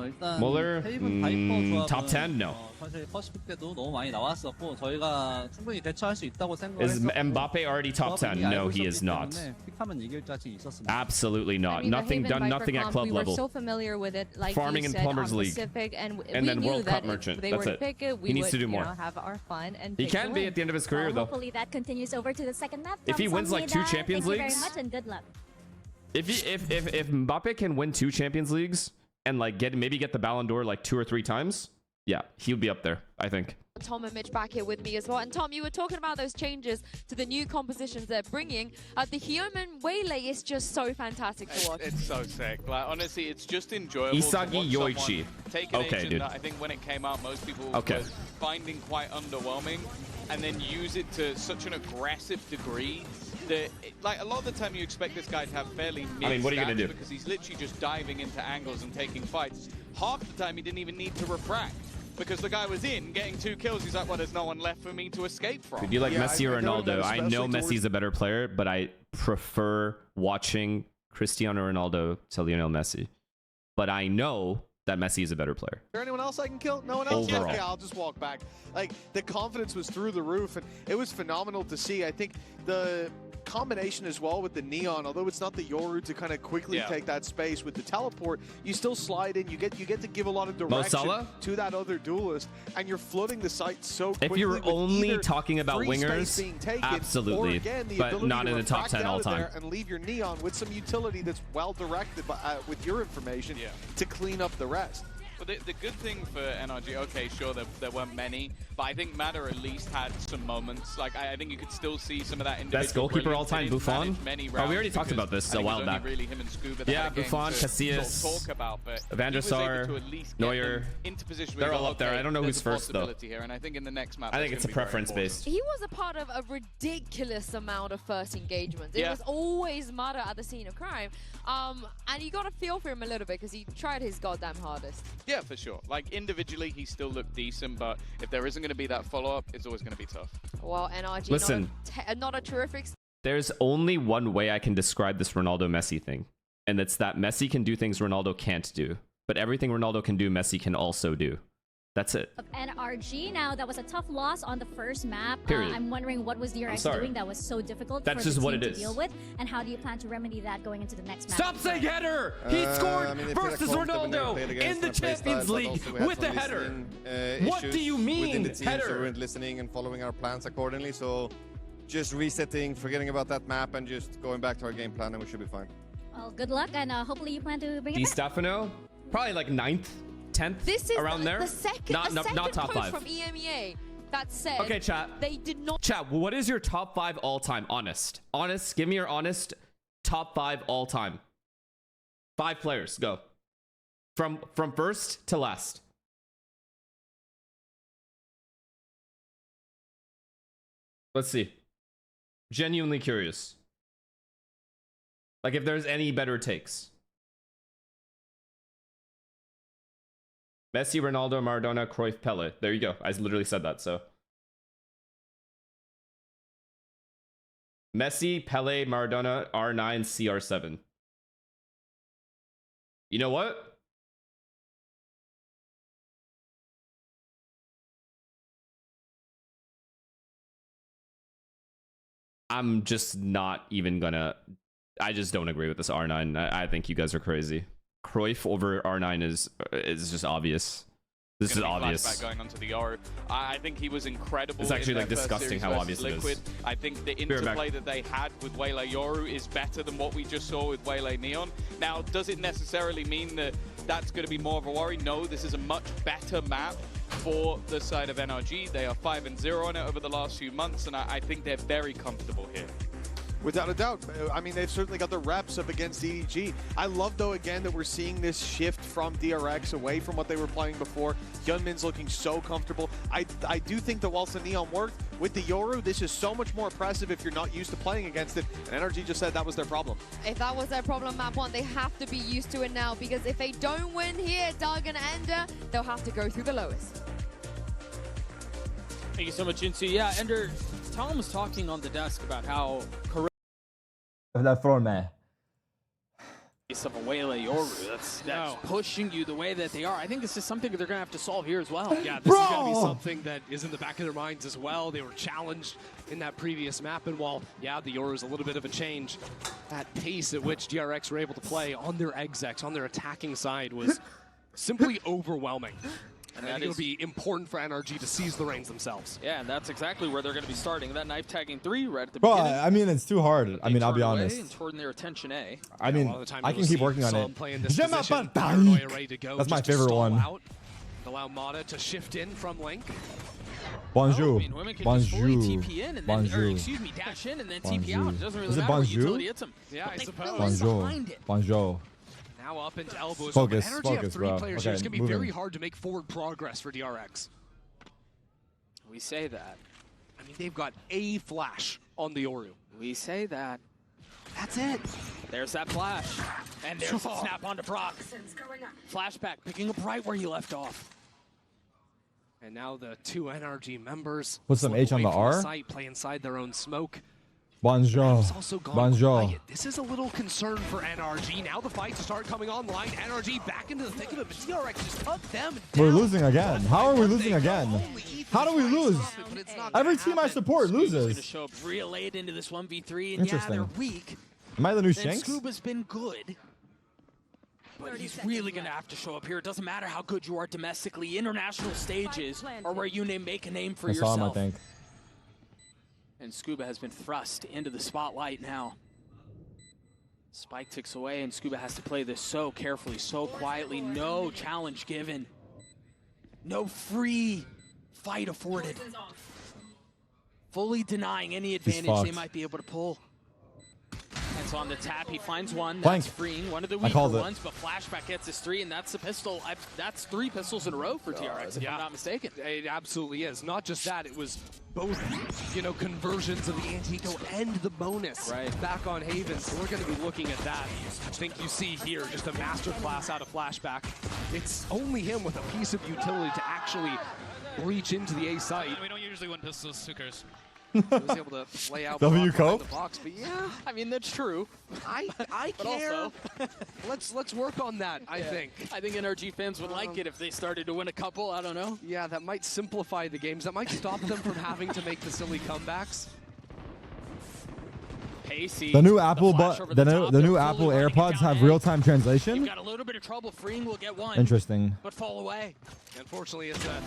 일단 Muller, 헤이븐 바이퍼 top 10? 조합은 No. 사실 퍼시픽 때도 너무 많이 나왔었고 저희가 충분히 대처할 수 있다고 Is 생각했었고 Mbappe already top 10? No, he is not. 픽하면 이길 자신이 있었습니다. Absolutely not. Nothing done, nothing at club we level. were so familiar with it, like Farming you in said, Plumbers on League. Pacific, and And then we knew World Cup that Merchant. if they That's were it. to pick it, we He needs would, to do more. You know, have our fun and He pick can the be win. at the end of his career, though. Hopefully that continues over to the second map. If he wins like 2 Kamsahamnida, Champions thank Leagues, you very much and good luck. if Mbappe can win 2 Champions Leagues and like maybe get the Ballon d'Or like 2 or 3 times, yeah, he'll be up there, I think. Tom and Mitch back here with me as well. And Tom, you were talking about those changes to the new compositions they're bringing. The human waylay is just so fantastic to watch. It's so sick. Like honestly, it's just enjoyable. Isagi to watch Yoichi. Take an Okay, agent dude. that I think when it came out, most people Okay. were finding quite underwhelming, and then use it to such an aggressive degree that, like, a lot of the time you expect this guy to have fairly mid I mean, what are you gonna stats do? because he's literally just diving into angles and taking fights. Half the time he didn't even need to refract, because the guy was in, getting 2 kills. He's like, well, there's no one left for me to escape from. If you like Messi or Ronaldo, I know Messi's a better player, but I prefer watching Cristiano Ronaldo to Lionel Messi. But I know that Messi is a better player. Is there anyone else I can kill? No one else? Overall. Okay, I'll just walk back. Like, the confidence was through the roof, and it was phenomenal to see. I think the combination as well with the Neon, although it's not the Yoru to kind of quickly take that space with the teleport, you still slide in, you get to give a lot of direction Salah? to that other duelist, and you're flooding the site so quickly. If you're with only either talking about free wingers, space being taken, absolutely, or again, the but ability not to in the top refract 10 out all of there time. and leave your Neon with some utility that's well directed with your information to clean up the rest. But the good thing for NRG, okay, sure, there weren't many, but I think Matter at least had some moments. Like, I think you could still see some of that individual Best goalkeeper all time, brilliance. Buffon? Many Oh, we already rounds talked about this because a I think while it was only back. really him and Scuba that Yeah, had a game Buffon, to Casillas, sort of talk about, but Van der he was able Sar, to at least get Neuer. them into position They're where you all go, up there. okay, I don't know there's who's a first, though. possibility here, and I think in the next map, I think that's it's a gonna be very preference-based. He was a part of a ridiculous amount of first engagements. It Yeah. was always Mata at the scene of crime. And you got to feel for him a little bit because he tried his goddamn hardest. Yeah, for sure. Like, individually, he still looked decent, but if there isn't going to be that follow-up, it's always going to be tough. Well, NRG, Listen. not a terrific... There's only one way I can describe this Ronaldo-Messi thing, and it's that Messi can do things Ronaldo can't do, but everything Ronaldo can do, Messi can also do. That's it. Of NRG. Now, that was a tough loss on the first map. Period. I'm wondering what was DRX sorry. doing that was so difficult That's for just the what team it to is. deal with, and how do you plan to remedy that going into the next match? Stop saying header! He scored versus Ronaldo in the Champions League with a header. What do you mean, So we header? weren't listening and following our plans accordingly. So just resetting, forgetting about that map, and just going back to our game plan, and we should be fine. Well, good luck, and hopefully you plan to bring Di it back. Stefano, probably like 9th, 10th, This is around there. the second, not top post 5. from EMEA that said Okay, chat. they did not... Chat, what is your top 5 all time? Honest. Honest, give me your honest top 5 all time. 5 players, go. From first to last. Let's see. Genuinely curious. Like if there's any better takes. Messi, Ronaldo, Maradona, Cruyff, Pele. There you go. I literally said that, so. Messi, Pele, Maradona, R9, CR7. You know what? I'm just not even gonna... I just don't agree with this R9. I think you guys are crazy. Cruyff over R9 is just obvious. This is obvious. Going onto the Yoru. I think he was incredible. It's actually in like their first disgusting series how versus obvious it is. Liquid. I think the interplay that they had with Waylay Yoru is better than what we just saw with Waylay Neon. Now, does it necessarily mean that that's going to be more of a worry? No, this is a much better map for the side of NRG. They are 5-0 on it over the last few months, and I think they're very comfortable here. Without a doubt. I mean, they've certainly got the reps up against EDG. I love, though, again, that we're seeing this shift from DRX away from what they were playing before. Hyunmin's looking so comfortable. I do think that whilst the Neon worked, with the Yoru, this is so much more oppressive if you're not used to playing against it. And NRG just said that was their problem. If that was their problem, map one, they have to be used to it now, because if they don't win here, Dark and Ender, they'll have to go through the lowest. Thank you so much, Jinsu. Yeah, Ender, Tom was talking on the desk about how that format. Of a Waylay Yoru that's pushing you the way that they are. I think this is something that they're going to have to solve here as well. Yeah, this is going to be something that is in the back of their minds as well. They were challenged in that previous map, and while, yeah, the Yoru is a little bit of a change, that pace at which DRX were able to play on their execs, on their attacking side, was simply overwhelming. And I think it'll be important for NRG to seize the reins themselves. Yeah, and that's exactly where they're going to be starting. That knife tagging 3 right at the Bro, beginning. I mean, it's too hard. I mean, I'll be honest. And turn their attention A. I mean, I can keep working on it. That's my favorite one. Out, allow Mata to shift in from Link. Bonjour. Bonjour. TP in and then, or excuse me, dash in and then TP out. It doesn't really matter what utility hits them. Yeah, I suppose. Bonjour. Bonjour. Now up into elbows. Focus, NRG focus, have 3 bro. players Okay, here. It's going to be moving. very hard to make forward progress for DRX. We say that. I mean, they've got a flash on the Yoru. We say that. That's it. There's that flash. And there's the snap onto Brock. Flashback, picking up right where you left off. And now the 2 NRG members Put some H on the R. Site, play inside their own smoke. Bonjour. Bonjour. This is a little concern for NRG. Now the fights start coming online. NRG back into the thick of it, but DRX just cut them down. We're losing again. How are we losing again? How do we lose? Every team I support loses. Going to show up real late into this 1v3, and yeah, they're weak. Am I the new And Shanks? Scuba's been good. But he's really going to have to show up here. It doesn't matter how good you are domestically. International stages are where you make a name for I yourself. saw him, I think. And Scuba has been thrust into the spotlight now. Spike ticks away, and Scuba has to play this so carefully, so quietly. No challenge given. No free fight afforded. Fully denying any advantage they might be able to pull. And so on the tap, he finds one. Blank. That's freeing one of the weaker ones, but Flashback gets his 3, and that's the pistol. That's 3 pistols in a row for TRX, if I'm not mistaken. It absolutely is. Not just that, it was both, conversions of the anti-eco and the bonus back on Haven. So we're going to be looking at that. I think you see here just a masterclass out of Flashback. It's only him with a piece of utility to actually reach into the A site. We don't usually win pistols, who cares? He was able to lay out W behind Cope? the box, but yeah, I mean that's true. I But care. also, let's work on that. I think NRG fans would like it if they started to win a couple. I don't know. Yeah, that might simplify the games. That might stop them from having to make the silly comebacks. Pacey. The new Apple, the new Apple AirPods have real-time translation. You've got a little bit of trouble. Freeing will get one. Interesting. But fall away. Unfortunately, it's a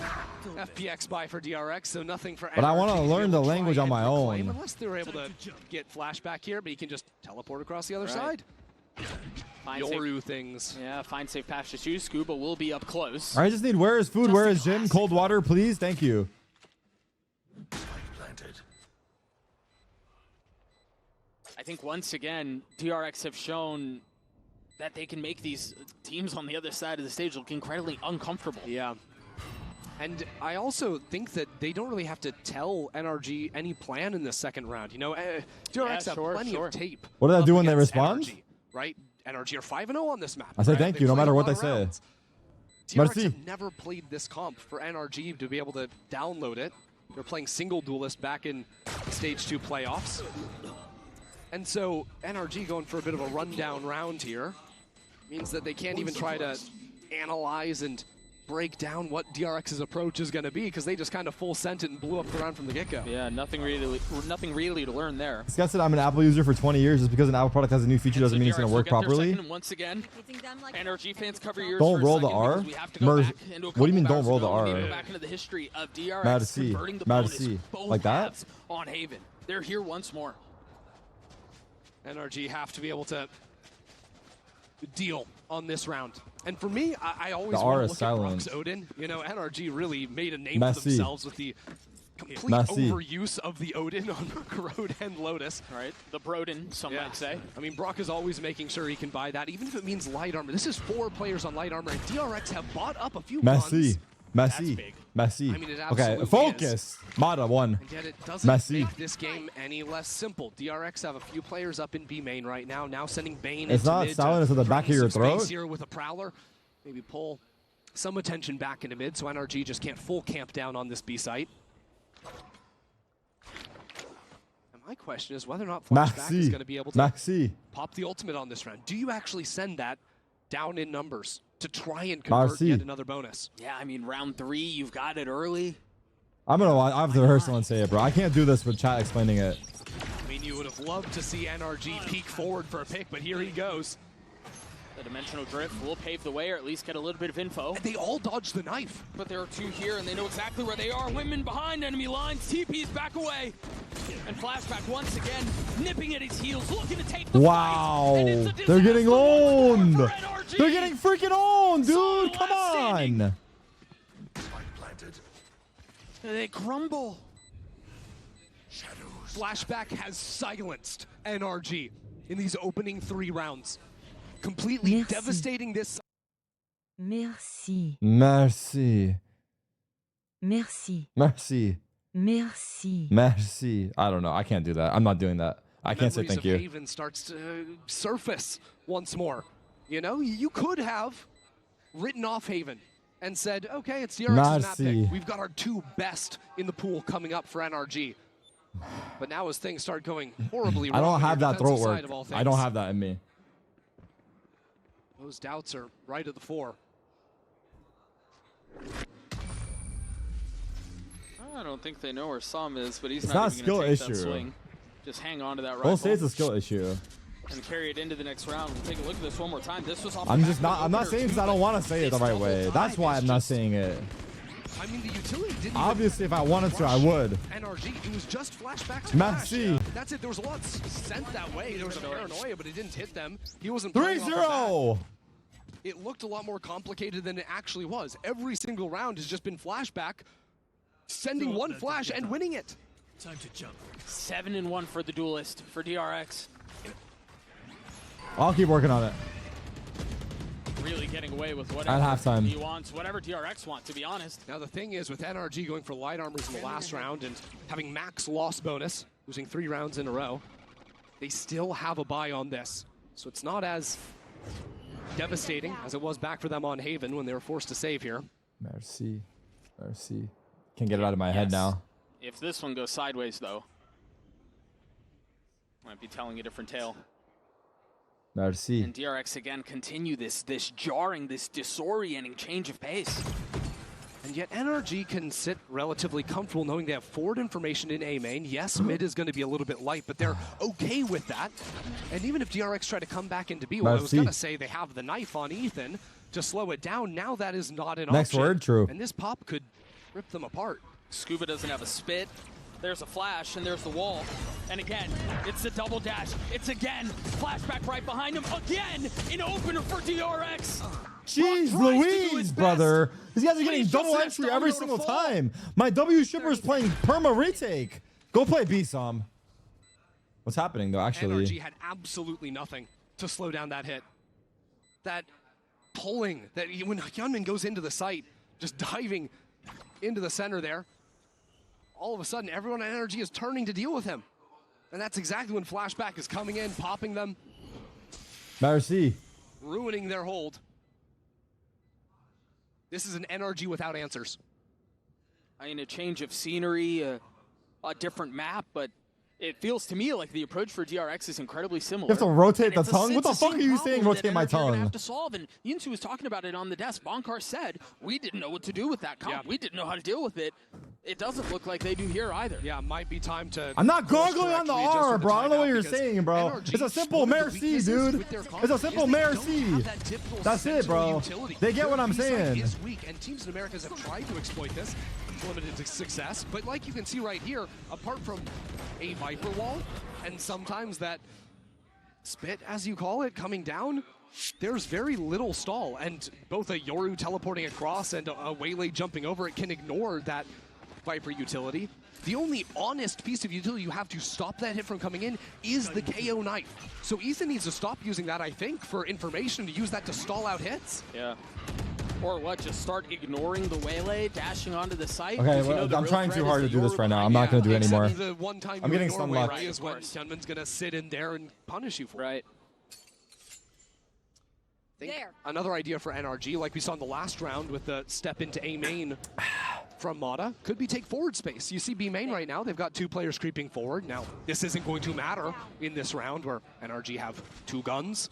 FPX buy for DRX, so nothing for. But I want to NRG learn the able to language try on and my reclaim, own. Unless they're able to get Flashback here, but he can just teleport across the other side. Yoru things. Yeah, find safe patch to choose. Scuba will be up close. I just need where is food, where is gym, cold water, please, thank you. I think once again, DRX have shown that they can make these teams on the other side of the stage look incredibly uncomfortable. Yeah. And I also think that they don't really have to tell NRG any plan in the second round. DRX have plenty of tape. What did I do when they against respond? NRG, right? NRG are 5-0 on this map. I say right? thank you, no played matter a what lot they of say. rounds. DRX Merci. have never played this comp for NRG to be able to download it. They're playing single duelist back in Stage 2 playoffs. And so NRG going for a bit of a rundown round here means that they can't even try to analyze and break down what DRX's approach is going to be because they just kind of full sent it and blew up the round from the get-go. Yeah, nothing really to learn there. This guy said I'm an Apple user for 20 years. Just because an Apple product has a new feature doesn't mean it's going to work properly. Once again, NRG fans cover yours Don't for roll a the second R. because we have to go back into a What do you mean couple don't roll the battles ago. R? We need to go back into the history of DRX Mad to see. converting the Mad to bonus see. both Like that? halves on Haven. They're here once more. NRG have to be able to deal on this round. And for me, I always The want R to is look silent. at Rox Odin. NRG really made a name Messy. for themselves with the Complete overuse of the Odin on Corrode and Lotus. Right, the Broden, some might say. I mean, Brock is always making sure he can buy that, even if it means light armor. This is 4 players on light armor, and DRX have bought up a few guns. Messi. I mean, it Okay, focus. Mata won. And yet it doesn't make this game any less simple. DRX have a few players up in B main right now. Now sending Bane It's into not mid silent, it's at the back of your throat. space here with a Prowler. Maybe pull some attention back into mid, so NRG just can't full camp down on this B site. And my question is whether or not Flashback is going to be able to pop the ultimate on this round. Do you actually send that down in numbers to try and convert yet another bonus? Yeah, I mean, round 3, you've got it early. I have to hear someone say it, bro. I can't do this with chat explaining it. I mean, you would have loved to see NRG peek forward for a pick, but here he goes. The Dimensional Drift will pave the way, or at least get a little bit of info. And they all dodged the knife. But there are 2 here, and they know exactly where they are. Women behind enemy lines. TP's back away. And Flashback once again, nipping at his heels, looking to take the fight. They're getting owned. They're getting freaking owned, dude. Come on. And they crumble. Flashback has silenced NRG in these opening 3 rounds. Completely devastating this. Merci. Merci. Merci. Merci. Merci. Merci. I don't know. I can't do that. I'm not doing that. I can't say thank you. Haven starts to surface once more. You know, you could have written off Haven and said, okay, it's DRX's map pick. We've got our 2 best in the pool coming up for NRG. But now as things start going horribly wrong, I don't have that throat work. I don't have that in me. Those doubts are right at the fore. I don't think they know where Sam is, but he's It's not not even skill going to take issue. that swing. Just hang on to that rifle. Don't say it's a skill issue. And carry it into the next round. We'll take a look at this one more time. This was off I'm not saying because I don't want to say it the right way. That's why I'm not saying it. I mean, the utility didn't Obviously, if I wanted to, I would. NRG, it was just flashbacks. Merci. That's it. There was a lot sent that way. There was a paranoia, but it didn't hit them. He wasn't 3-0. It looked a lot more complicated than it actually was. Every single round has just been flashback, sending one flash and winning it. Time to jump. 7-1 for the duelist for DRX. I'll keep working on it. Really getting away with At whatever halftime. he wants, whatever DRX wants, to be honest. Now the thing is, with NRG going for light armors in the last round and having max loss bonus, losing 3 rounds in a row, they still have a buy on this. So it's not as devastating as it was back for them on Haven when they were forced to save here. Merci. Merci. Can't get it out of my head now. If this one goes sideways, though, might be telling a different tale. Merci. And DRX again continue this jarring, this disorienting change of pace. And yet NRG can sit relatively comfortable knowing they have forward information in A main. Yes, mid is going to be a little bit light, but they're okay with that. And even if DRX try to come back into B, well, I was going to say they have the knife on Ethan to slow it down. Now that is not an Next option. word, true. And this pop could rip them apart. Scuba doesn't have a spit. There's a flash, and there's the wall. And again, it's the double dash. It's again, flashback right behind him. Again, an opener for DRX. Jeez Louise, brother. These guys are getting double entry every single time. My W shipper is playing perma retake. Go play B, Sam. What's happening, though, actually? NRG had absolutely nothing to slow down that hit. That pulling, that when Hyunmin goes into the site, just diving into the center there, all of a sudden, everyone at NRG is turning to deal with him. And that's exactly when Flashback is coming in, popping them. Merci. Ruining their hold. This is an NRG without answers. I mean, a change of scenery, a different map, but it feels to me like the approach for DRX is incredibly similar. You have to rotate the tongue? What the fuck are you saying, rotate my tongue? Have to solve, and Yinsu was talking about it on the desk. Bonkar said, we didn't know what to do with that comp. Yeah. We didn't know how to deal with it. It doesn't look like they do here either. Yeah, might be time to... I'm not gargling on the R, bro. I don't know what you're saying, bro. NRG It's a simple merci, dude. It's a simple merci. That's it, bro. They get what I'm saying. Is weak, and teams in Americas have tried to exploit this. Limited to success, but like you can see right here, apart from a Viper wall, and sometimes that spit, as you call it, coming down, there's very little stall, and both a Yoru teleporting across and a Waylay jumping over it can ignore that Viper utility. The only honest piece of utility you have to stop that hit from coming in is the KO knife. So Ethan needs to stop using that, I think, for information, to use that to stall out hits. Yeah. Or what, just start ignoring the waylay, dashing onto the site? Okay, well, you know, I'm trying too hard to do this right now. I'm not going to do it anymore. The one time I'm getting stun locked. is when Sunman's going to sit in there and punish you for it. Right. Another idea for NRG, like we saw in the last round with the step into A main from Mata, could be take forward space. You see B main right now, they've got 2 players creeping forward. Now, this isn't going to matter in this round where NRG have 2 guns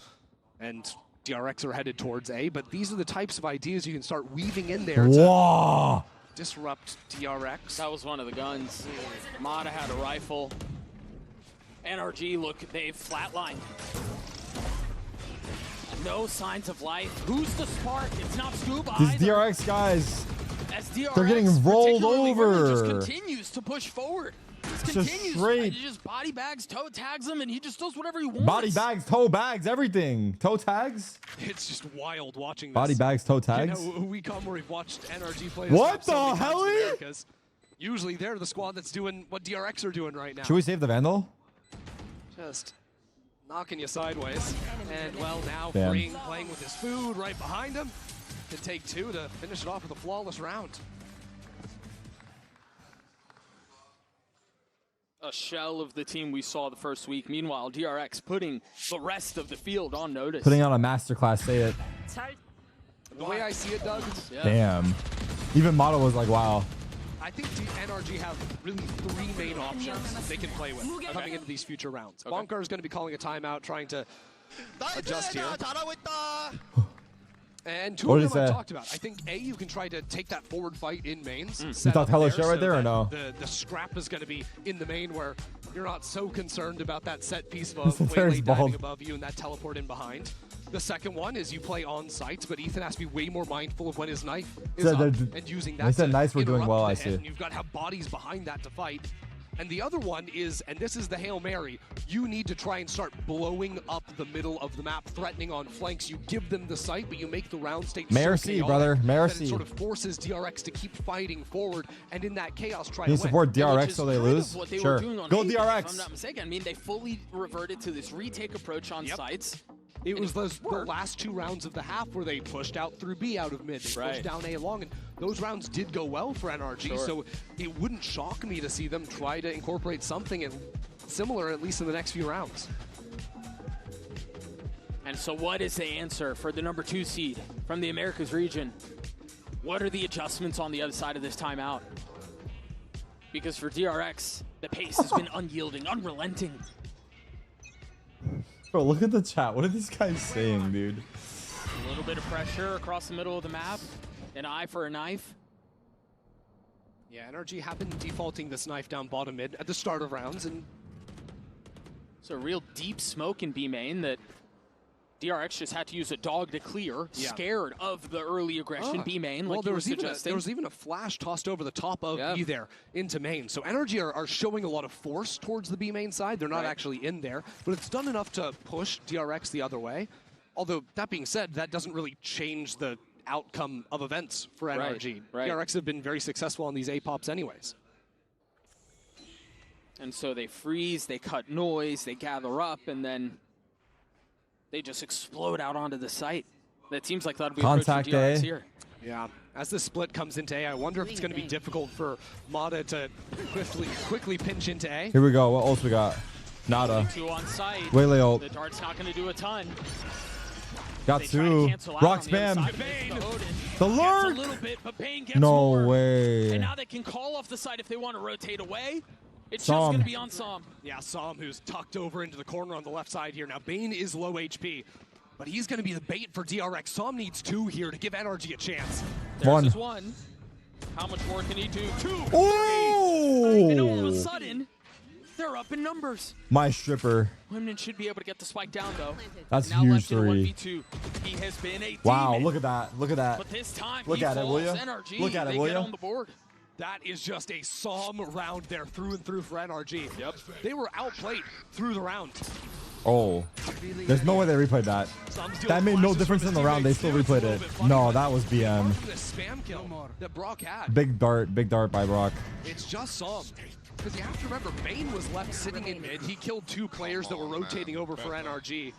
and DRX are headed towards A, but these are the types of ideas you can start weaving in there to disrupt DRX. That was one of the guns. Mata had a rifle. NRG, look, they've flatlined. No signs of life. Who's the spark? It's not Scuba. These DRX guys, As DRX, they're getting rolled over. Just continues to push forward. Just straight. He just body bags, toe tags him, and he just does whatever he wants. Body bags, toe bags, everything. Toe tags? It's just wild watching this. Body bags, toe tags? You know, we come where we've watched NRG play. What the hell? Usually they're the squad that's doing what DRX are doing right now. Should we save the Vandal? Just knocking you sideways. And well, now Damn. Freeing playing with his food right behind him. Can take 2 to finish it off with a flawless round. A shell of the team we saw the first week. Meanwhile, DRX putting the rest of the field on notice. Putting on a masterclass, say it. The way I see it, Doug, Damn. Even Mata was like, wow. I think NRG have really 3 main options they can play with coming into these future rounds. Bonker is going to be calling a timeout, trying to adjust here. And 2 of them I've talked about. I think A, you can try to take that forward fight in mains. You talked hello shit right there or no? The scrap is going to be in the main where you're not so concerned about that set piece of Terry's waylay diving bald. above you and that teleport in behind. The second one is you play on site, but Ethan has to be way more mindful of when his knife is up and using that. They said to nice, we're doing interrupt well, the I hit, see. and you've got to have bodies behind that to fight. And the other one is, and this is the Hail Mary, you need to try and start blowing up the middle of the map, threatening on flanks. You give them the site, but you make the round state Mercy, so brother, chaotic mercy. that it sort of forces DRX to keep fighting forward, and in that chaos try Can you to win. support DRX so they lose? What they Sure. were doing on Go A, If DRX. I'm not mistaken. I mean, they fully reverted to this retake approach on sites. It was the last 2 rounds of the half where they pushed out through B out of mid. They pushed down A long, and those rounds did go well for NRG, so it wouldn't shock me to see them try to incorporate something similar, at least in the next few rounds. And so what is the answer for the number 2 seed from the Americas region? What are the adjustments on the other side of this timeout? Because for DRX, the pace has been unyielding, unrelenting. Bro, look at the chat. What are these guys saying, dude? A little bit of pressure across the middle of the map. An eye for a knife. Yeah, NRG have been defaulting this knife down bottom mid at the start of rounds, and so real deep smoke in B main that DRX just had to use a dog to clear, scared of the early aggression B main, like there you were was suggesting. There was even a flash tossed over the top of B there into main. So NRG are showing a lot of force towards the B main side. They're not actually in there, but it's done enough to push DRX the other way. Although, that being said, that doesn't really change the outcome of events for NRG. DRX have been very successful on these A-pops anyways. And so they freeze, they cut noise, they gather up, and then they just explode out onto the site. That seems like that'll be Contact DRX A. here. Yeah, as the split comes into A, I wonder if it's going to be difficult for Mata to quickly pinch into A. Here we go. What else we got? Nada. 2 on site. Waylay ult. The dart's not going to do a ton. Got 2. Rock spam. The lurk. A little bit, but Bane gets No more. way. And now they can call off the side if they want to rotate away. It's Som. just going to be on Som. Yeah, Som, who's tucked over into the corner on the left side here. Now, Bane is low HP, but he's going to be the bait for DRX. Som needs 2 here to give NRG a chance. There's his 1. How much more can he do? 2. Oh! And all of a sudden, they're up in numbers. My stripper. Women should be able to get the spike down, though. That's now huge left in a 3. 1v2. He has been a Wow, demon. look at that. Look at that. But this time, look he at it, will falls. ya? NRG, Look at it, they will get ya? on the board. That is just a Som round there through and through for NRG. They were outplayed through the round. Oh, there's no way they replayed that. That made no difference in the round. They still replayed it. No, that was BM. Spam kill that Brock had. Big dart by Brock. It's just some. Because you have to remember, Bane was left sitting in mid. He killed 2 players that were rotating over for NRG.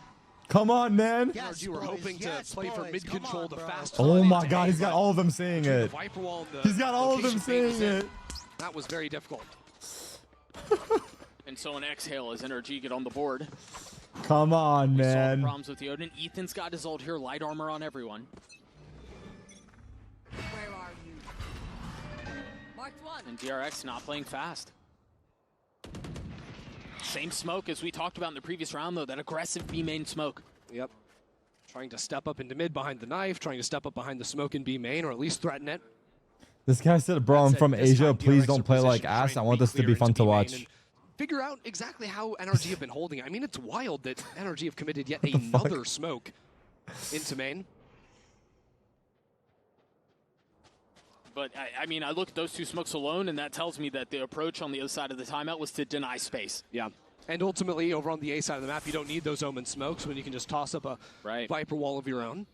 Come on, man. NRG were hoping to play for mid control to fast. Oh my God, he's got all of them saying it. He's got all of them saying it. That was very difficult. And so an exhale as NRG get on the board. Come on, man. Problems with the Odin. Ethan's got his ult here. Light armor on everyone. Where are you? Marked one. And DRX not playing fast. Same smoke as we talked about in the previous round, though. That aggressive B main smoke. Yep. Trying to step up into mid behind the knife. Trying to step up behind the smoke in B main, or at least threaten it. This guy said, bro, I'm from Asia. Please don't play like ass. I want this to be fun to watch. Figure out exactly how NRG have been holding it. I mean, it's wild that NRG have committed yet another smoke into main. But, I mean, I look at those 2 smokes alone, and that tells me that the approach on the other side of the timeout was to deny space. Yeah. And ultimately, over on the A side of the map, you don't need those Omen smokes when you can just toss up a Viper wall of your own.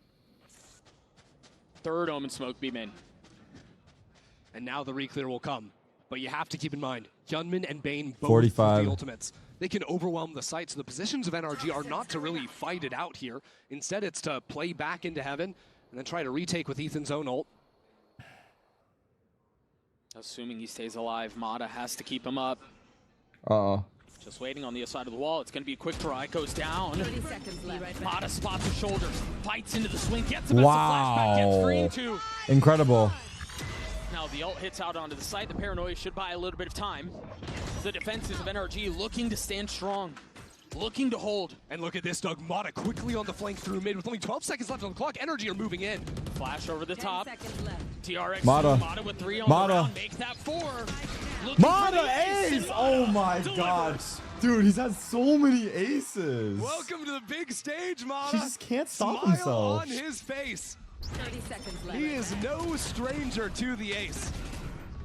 3rd Omen smoke, B main. And now the reclear will come. But you have to keep in mind, Hyunmin and Bane both 45. with the ultimates. They can overwhelm the site, so the positions of NRG are not to really fight it out here. Instead, it's to play back into heaven and then try to retake with Ethan's own ult. Assuming he stays alive, Mata has to keep him up. Uh-oh. Just waiting on the other side of the wall. It's going to be a quick draw. It goes down. 30 seconds left. Mata spots the shoulders, fights into the swing, gets a massive flashback, gets free too. Incredible. Now the ult hits out onto the site. The paranoia should buy a little bit of time. The defenses of NRG looking to stand strong, looking to hold. And look at this, Doug. Mata quickly on the flank through mid with only 12 seconds left on the clock. NRG are moving in. Flash over the top. TRX Mata with 3 on the round. Make that 4. Mata ace! Oh my God. Dude, he's had so many aces. Welcome to the big stage, Mata. He just can't stop Smile himself. on his face. 30 seconds left. He is no stranger to the ace.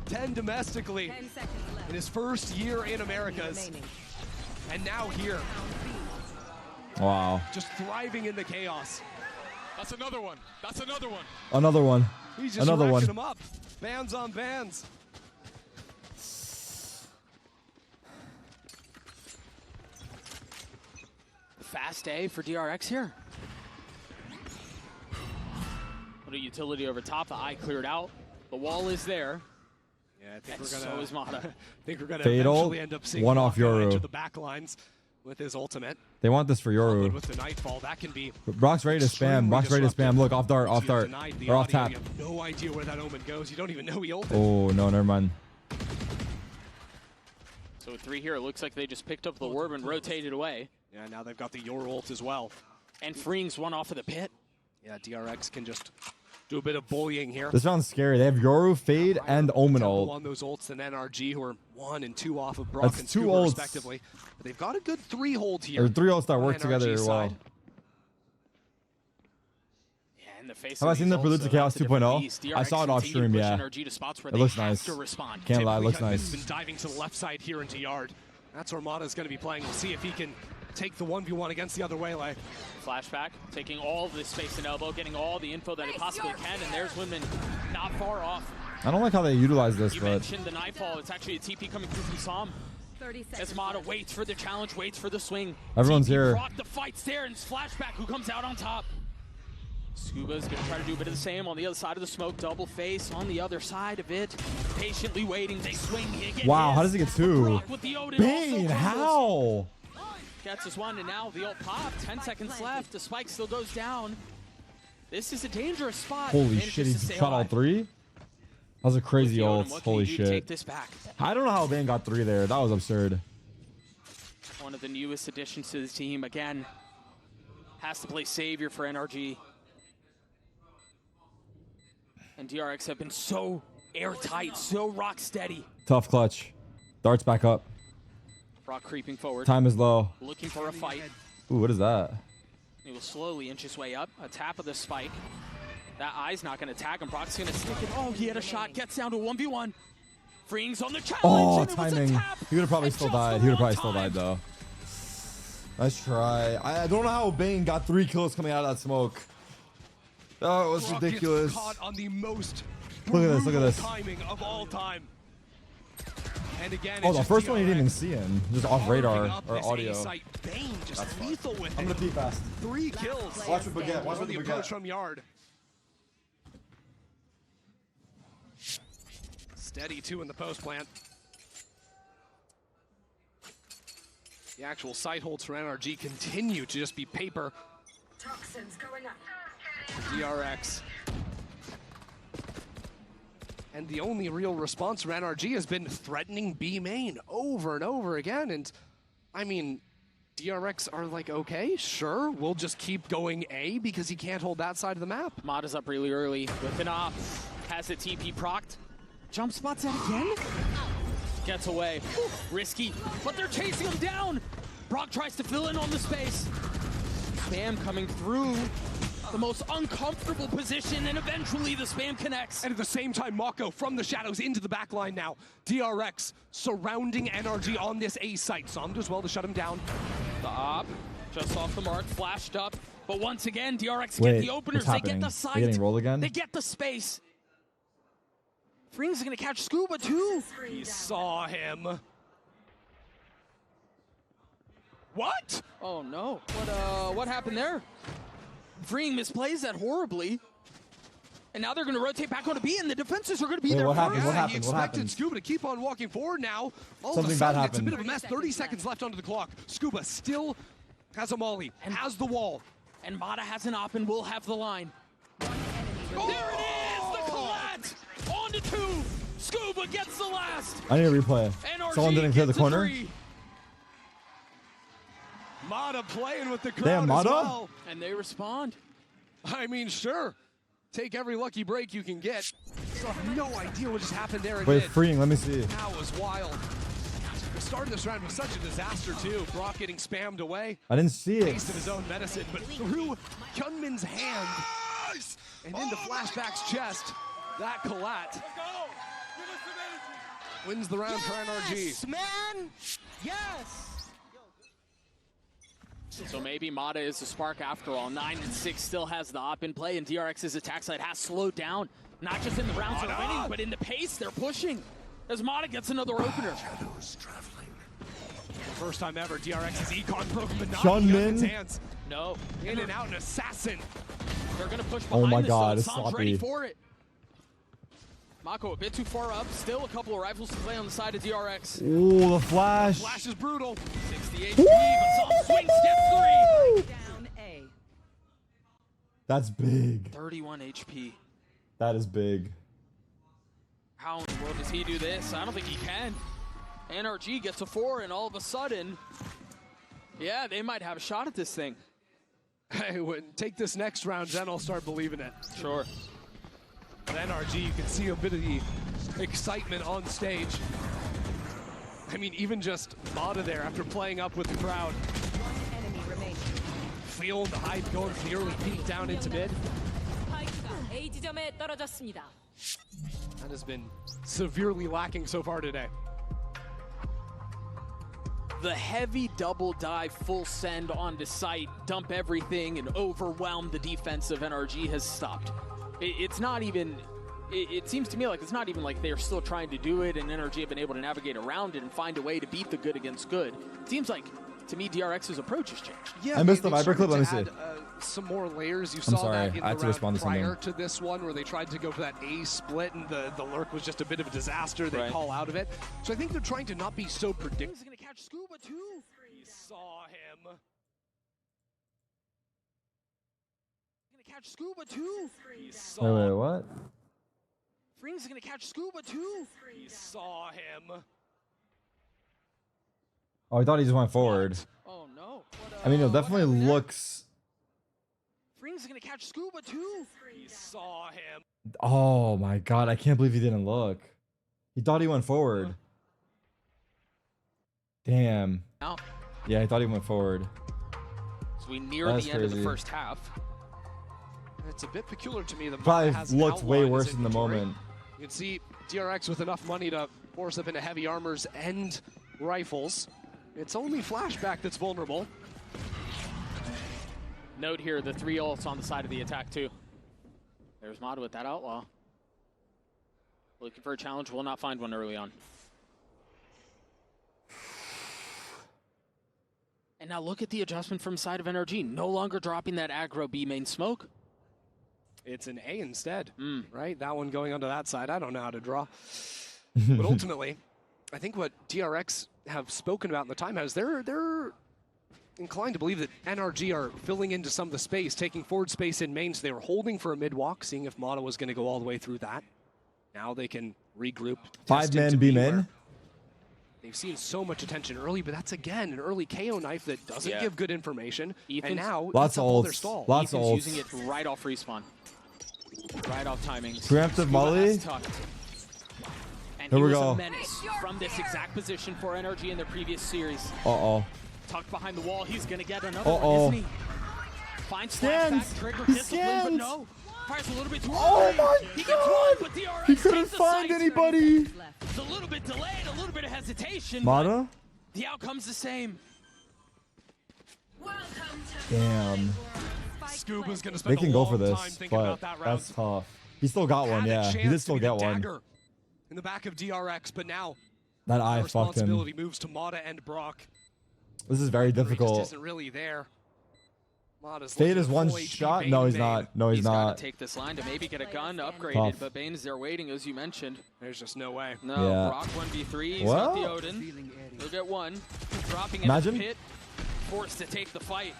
10 domestically 10 seconds left. in his first year in Americas. And now here, Wow. just thriving in the chaos. That's another one. That's another one. Another one. He's just Another one. them up. Bands on bands. Fast A for DRX here. Little utility over top. The eye cleared out. The wall is there. Yeah, I think And we're gonna. so is Mata. I think we're gonna Fatal, eventually end up seeing one off Brock go Yoru. into the back lines with his ultimate. They want this for Followed Yoru. with the nightfall, that can be. Brock's ready to spam. Brock's ready to spam. Look, off dart, off dart. Denied the Or off audio. tap. You have no idea where that omen goes. You don't even know he ulted. Oh, no, never mind. So with 3 here, it looks like they just picked up the orb and rotated away. Yeah, now they've got the Yor ult as well. And freeing's one off of the pit. Yeah, DRX can just do a bit of bullying here. This round's scary. They have Yoru, Fade, and Omen ult. On those ults than NRG, who are 1 and 2 off of Brock That's and 2 Scuba ults. respectively. But they've got a good 3 hold here. Or 3 ults that on work NRG together well. side. Yeah, in the face Have I of seen these the ults, Palooza though, Chaos that's a different 2.0? beast. I saw it DRX off continue to stream, push yeah. NRG to spots where It they looks have nice. to respond. Can't lie, it looks Typically, nice. Hyunmin's been diving to the left side here into Yard. That's where Mata's going to be playing. We'll see if he can take the 1v1 against the other Waylay. Flashback, taking all of this space and elbow, getting all the info that it possibly can, and there's Winman not far off. I don't like how they utilize this, You but mentioned the nightfall. It's actually a TP coming through from Som. 30 seconds. As Mata waits for the challenge, waits for the swing. Everyone's TP here. Brock, the fight's there, and it's Flashback who comes out on top. Scuba's gonna try to do a bit of the same on the other side of the smoke. Double face on the other side of it. Patiently waiting, they swing. wow, how does he get 2? Brock with the Odin Bane, how? Gets us 1, and now the ult pop. 10 seconds left. The spike still goes down. This is a dangerous spot. Holy Manages shit, he to stay shot all alive. 3? That was a crazy With the ult. Odin, what can Holy you do to shit. take this back? I don't know how Bane got 3 there. That was absurd. One of the newest additions to the team. Again, has to play savior for NRG. And DRX have been so airtight, so rock steady. Tough clutch. Darts back up. Brock creeping forward. Time is low. Looking for a fight. Ooh, what is that? He will slowly inch his way up. A tap of the spike. That eye's not going to tag him. Brock's going to stick it. Oh, he had a shot. Gets down to 1v1. Freeing's on the challenge. Oh, and it was a timing. tap. He would have probably And still just died. the He would have wrong probably still time. died, though. Nice try. I don't know how Bane got 3 kills coming out of that smoke. Oh, it was Brock ridiculous. gets caught on the most Look at this, look at this. timing of all time. And again, Oh, the first one you didn't even see him. Just off radar or audio. Bane just lethal with I'm gonna pee fast. 3 kills. Watch the baguette. Watch on the the approach baguette. from Yard. Steady 2 in the post plant. The actual site holds for NRG continue to just be paper. Toxins going up. DRX. And the only real response from NRG has been threatening B main over and over again. And I mean, DRX are like, okay, sure, we'll just keep going A because he can't hold that side of the map. Mod is up really early with an op. Has the TP procced. Jump spots that again. Gets away. Risky, but they're chasing him down. Brock tries to fill in on the space. Spam coming through the most uncomfortable position, and eventually the spam connects. And at the same time, Mako from the shadows into the back line now. DRX surrounding NRG on this A site. Som does well to shut him down. The op, just off the mark, flashed up. But once again, DRX Wait, get the openers. what's They get the happening? site. They getting rolled again? They get the space. Freeing's gonna catch Scuba too. He saw him. What? Oh no! What happened there? Freeing misplays that horribly, and now they're gonna rotate back onto B, and the defenses are gonna be Wait, there. what happened? Yeah, What he happened? What expected happened? Scuba to keep on walking forward now. All Something of a bad sudden, it's a happened. bit of a mess. 30 seconds left onto the clock. Scuba still has a molly, has the wall. And Mata has an op and will have the line. There it is! The collat! On to 2! Scuba gets the last! I need a replay. NRG Someone didn't clear the gets a corner. 3. Mata playing with the crowd Damn, as Mata? well. And they respond. I mean, sure. Take every lucky break you can get. Still have no idea what just happened there Wait, again. Freeing, let me see. That was wild. The start of this round was such a disaster, too. Brock getting spammed away. I didn't see it. Taste of his own medicine, but through Hyunmin's hand and into Flashback's chest, that collat wins the round for NRG. Man! Yes! So maybe Mata is the spark after all. 9 and 6 still has the op in play, and DRX's attack side has slowed down. Not just in the rounds they're winning, but in the pace they're pushing. As Mata gets another opener. First time ever, DRX's econ broken, but not Hyunmin? Hyunmin's hands. No. In and out, an assassin. They're going to push Oh behind my this, God, so it's Sam's ready sloppy. for it. Mako a bit too far up. Still a couple of rifles to play on the side of DRX. Ooh, the flash. Flash is brutal. 60 HP, but Sam swings, gets 3. Down A. That's big. 31 HP. That is big. How in the world does he do this? I don't think he can. NRG gets a 4, and all of a sudden, yeah, they might have a shot at this thing. Hey, take this next round, then I'll start believing it. Sure. But NRG, you can see a bit of the excitement on stage. I mean, even just Mata there after playing up with the crowd. One enemy remaining. Feeling the hype, going for the early peek down into mid. 스파이크가 A 지점에 떨어졌습니다. That has been severely lacking so far today. The heavy double dive, full send onto site, dump everything, and overwhelm the defense of NRG has stopped. It's not even, it seems to me like it's not even like they're still trying to do it and NRG have been able to navigate around it and find a way to beat the good against good. It seems like, to me, DRX's approach has changed. Yeah, I missed the they've Viper clip. started Let me to see. add, some more layers. You I'm saw sorry, that in I had the to round respond to prior something. to this one where they tried to go for that A split and the lurk was just a bit of a disaster. They Right. call out of it. So I think they're trying to not be so predictable. He's going to catch Scuba too. He saw him. He's going to catch Scuba too. He saw Wait, what? Freeing's going to catch Scuba too. He saw him. Oh, I thought he just went forward. Oh no. I mean, it definitely looks. Freeing's going to catch Scuba too. He saw him. Oh my God, I can't believe he didn't look. He thought he went forward. Damn. Now, Yeah, I thought he went forward. as we near That's the end of the crazy. first half. It's a bit peculiar to me that Probably Mata has an looked way outline worse as in the inventory. moment. You can see DRX with enough money to force up into heavy armors and rifles. It's only Flashback that's vulnerable. Note here, the 3 ults on the side of the attack too. There's Mata with that Outlaw. Looking for a challenge, will not find one early on. And now look at the adjustment from side of NRG. No longer dropping that aggro B main smoke. It's an A instead, right? That one going onto that side. I don't know how to draw. But ultimately, I think what DRX have spoken about in the timeouts, they're inclined to believe that NRG are filling into some of the space, taking forward space in main, so they were holding for a mid walk, seeing if Mata was going to go all the way through that. Now they can regroup. 5-man B main. They've seen so much attention early, but that's again an early KO knife that doesn't give good information. Ethan's, and now lots of ults. Lots of ults. Using it right off respawn. Right off timing. Preemptive Molly. And Here he we was go. a menace from this exact position for NRG in their previous series. Uh-oh. Tucked behind the wall, he's gonna get another one, isn't he? Finds flashback, trigger, discipline, but no. Fires a little bit too early. Oh my He gets god! one, but DRX He couldn't takes the find sights. anybody. It's a little bit delayed, a little bit of hesitation. Mata? But the outcome's the same. Damn. Scuba's gonna They spend can a go long for time this, thinking but about that round. that's tough. He still got one, Had a yeah. He chance did still to be the get one. dagger in the back of DRX, but now That the eye fucked him. responsibility moves to Mata and Brock. This is very He just difficult. isn't really there. Mata's Fade looking is at one full HP shot? Bane No, in he's main. not. No, he's He's not. gotta take this line to maybe get a gun upgraded, Tough. but Bane is there waiting, as you mentioned. There's just no way. No, Yeah. Brock 1v3, he's Well- got the Odin. He'll get one. Dropping in Imagine. the pit, forced to take the fight.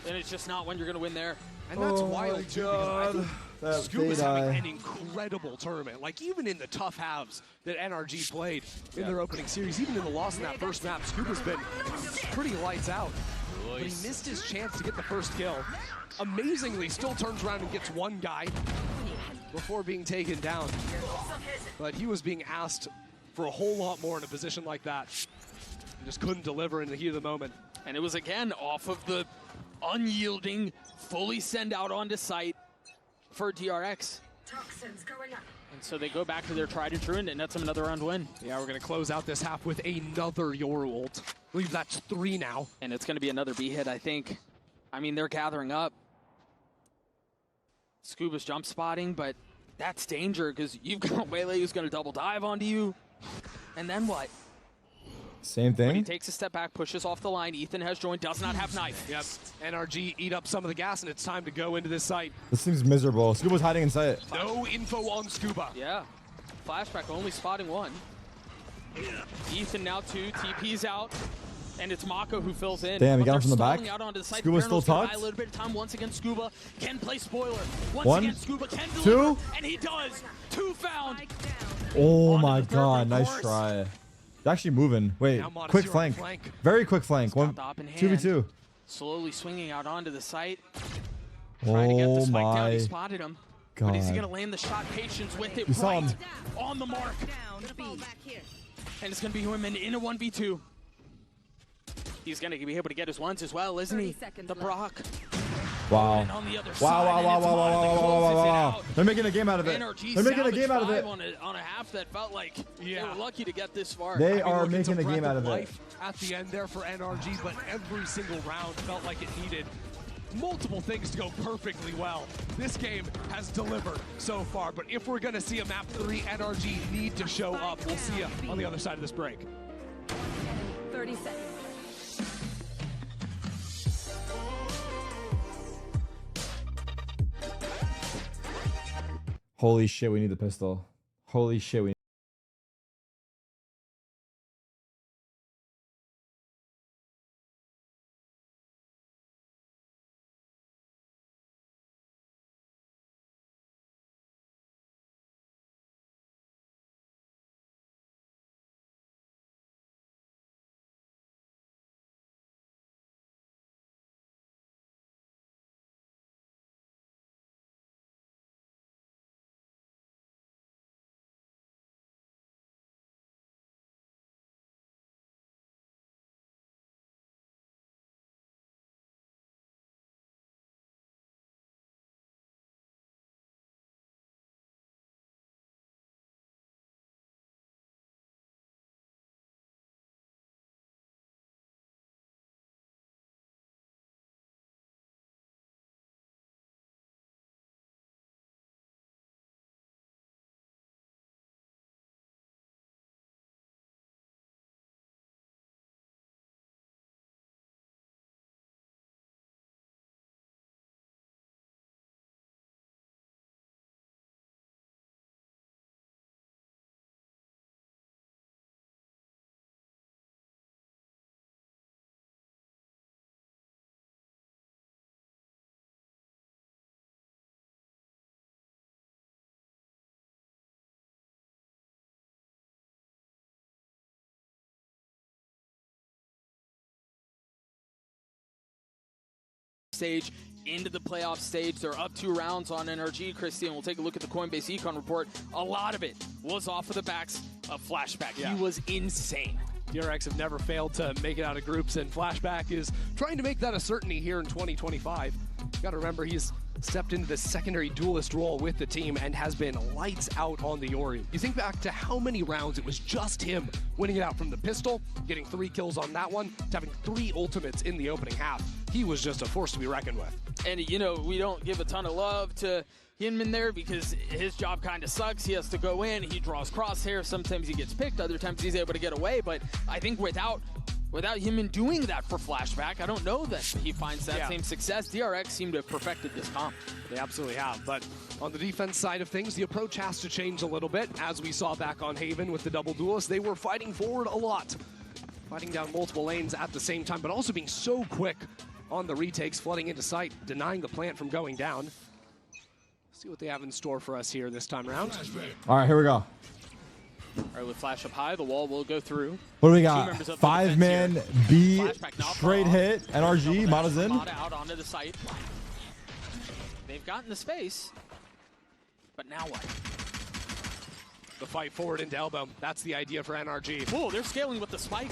And it's just not when you're gonna win there. And that's Oh wild my too, because I think That Scuba's fade having eye. an incredible tournament. Like even in the tough halves that NRG played in their opening series, even in the loss in that first map, Scuba's been pretty lights out. But he missed his chance to get the first kill. Amazingly, still turns around and gets one guy before being taken down. But he was being asked for a whole lot more in a position like that. He just couldn't deliver in the heat of the moment. And it was again off of the unyielding, fully send out onto site for DRX. And so they go back to their tried and true and nets them another round win. Yeah, we're going to close out this half with another Yor ult. I believe that's 3 now. And it's going to be another B hit, I think. I mean, they're gathering up. Scuba's jump spotting, but that's danger because you've got Waylay who's going to double dive onto you. And then what? Same But he thing. takes a step back, pushes off the line. Ethan has joined, does not have knife. Yep, NRG eat up some of the gas, and it's time to go into this site. This seems miserable. Scuba's hiding inside. No info on Scuba. Yeah. Flashback only spotting one. Ethan now 2, TP's out. And it's Mako who fills in. Damn, he But got him they're from the back. stalling out onto the side. Scuba's still Paranor's gonna buy tucked. a little bit of time once again. Scuba can play spoiler. Once One, again, Scuba can two. deliver. And he does. 2 found. Oh my the third god, ring nice course. try. They're actually moving. Wait, Now Mata's quick here on flank. flank. Very quick flank. Got One, the op in 2v2. hand. Slowly swinging out onto the site. Trying to get the Oh spike down. my He spotted him. But is he god. going to land the shot? Patience with it. We saw right him. on the mark. And it's going to be him in a 1v2. He's going to be able to get his ones as well, isn't he? The Brock. Wow. And on the other Wow, side, wow, and wow, it's wow, wow, Mata that wow, wow, closes wow, it wow. out. They're making a game out of it. NRG They're making a salvaged game out of 5 it. on a half that felt like they were lucky to get this far. They I mean, are look, it's making a breath game out of it. life at the end there for NRG, but every single round felt like it needed multiple things to go perfectly well. This game has delivered so far, but if we're going to see a map 3, NRG need to show up. We'll see you on the other side of this break. 30 seconds. Holy shit, we need the pistol. Holy shit, we stage into the playoff stage. They're up 2 rounds on NRG, Christy, and we'll take a look at the Coinbase Econ report. A lot of it was off of the backs of Flashback. Yeah. He was insane. DRX have never failed to make it out of groups, and Flashback is trying to make that a certainty here in 2025. You gotta remember, he's stepped into the secondary duelist role with the team and has been lights out on the Ori. You think back to how many rounds it was just him winning it out from the pistol, getting 3 kills on that one, to having 3 ultimates in the opening half. He was just a force to be reckoned with. And, you know, we don't give a ton of love to Hinman there because his job kind of sucks. He has to go in, he draws crosshairs, sometimes he gets picked, other times he's able to get away. But I think without Hinman doing that for Flashback, I don't know that he finds that same success. DRX seem to have perfected this comp. They absolutely have, but on the defense side of things, the approach has to change a little bit. As we saw back on Haven with the double duelists, they were fighting forward a lot, fighting down multiple lanes at the same time, but also being so quick on the retakes, flooding into sight, denying the plant from going down. See what they have in store for us here this time around. All right, here we go. All right, with Flash up high, the wall will go through. What do we got? 5-man B straight hit. NRG, Mata's in. Mata out onto the site. They've gotten the space, but now what? The fight forward into elbow. That's the idea for NRG. Oh, they're scaling with the spike.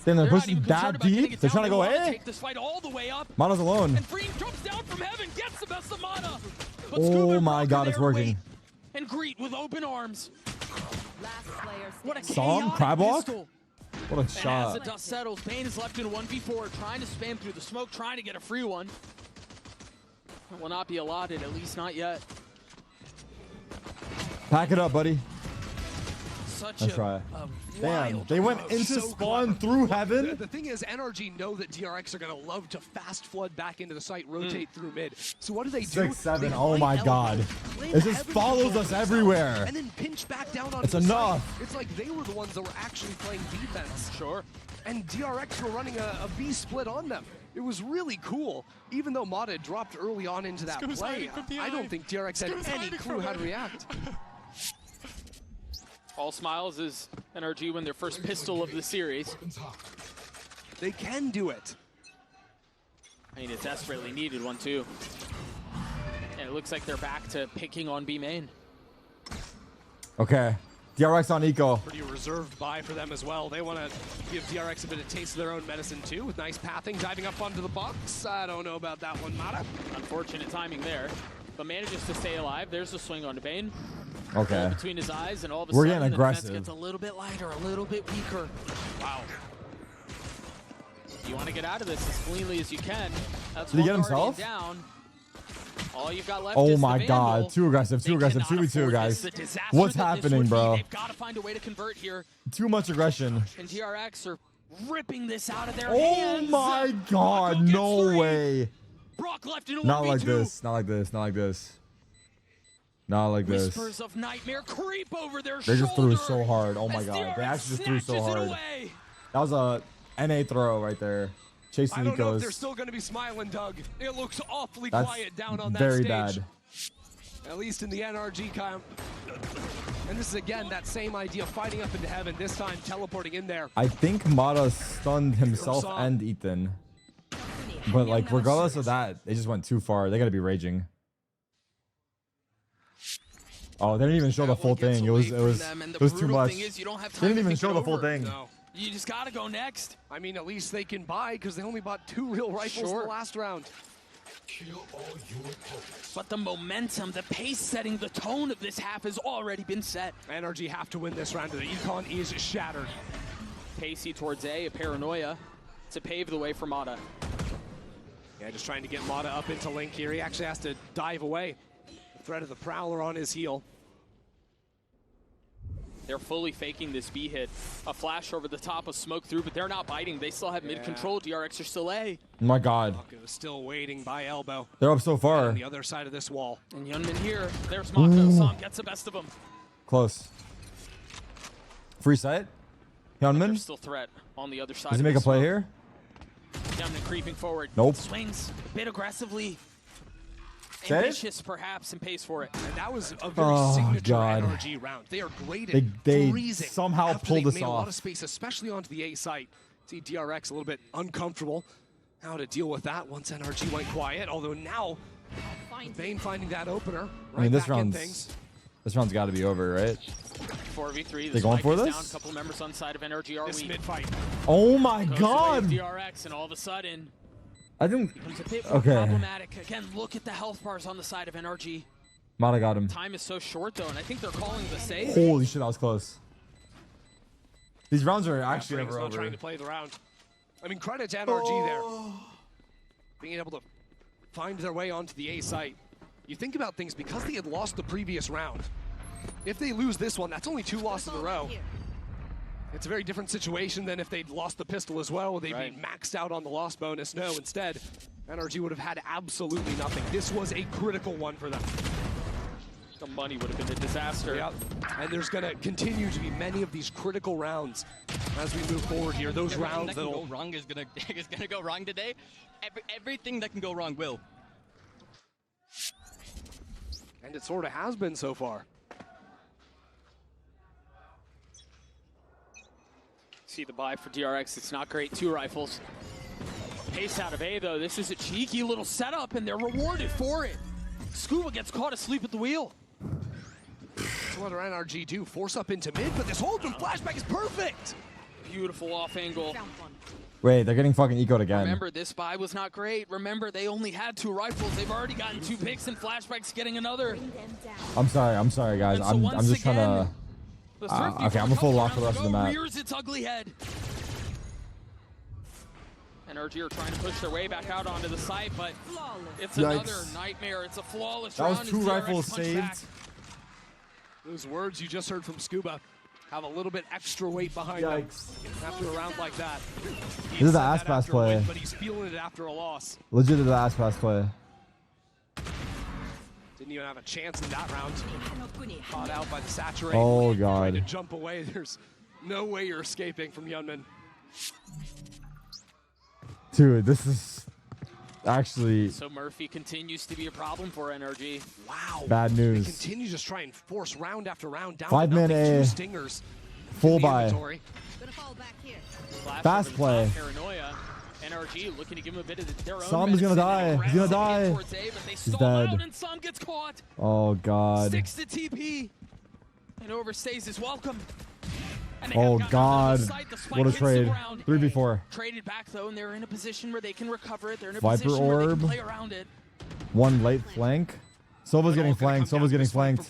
Then they're pushing that deep. They're trying to go, hey. Take this fight all the way up. Mata's alone. And Freem jumps down from heaven, gets the best of Mata. Oh my God, it's working. And Greet with open arms. What a Song, crab walk? What a and shot. as the dust settles, Bane is left in 1v4, trying to spam through the smoke, trying to get a free one. It will not be allotted, at least not yet. Pack it up, buddy. Such Let's try. Damn, they went into spawn through heaven. The thing is, NRG know that DRX are going to love to fast flood back into the site, rotate through mid. So what do they do? 6-7. Oh my God. It just follows us everywhere. And then pinch back down on It's enough. It's like they were the ones that were actually playing defense. Sure. And DRX were running a B split on them. It was really cool. Even though Mata had dropped early on into that play, I don't think DRX had any clue how to react. All smiles as NRG win their first pistol of the series. They can do it. I mean, it's desperately needed one too. And it looks like they're back to picking on B main. Okay. DRX on Eco. Pretty reserved buy for them as well. They want to give DRX a bit of taste of their own medicine too, with nice pathing, diving up onto the box. I don't know about that one, Mata. Unfortunate timing there, but manages to stay alive. There's the swing onto Bane. Okay. Between his eyes, and all of a We're sudden getting aggressive. the defense gets a little bit lighter, a little bit weaker. Wow. You want to get out of this as cleanly as you can. That's Did he one get himself? down. All you've got left Oh is my the God. Vandal. Too aggressive. Too aggressive. 2v2, guys. What's happening, bro? They've got to find a way to convert here. Too much aggression. And DRX are ripping this out of their Oh hands. my God. No way. Brock left in a Not 1v2. like this. Not like this. Not like this. Not like this. Whispers of nightmare creep over their They just threw shoulder so hard. Oh my as God. They DRX actually just threw so snatches it hard. away. That was a NA throw right there. Chasing I don't know if Ecos. they're still going to be smiling, Doug. It looks awfully That's quiet down on that very stage. bad. At least in the NRG camp. And this is again that same idea, fighting up into heaven, this time teleporting in there. I think Mata stunned himself and Ethan. But like regardless of that, they just went too far. They gotta be raging. Oh, they didn't even show the full thing. It was too much. They didn't even show the full thing. No. You just gotta go next. I mean, at least they can buy because they only bought 2 real rifles in the last round. But the momentum, the pace setting, the tone of this half has already been set. NRG have to win this round. The econ is shattered. Pacey towards A paranoia to pave the way for Mata. Yeah, just trying to get Mata up into Link here. He actually has to dive away. The threat of the Prowler on his heel. They're fully faking this B hit. A flash over the top of smoke through, but they're not biting. They still have mid control. DRX are still A. Oh my God. Mako still waiting by elbow. They're up so far. On the other side of this wall. And Yunmin here. There's Mako. Sam gets the best of him. Close. Free sight. Hyunmin. There's still threat on the other side. Does he make a play here? Yunmin creeping forward. Nope. Swings a bit aggressively. Save? Ambitious, perhaps, and pays for it. And that was a very signature God. NRG round. They are great at They freezing somehow after pulled they've this made a lot off. of space, especially onto the A site. See DRX a little bit uncomfortable. how to deal with that once NRG went quiet. Although now, Bane finding that opener. I mean, this back in round's got to be over, right? 4v3. They going for this? Down. A couple members on side of NRG are this mid fight. Oh my God! DRX, and all of a sudden, I think. becomes a bit more Okay. problematic. Again, look at the health bars on the side of NRG. Mata got him. Time is so short though, and I think they're calling the save. Holy shit, that was close. These rounds are actually Frank's never not over. trying to play the round. I mean, credit to NRG there. Being able to find their way onto the A site. You think about things, because they had lost the previous round. If they lose this one, that's only 2 losses in a row. It's a very different situation than if they'd lost the pistol as well. They'd be maxed out on the loss bonus. No, instead, NRG would have had absolutely nothing. This was a critical one for them. The money would have been a disaster. Yep. And there's going to continue to be many of these critical rounds as we move forward here. Those rounds that can go wrong is gonna go wrong today. Everything that can go wrong will. And it sort of has been so far. See the buy for DRX. It's not great. 2 rifles. Pace out of A though. This is a cheeky little setup, and they're rewarded for it. Scuba gets caught asleep at the wheel. So what do NRG do? Force up into mid, but this hold from flashback is perfect. Beautiful off angle. Wait, they're getting fucking ecoed again. Remember, this buy was not great. Remember, they only had 2 rifles. They've already gotten 2 picks, and flashback's getting another. I'm sorry, guys. I'm just trying to. Okay, I'm gonna full lock for the rest of the map. Rears its ugly head. NRG are trying to push their way back out onto the site, but it's another nightmare. It's a flawless round. That was 2 rifles saved. Back. Those words you just heard from Scuba have a little bit extra weight behind them after a round like that. This is the ass pass play. But he's feeling it after a loss. Legit the ass pass play. Didn't even have a chance in that round. Caught out by the saturate. Oh Trying God. to jump away. There's no way you're escaping from Yunman. Dude, this is actually So Murphy continues to be a problem for NRG. Wow. bad They news. continue to try and force round after round down. 5 to man nothing. 2 A. stingers. Full in the buy. inventory. Fast play. Paranoia. NRG looking to give him a bit of their own Sam's gonna die. He's gonna die. He's dead. And Sam gets caught. Oh God. Sticks to TP. And overstays his welcome. And they Oh have gotten God. onto the site. The spike What a hits the trade. ground. 3v4. Traded back though, and they're in a position where they can recover it. They're in a Viper position where they orb. can play around it. 1 late flank. Silva's getting flanked. Silva's getting flanked.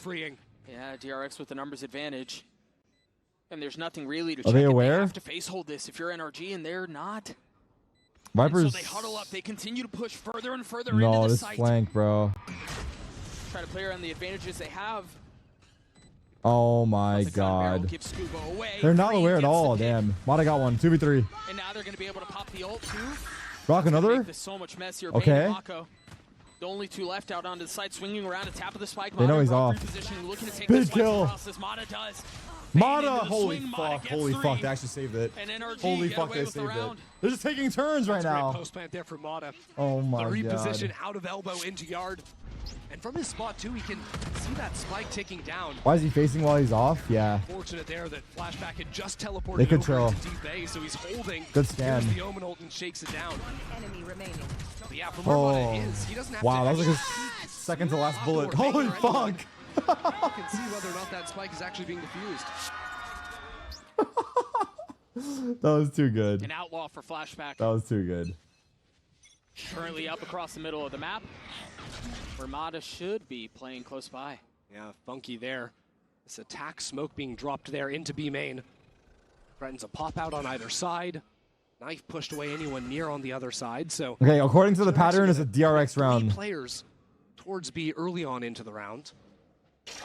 Yeah, DRX with the numbers advantage. And there's nothing really to Are check they it. aware? They have to face hold this if you're NRG, and they're not. Vipers. And so they huddle up. They continue to push further and further No, into the this site. flank, bro. Try to play around the advantages they have. Oh my God. Give Scuba away. They're not Green aware at gets the all. pick. Damn. Mata got 1. 2v3. And now they're going to be able to pop the ult too. Rock another. Make this so much messier. Okay. Bane and Mako. The only 2 left out onto the side, swinging around a tap of the spike. They know Mata he's brought off. repositioning, looking to take Big this fight kill. across as Mata does. Mata, into the holy swing, fuck, Mata gets holy 3. fuck, they actually saved it. And NRG Holy get fuck, away they with the saved it. round. They're just taking turns right That's a great now. post plant there for Mata. Oh my The God. reposition out of elbow into yard. And from his spot too, he can see that spike ticking down. Why is he facing while he's off? Yeah. Fortunate there that Flashback had just teleported They could over chill. into deep A, so he's holding. Good scan. Here's the Omen ult and shakes it down. Enemy remaining. But yeah, from where Mata Oh. is, he doesn't have Wow, to that was like his second to last bullet. Holy fuck. You can see whether or not that spike is actually being diffused. That was too good. An outlaw for Flashback. That was too good. Currently up across the middle of the map, where Mata should be playing close by. Yeah, funky there. This attack smoke being dropped there into B main. Threatens a pop out on either side. Knife pushed away anyone near on the other side, so... Okay, according to the pattern, it's a DRX 3 round. players towards B early on into the round. This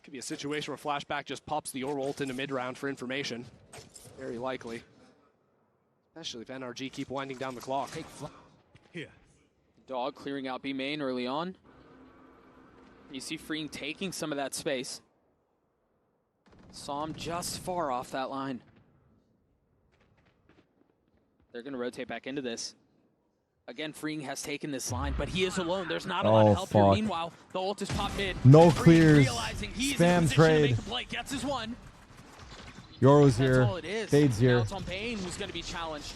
could be a situation where Flashback just pops the Yor ult into mid-round for information. Very likely. Especially if NRG keep winding down the clock. Here. Dog clearing out B main early on. You see Freeing taking some of that space. Saw him just far off that line. They're going to rotate back into this. Again, Freeing has taken this line, but he is alone. There's not a lot of help here. Meanwhile, the ult is popped mid. No Freeing clears. realizing he's Spam in position to trade. make the play. Gets his one. Yoro's That's here. all it is. Fade's Now here. it's on Bane who's going to be challenged.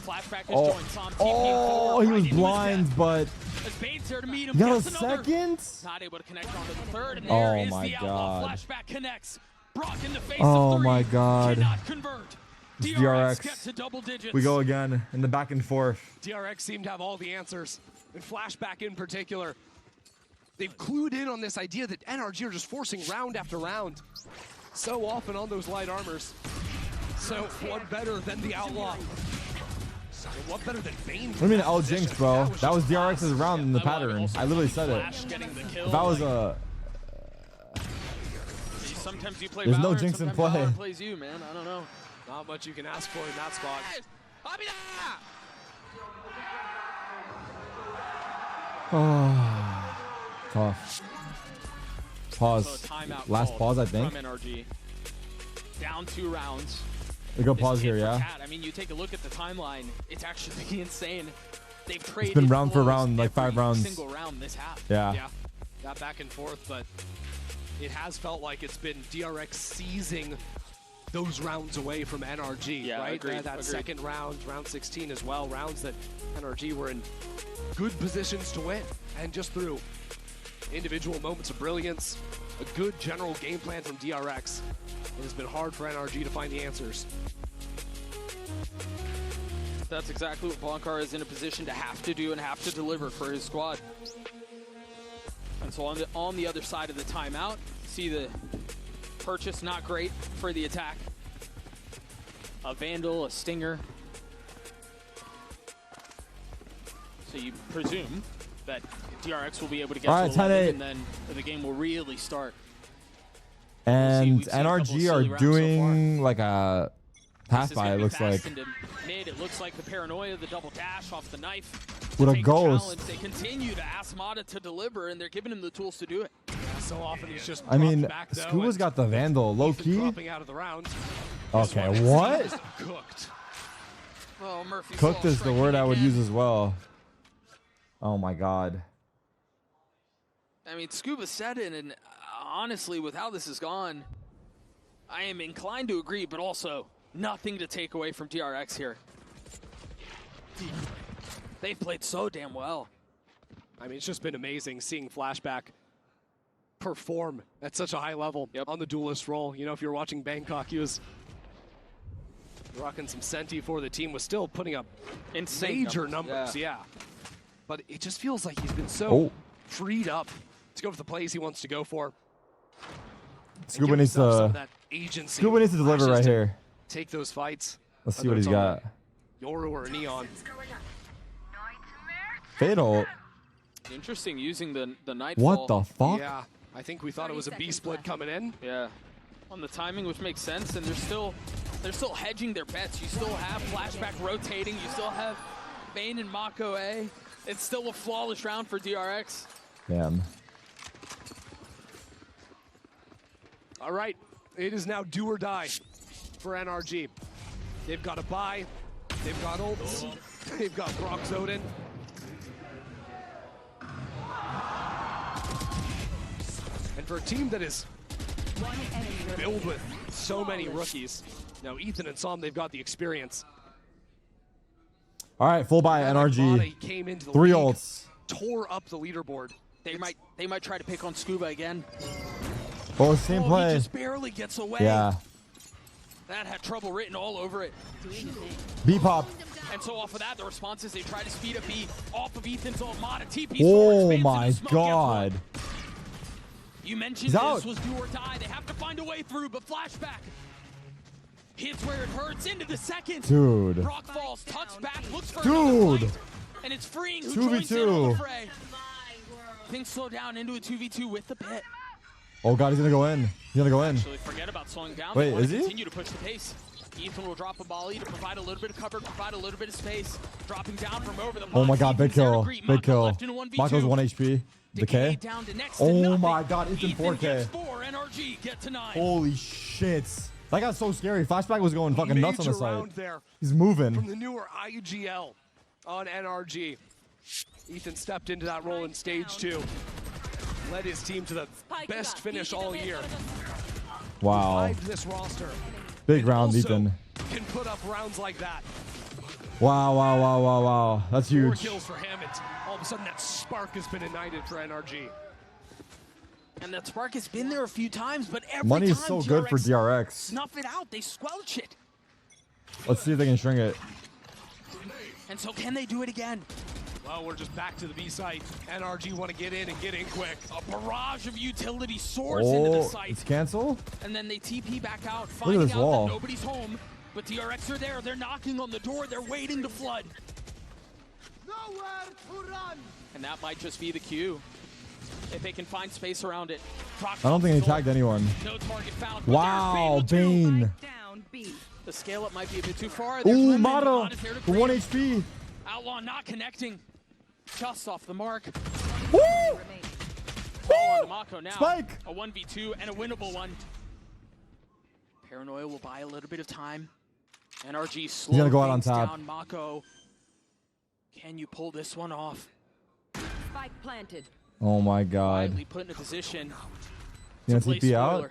Flashback has Oh, joined Som. oh, he was blind, but As Bane's there to meet him. he got a Gets another. second. Not able to connect onto the third. And Oh there is my the outlaw. God. Flashback connects. Brock in the face Oh of 3. my God. Cannot convert. It's DRX get DRX. to double digits. We go again in the back and forth. DRX seem to have all the answers, and Flashback in particular. They've clued in on this idea that NRG are just forcing round after round so often on those light armors. So what better than the Outlaw? And what better than Bane? What do you mean L Jinx, bro? That was DRX's round in the pattern. I literally said it. If that was a... Sometimes you play There's no Valorant, Jinx in sometimes play. Valorant plays you, man. I don't know. Not much you can ask for in that spot. Oh, tough. Pause. So timeout Last called pause, I think. From NRG. Down 2 rounds. We go This pause kid here, for yeah? Cat, I mean, you take a look at the timeline. It's actually insane. They've traded. It's been round for blows round, like 5 every rounds. Single round this half. Yeah. That back and forth, but it has felt like it's been DRX seizing those rounds away from NRG, Yeah, right? agreed, That agreed. second round, round 16 as well, rounds that NRG were in good positions to win. And just through individual moments of brilliance, a good general game plan from DRX, it has been hard for NRG to find the answers. That's exactly what Blancard is in a position to have to do and have to deliver for his squad. And so on the other side of the timeout, see the purchase not great for the attack. A Vandal, a Stinger. So you presume that DRX will be able to get All right, to 11 10-8. and then the game will really start. And we've seen a couple NRG silly are rounds so doing like a This pass is by, gonna it be looks like. fast into mid. It looks like the paranoia, the double dash off the knife. With a Take the ghost. challenge. They continue to ask Mata to deliver, and they're giving him the tools to do it. So often he's just I mean, dropped back, though, Scuba's and got the Vandal, low key. dropping out of the round. Okay, what? Cooked. Well, Murphy's Cooked Law is the striking word I would again. use as well. Oh my god. I mean, Scuba said it, and honestly, with how this has gone, I am inclined to agree, but also nothing to take away from DRX here. They've played so damn well. I mean, it's just been amazing seeing Flashback perform at such a high level on the duelist role. You know, if you're watching Bangkok, he was rocking some Senti for the team, was still putting up Insane major numbers, numbers. yeah. But it just feels like he's been so Oh. freed up to go for the plays he wants to go for. Scuba give needs himself some of to. that agency, Scuba needs to deliver right flashes to here. Take those fights. Let's see whether what he's it's on got. Yoru or Neon. Fatal. Interesting using the Nightfall. What the fuck? Yeah, I think we thought it was a B split coming in. Yeah, on the timing, which makes sense, and they're still hedging their bets. You still have Flashback rotating. You still have Bane and Mako A. It's still a flawless round for DRX. Damn. All right, it is now do or die for NRG. They've got a buy, they've got ults, they've got Brock Zoden. And for a team that is filled with so many rookies, now Ethan and Som, they've got the experience. All right, full buy NRG. Came into the 3 league, ults. tore up the leaderboard. They might try to pick on Scuba again. Oh, same He play. just barely gets away. Yeah. That had trouble written all over it. B pop. And so off of that, the response is they try to speed up B off of Ethan's ult. Mata TP Oh my god. You mentioned He's this out. was do or die. They have to find a way through, but Flashback hits where it hurts into the second. Dude. Brock falls, tucks back, looks for Dude. another fight, and it's freeing who 2v2. joins in on the fray. Things slow down into a 2v2 with the pit. Oh god, he's gonna go in. He's gonna go in. Actually, forget about slowing down. Wait, They want is to he? continue to push the pace. Ethan will drop a volley to provide a little bit of cover, provide a little bit of space. Dropping down from over the Oh my god, big kill. Big kill. left in a 1v2. Mako's 1 HP. Decay. Down to next to Oh nothing. my god, it's in Ethan 4K. gets 4, NRG get to 9. Holy shit. That got so scary. Flashback was going fucking nuts on the Major round side. there He's from moving. the newer IGL on NRG. Ethan stepped into that role in stage 2. Led his team to the best finish all year. Wow. Revived this roster. Big round, Also Ethan. can put up rounds like that. Wow. That's huge. 4 kills for him, and all of a sudden that spark has been ignited for NRG. And that spark has been there a few times, but every Money time is so good for DRX. snuff it out, they squelch it. Let's see if they can string it. And so can they do it again? Well, we're just back to the B site. NRG want to get in and get in quick. A barrage of utility soars into the site. It's cancel? And then they TP back out, Look at finding this out wall. that nobody's home. But DRX are there. They're knocking on the door. They're waiting to flood. Nowhere to run. And that might just be the cue. If they can find space around it. I don't think he tagged anyone. No target found. Wow, Bane. The scale up might be a bit too far. Ooh, Mata for 1 HP. Outlaw not connecting. Just off the mark. Woo! Ball on the Mako now. Spike. A 1v2 and a winnable one. Paranoia will buy a little bit of time. NRG slow gonna go out on top. down Mako. Can you pull this one off? Spike planted. Oh my god. Quietly put in a position You to gonna play TP out? spoiler.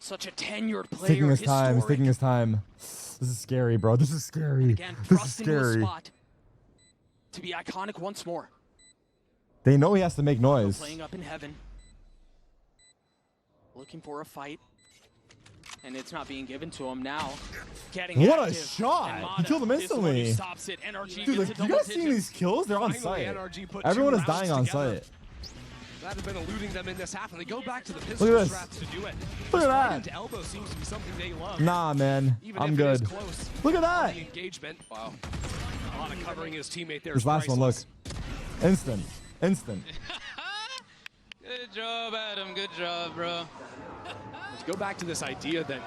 Such a tenured player. He's taking his time. He's historic. taking his time. This is scary, bro. This is scary. Again, This is thrust into a scary. spot to be iconic once more. They know he has to make noise. Playing up in heaven. Looking for a fight. And it's not being given to him now. Getting What a active. shot! And He Mata killed him is the one who instantly. stops it. NRG Dude, gets like, a you double guys seeing digits. these kills? They're on Finally, site. NRG put Everyone two is dying on rounds together. site. That has been eluding them in this half, and they go back to the Look pistol at this. strats to do it. Look at Right that. into elbow seems to be something they love. Nah, man. Even I'm if it is good. close. Look at On that. the engagement. Wow. A lot of covering his teammate there. This is last one, look. priceless. Instant. Good job, Adam. Good job, bro. Let's go back to this idea that,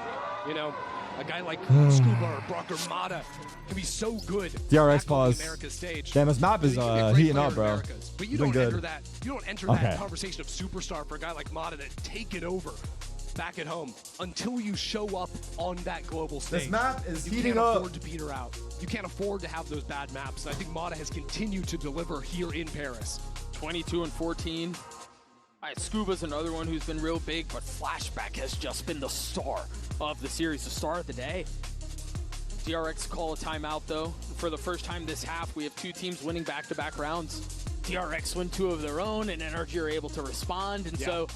you know, a guy like Scuba or Brock or Mata can be so good. DRX back on the pause. Americas stage. Damn, this map is He's gonna be a great heating player up, in bro. Americas, But you Doing don't good. enter that. You don't enter Okay. that conversation of superstar for a guy like Mata to take it over back at home until you show up on that global stage. This map is you heating can't up. afford to beat her out. You can't afford to have those bad maps. And I think Mata has continued to deliver here in Paris. 22 and 14. All right, Scuba's another one who's been real big, but Flashback has just been the star of the series, the star of the day. DRX call a timeout, though. For the first time this half, we have two teams winning back-to-back rounds. DRX win 2 of their own, and NRG are able to respond. And so,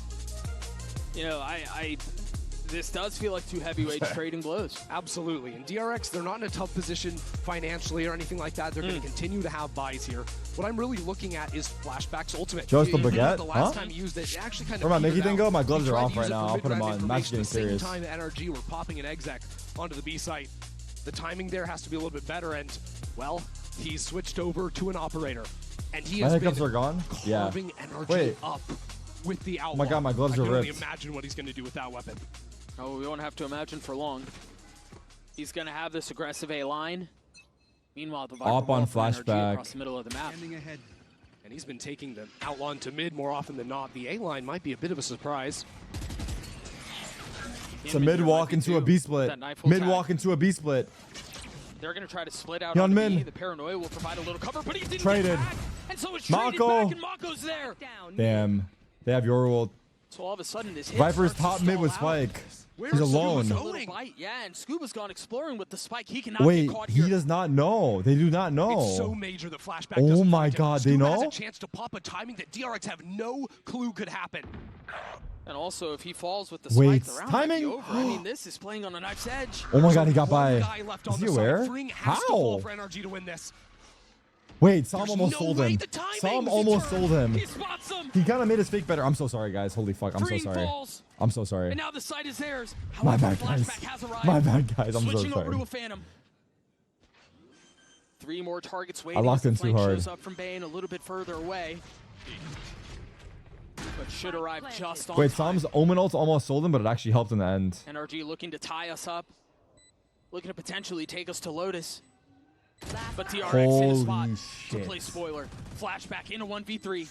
you know, this does feel like two heavyweights trading blows. Absolutely. And DRX, they're not in a tough position financially or anything like that. They're going to continue to have buys here. What I'm really looking at is Flashback's ultimate. Joe's the baguette? The last Huh? time he used it, it actually kind of Where my Mickey petered didn't go? out. My gloves He are tried off to use right it now. for I'll put 'em mid-round on. Match information. getting At the same serious. time, NRG were popping an exec onto the B site. The timing there has to be a little bit better, and, well, he's switched over to an operator. And he My has been hiccups are gone? Yeah. carving NRG Wait. up with the Outlaw. Oh my god, my gloves I are can only ripped. imagine what he's going to do with that weapon. Oh, we won't have to imagine for long. He's going to have this aggressive A-line. Meanwhile, the Viper Up on ball for NRG Flashback. across the middle of the map. And he's been taking the Outlaw to mid more often than not. The A-line might be a bit of a surprise. It's a mid walk into a B split. That knife will Mid tag. walk into a B split. They're going to try to split out He on on the B. mid. The Paranoia will provide a little cover, but he didn't Traded. get tagged. And so it's traded Mako. back, and Mako's there. Damn. They have your ult. So all of a sudden, this hit Viper's starts top to mid stall with out. Spike. Where He's is alone. Scuba's a little bite. Yeah, and Scuba's gone exploring with the Spike. He cannot Wait, get caught he here. does not know. They do not know. It's so major that Flashback Oh doesn't my find him. god, they Scuba has know? a chance to pop a timing that DRX have no clue could happen. And also, if he falls with the Wait, Spike, the round timing? might be over. I mean, this is playing on a knife's edge. Oh my god, he got by. One guy left on Is he the side. aware? Fring has to fall How? for NRG to win this. Wait, Sam There's almost no sold way him. the timing Sam was almost eternal. sold him. He spots him. He kind of made his fake better. I'm so sorry, guys. Holy fuck. I'm so Green sorry. falls. I'm so sorry. And now the site is theirs. My However, bad, guys. Flashback has arrived. My bad, guys. I'm so Switching over sorry. to a Phantom. 3 more targets I waiting. locked as the in too flank hard. shows up from Bane a little bit further away. But should arrive just on Wait, time. Sam's Omen ult almost sold him, but it actually helped in the end. NRG looking to tie us up. Looking to potentially take us to Lotus. But DRX in a spot Holy to shit. play spoiler. Flashback in a 1v3.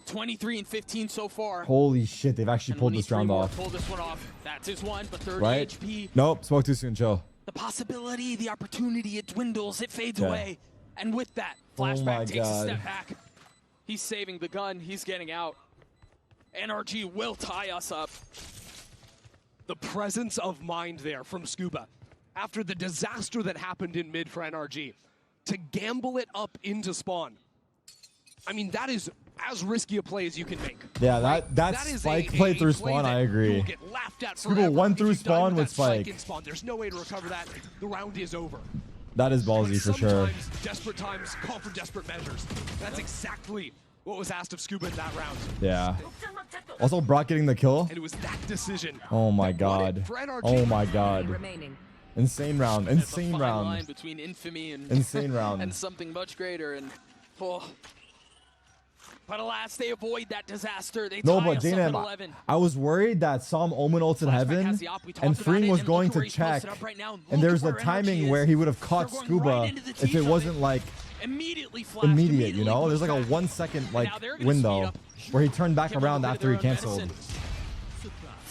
23 and 15 so far. Holy shit, they've actually And pulled we need this round 3 more. off. Pull this one off. That's his one, but 30 Right? HP. Nope, spoke too soon, chill. The possibility, the opportunity, it dwindles, it fades Yeah. away. And with that, Oh my Flashback takes a God. step back. He's saving the gun, he's getting out. NRG will tie us up. The presence of mind there from Scuba. after the disaster that happened in mid for NRG, to gamble it up into spawn. I mean, that is as risky a play as you can make. Yeah, that Spike play through spawn, I agree. Scuba won through spawn with Spike. There's no way to recover that. The round is over. That is ballsy for sure. Sometimes desperate times call for desperate measures. That's exactly what was asked of Scuba in that round. Yeah. Also, Brock getting the kill. And it was that decision. Oh my god. Oh my god. Insane round. Insane round. Line between infamy and insane round. And something much greater. And but alas, they avoid that disaster. They No, tie but us up at Dana, 11. I was worried that Psalm Omen ults in heaven, and Freeing was going to check, and there's a timing where he would have caught Scuba if it wasn't like immediate, you know? There's like a 1 second like window where he turned back around after he canceled.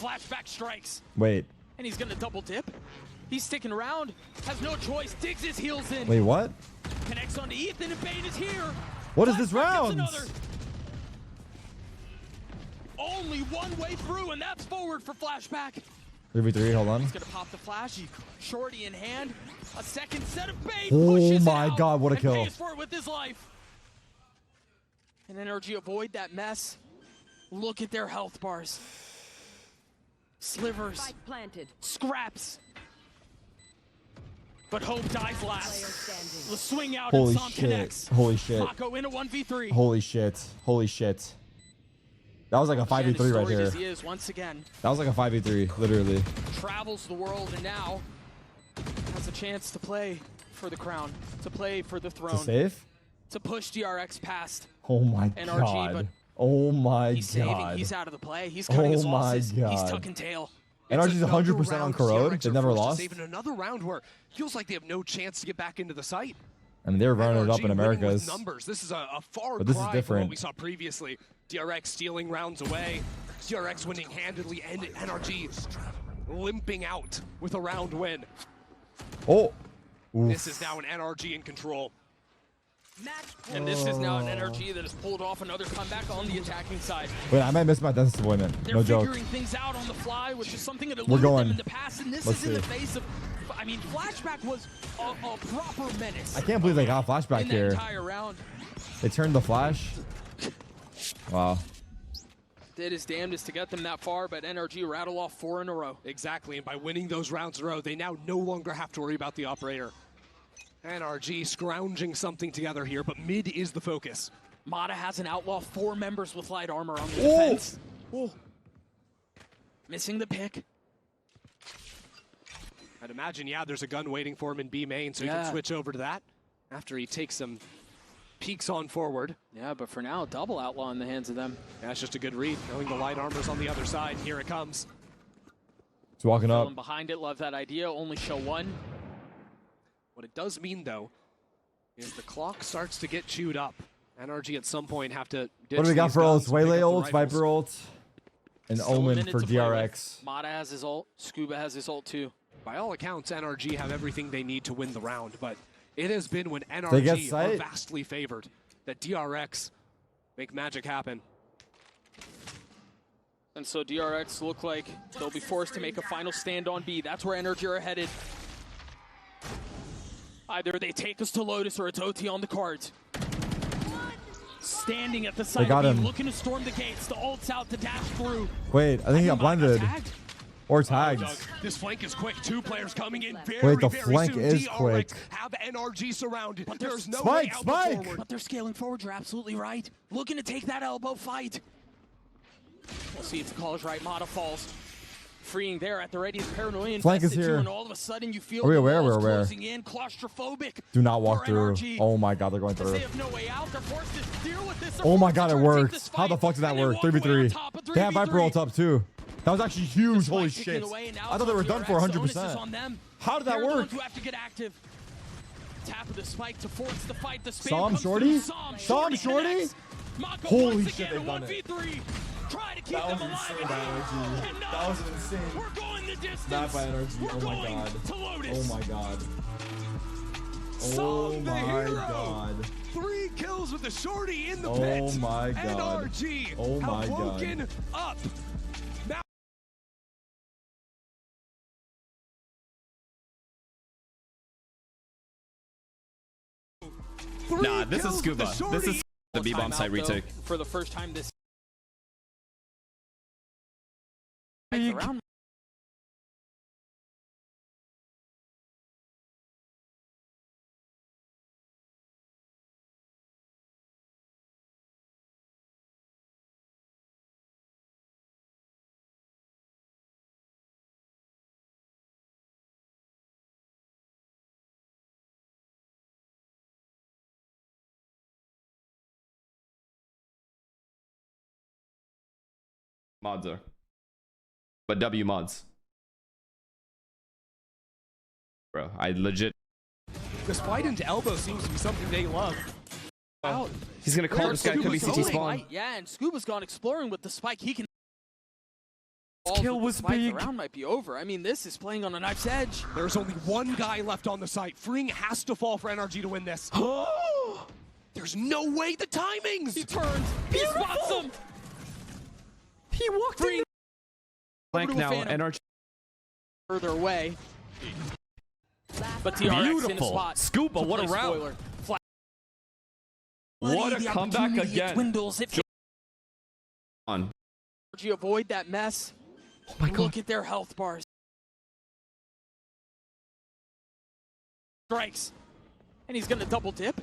Flashback strikes. Wait. And he's gonna double dip. He's sticking around. Has no choice. Digs his heels in. Wait, what? Connects onto Ethan, and Bane is here. What is this round? Only one way through, and that's forward for Flashback. 3v3, hold on. He's gonna pop the flash. Shorty in hand. A second set of bait. Oh my god, what a kill. Pays for it with his life. And NRG avoid that mess. Look at their health bars. Slivers. Scraps. But hope dies last. The swing out Holy and Sam shit. connects. Holy shit. Mako in a 1v3. Holy shit. Holy shit. That was like a 5v3 right here. As he is once again. That was like a 5v3, literally. Travels the world and now has a chance to play for the crown, to play for the throne. To save? To push DRX past Oh my NRG, god. but oh my he's god. saving. He's out of the play. He's cutting his losses. He's tucking tail. NRG's 100% on Corrode. They never lost. Even another round where it feels like they have no chance to get back into the site. I mean, they're running it up in Americas. Numbers. This is a far But this is cry from different. what we saw previously. DRX stealing rounds away. DRX winning handedly, and NRG limping out with a round win. Oh. This is now an NRG in control. And this is now an NRG that has pulled off another comeback on the attacking side. Wait, I might miss my death deployment. They're No joke. figuring things out on the fly, which is something that We're eluded going. them in the past, and this Let's is in the see. face of, I mean, Flashback was a proper menace. I can't believe they got flashback in that here. entire round. They turned the flash. Wow. Did his damnedest to get them that far, but NRG rattle off 4 in a row. Exactly, and by winning those rounds in a row, they now no longer have to worry about the operator. NRG scrounging something together here, but mid is the focus. Mata has an outlaw, 4 members with light armor on the defense. Missing the pick. I'd imagine, yeah, there's a gun waiting for him in B main, so he can switch over to that after he takes some peeks on forward. Yeah, but for now, double outlaw in the hands of them. That's just a good read, knowing the light armor's on the other side. Here it comes. He's walking up. Feeling behind it, love that idea. Only show 1. What it does mean, though, is the clock starts to get chewed up. NRG at some point have to ditch What do we got these for guns ults? and pick Waylay up the ults, rifles. Viper ults, and Still a Omen minute for to play with. DRX. Mata has his ult. Scuba has his ult too. By all accounts, NRG have everything they need to win the round, but it has been when They get NRG are sight. vastly favored that DRX make magic happen. And so DRX look like they'll be forced to make a final stand on B. That's where NRG are headed. Either they take us to Lotus or it's OT on the cards. Standing at the side got of B, him. looking to storm the gates. The ult's out to dash through. Wait, I think he got blinded. tagged? Or tagged. This flank is quick. 2 players coming in very, Wait, the very flank soon. is DRX quick. have NRG surrounded. But there's no Spike, way out Spike! forward. But they're scaling forward. You're absolutely right. Looking to take that elbow fight. We'll see if the call is right. Mata falls. Freeing there at the radius. Paranoia Flank is infested too, here. and all of a sudden you feel Are we the aware? walls We're aware. closing in. Claustrophobic. Do not walk for through. NRG. Oh my god, they're going As through. they have no way out. They're forced to deal with this. They're Oh my forced god, to it try to take worked. this How the fight, fuck did that and they work? walk away on 3v3. top of They have Viper 3v3. ult up too. That was actually huge. Holy Spike shit. ticking away, and now I thought they were it's done on for DRX. The onus is 100%. on them. How did that They're the work? ones who have to get active. Tap of the spike to force the fight. The spam Psalm comes Shorty? through. Psalm Shorty? connects. Mako Holy once shit, again, they've done it. 1v3. Try to keep That was them alive. insane by NRG. Cannot. That was an insane. We're going the distance. Not by NRG. We're Oh my going god. to Lotus. Oh my god. Oh Psalm the my hero. god. 3 kills with the shorty in the Oh pit. my god. NRG Oh my have god. woken up. Nah, this is Scuba. This is the B-bomb side retake. For the first time this round. Mods are. But W mods. Bro, I legit. The slide into elbow seems to be something they love. out. He's gonna call this guy could be CT spawn. Yeah, and Scuba's gone exploring with the spike. He can. This kill was big. The round might be over. I mean, this is playing on a knife's edge. There's only one guy left on the site. Freeing has to fall for NRG to win this. There's no way the timings. He turns. He spots him. He walked in. Blank now. NRG further away. But TRX beautiful. in a spot. Scuba, what a round. What a comeback again. Dwindles if on. You avoid that mess. Oh my God. Look at their health bars. Strikes. And he's gonna double dip.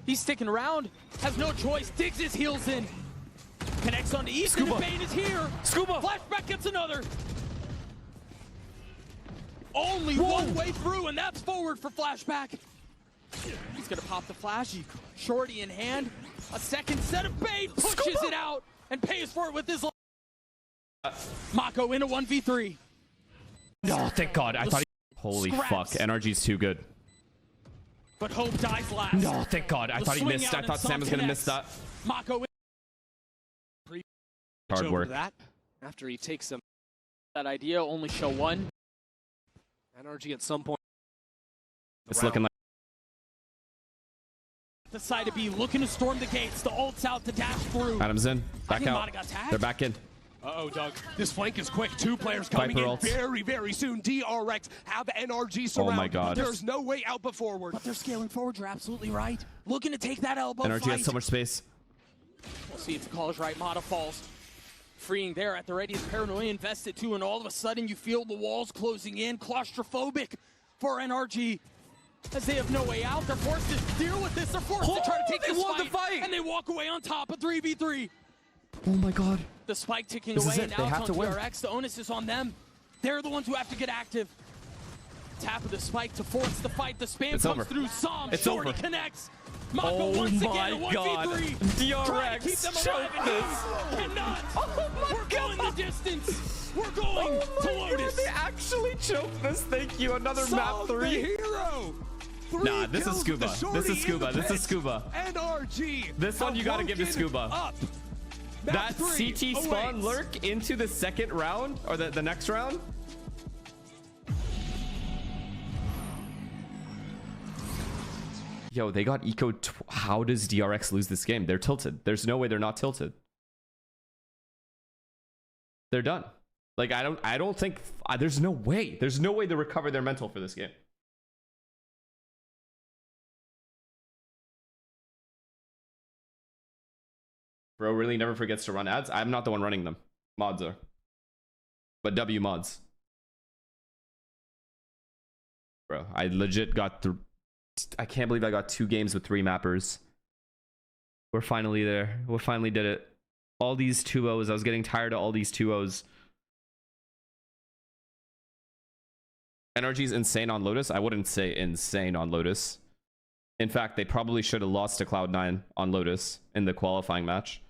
He's sticking around. Has no choice. Digs his heels in. Connects onto Ethan. Scuba. Bane is here. Scuba. Flashback gets another. Only one way through, and that's forward for Flashback. He's gonna pop the flash. Shorty in hand. A second set of bait. Pushes it out and pays for it with his. Mako in a 1v3. No, thank God. I thought. Holy fuck. NRG's too good. But Hope dies last. No, thank God. I thought he missed. I thought Sam was gonna miss that. Mako. Hard work. That after he takes some. That idea only show one. NRG at some point. It's looking like. The side of B looking to storm the gates. The ult's out to dash through. Adam's in. Back out. They're back in. Uh-oh, Doug. This flank is quick. Two players coming Viper in ults. very, very soon. DRX have NRG surrounded. Oh my God. There's no way out but forward. But they're scaling forward. You're absolutely right. Looking to take that elbow NRG fight. has so much space. We'll see if the call is right. Mata falls. Freeing there at the ready is Paranoia invested too, and all of a sudden you feel the walls closing in. Claustrophobic for NRG. As they have no way out, they're forced to deal with this. They're forced to try to take this fight, and they walk away on top of 3v3. Oh my God. The spike ticking This away, is it. and They now have it's to on win. TRX. The onus is on them. They're the ones who have to get active. Tap of the spike to force the fight. The spam It's comes over. through. Som It's Shorty over. connects. Mako Oh once my again, a God. 1v3. Trying to keep DRX them alive, choked and this. cannot. Oh my We're God. going the distance. We're going Oh to my God, Lotus. they actually choked this. Thank you. Another map Solve the 3. hero. Nah, this is Scuba. This is Scuba. This is Scuba. NRG. This one you gotta give to Scuba. Up. That CT spawn lurk into the second round or the next round. Yo, they got eco. How does DRX lose this game? They're tilted. There's no way they're not tilted. They're done. Like I don't think there's no way. There's no way they recover their mental for this game. Bro really never forgets to run ads. I'm not the one running them. Mods are. But W mods. Bro, I legit got through. I can't believe I got 2 games with 3 mappers. We're finally there. We finally did it. All these 2-0s. I was getting tired of all these 2-0s. NRG's insane on Lotus. I wouldn't say insane on Lotus. In fact, they probably should have lost to Cloud9 on Lotus in the qualifying match.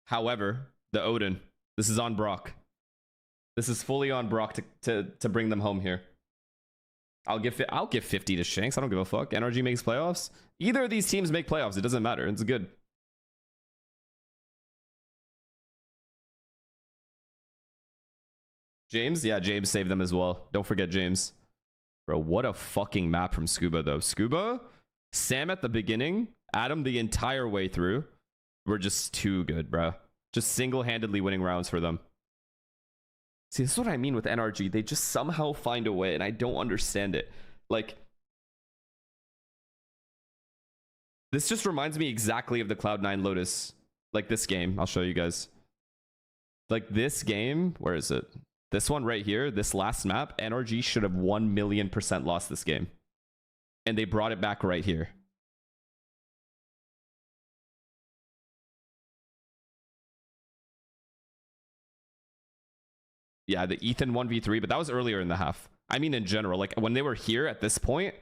However, the Odin. This is on Brock. This is fully on Brock to bring them home here. I'll give 50 to Shanks. I don't give a fuck. NRG makes playoffs. Either of these teams make playoffs. It doesn't matter. It's good. James? Yeah, James saved them as well. Don't forget James. Bro, what a fucking map from Scuba, though. Scuba, Sam at the beginning, Adam the entire way through. We're just too good, bro. Just single-handedly winning rounds for them. See, this is what I mean with NRG. They just somehow find a way, and I don't understand it. Like, this just reminds me exactly of the Cloud9 Lotus. Like this game. I'll show you guys. Like this game. Where is it? This one right here. This last map. NRG should have 1,000,000% lost this game. And they brought it back right here. Yeah, the Ethan 1v3, but that was earlier in the half. I mean, in general, like when they were here at this point,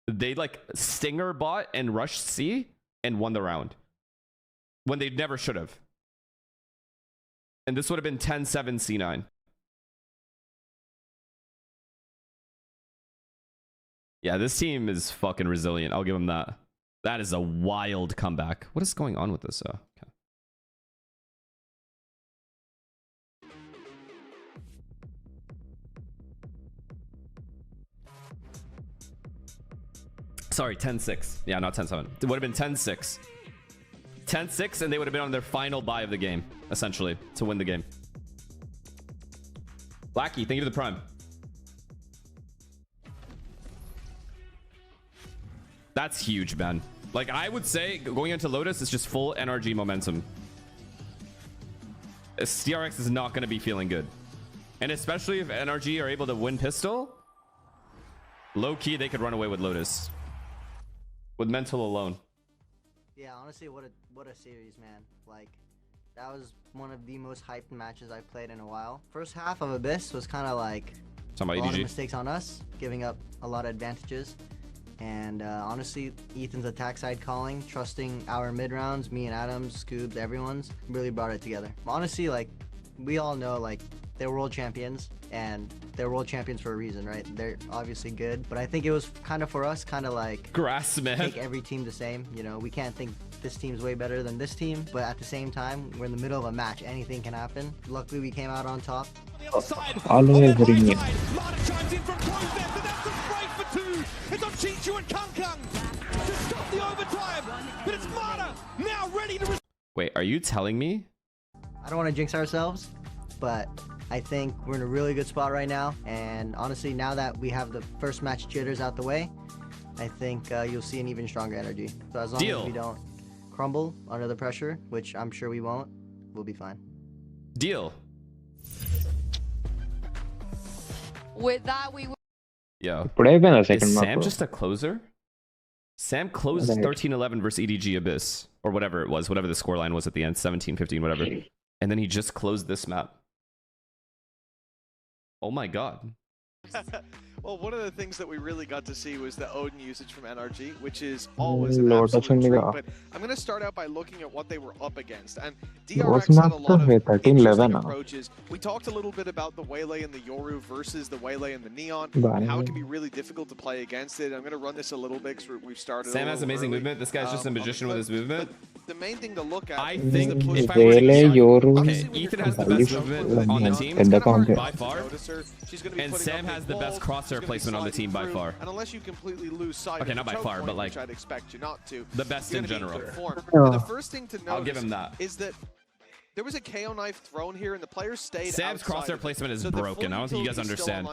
they like Stinger bot and rushed C and won the round. When they never should have. And this would have been 10-7 C9. Yeah, this team is fucking resilient. I'll give them that. That is a wild comeback. What is going on with this? Okay. Sorry, 10-6. Yeah, not 10-7. It would have been 10-6. 10-6, and they would have been on their final buy of the game, essentially, to win the game. Blackie, thank you for the prime. That's huge, man. Like, I would say, going into Lotus is just full NRG momentum. CRX is not going to be feeling good. And especially if NRG are able to win pistol, low-key, they could run away with Lotus. With mental alone. Yeah, honestly, what a series, man. Like, that was one of the most hyped matches I've played in a while. First half of Abyss was kind of like a lot of mistakes on us, giving up a lot of advantages. And honestly, Ethan's attack side calling, trusting our mid rounds, me and Adams, Scoobs, everyone's, really brought it together. Honestly, like, we all know, like, they're world champions, and they're world champions for a reason, right? They're obviously good, but I think it was kind of for us, kind of like grass, man. Take every team the same. You know, we can't think this team's way better than this team, but at the same time, we're in the middle of a match. Anything can happen. Luckily, we came out on top. Always bring it. It's on Chichu and Kung Kung to stop the overtime, but it's Mata now ready to. Wait, are you telling me? I don't want to jinx ourselves, but I think we're in a really good spot right now. And honestly, now that we have the first match jitters out the way, I think you'll see an even stronger energy. So as long as we don't crumble under the pressure, which I'm sure we won't, we'll be fine. Deal. With that, we. Yo, is Sam just a closer? Sam closed 13-11 versus EDG Abyss, or whatever it was, whatever the scoreline was at the end, 17-15, whatever. And then he just closed this map. Oh my god. Well, one of the things that we really got to see was the Odin usage from NRG, which is always an absolute treat. But I'm going to start out by looking at what they were up against. And DRX had a lot of interesting approaches. We talked a little bit about the Waylay and the Yoru versus the Waylay and the Neon, and how it can be really difficult to play against it. I'm going to run this a little bit because we've started. Sam has amazing movement. This guy's just a magician with his movement. The main thing to look at I is think the push. if I were to okay, Ethan has the best movement on the team by far, and Sam has the best crosshair placement on the team by far. And unless you completely lose sight okay, not by far, but like I'd expect you not to, the best in general. The first thing to notice I'll give him that. Is that there was a KO knife thrown here, and the players stayed Sam's crosshair placement is broken. I don't think you guys understand.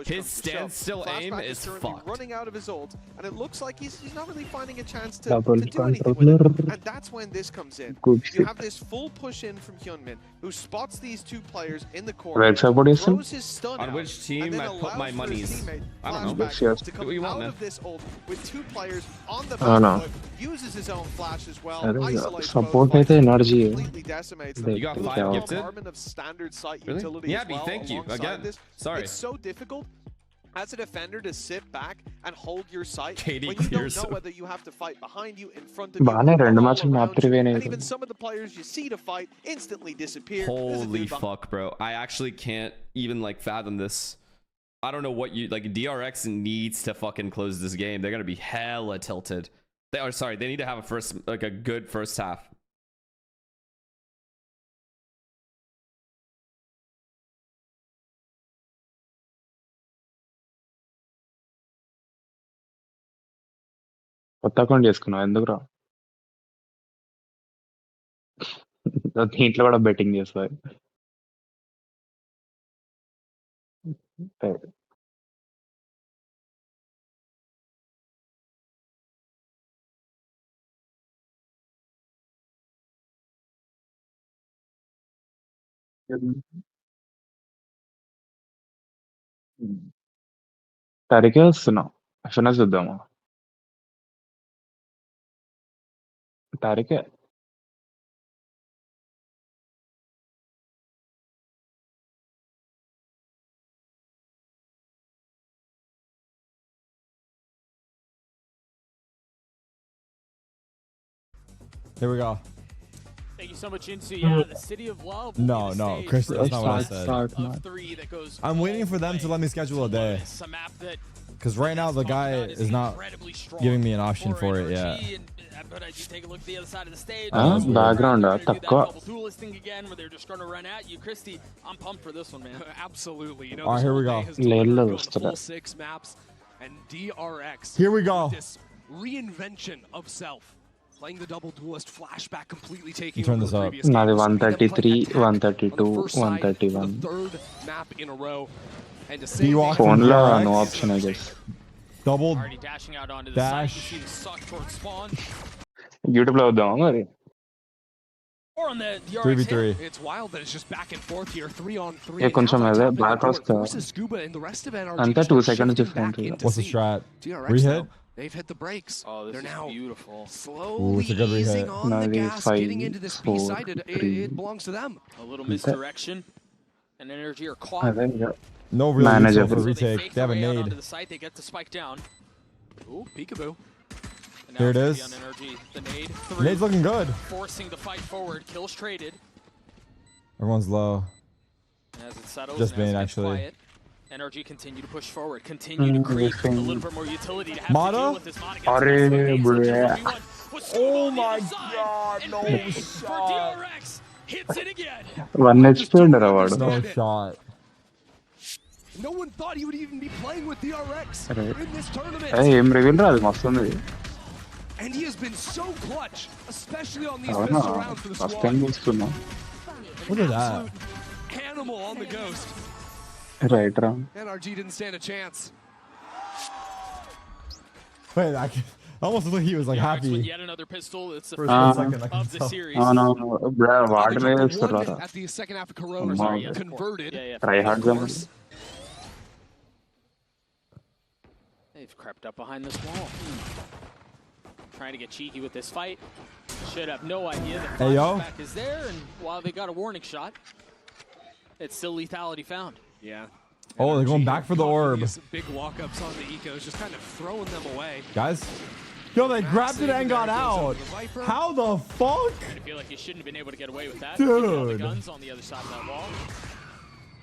His standstill aim is fucked. Running out of his ult, and it looks like he's not really finding a chance to do anything with it. And that's when this comes in. You have this full push in from Hyunmin, who spots these two players in the corner, throws his stun on which team I put my monies. I don't know. To come out of this ult with two players on the back foot, uses his own flash as well, isolates both, completely decimates them. You got 5 gifted? Of standard site really? utility Yeah, as well, thank you again. This. Sorry. It's so difficult as a defender to sit back and hold your sight Katie when you clears don't know whether you have to fight behind you, in front of you, and even some of the players you see to fight instantly disappear. Holy fuck, bro. I actually can't even like fathom this. I don't know what you like. DRX needs to fucking close this game. They're gonna be hella tilted. They are sorry. They need to have a good first half. కొత్త account చేసుకున్నావు ఎందుకురా దీంట్లో కూడా betting చేస్తారు తారీఖే వస్తున్నాం FNS చూద్దాము తారీఖే Here we go. Thank you so much, Insu. Yeah, the City of Love. No, Chris, that's not what I said. I'm waiting for them to let me schedule a day. Because right now the guy is not giving me an option for it yet. But as you take a look at the other side of the stage, background double thing again where they're just going to run at you. Christy, I'm pumped for this one, man. Absolutely. You know, all right, here we go. Full 6 maps and DRX. Here we go. This reinvention of self. Playing the double duelist flashback, completely taking turn this up. 133, 132, 131. The third map in a row. And to say phone la no option I guess. Double dashing out onto the dash. side. You see the suck towards spawn. YouTube lo vadamu mari. Or on the 3v3. It's wild that it's just back and forth here. 3-on-3. Yeah, koncham ade back vasta. And the rest of NRG anta 2 seconds different. What's the strat? Rehit? They've hit the brakes. Oh, this They're now beautiful. Slowly it's a good easing rehit. on the gas, getting into this B side. It belongs to them. A little misdirection. And energy are caught. No real manager for retake. They have a nade. The site, they get the spike down. Ooh, peekaboo. Here it is. The nade. Nade's looking good. Forcing the fight forward. Kills traded. Everyone's low. As it settles, just Bane actually. Quiet, NRG continue to push forward, continue to create a little bit more utility to have Mata? to deal with this Mata. Oh my god, no shot. DRX hits it again. 1 HP under award. No shot. No one thought he would even be playing with DRX in this tournament. Hey, em reveal ra adi mastundi. And he has been so clutch, especially on these first rounds for the squad. Look at that. Animal on the ghost. Right round. NRG didn't stand a chance. Wait, I almost looked like he was like happy. Yet another pistol. It's the first second of the series. No, bro, vaadne isturra. At the second half of Corona, converted. Try hard jump. They've crept up behind this wall. Trying to get cheeky with this fight. Should have no idea that back is there, and while they got a warning shot, it's still lethality found. Yeah. Oh, they're going back for the orb. Big walk-ups on the ecos, just kind of throwing them away. Guys, yo, they grabbed it and got out. How the fuck? I feel like he shouldn't have been able to get away with that. Dude. All the guns on the other side of that wall.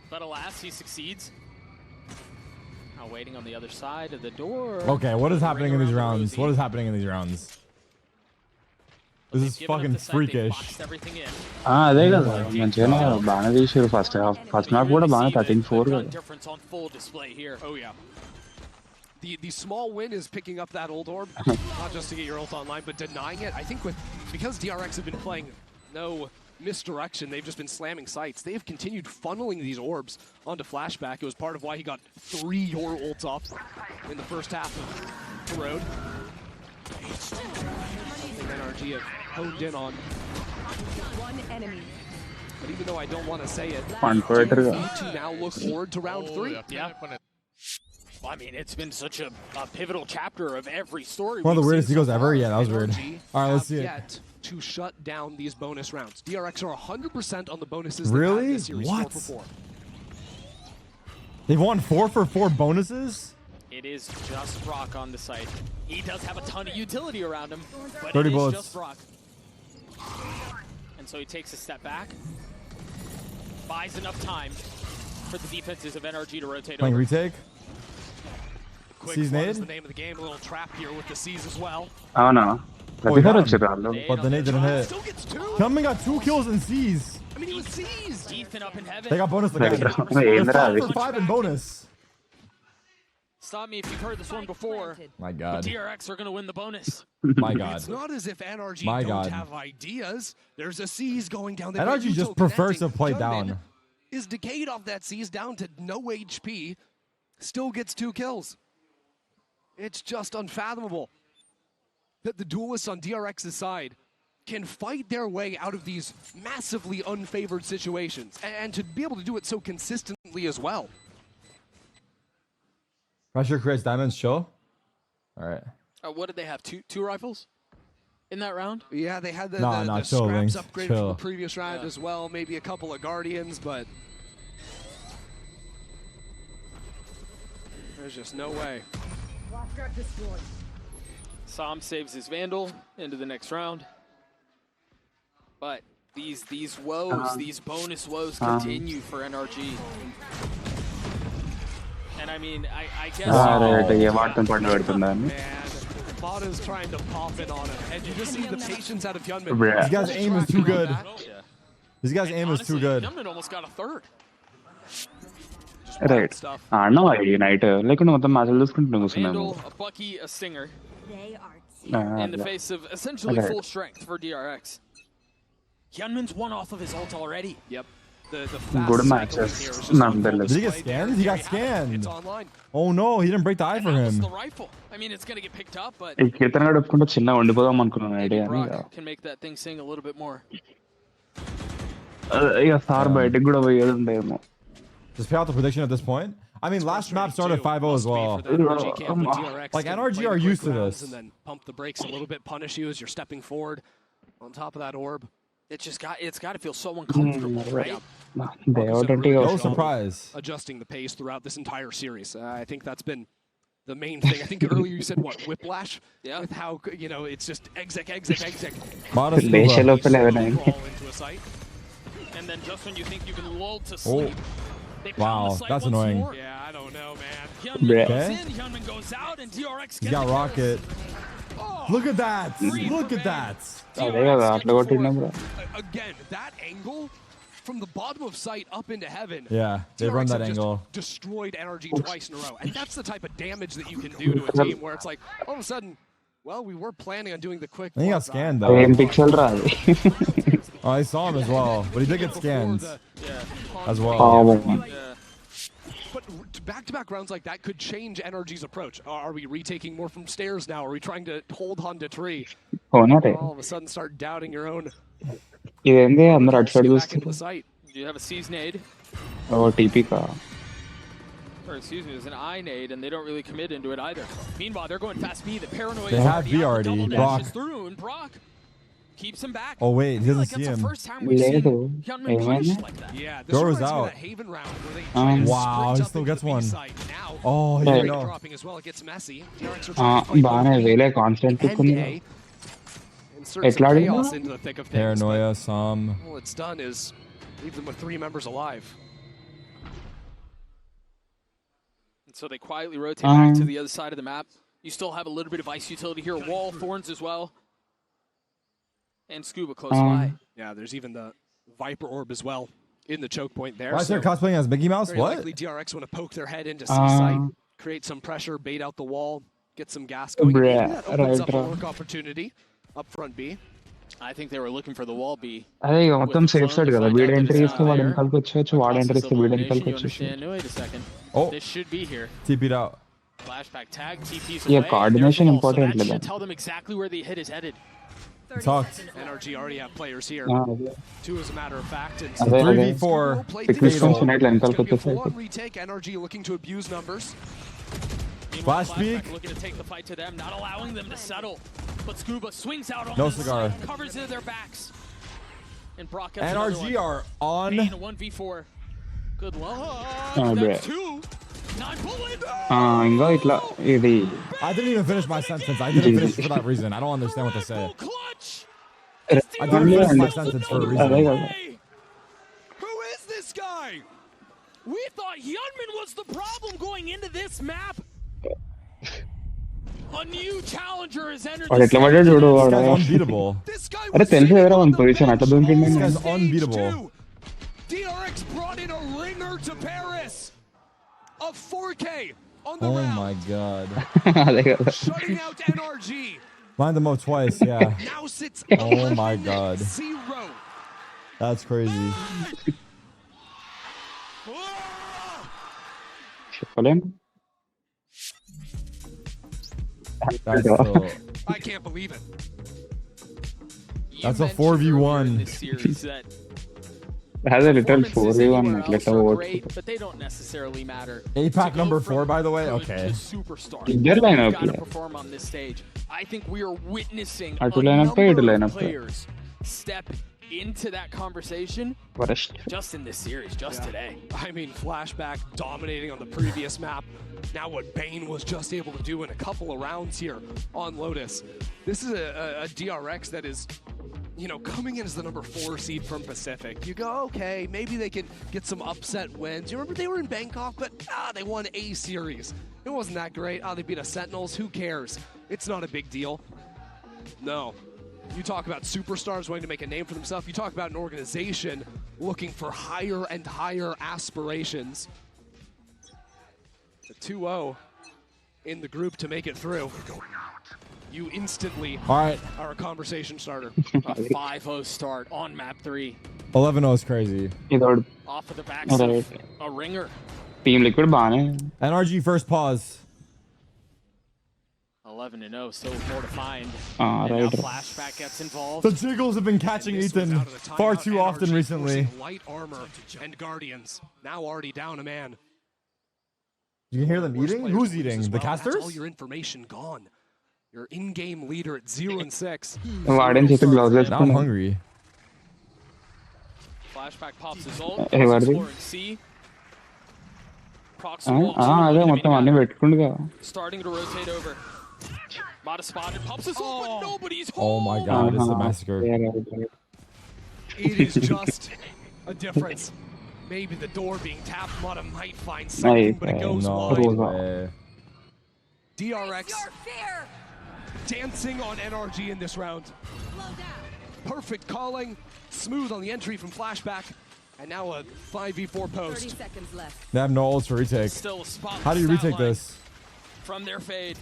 But alas, he succeeds. Now waiting on the other side of the door. Okay, what is happening in these rounds? What is happening in these rounds? This is fucking freakish. అదే కదా మంచిగానే బాగానే తీసారు first map కూడా బాగానే 13-4 కదా. Difference on full display here. Oh yeah. The small win is picking up that old orb, not just to get your ult online, but denying it. I think because DRX have been playing no misdirection, they've just been slamming sites. They've continued funneling these orbs onto Flashback. It was part of why he got 3 your ults off in the first half of the road. Something NRG have honed in on. One enemy. But even though I don't want to say it, we need to now look forward to round 3. Yeah. Well, I mean, it's been such a pivotal chapter of every story. One of the weirdest egos ever. Yeah, that was weird. All right, let's see it. To shut down these bonus rounds. DRX are 100% on the bonuses. Really? This series, what? 4 for 4. They've won 4 for 4 bonuses? It is just Brock on the site. He does have a ton of utility around him, but 30 it is bullets. just Brock. And so he takes a step back, buys enough time for the defenses of NRG to rotate Playing over. retake. C's nade? The name of the game, a little trap here with the C's as well. అవునా ప్రతిసారి వచ్చారు వాళ్ళు. But the nade didn't hit. Coming got 2 kills in C's. I mean, he was seized. Ethan up in heaven. They got bonus again. They're 5 for 5 in bonus. Stop me if you've heard this one before. My God. But DRX are going to win the bonus. My God. It's not as if NRG My don't God. have ideas. There's a C's going down. NRG just prefers to play down. is decayed off that C's down to no HP, still gets 2 kills. It's just unfathomable that the duelists on DRX's side can fight their way out of these massively unfavored situations, and to be able to do it so consistently as well. Pressure creates diamonds, chill. All right. What did they have? Two rifles in that round? Yeah, they had the chill, scraps Wings. upgraded Chill. from the previous round as well. Maybe a couple of Guardians, but there's just no way. Sam saves his Vandal into the next round. But these woes, these bonus woes continue for NRG. And I mean, I guess... Man, Vada's trying to pop in on him. And you just see the patience out of Hyunmin. This guy's aim is too good. This guy's aim is too good. Hyunmin almost got a third. Right. Unite. Like Vandal, a Bucky, a Stinger. In the face of essentially full strength for DRX. Hyunmin's one off of his ult already. Yep. The Good matches. Nonetheless. Did he get scanned? He got scanned. Oh no, he didn't break the eye for him. The rifle. I mean, it's gonna get picked up, but Brock can make that thing sing a little bit more. Just pay out the prediction at this point. I mean, last map started 5-0 as well. Like NRG are used to this. And then pump the brakes a little bit, punish you as you're stepping forward on top of that orb. It's got to feel so uncomfortable, right? No surprise. Adjusting the pace throughout this entire series. I think that's been the main thing. I think earlier you said, what, whiplash? Yeah. With how, it's just exec. And then just when you think you can lull to sleep, they wow, that's annoying. More. Yeah, I don't know, man. Hyunmin goes in, Hyunmin goes out, and DRX he got rocket. Look at that! Look at that! Again, that angle from the bottom of sight up into heaven. Yeah, they run that angle. Destroyed energy twice in a row, and that's the type of damage that you can do to a team where it's like all of a sudden, well, we were planning on doing the quick. He got scanned though. Oh, I saw him as well, but he did get scanned as well. But back-to-back rounds like that could change NRG's approach. Are we retaking more from stairs now? Are we trying to hold on to tree? All of a sudden start doubting your own. Do you have a C's nade? Oh, TP ka. Or excuse me, there's an I nade, and they don't really commit into it either. Meanwhile, they're going fast B. The paranoia. They have B already. Brock through, and Brock keeps him back. Oh wait, he doesn't see him. Yeah, this was out. Wow, he still gets one. Oh, he didn't know. Dropping as well, it gets messy. Chaos into the thick of things. Paranoia, some. All it's done is leave them with 3 members alive. And so they quietly rotate back to the other side of the map. You still have a little bit of ice utility here. Wall, thorns as well. And Scuba close by. Yeah, there's even the Viper Orb as well in the choke point there. Why is there cosplaying as Mickey Mouse? Very What? likely DRX want to poke their head into C site, create some pressure, bait out the wall, get some gas going. Maybe that opens up a work opportunity up front B. I think they were looking for the wall B. Wait a second. Oh. This should be here. TP'd out. Flashback tag, TP's Yeah, away. coordination So important. that should tell them exactly where the hit is headed. Talked. NRG already have players here. 2 as a matter of fact. And 3v4. full-on retake. NRG looking to abuse numbers. Flash peek. Looking to take the fight to them, not allowing them to settle. But Scuba swings out on No the cigar. side, covers into their backs. And Brock gets NRG are on. Pain, a 1v4. Good luck. Oh, That's 2. 9 bullet. I didn't even finish my sentence. I didn't finish for that reason. I don't understand what they say. I didn't finish my sentence for a reason. Who is this guy? We thought Hyunmin was the problem going into this map. A new challenger has entered the This guy's unbeatable. This guy's unbeatable. DRX brought in a ringer to Paris. A 4K on the Oh round. my god. Shutting out NRG. Blind them up twice, yeah. Now sits Oh my god. 0. That's crazy. I can't believe it. That's a 4v1. It has a little 4v1. Else are great, but they don't necessarily matter. APAC number 4, by the way. Okay. Their lineup, Got to yeah. perform on this stage. I think we are witnessing Our a two lineup number two lineup of players step into that conversation just in this series, just today. I mean, Flashback dominating on the previous map. Now what Bane was just able to do in a couple of rounds here on Lotus. This is a DRX that is, you know, coming in as the number 4 seed from Pacific. You go, okay, maybe they can get some upset wins. You remember they were in Bangkok, but they won a series. It wasn't that great. They beat a Sentinels. Who cares? It's not a big deal. No. You talk about superstars wanting to make a name for themselves. You talk about an organization looking for higher and higher aspirations. The 2-0 in the group to make it through. You instantly are a conversation starter. A 5-0 start on map 3. 11-0 is crazy. Off of the backside, a ringer. Team Liquid bane. NRG first pause. 11-0, still more to find. Right. Now Flashback gets involved. The Jiggles have been catching Ethan far too often recently. Light armor and Guardians now already down a man. You can hear them eating? Who's eating? The That's casters? all your information gone. Your in-game leader at 0-6. Now I'm hungry. Flashback pops his ult. Hey, what are they? Exploring C. Starting to rotate over. Mata spotted, pops his ult, but nobody's home. Oh my god, it's a massacre. It is just a difference. Maybe the door being tapped, Mata might find something, but it goes wide. DRX dancing on NRG in this round. Perfect calling, smooth on the entry from Flashback, and now a 5v4 post. 30 seconds left. They have no ults for retake. Still a spot How do you retake this? From their fade.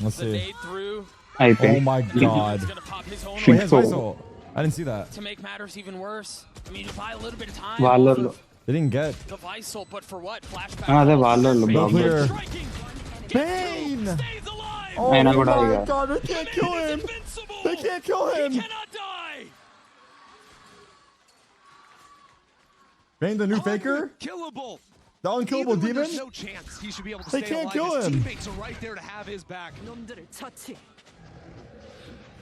Let's The see. nade through. Oh my god. He's gonna pop his own Wait, his Vice ult. I didn't see that. To make matters even worse, I mean, you buy a little bit of time. They didn't get. The Vice ult, but for what? Flashback. No clear. Bane! Oh my god, they can't kill him! They can't kill him! He cannot die! Bane, the new faker? Killable! The unkillable Even when demon? there's no chance he should be able to They stay can't alive. kill His him. teammates are right there to have his back.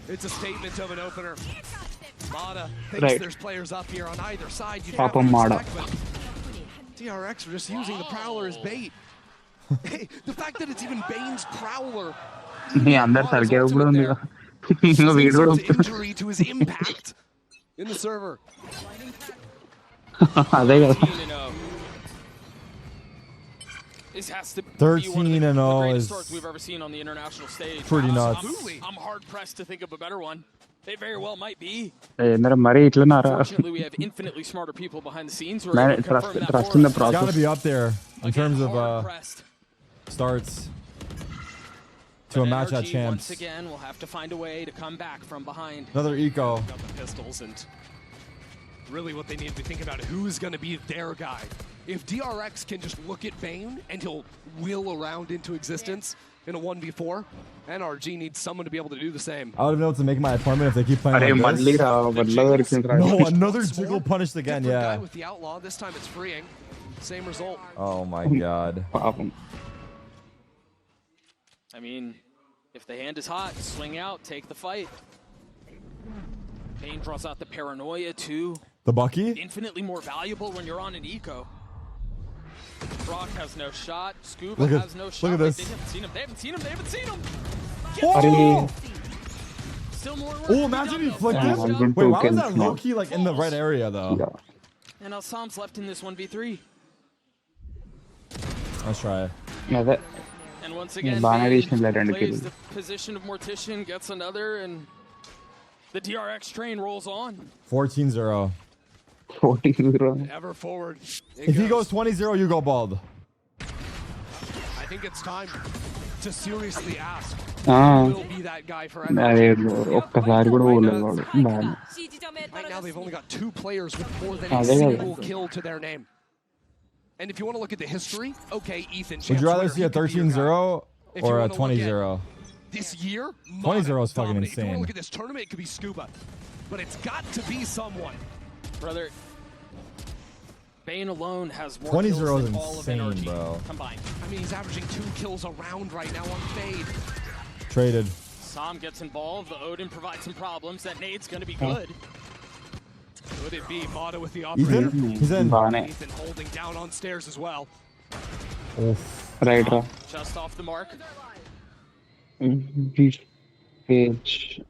It's a statement of an opener. Mata thinks there's players up here on either side. You'd have to expect, but DRX are just using the Prowler as bait. Hey, the fact that it's even Bane's Prowler. Injury to his impact in the server. 13-0. This has to be one of the 13-0 greatest is starts we've ever seen on the international stage. pretty nuts. I'm hard pressed to think of a better one. They very well might be. Fortunately, Fortunately, we have infinitely smarter people behind the scenes who are able to confirm that for us. It's gotta be up there in terms of Hard-pressed. starts to a match at NRG champs. Once again, will have to find a way to come back from behind. Another eco. Got the pistols, and really what they need to think about who's going to be their guy. If DRX can just look at Bane and he'll wheel around into existence in a 1v4, NRG needs someone to be able to do the same. I would have been able to make my appointment if they keep playing like this. No, another jiggle punished again, Different guy yeah. with the outlaw. This time it's freeing. Same result. Oh my god. I mean, if the hand is hot, swing out, take the fight. Bane draws out the paranoia too. The Bucky? Infinitely more valuable when you're on an eco. Brock has no shot. Scuba Look at- has no shot. look at Wait, this. They haven't seen him. They haven't seen him. They haven't seen him. Oh! Still more work Oh, to imagine be he done, flicked though. it. Wait, why was that low-key like in the right area though? And now Sam's left in this 1v3. Let's try it. And once again, Binary Bane Snipler plays the position of Mortician, gets another, and the DRX train rolls on. 14-0. 14-0. Ever forward. If he goes 20-0, you go bald. I think it's time to seriously ask will be that guy for NRG. Right now they've only got 2 players with more than a single kill to their name. And if you want to look at the history, okay, Ethan. Would you rather see a 13-0 or a 20-0? This year, 20-0 is fucking If you want to insane. look at this tournament, it could be Scuba. But it's got to be someone. Brother, Bane alone has more 20-0 kills is than all of insane, NRG bro. combined. I mean, he's averaging 2 kills a round right now on Fade. Traded. Sam gets involved. The Odin provides some problems. That nade's going to be good. Would it be Mata with the operator? Ethan? He's in. Ethan holding down on stairs as well. Oof. Right. Just off the mark. Page.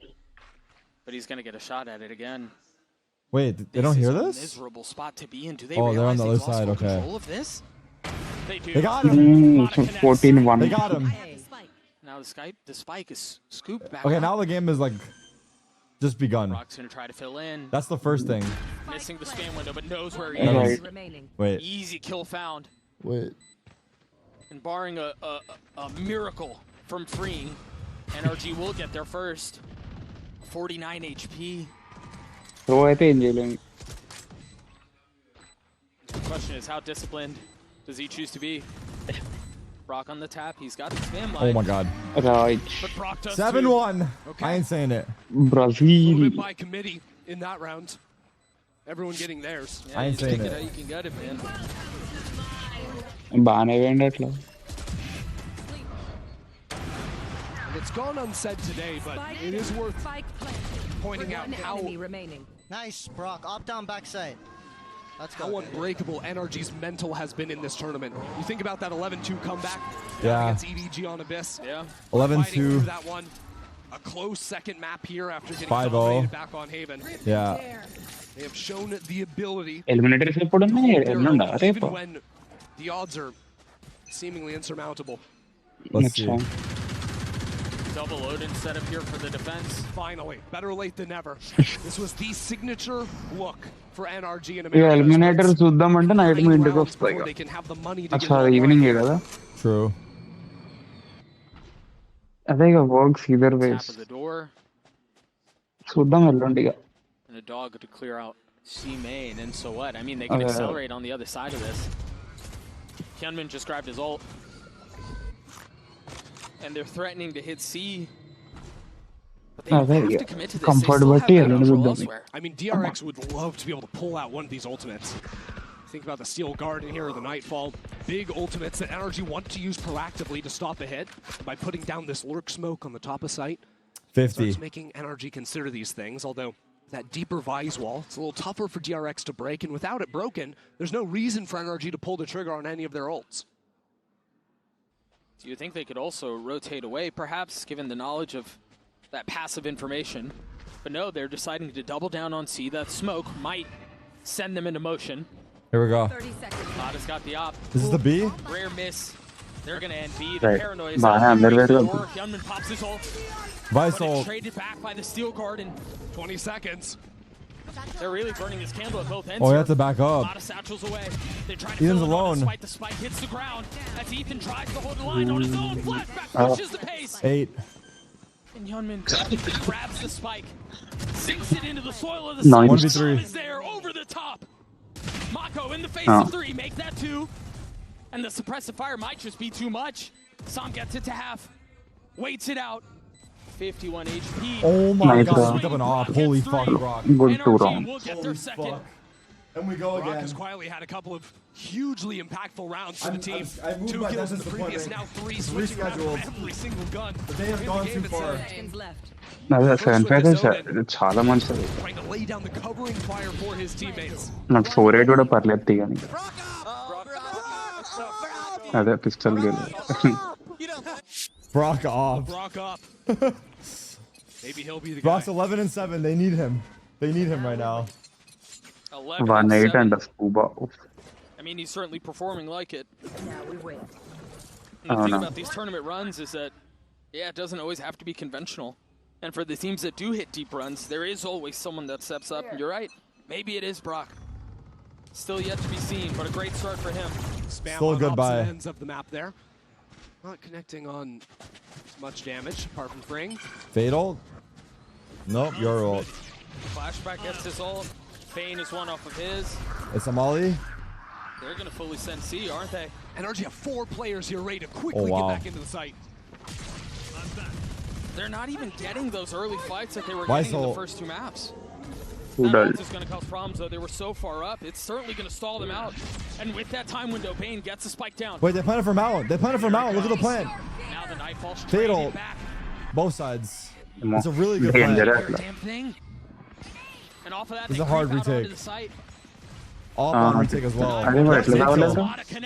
But he's going to get a shot at it again. Wait, they don't hear this? Miserable spot to be in. Do they Oh, they're on realize the they've other lost side. full Okay. control of this? They do. They got him. 14-1. They got him. Now the spike is scooped back. Okay, up. now the game is like just begun. Brock's going to try to fill in. That's the first thing. Missing the spam window, but knows where he Right. is. Wait. Easy kill found. Wait. And barring a miracle from freeing, NRG will get there first. 49 HP. Throw at the The question is, how disciplined does he choose to be? Brock on the tap. He's got the spam line. Oh my god. Right. But Brock does 7-1. I ain't saying it. A little Brazil. bit by committee in that round. Everyone getting theirs. Yeah, I ain't you saying take it. how you can get it, man. It's gone unsaid today, but it is worth pointing out how Nice, Brock. Up, down, backside. Let's go. how unbreakable NRG's mental has been in this tournament. You think about that 11-2 comeback Yeah. against EDG on Abyss. Yeah. 11-2. Fighting through that one. A close second map here after getting 5-0. dominated back on Haven. Yeah. They have shown the ability Eliminator even when the odds are seemingly insurmountable. Let's see. Double Odin set up here for the defense. Finally, better late than never. This was the signature look for NRG in Yeah, America. Eliminator చూద్దామంటే night మీ ఇంటికి Rounds వస్తాయి before they can have the money to అచ్చా get evening కదా True. అదే ఇక works either Tap ways of the door. చూద్దాం ఎల్లుండి ఇక And a dog to clear out C main. And so what? I mean, they can accelerate on the other side of this. Hyunmin just grabbed his ult. And they're threatening to hit C. But they have to commit to this. They still have that control elsewhere. I mean, DRX would love to be able to pull out one of these ultimates. Think about the Steel Garden here or the Nightfall. Big ultimates that NRG want to use proactively to stop ahead by putting down this lurk smoke on the top of site. 50. Starts making NRG consider these things, although that deeper Vise wall, it's a little tougher for DRX to break, and without it broken, there's no reason for NRG to pull the trigger on any of their ults. Do you think they could also rotate away, perhaps, given the knowledge of that passive information? But no, they're deciding to double down on C. That smoke might send them into motion. Here we go. Mata's got the op. This is the B? Rare miss. They're going to end B. The Right. paranoia is Bah, out. they're very Door. Hyunmin pops his ult. Vice But it's ult. traded back by the Steel Garden. 20 seconds. They're really burning this candle at both ends. Oh, you here. have to back up. A lot of satchels away. They try to Ethan's fill it on alone. despite the spike hits the ground. As Ethan tries to hold the line on his own. Flashback pushes the pace. 8. And Hyunmin grabs the spike, sinks it into the soil of the Nice. side. 1v3. Is there over the top. Mako in the face of 3, make that 2. And the suppressive fire might just be too much. Sam gets it to half, waits it out. 51 HP. Oh my Nice, god, bro. picked up an off. Holy fuck, Brock. Good two NRG rounds. will get their second. And we go Brock again. has quietly had a couple of hugely impactful rounds for the team. I moved 2 my kills in distance the to previous, point now 3, It's switching around rescheduled. every single gun. But they have In the gone game too far. అదే 7-5 చాలా మంచిది Trying to lay down the covering fire for his teammates. నాకు 4-8 కూడా పర్లేదు తీయని అదే pistol game Brock off. Brock up. Maybe he'll be the Brock's guy. 11-7. They need him. They need him right now. 11 1-8 and 7. And scuba I mean, he's certainly performing like it. Now we win. And the Oh, thing no. about these tournament runs is that, yeah, it doesn't always have to be conventional. And for the teams that do hit deep runs, there is always someone that steps up. And you're right, maybe it is Brock. Still yet to be seen, but a great start for him. Spam Still on goodbye. opposite ends of the map there. Not connecting on much damage apart from Fring. Fatal? Nope, your ult. Flashback gets his ult. Bane is one off of his. It's a Molly. They're going to fully send C, aren't they? NRG have 4 players here ready to quickly get back into the site. They're not even getting those early fights that they were Why getting in so- the first 2 maps. That ult is going to cause problems, though. They were so far up. It's certainly going to stall them out. And with that time window, Bane gets the spike down. Wait, they planted for Mountain. They planted for Mountain. Look at the plant. Now the knife falls straight Fatal. back. Both sides. It's a really good plant. Damn thing. And off of that, It's they a hard creep out onto retake. the site. All on retake as well.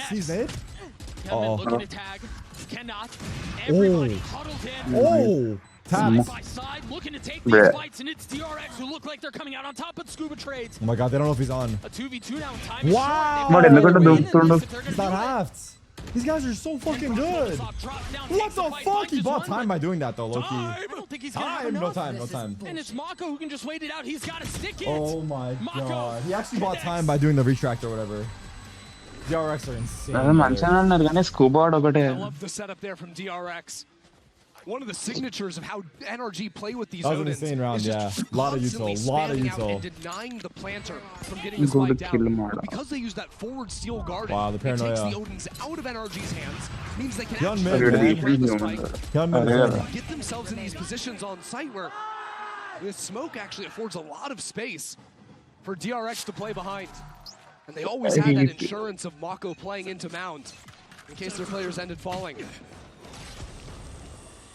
He's made? Uh-oh. Looking to tag. Cannot. Everybody huddled in. Oh! Side Taps. by side, looking to take these fights, and it's DRX who look like they're coming out on top of Scuba Trades. Oh my god, they don't know if he's on. A 2v2 now, and time is Wow! short. He's not halved. These guys are so fucking good. What the fuck? He bought time by doing that though, Loki. I don't think he's gonna have No enough. time, no time. And it's Mako who can just wait it out. He's got to stick it. Oh my god. He actually bought time by doing the retract or whatever. DRX are insane. I love the setup there from DRX. One of the signatures of how NRG play with these That was an Odins insane round, is just yeah. Lot of constantly util, lot of spamming out util. and denying the planter from getting the spike down. Because they use that forward steel guarding, Wow, the it takes paranoia. the Odins out of NRG's hands, means they can Young actually man, grab the spike, Young man. and get themselves in these positions on site where this smoke actually affords a lot of space for DRX to play behind. And they always had that insurance of Mako playing into Mound in case their players ended falling.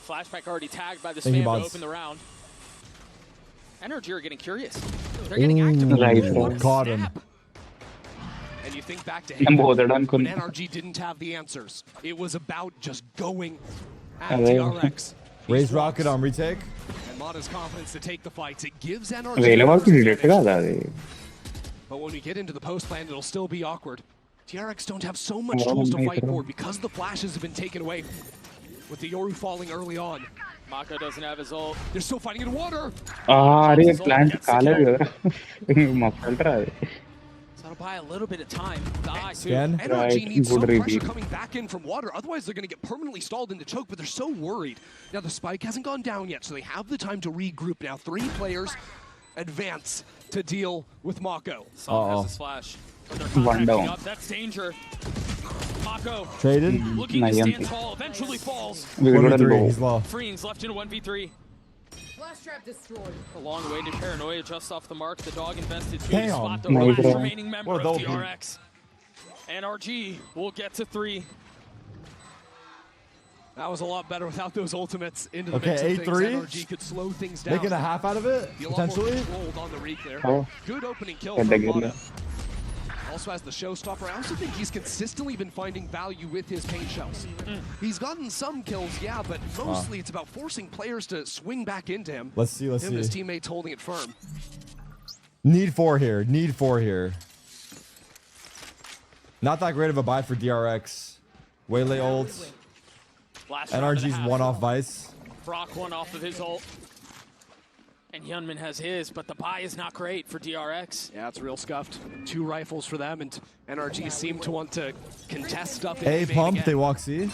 Flashback already tagged by the Thank you, spam to bots. open the round. NRG are getting curious. They're getting active. What a Caught him. snap. And you think back to Halo, when NRG didn't have the answers. It was about just going at DRX. Raise rocket on retake. And Mata's confidence to take the fights. It gives NRG. But when we get into the post plan, it'll still be awkward. DRX don't have so much tools to fight for because the flashes have been taken away. With the Yoru falling early on. Mako doesn't have his ult. They're still fighting in water. plant So that'll buy a little bit of time. The eye too. Scan. NRG needs some pressure coming back in from water. Otherwise, they're going to get permanently stalled into choke, but they're so worried. Now, the spike hasn't gone down yet, so they have the time to regroup. Now, 3 players advance to deal with Mako. Song has his flash. But they're contracting up. That's danger. Mako Traded. looking to stand tall, eventually falls. 1v3, he's low. Freeing's left in a 1v3. Flash trap destroyed. A long way to paranoia just off the mark. The dog invested to Damn. spot the last Nice. remaining member What a of double DRX. NRG will get to 3. That was a lot better without those ultimates into the Okay, mix of things. 8-3. NRG could slow things down. Making a half out of it, Be a lot more potentially. controlled on the reek there. Oh. Good opening kill from Mata. Also has the showstopper. I also think he's consistently been finding value with his paint shells. He's gotten some kills, yeah, but mostly it's about forcing players to swing back into him. Let's see, let's Him and his see. teammates holding it firm. Need 4 here. Need 4 here. Not that great of a buy for DRX. Waylay ult. Last round of the NRG's half. one off Vice. Brock one off of his ult. And Hyunmin has his, but the buy is not great for DRX. Yeah, it's real scuffed. 2 rifles for them, and NRG seem to want to contest stuff. in A A main pump, again. they walk C.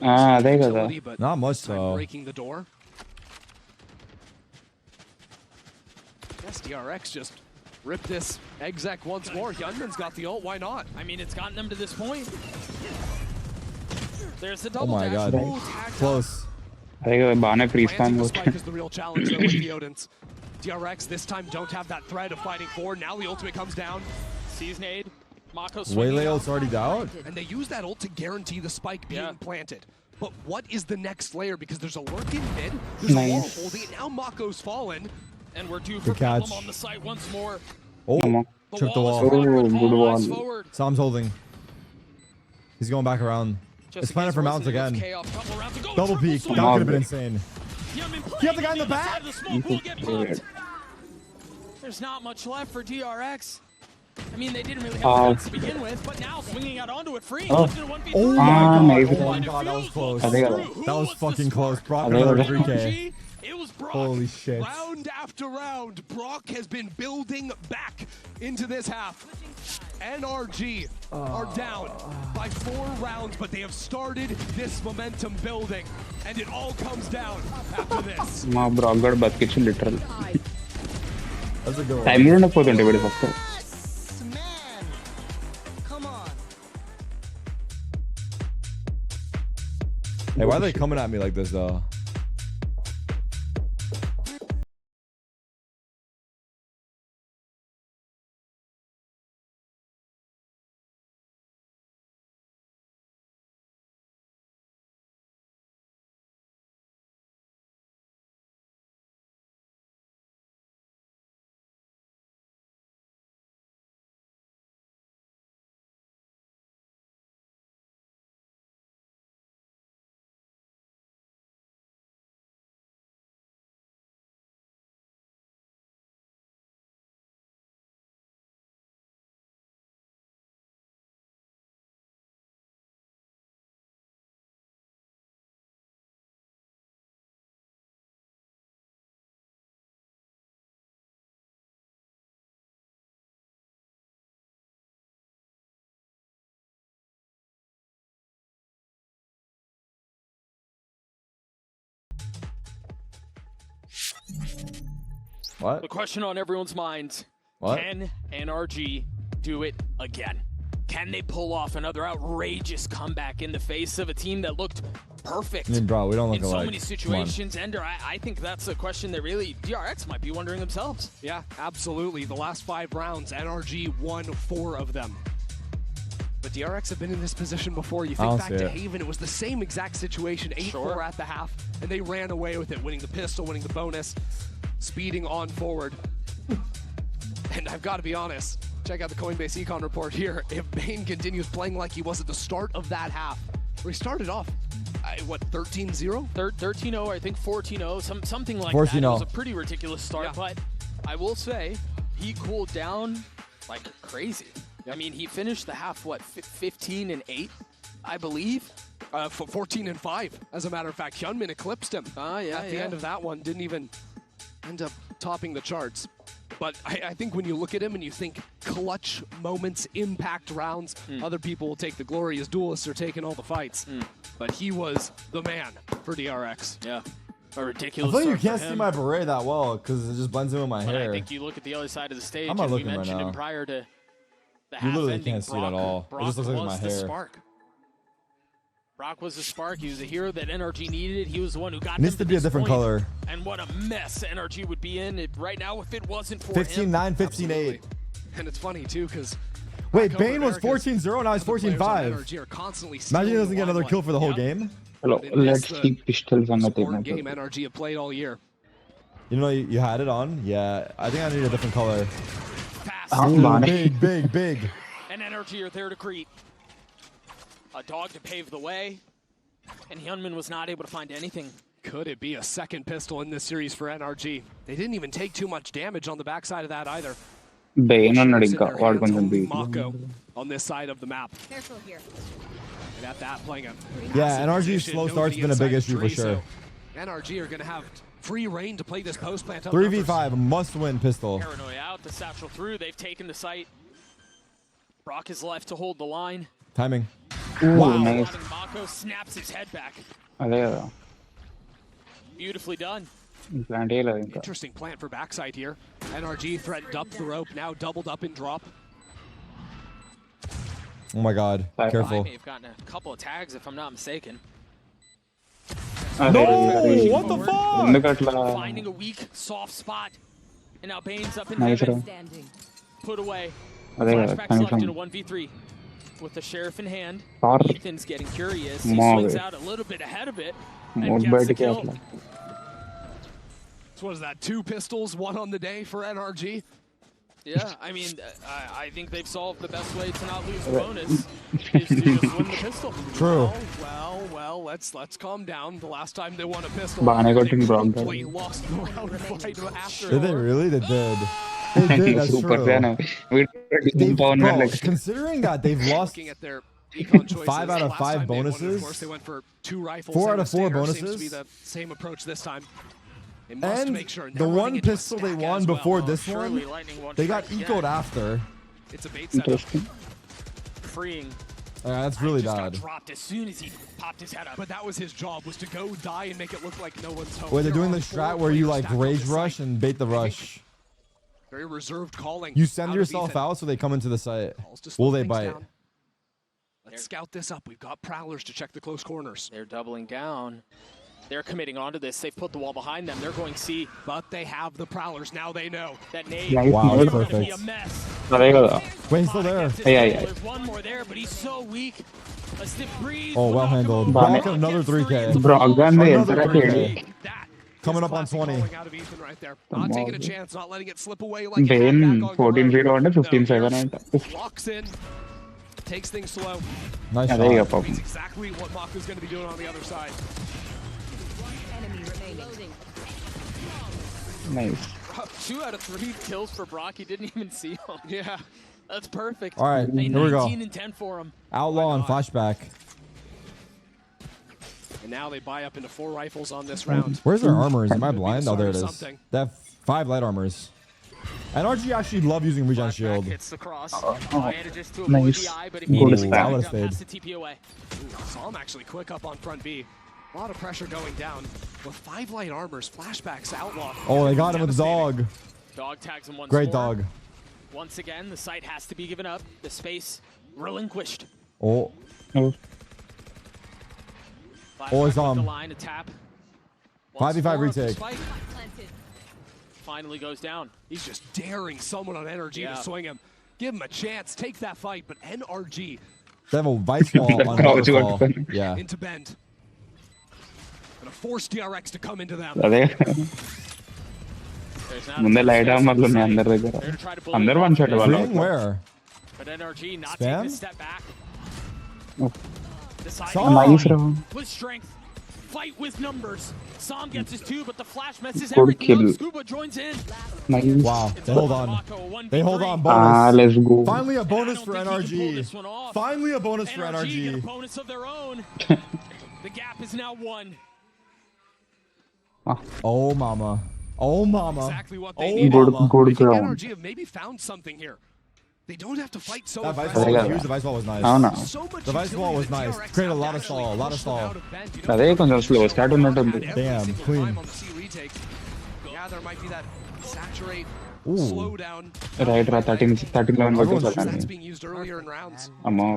Utility, but Not much time though. breaking the door. Yes, DRX just ripped this exec once more. Hyunmin's got the ult, why not? I mean, it's gotten them to this point. There's the Oh double my dash. god. Ooh, tagged Close. Planting the spike is the real challenge though with the Odins. DRX this time don't have that threat of fighting forward. Now the ultimate comes down. Sees nade. Mako swinging Waylay out. ult's already down. And they use that ult to guarantee the spike being planted. But what is the next layer? Because there's a lurk in mid, there's a wall holding, and now Mako's fallen. And we're due Good for Bedlam catch. on the site once more. Oh, tripped the wall. All eyes forward. Sam's holding. He's going back around. Just It's planning against for mounts Rosen, it was again. chaos. Couple rounds to go. Double Triple peek. swing. That could have been insane. Hyunmin He had the guy in the playing back. other side of the smoke will get popped. There's not much left for DRX. I mean, they didn't really have the guns to begin with, but now swinging out onto it free. Oh. Left in a 1v3. Oh my god. Oh my god, that was close. That was fucking close. Brock another 3K. It was Brock. Holy shit. Round after round, Brock has been building back into this half. NRG are down by 4 rounds, but they have started this momentum building, and it all comes down after this. Ma brogad batichu literal. That's a good one. Time lo napothunte vedi first. Hey, why are they coming at me like this though? What? The question on everyone's minds, What? can NRG do it again? Can they pull off another outrageous comeback in the face of a team that looked perfect I mean, bro, we don't look in so alike. many situations? Ender, I think that's a question that really DRX might be wondering themselves. Yeah, absolutely. The last 5 rounds, NRG won 4 of them. But DRX have been in this position before. You think back to Haven, it was the same exact situation, 8-4 at the half, and they ran away with it, winning the pistol, winning the bonus, speeding on forward. And I've got to be honest, check out the Coinbase Econ report here. If Bane continues playing like he was at the start of that half, where he started off, what, 13-0? 13-0, I think 14-0, something like 14-0. that. It was a pretty ridiculous start, but I will say he cooled down like crazy. I mean, he finished the half, what, 15-8, I believe? 14-5, as a matter of fact. Hyunmin eclipsed him at the end of that one. Didn't even end up topping the charts. But I think when you look at him and you think clutch moments, impact rounds, other people will take the glory as duelists are taking all the fights. But he was the man for DRX. Yeah. A I ridiculous feel like you start can't for see him. my beret that well because it just blends in with my But hair. I think you look at the other side of the stage, I'm not and we looking right mentioned now. him prior to the You half literally ending. can't see it at all. It just looks like my was the hair. spark. Brock was the spark. He was the hero that NRG needed. He was the one who got It needs them to be a this different point. color. And what a mess NRG would be in right now if it wasn't for 15-9, him. 15-8. And it's funny, too, because... Wait, Bane was 14-0, now he's 14-5. Imagine he doesn't get another kill for the whole game. Hello, let's see pistol संगति Sport game NRG have played all year. You know, you had it on? Yeah, I think I need a different color. Ooh, Big. And NRG are there to greet. A dog to pave the way. And Hyunmin was not able to find anything. Could it be a second pistol in this series for NRG? They didn't even take too much damage on the backside of that either. Bane ఉన్నాడు ఇంకా వాడు కొంచెం beat. Mako on this side of the map. Careful here. And at that, playing a Yeah, NRG's slow start's been a big issue for sure. NRG are going to have free reign to play this post plant. 3v5, must win pistol. Paranoia out, the satchel through. They've taken the site. Brock is left to hold the line. Timing. Wow. Nice. Mako snaps his head back. అదే కదా Beautifully done. ఇట్లాంటి లేదు ఇంకా Interesting plant for backside here. NRG threatened up the rope, now doubled up in drop. Oh my god, careful. I may have gotten a couple of tags if I'm not mistaken. No, what the fuck? ఎందుకు అట్లా Finding a weak, soft spot. And now Bane's up in Nice heaven. run. Put away. అదే కదా Flashbacks left కనీసం in a 1v3. With the sheriff in hand. Or Ethan's getting curious. He more. swings out a little bit ahead of it. And more gets the బయటికి kill. అట్లా So what is that, 2 pistols, 1 on the day for NRG? Yeah, I mean, I think they've solved the best way to not lose the bonus is to just win the pistol. True. Well, let's calm down. The last time they won a pistol, బాగానే they కొట్టింది Brock. completely lost the round fight after. Did they really? They did. They did, that's Super true. fan. Bro, considering that they've lost Looking at their econ choices, 5 out of last 5 time they won it, bonuses. of course, they went for 2 rifles. 4 out and of a 4 stinger. Seems to bonuses. be the same approach this time. They must And make sure the never one running into a pistol they stack won as well. before this Surely one, Lightning won't they got strike ecoed again. after. It's a bait setup. Freeing. That's really just bad. Got dropped as soon as he popped his head up. But that was his job, was to go die and make it look like no one's home. Wait, they're doing the strat where you like rage rush and bait the rush. Very reserved calling. You send yourself out so they come into the site. Will they bite? Down. Let's scout this up. We've got prowlers to check the close corners. They're doubling down. They're committing onto this. They've put the wall behind them. They're going C. But they have the prowlers. Now they know. That nade wow, is that's going to be perfect. a mess. Wait, he's still there. There's one more there, but he's so weak. A stiff breeze. Oh, well handled. Brock, another 3K. Bro, Another 3K. Coming up on 20. Not taking a chance, not letting it slip away like Bane 14-0 and 15-7. Locks in. Takes things slow. Nice shot. There you go, That's exactly what Maka's going to be doing on the other side. Nice. 2 out of 3 kills for Brock. He didn't even see him. Yeah. That's perfect. All right, here we go. 19 and 10 for him. Outlaw and flashback. And now they buy up into 4 rifles on this round. Where's their armors? Am I blind? Oh, there it is. They have 5 light armors. And RG actually love using regen shield. Hits the cross. Nice. The eye, but immediately I would have stayed. has to TP away. Psalm actually quick up on front B. A lot of pressure going down. With 5 light armors, flashbacks, outlaw. Oh, they got him with the dog. Dog tags him once Great more. dog. Once again, the site has to be given up. The space relinquished. Oh. Oh, it's on. The line, a tap. 5v5 retake. Finally goes down. He's just daring someone on NRG to swing him. Give him a chance. Take that fight. But NRG. They have a vice wall on waterfall. Yeah. Into bend. Gonna force DRX to come into them. ముందే light మగ్గులు అందరి దగ్గర అందరూ one shot వాళ్ళు Where? But NRG not Spam? taking a step back. Nice, bro. With strength. Fight with numbers. Sam gets his 2, but the flash messes Good everything kill. up. Scuba joins in. Nice. Wow. They hold on. They hold on. Ah, Bonus. let's go. Finally a bonus for NRG. Finally a bonus for NRG get a NRG. bonus of their own. The gap is now 1. Oh, mama. Oh, mama. Exactly what Oh, they need. Good, good I think ground. NRG have maybe found something here. They don't have to fight so That vice aggressively. wall was huge. The vice wall was nice. Oh, no. So much The vice wall was utility nice. that DRX Created a have lot to of stall. A actually lot of push them stall. out of bend. You don't అదే కొంచెం slow start ఉన్నట్టుంది Damn, clean. on the C retake. Yeah, there might be that saturate, Ooh. slow down. Right రా 13-11 కొట్టేసాను That's being used earlier in rounds. అమ్మో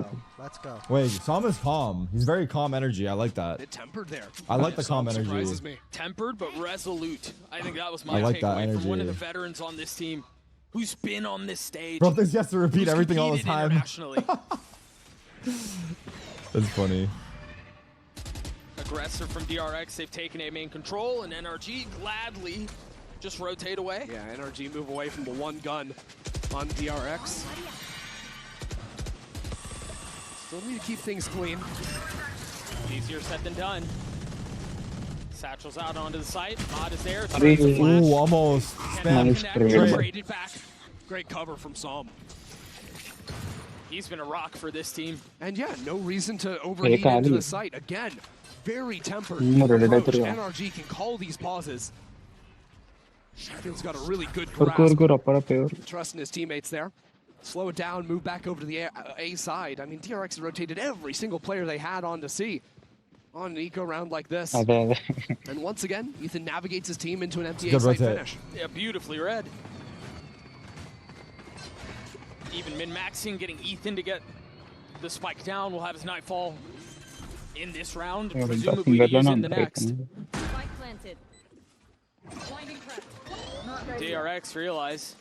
Let's go. Wait, Sam is calm. He's very calm energy. I like that. It tempered there. I like the calm energy. Surprises me. Tempered but resolute. I think that was I my like that takeaway from one of energy. the veterans on this team who's been on this stage. Bro thinks he has to repeat who's everything all the competed time. internationally. That's funny. Aggressor from DRX, they've taken A main control, and NRG gladly just rotate away. Yeah, NRG move away from the one gun on DRX. Still need to keep things clean. Easier said than done. Satchel's out onto the site. Mod is there. Ooh, almost. Spam. Nice trade. Traded back. Great cover from Psalm. He's been a rock for this team. And yeah, no reason to overheat into the site. Again, very tempered approach. NRG can call these pauses. Sheffield's got a really good grasp. Trusting his teammates there. Slow it down, move back over to the A side. I mean, DRX has rotated every single player they had on to C on an eco round like this. And once again, Ethan navigates his team into an empty A side finish. Yeah, beautifully read. Even min-maxing, getting Ethan to get the spike down. Will have his nightfall in this round, presumably to use in the next. Spike planted. DRX realize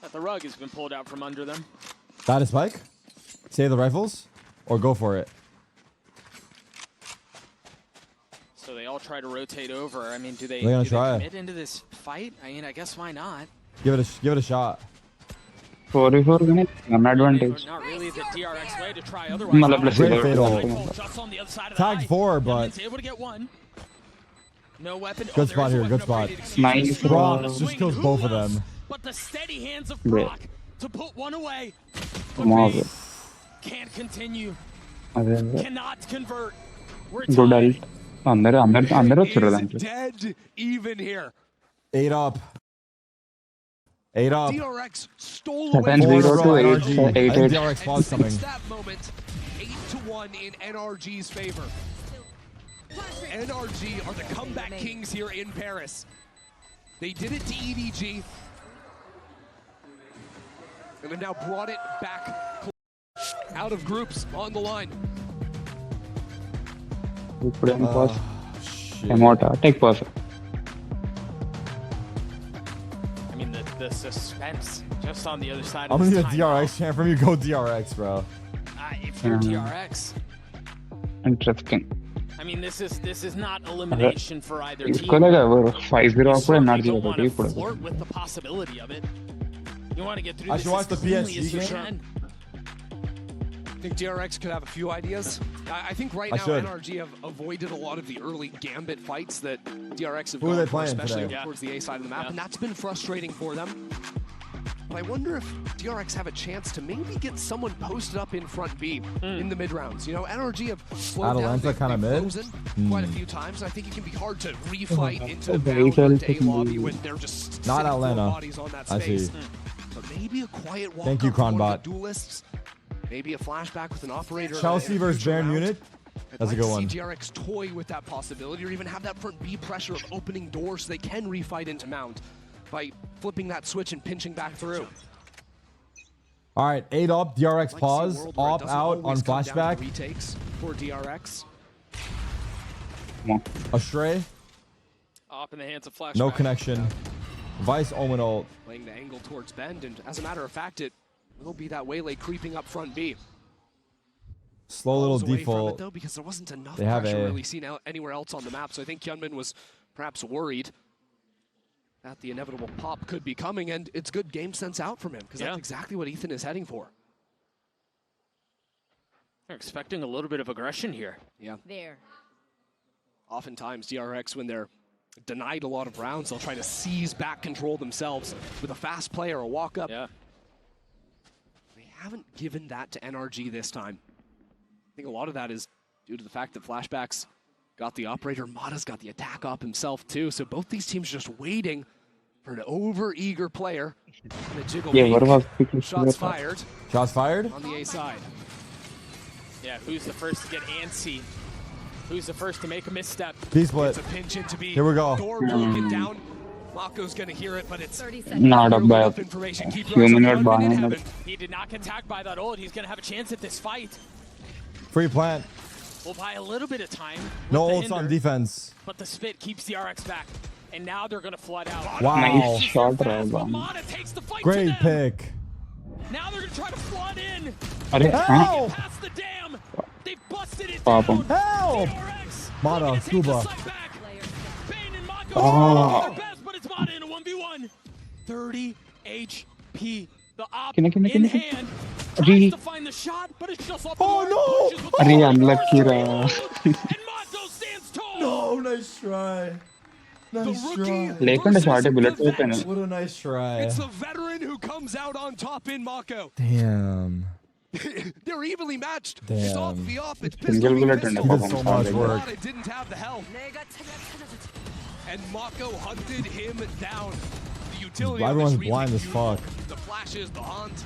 that the rug has been pulled out from under them. That is spike? Save the rifles? Or go for it? So they all try to rotate over. I mean, do they commit into this fight? I mean, I guess why not? Give it a shot. 4v4 కానీ an advantage. Not really the DRX way to try otherwise. మళ్ళీ plus Great fatal. Just on the other side of Tagged 4, but able to get one. No weapon. good spot here. Good spot. Nice. Brock just kills both of them. But the steady hands of Brock to put one away. Can't continue. Cannot convert. Good ult. అందరూ వచ్చారు దాంట్లో. Dead even here. 8 up. 8 up. DRX stole away 7-0 to NRG. 8. I think DRX pause coming. That moment, 8-1 in NRG's favor. NRG are the comeback kings here in Paris. They did it to EDG, and have now brought it back out of groups on the line. You put in pause. Emota, take pause. I mean, the suspense just on the other side I'm of gonna this need a DRX chant from you. Go DRX, bro. if you're DRX, Interesting. I mean, this is not elimination for either team. इसको लगा वो 5-0 You आपको certainly energy don't want to होती है flirt with the possibility of it. You want to get through I this should watch the as cleanly as PSG you game. can. I think DRX could have a few ideas. I think right now should. NRG have avoided a lot of the early gambit fights that DRX have Who are gone they for, playing especially today? towards the A side of the map, and that's been frustrating for them. But I wonder if DRX have a chance to maybe get someone posted up in front B in the mid rounds. You know, NRG have slowed down. Atalanta kind of mid. Frozen quite a few times. I think it can be hard to refight into very Valorant A selfish lobby move. when they're just Not sitting Atlanta. full bodies on that I space. see. But maybe a quiet walk Thank you, up for one of Cronbot. the duelists. Maybe a flashback with an operator. Chelsea versus Bayern Munich. That's a good one. See DRX toy with that possibility, or even have that front B pressure of opening doors so they can refight into Mount by flipping that switch and pinching back through. All right, 8 up. DRX pause. Op out on flashback. Retakes for DRX. Astray. Up in the hands of Flashback. No connection. Vice Omen ult. Playing the angle towards Bend, and as a matter of fact, it will be that waylay creeping up front B. Slow little Away from it, default. though, because there wasn't enough They have pressure A. really seen anywhere else on the map, so I think Hyunmin was perhaps worried that the inevitable pop could be coming, and it's good game sense out from him, because that's exactly what Ethan is heading for. They're expecting a little bit of aggression here. Yeah. There. Oftentimes, DRX, when they're denied a lot of rounds, they'll try to seize back control themselves with a fast play or a walk-up. Yeah. They haven't given that to NRG this time. I think a lot of that is due to the fact that Flashback's got the operator, Mata's got the attack op himself too, so both these teams just waiting for an over-eager player. And a jiggle shots fired. Shots fired? On the A side. Yeah, who's the first to get antsy? Who's the first to make a misstep? B-split. It's a pinch into B. Here we go. Door broken down. Mako's gonna hear it, but it's Not a bad human or banana. He did not get tagged by that ult. He's gonna have a chance at this fight. Free plant. We'll buy a little bit of time. No with the ults on hinder, defense. But the spit keeps the RX back. And now they're gonna flood out. Wow. Nice shot, Raban. Mata takes the fight Great to them. pick. Now they're gonna try to flood in. Help! Past the dam. They busted it Pop down. him. Help! Mata, scuba. Bane and Mako Oh. their best, but it's Mata in a 1v1. 30 HP. The op Can I- in hand. Tries Re- to find the shot, but it's just off Oh, the no! pushes with the Arey, forward unlucky force ra. and Mato stands tall. No, nice try. Nice try. లేకుండా short bullet అయిపోయాను What a nice try. It's the veteran who comes out on top in Mako. Damn. They're evenly matched. Damn. Off the off, it's Single pistol v bullet pistol. and He did so much work. Mata didn't have the health. And Mako hunted him down. The utility Everyone's of this blind retake as fuck. beautiful. The flashes, the hunt.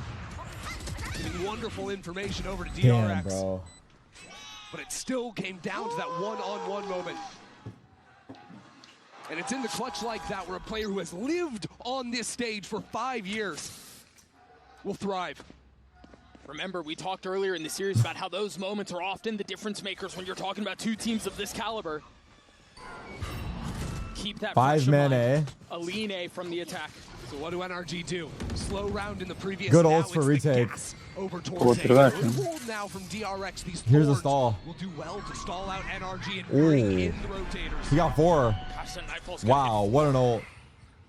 Giving wonderful information over to Damn, DRX. bro. But it still came down to that one-on-one moment. And it's in the clutch like that where a player who has lived on this stage for 5 years will thrive. Remember, we talked earlier in the series about how those moments are often the difference makers when you're talking about two teams of this caliber. Keep that 5-man pressure A. A lean A from the attack. So what do NRG do? Slow round in the previous. Good now ults for it's the retake. gas over Go towards through A. that. Good hold now from DRX. These Here's the thorns stall. will do well to stall out NRG and Ooh. bring in the rotators. He got 4. Gosh, that Nightfall's Wow, what an ult.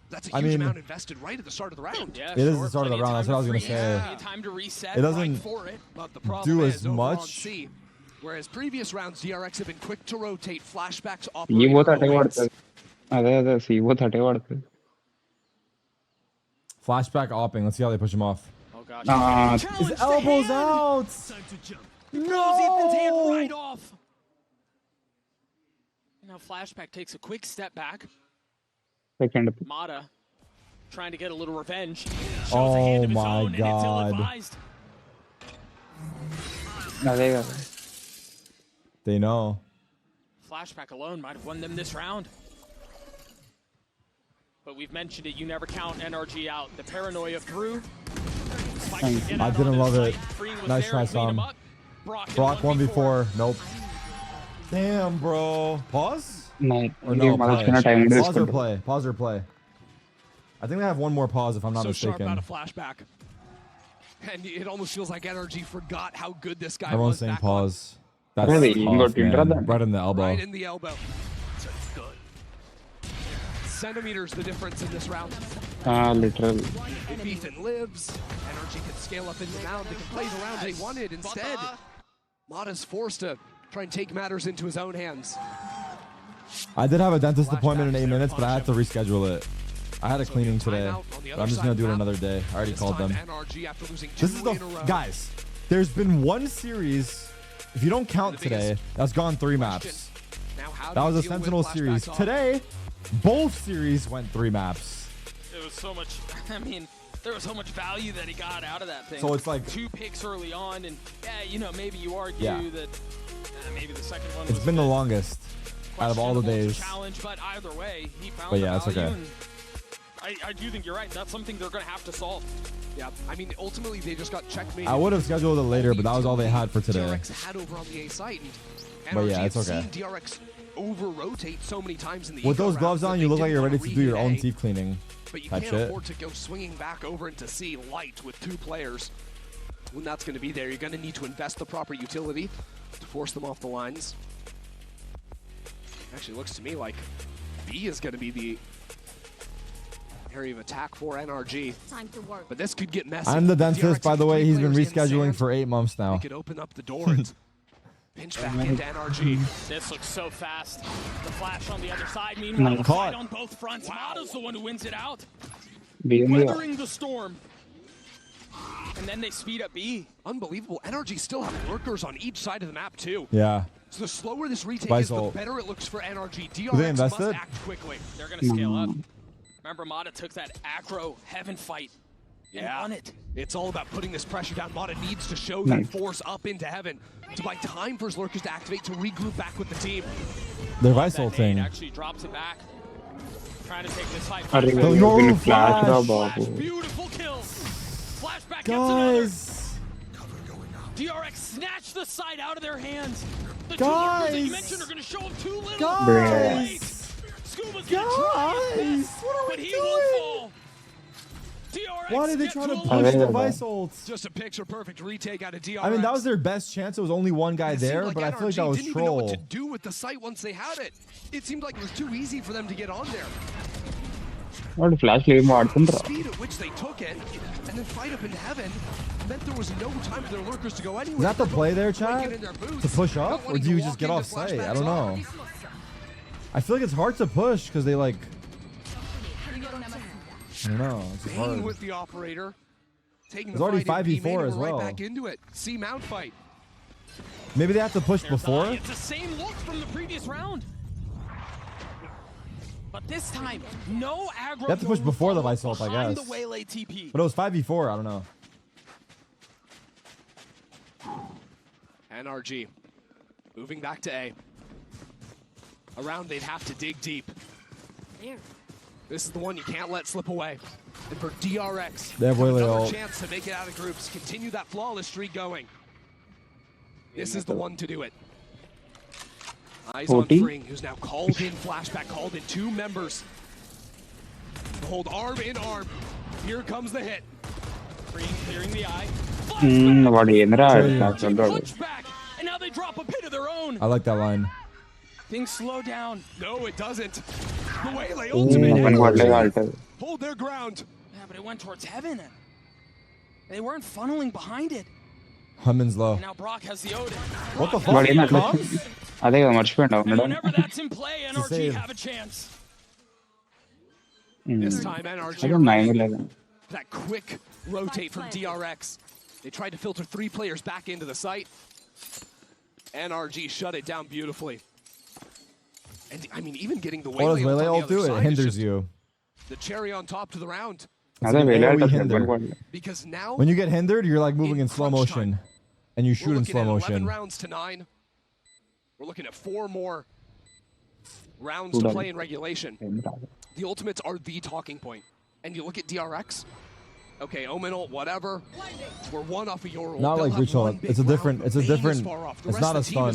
That's a I huge mean, amount invested right at the start of the round. Yeah, It is sure, the start of the plenty round. That's time what I was to gonna free- say. plenty of time to reset. It doesn't right for it. But the problem do is, as over on much. C, whereas previous rounds, DRX have been quick to rotate flashbacks ఈ పోతే అటే operator పడుతుంది అదే అదే C పోతే అటే పడుతుంది Flashback opping. Let's see how they push him off. Oh gosh. His elbow's out. Blows Ethan's hand right off. Now Flashback takes a quick step back. Second Mata trying to get a little revenge. Oh my god. No, they know. Flashback alone might have won them this round. But we've mentioned it, you never count NRG out. The paranoia of Drew. I didn't love it. Nice try, Sam. Brock 1v4. Nope. Damn, bro. Pause? No. Or no, play. Pause or play? Pause or play? I think they have one more pause if I'm not mistaken. Sharp out of flashback. And it almost feels like NRG forgot how good this guy Everyone's was. saying pause. That's really? tough, man. Right in the elbow. Right in the elbow. Centimeters the difference in this round. Literally. If Ethan lives, NRG can scale up in the mound. They can play the round they wanted. Instead, Mata's forced to try and take matters into his own hands. I did have a dentist appointment in 8 minutes, but I had to reschedule it. I had a cleaning today, but I'm just going to do it another day. I already called them. This is the... Guys, there's been one series, if you don't count today, that's gone 3 maps. That was a Sentinel series. Today, both series went 3 maps. It was so much... I mean, there was so much value that he got out of that thing. So it's like... 2 picks early on, and yeah, you know, maybe you argue that maybe the second one It's been the longest out of all the days. Challenge, but either way, he found but yeah, it's okay. I do think you're right. That's something they're going to have to solve. Yeah, I mean, ultimately, they just got checkmated. I would have scheduled it later, but that was all they had for today. DRX had over on the A site, and but yeah, it's okay. Seen DRX over-rotate so many times in the with those gloves on, you look like you're ready to do your own teeth cleaning. But you can't afford to go swinging back over into C light with 2 players. When that's going to be there, you're going to need to invest the proper utility to force them off the lines. Actually, looks to me like B is going to be the area of attack for NRG. Time to work. But this could get messy. I'm the dentist, by the way. He's been rescheduling for 8 months now. He could open up the door and pinch back into NRG. This looks so fast. The flash on the other side. Meanwhile, the fight on both fronts. Mata's the one who wins it out. Weathering the storm. And then they speed up B. Unbelievable. NRG still have lurkers on each side of the map, too. Yeah. So the slower this retake is, the better it looks for NRG. DRX must act quickly. They're going to scale up. Remember, Mata took that aggro heaven fight and won it. It's all about putting this pressure down. Mata needs to show that force up into heaven to buy time for his lurkers to activate, to regroup back with the team. Their vice ulting. Actually drops it back. Trying to take this fight. Beautiful kill. Flashback gets DRX snatched the side out of their hands. The 2 lurkers that you mentioned are going to show up too little. Scuba's gonna try, but he won't fall. DRX why did they try to push the vice ults? Just a picture-perfect retake out of DRX. I mean, that was their best chance. It was only one guy there, but I feel like that was didn't even know what to troll. do with the site once they had it. It seemed like it was too easy for them to get on there. What flash leave The speed at which they took it and then fight up into heaven meant there was no time for their lurkers to go anywhere. Is that the play there, Chad? To push up, or do you just get off site? I don't know. I feel like it's hard to push because they like. I don't know. It's just hard. With the operator, taking it's already 5v4 as well. Right back into it. See mount fight. Maybe they have to push before. It's the same look from the previous round. But this time, no aggro. They have to push before the vice ult, I guess. The waylay TP. But it was 5v4. I don't know. NRG moving back to A. Around, they'd have to dig deep. This is the one you can't let slip away. And for DRX, they have another chance to make it out of groups, continue that flawless streak going. This is the one to do it. Eyes on Fring, who's now called in flashback, called in 2 members. Hold arm in arm. Here comes the hit. Fring clearing the eye. Flashback. And now they drop a pit of their own. I like that line. Things slow down. No, it doesn't. The waylay ultimate. Hold their ground. Yeah, but it went towards heaven. They weren't funneling behind it. Hummin's low. And now Brock has the Odin. What the fuck? Whenever that's in play, NRG have a chance. This time, NRG. That quick rotate from DRX. They tried to filter 3 players back into the site. NRG shut it down beautifully. And I mean, even getting the waylay ult do? It hinders you. the cherry on top to the round. Because now, when you get hindered, you're like moving in slow motion, and you shoot in slow motion. 11 rounds to 9. We're looking at 4 more rounds to play in regulation. The ultimates are the talking point. And you look at DRX. Okay, Omen ult, whatever. We're 1 off of your ult. Not like breach ult. It's a different. It's not a stun.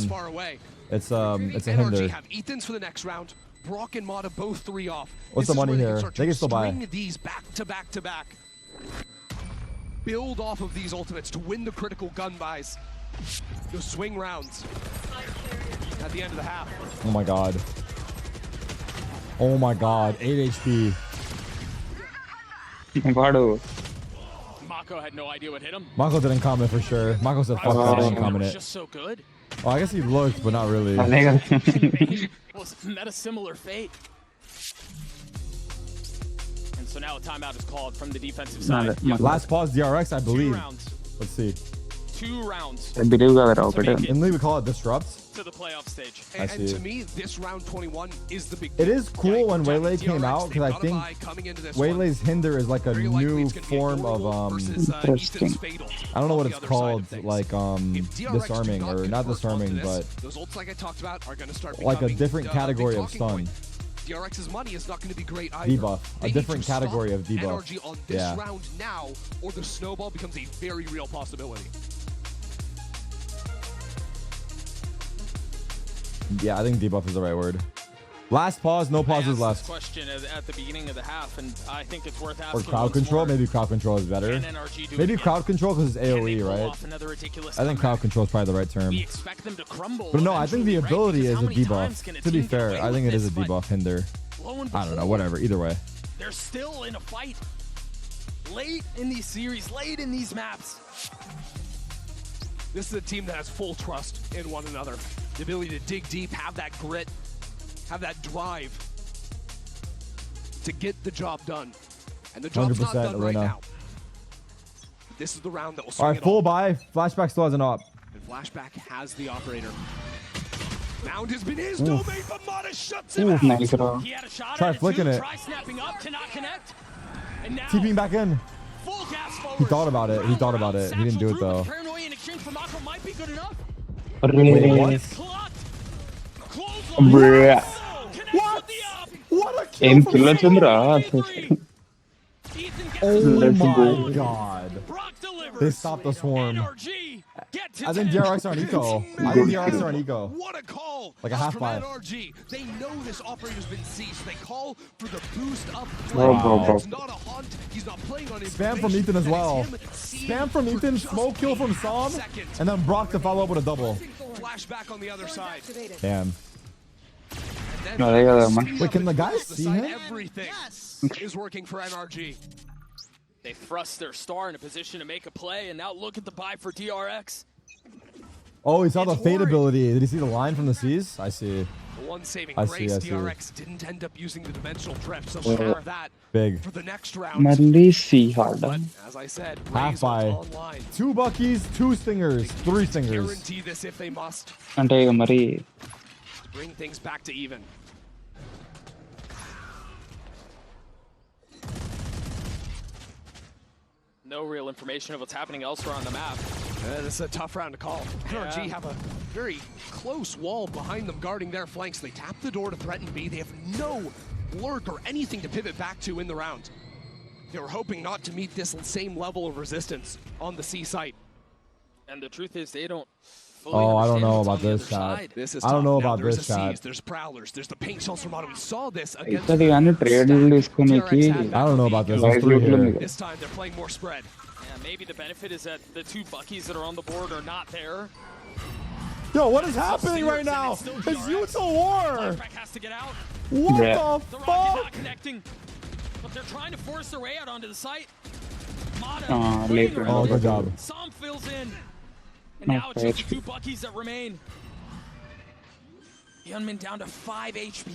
It's a hinder. NRG have Ethans for the next round. Brock and Mata both 3 off. What's the money here? They can still buy. String these back to back to back. Build off of these ultimates to win the critical gun buys. Those swing rounds at the end of the half. Oh my god. Oh my god. 8 HP. Mako had no idea what hit him. Mako didn't comment for sure. Mako said fuck that, I didn't comment it. Just so good. Oh, I guess he looked, but not really. Was met a similar fate. And so now a timeout is called from the defensive side. Last pause DRX, I believe. 2 rounds. Let's see. 2 rounds. In league we call it disrupt. To the playoff stage. And to me, this round 21 is the big. It is cool when Waylay came out because I think Waylay's hinder is like a new form of Interesting. I don't know what it's called, like disarming or not disarming, but those ults like I talked about are going to start like a different category of stun. DRX's money is not going to be great either. Debuff, a different category of debuff. NRG on this round now, or the snowball becomes a very real possibility. Yeah, I think debuff is the right word. Last pause, no pauses left. Question at the beginning of the half, and I think it's worth asking. Or crowd control, maybe crowd control is better. Maybe crowd control because it's AoE, right? I think crowd control is probably the right term. But no, I think the ability is a debuff. To be fair, I think it is a debuff hinder. I don't know, whatever, either way. They're still in a fight. Late in these series, late in these maps. This is a team that has full trust in one another. The ability to dig deep, have that grit, have that drive to get the job done. And the job's not done right now. This is the round that will swing. All right, full buy. Flashback still has an op. And Flashback has the operator. Mound has been his domain, but Mata shuts him out. Nice, bro. He had a shot Try at flicking it. Try snapping up to not connect. And now TPing back in. full gas forward. He thought about it. He thought about it. He didn't do it though. Paranoia in exchange for Mako might be good enough. Wait, what? Bruh. What a kill kill from Oh my god. They stopped the swarm. I think DRX are an eco. I think DRX are an eco. What a call! Like a half from buy. NRG. They know this operator's been seized, so they call for the boost up. Wow. It's not a hunt. He's not playing on his Spam from Ethan as well. Spam from Ethan, smoke kill from Som, and then Brock to follow up with a double. Flashback on the other side. Damn. Wait, can the guys see him? Everything is working for NRG. They thrust their star in a position to make a play, and now look at the buy for DRX. Oh, he saw the fade ability. Did he see the line from the seas? I see. The one saving I grace, see. DRX didn't end up using the dimensional drift, so share that Big. for the next round. But as I said, half buy. 2 Buckies, 2 Stingers, 3 Stingers. Guarantee this if they must. అంటే ఇక మరి To bring things back to even. No real information of what's happening elsewhere on the map. This is a tough round to call. NRG have a very close wall behind them guarding their flanks. They tap the door to threaten B. They have no lurk or anything to pivot back to in the round. They were hoping not to meet this same level of resistance on the C site. And the truth is, they don't Oh, I don't know about this shot. I don't know about this shot. There's prowlers. There's the paint shells from Auto. We saw this against. ఇతది కానీ trade తీసుకునేకి I don't know about this. There's 3 here. This time they're playing more spread. Yeah, maybe the benefit is that the 2 Buckies that are on the board are not there. Yo, what is happening right now? It's Utah War. Flashback has to get out. What the The rocket fuck? not connecting, but they're trying to force their way out onto the site. Mata late. Oh, good job. Som fills in. And now it's just the 2 Buckies that remain. Yunmin down to 5 HP.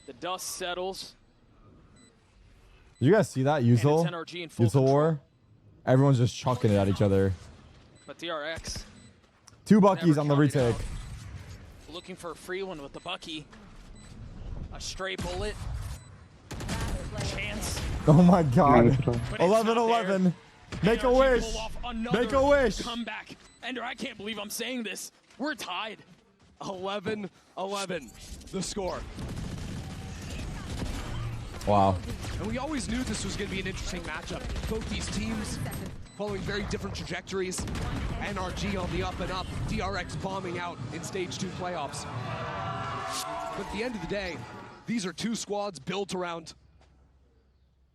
The dust settles. Did you guys see that? Usul? NRG in full Usul War? Everyone's just chucking it at each other. But DRX 2 Buckies on the retake. looking for a free one with the Bucky. A stray bullet. Chance. Oh my god. 11-11. Make a wish. Make a wish. Comeback. Ender, I can't believe I'm saying this. We're tied. 11-11. The score. Wow. And we always knew this was going to be an interesting matchup. Both these teams following very different trajectories. NRG on the up and up. DRX bombing out in Stage 2 playoffs. But at the end of the day, these are two squads built around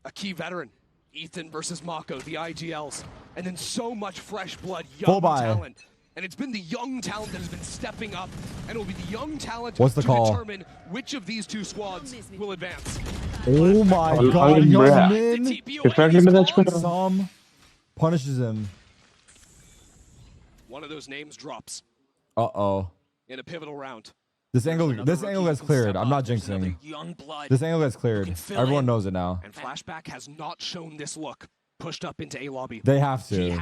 a key veteran. Ethan versus Mako, the IGLs. And then so much fresh blood, young talent. And it's been the young talent that has been stepping up. And it will be the young talent to determine which of these two squads will advance. Oh my god, young Min. Sam punishes him. One of those names drops. Uh-oh. In a pivotal round. This angle gets cleared. I'm not jinxing. This angle gets cleared. Everyone knows it now. And Flashback has not shown this look. Pushed up into A lobby. They have to.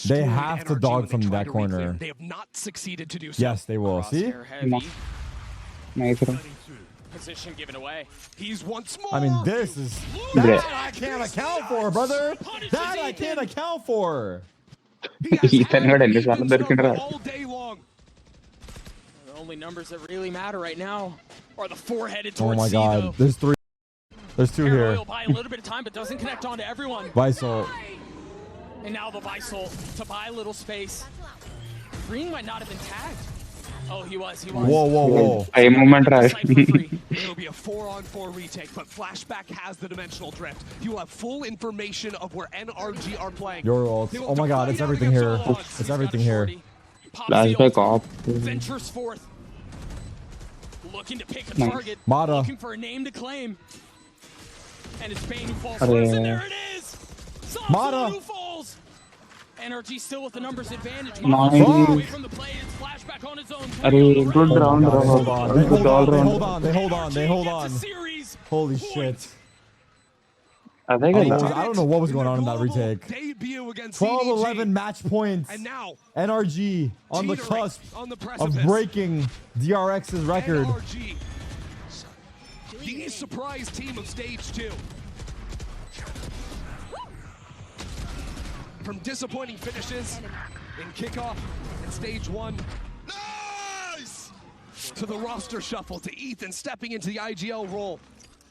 They have to dog from that corner. They have not succeeded to do so. Yes, they will. See? Position given away. He's once more. I mean, this is that I can't account for, brother. That I can't account for. All day long. The only numbers that really matter right now are the four-headed Oh towards my C, god. though. There's three. There's two here. Will buy a little bit of time, but doesn't connect on to everyone. Visol. And now the Visol to buy a little space. Green might not have been tagged. Oh, he was. Whoa. A moment, right? It'll be a 4-on-4 retake, but Flashback has the dimensional drift. You will have full information of where NRG are playing. Your ult. Oh my god, it's everything here. It's everything here. Flashback off. Ventures forth. Looking to pick a target. Mata. Looking for a name to claim. And it's Bane who falls first, and there it is! Mata! Who falls! NRG still with the numbers advantage. Nice. Away from the play, it's Flashback on his own. Good round. They hold on. Holy shit. I don't know what was going on in that retake. 12-11 match points. And now NRG on the cusp of breaking DRX's record. NRG, the surprise team of Stage 2. From disappointing finishes in kickoff and Stage 1. Nice! To the roster shuffle, to Ethan stepping into the IGL role.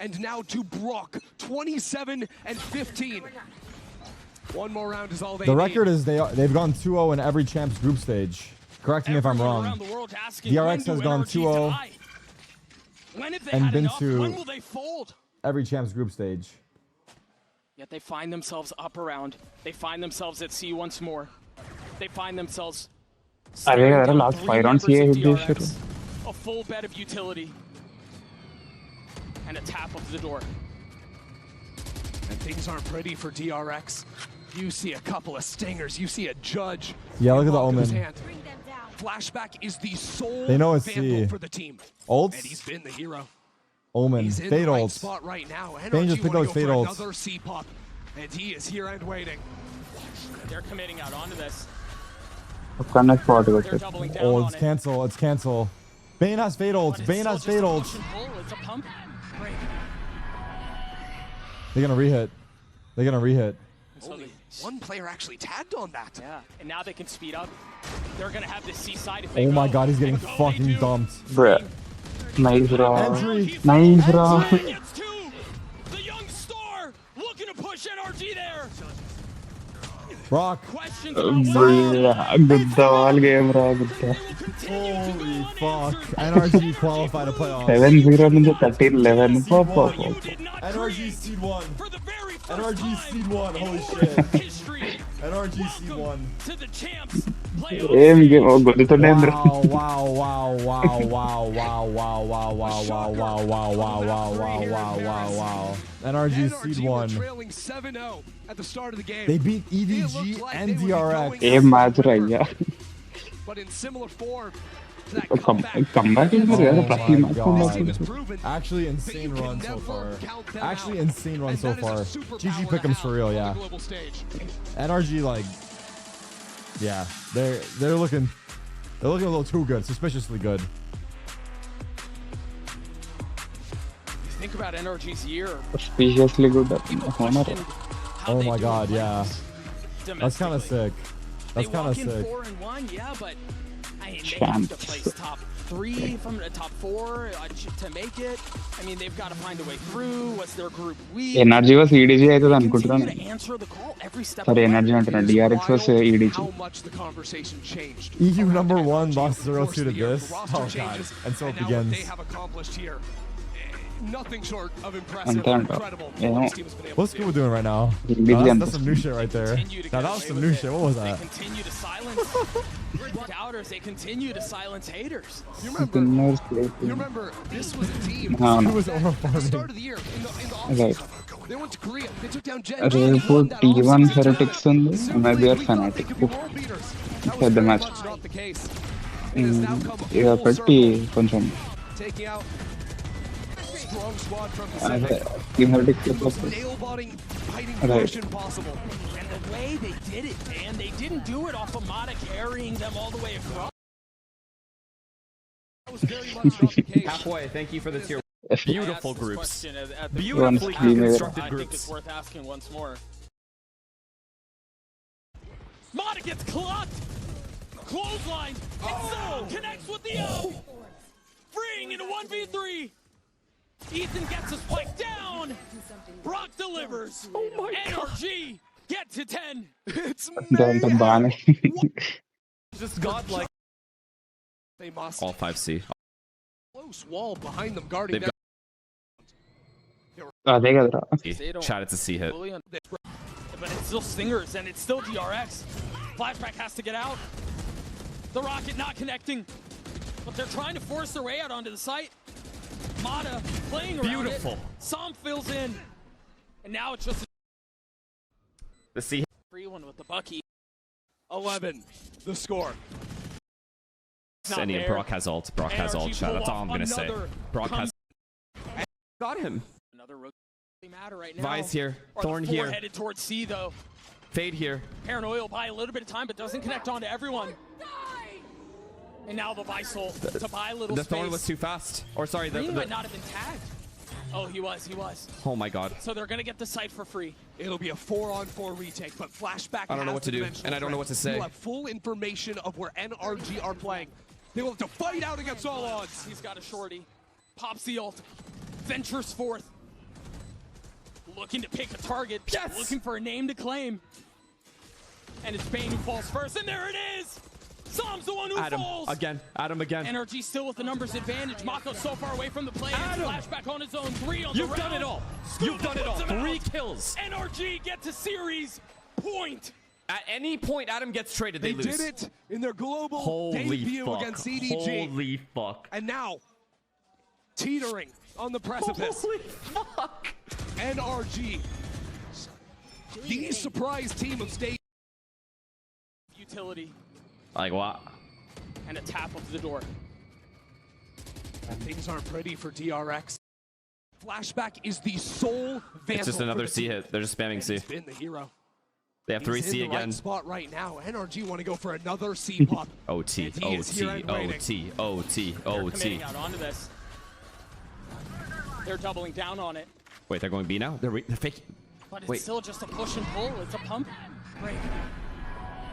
And now to Brock, 27-15. One more round is all they need. The record is they've gone 2-0 in every champs group stage. Correct me if I'm wrong. DRX has gone 2-0 and been to every champs group stage. Yet they find themselves up around. They find themselves at C once more. They find themselves last 5 rounds here. A full bed of utility. And a tap of the door. And things aren't pretty for DRX. You see a couple of stingers. You see a judge. Yeah, look at the Omen. Flashback is the sole They know it's vandal for the team. Ults? And he's been the hero. Omen. He's in Fade the right ults. spot right now. Bane just NRG picked wanna up go fade for ults. another C-pop. And he is here and waiting. They're committing out onto this. Oh, it's cancel. It's cancel. Bane has fade ults. Bane has fade ults. It's a pump break. They're gonna rehit. They're gonna rehit. Only one player actually tagged on that. Yeah, and now they can speed up. They're gonna have this C side if they Oh my go. god, he's getting fucking dumped. Bruh. Nice round. Entry. Nice round. The young star looking to push NRG there. Brock. Good all game, bro. Holy fuck. NRG qualified to playoffs. 7-0 in the 13-11. NRG seed 1. NRG seed 1. Holy shit. NRG seed 1. To the champs. Game game. Oh, good to name. Wow. NRG seed 1. Trailing 7-0 at the start of the game. They beat EDG and DRX. Game match right, yeah. But in similar form to that Comeback is Actually insane run so far. Actually insane run so far. GG Pick'ems for real, yeah. NRG like, yeah, they're looking a little too good, suspiciously good. think about NRG's year. Suspiciously good Honor. Oh my god, yeah. That's kind of sick. That's kind of sick. 4-1, yeah, but I mean, they have to place top 3 from the top 4 to make it. I mean, they've got to find a way through. What's their group weak? Energy was EDG They aitadu continue anukuntunna. to answer the call every step Sorry, of the energy way. antuna. DRX was EDG. How much the conversation changed. EU number 1 lost 0-2 to this. Oh god. And so it Now what begins. they have accomplished here, nothing short of impressive. Ante anta. Incredible. What this team has been able What's to do. Scuba doing right now? Busy That's some new shit right there. Now that was some new shit. What was that? They continue to silence doubters. They continue to silence haters. You remember this was a team No, no. It was over at the start of the year in the Right. offseason. They went to Korea. They took down Gen రేపు T1 Heretics ఉంది MIBR Fnatic పెద్ద match ఇక పెట్టి కొంచెం taking out strong squad from the అదే center. Team Heretics Nail-biting, fighting Right. version possible. And the way they did it, man, they didn't do it off of Mata carrying them all the way across. That was very much not the case. Halfway, thank you for the tier. Beautiful groups. One Beautifully scheme constructed I think groups. it's worth asking once more. Mata gets clocked! Clothesline! And so connects with the up! Freeing into 1v3! Ethan gets a spike down! Brock delivers! Oh my NRG get to 10! It's దాంతో బాగానే just got like they must All 5C. close wall behind them guarding They've them. అదే కదరా Shot at the C hit. But it's still Stingers and it's still DRX. Flashback has to get out. The rocket not connecting. But they're trying to force their way out onto the site. Mata playing around Beautiful. it. Som fills in. And now it's just The C hit. free one with the Bucky. 11, the score. Not And there. Brock has ult. Brock has ult. NRG Shot. That's pull all I'm off gonna say. another Brock has. Got him. Another rookie matter right now. Vi's here. Or Thorn the four here. headed towards C though. Fade here. Paranoia will buy a little bit of time, but doesn't connect onto everyone. And now the Visol to buy a little The space. Thorn was too fast. Or sorry, Green the might not have been tagged. Oh, he was. Oh my god. So they're gonna get the site for free. It'll be a 4-on-4 retake, but Flashback I don't know has what to the do, dimensional and I don't know what to threat. say. You'll have full information of where NRG are playing. They will have to fight out against all odds. He's got a shorty. Pops the ult. Ventures forth. Looking to pick a target. Yes! Looking for a name to claim. And it's Bane who falls first, and there it is! Som's the one who Adam falls! again. Adam again. NRG still with the numbers advantage. Mako's so far away from the play. Adam! Flashback on his own. 3 on You've the round. done it all. Scuba You've done it all. puts him 3 out. kills. NRG get to series point. At any point Adam gets traded, they lose. did it in their global Holy debut fuck. against CDG. Holy fuck. And now, teetering on the precipice. Holy fuck. NRG, the surprise team of state. Utility. Like what? And a tap of the door. Things aren't pretty for DRX. Flashback is the sole vandal. It's just another C hit. They're just spamming C. He's been the hero. They have 3 He's C in the again. right spot right now. NRG want to go for another C pop. OT, And he is OT, here and waiting. OT, OT, They're OT. committing out onto this. They're doubling down on it. Wait, they're going B now? They're faking. But it's Wait. still just a push and pull. It's a pump. Break.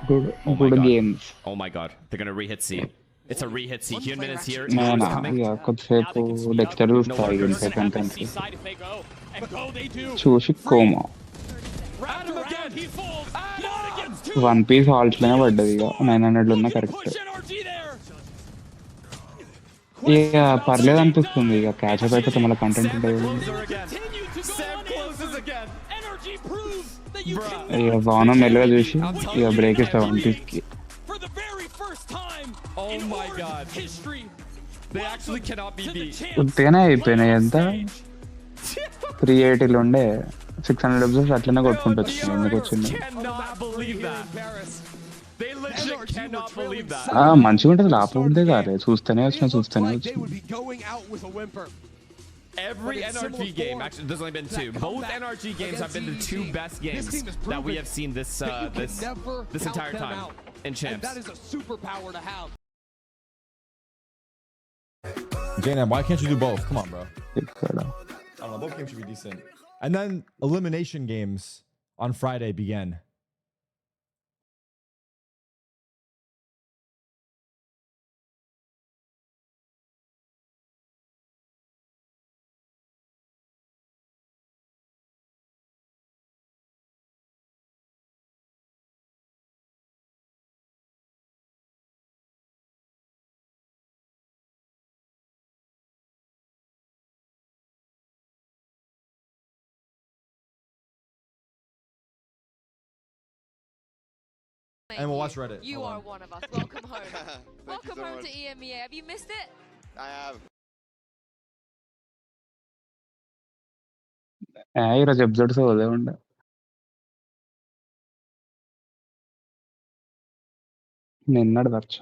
good Oh my good god. games Oh my god. They're gonna re-hit C. It's a re-hit C. Human is here. నా Human is నా coming. ఇక కొద్దిసేపు Dexter చూస్తా ఇక second time C side if they go. And go they do. చూసి కోమా Wrapped around, he falls. Not against 2. One piece halt లోనే పడ్డది ఇక 900 ఉన్న కరెక్ట్ Push NRG there. ఇక పర్లేదు అనిపిస్తుంది ఇక క్యాచ్ అప్ అయిపోతే మళ్ళీ కంటెంట్ ఉంటుంది Closer again. Continue to go Sam on closes again. NRG proves that you Bruh. can ఇక బాగున్నా మెల్లగా చూసి ఇక బ్రేక్ ఇస్తా వన్ పీస్కి for the very first time Oh in my Origin god. history. They actually cannot be beat. ఉత్తిగానే అయిపోయినాయి ఎంత 380 ఉండే 600 ఎపిసోడ్స్ అట్లనే కొట్టుకుంటూ వచ్చింది ఎందుకు వచ్చింది Cannot believe that. They legit cannot believe that. మంచిగా ఉంటుంది ఆపకూడదే కాదు చూస్తూనే వచ్చిన చూస్తూనే They వచ్చింది would be going out with a whimper. Every But in NRG similar game, form, actually, there's only been 2. that Both comeback NRG games have been the against 2 CDG. best This games team has that we proven have seen this that you can this never this count entire them time out. in And champs. that is a superpower to have. J-Nab, why can't you do both? Come on, bro. ఇక్కడ I don't know. Both games should be decent. And then elimination games on Friday began. And we'll watch Reddit. You are one of us. Welcome home. Welcome home to EMEA. Have you missed it? I have. ఈరోజు episodes వదిలేయండి. నిన్నటి దర్శ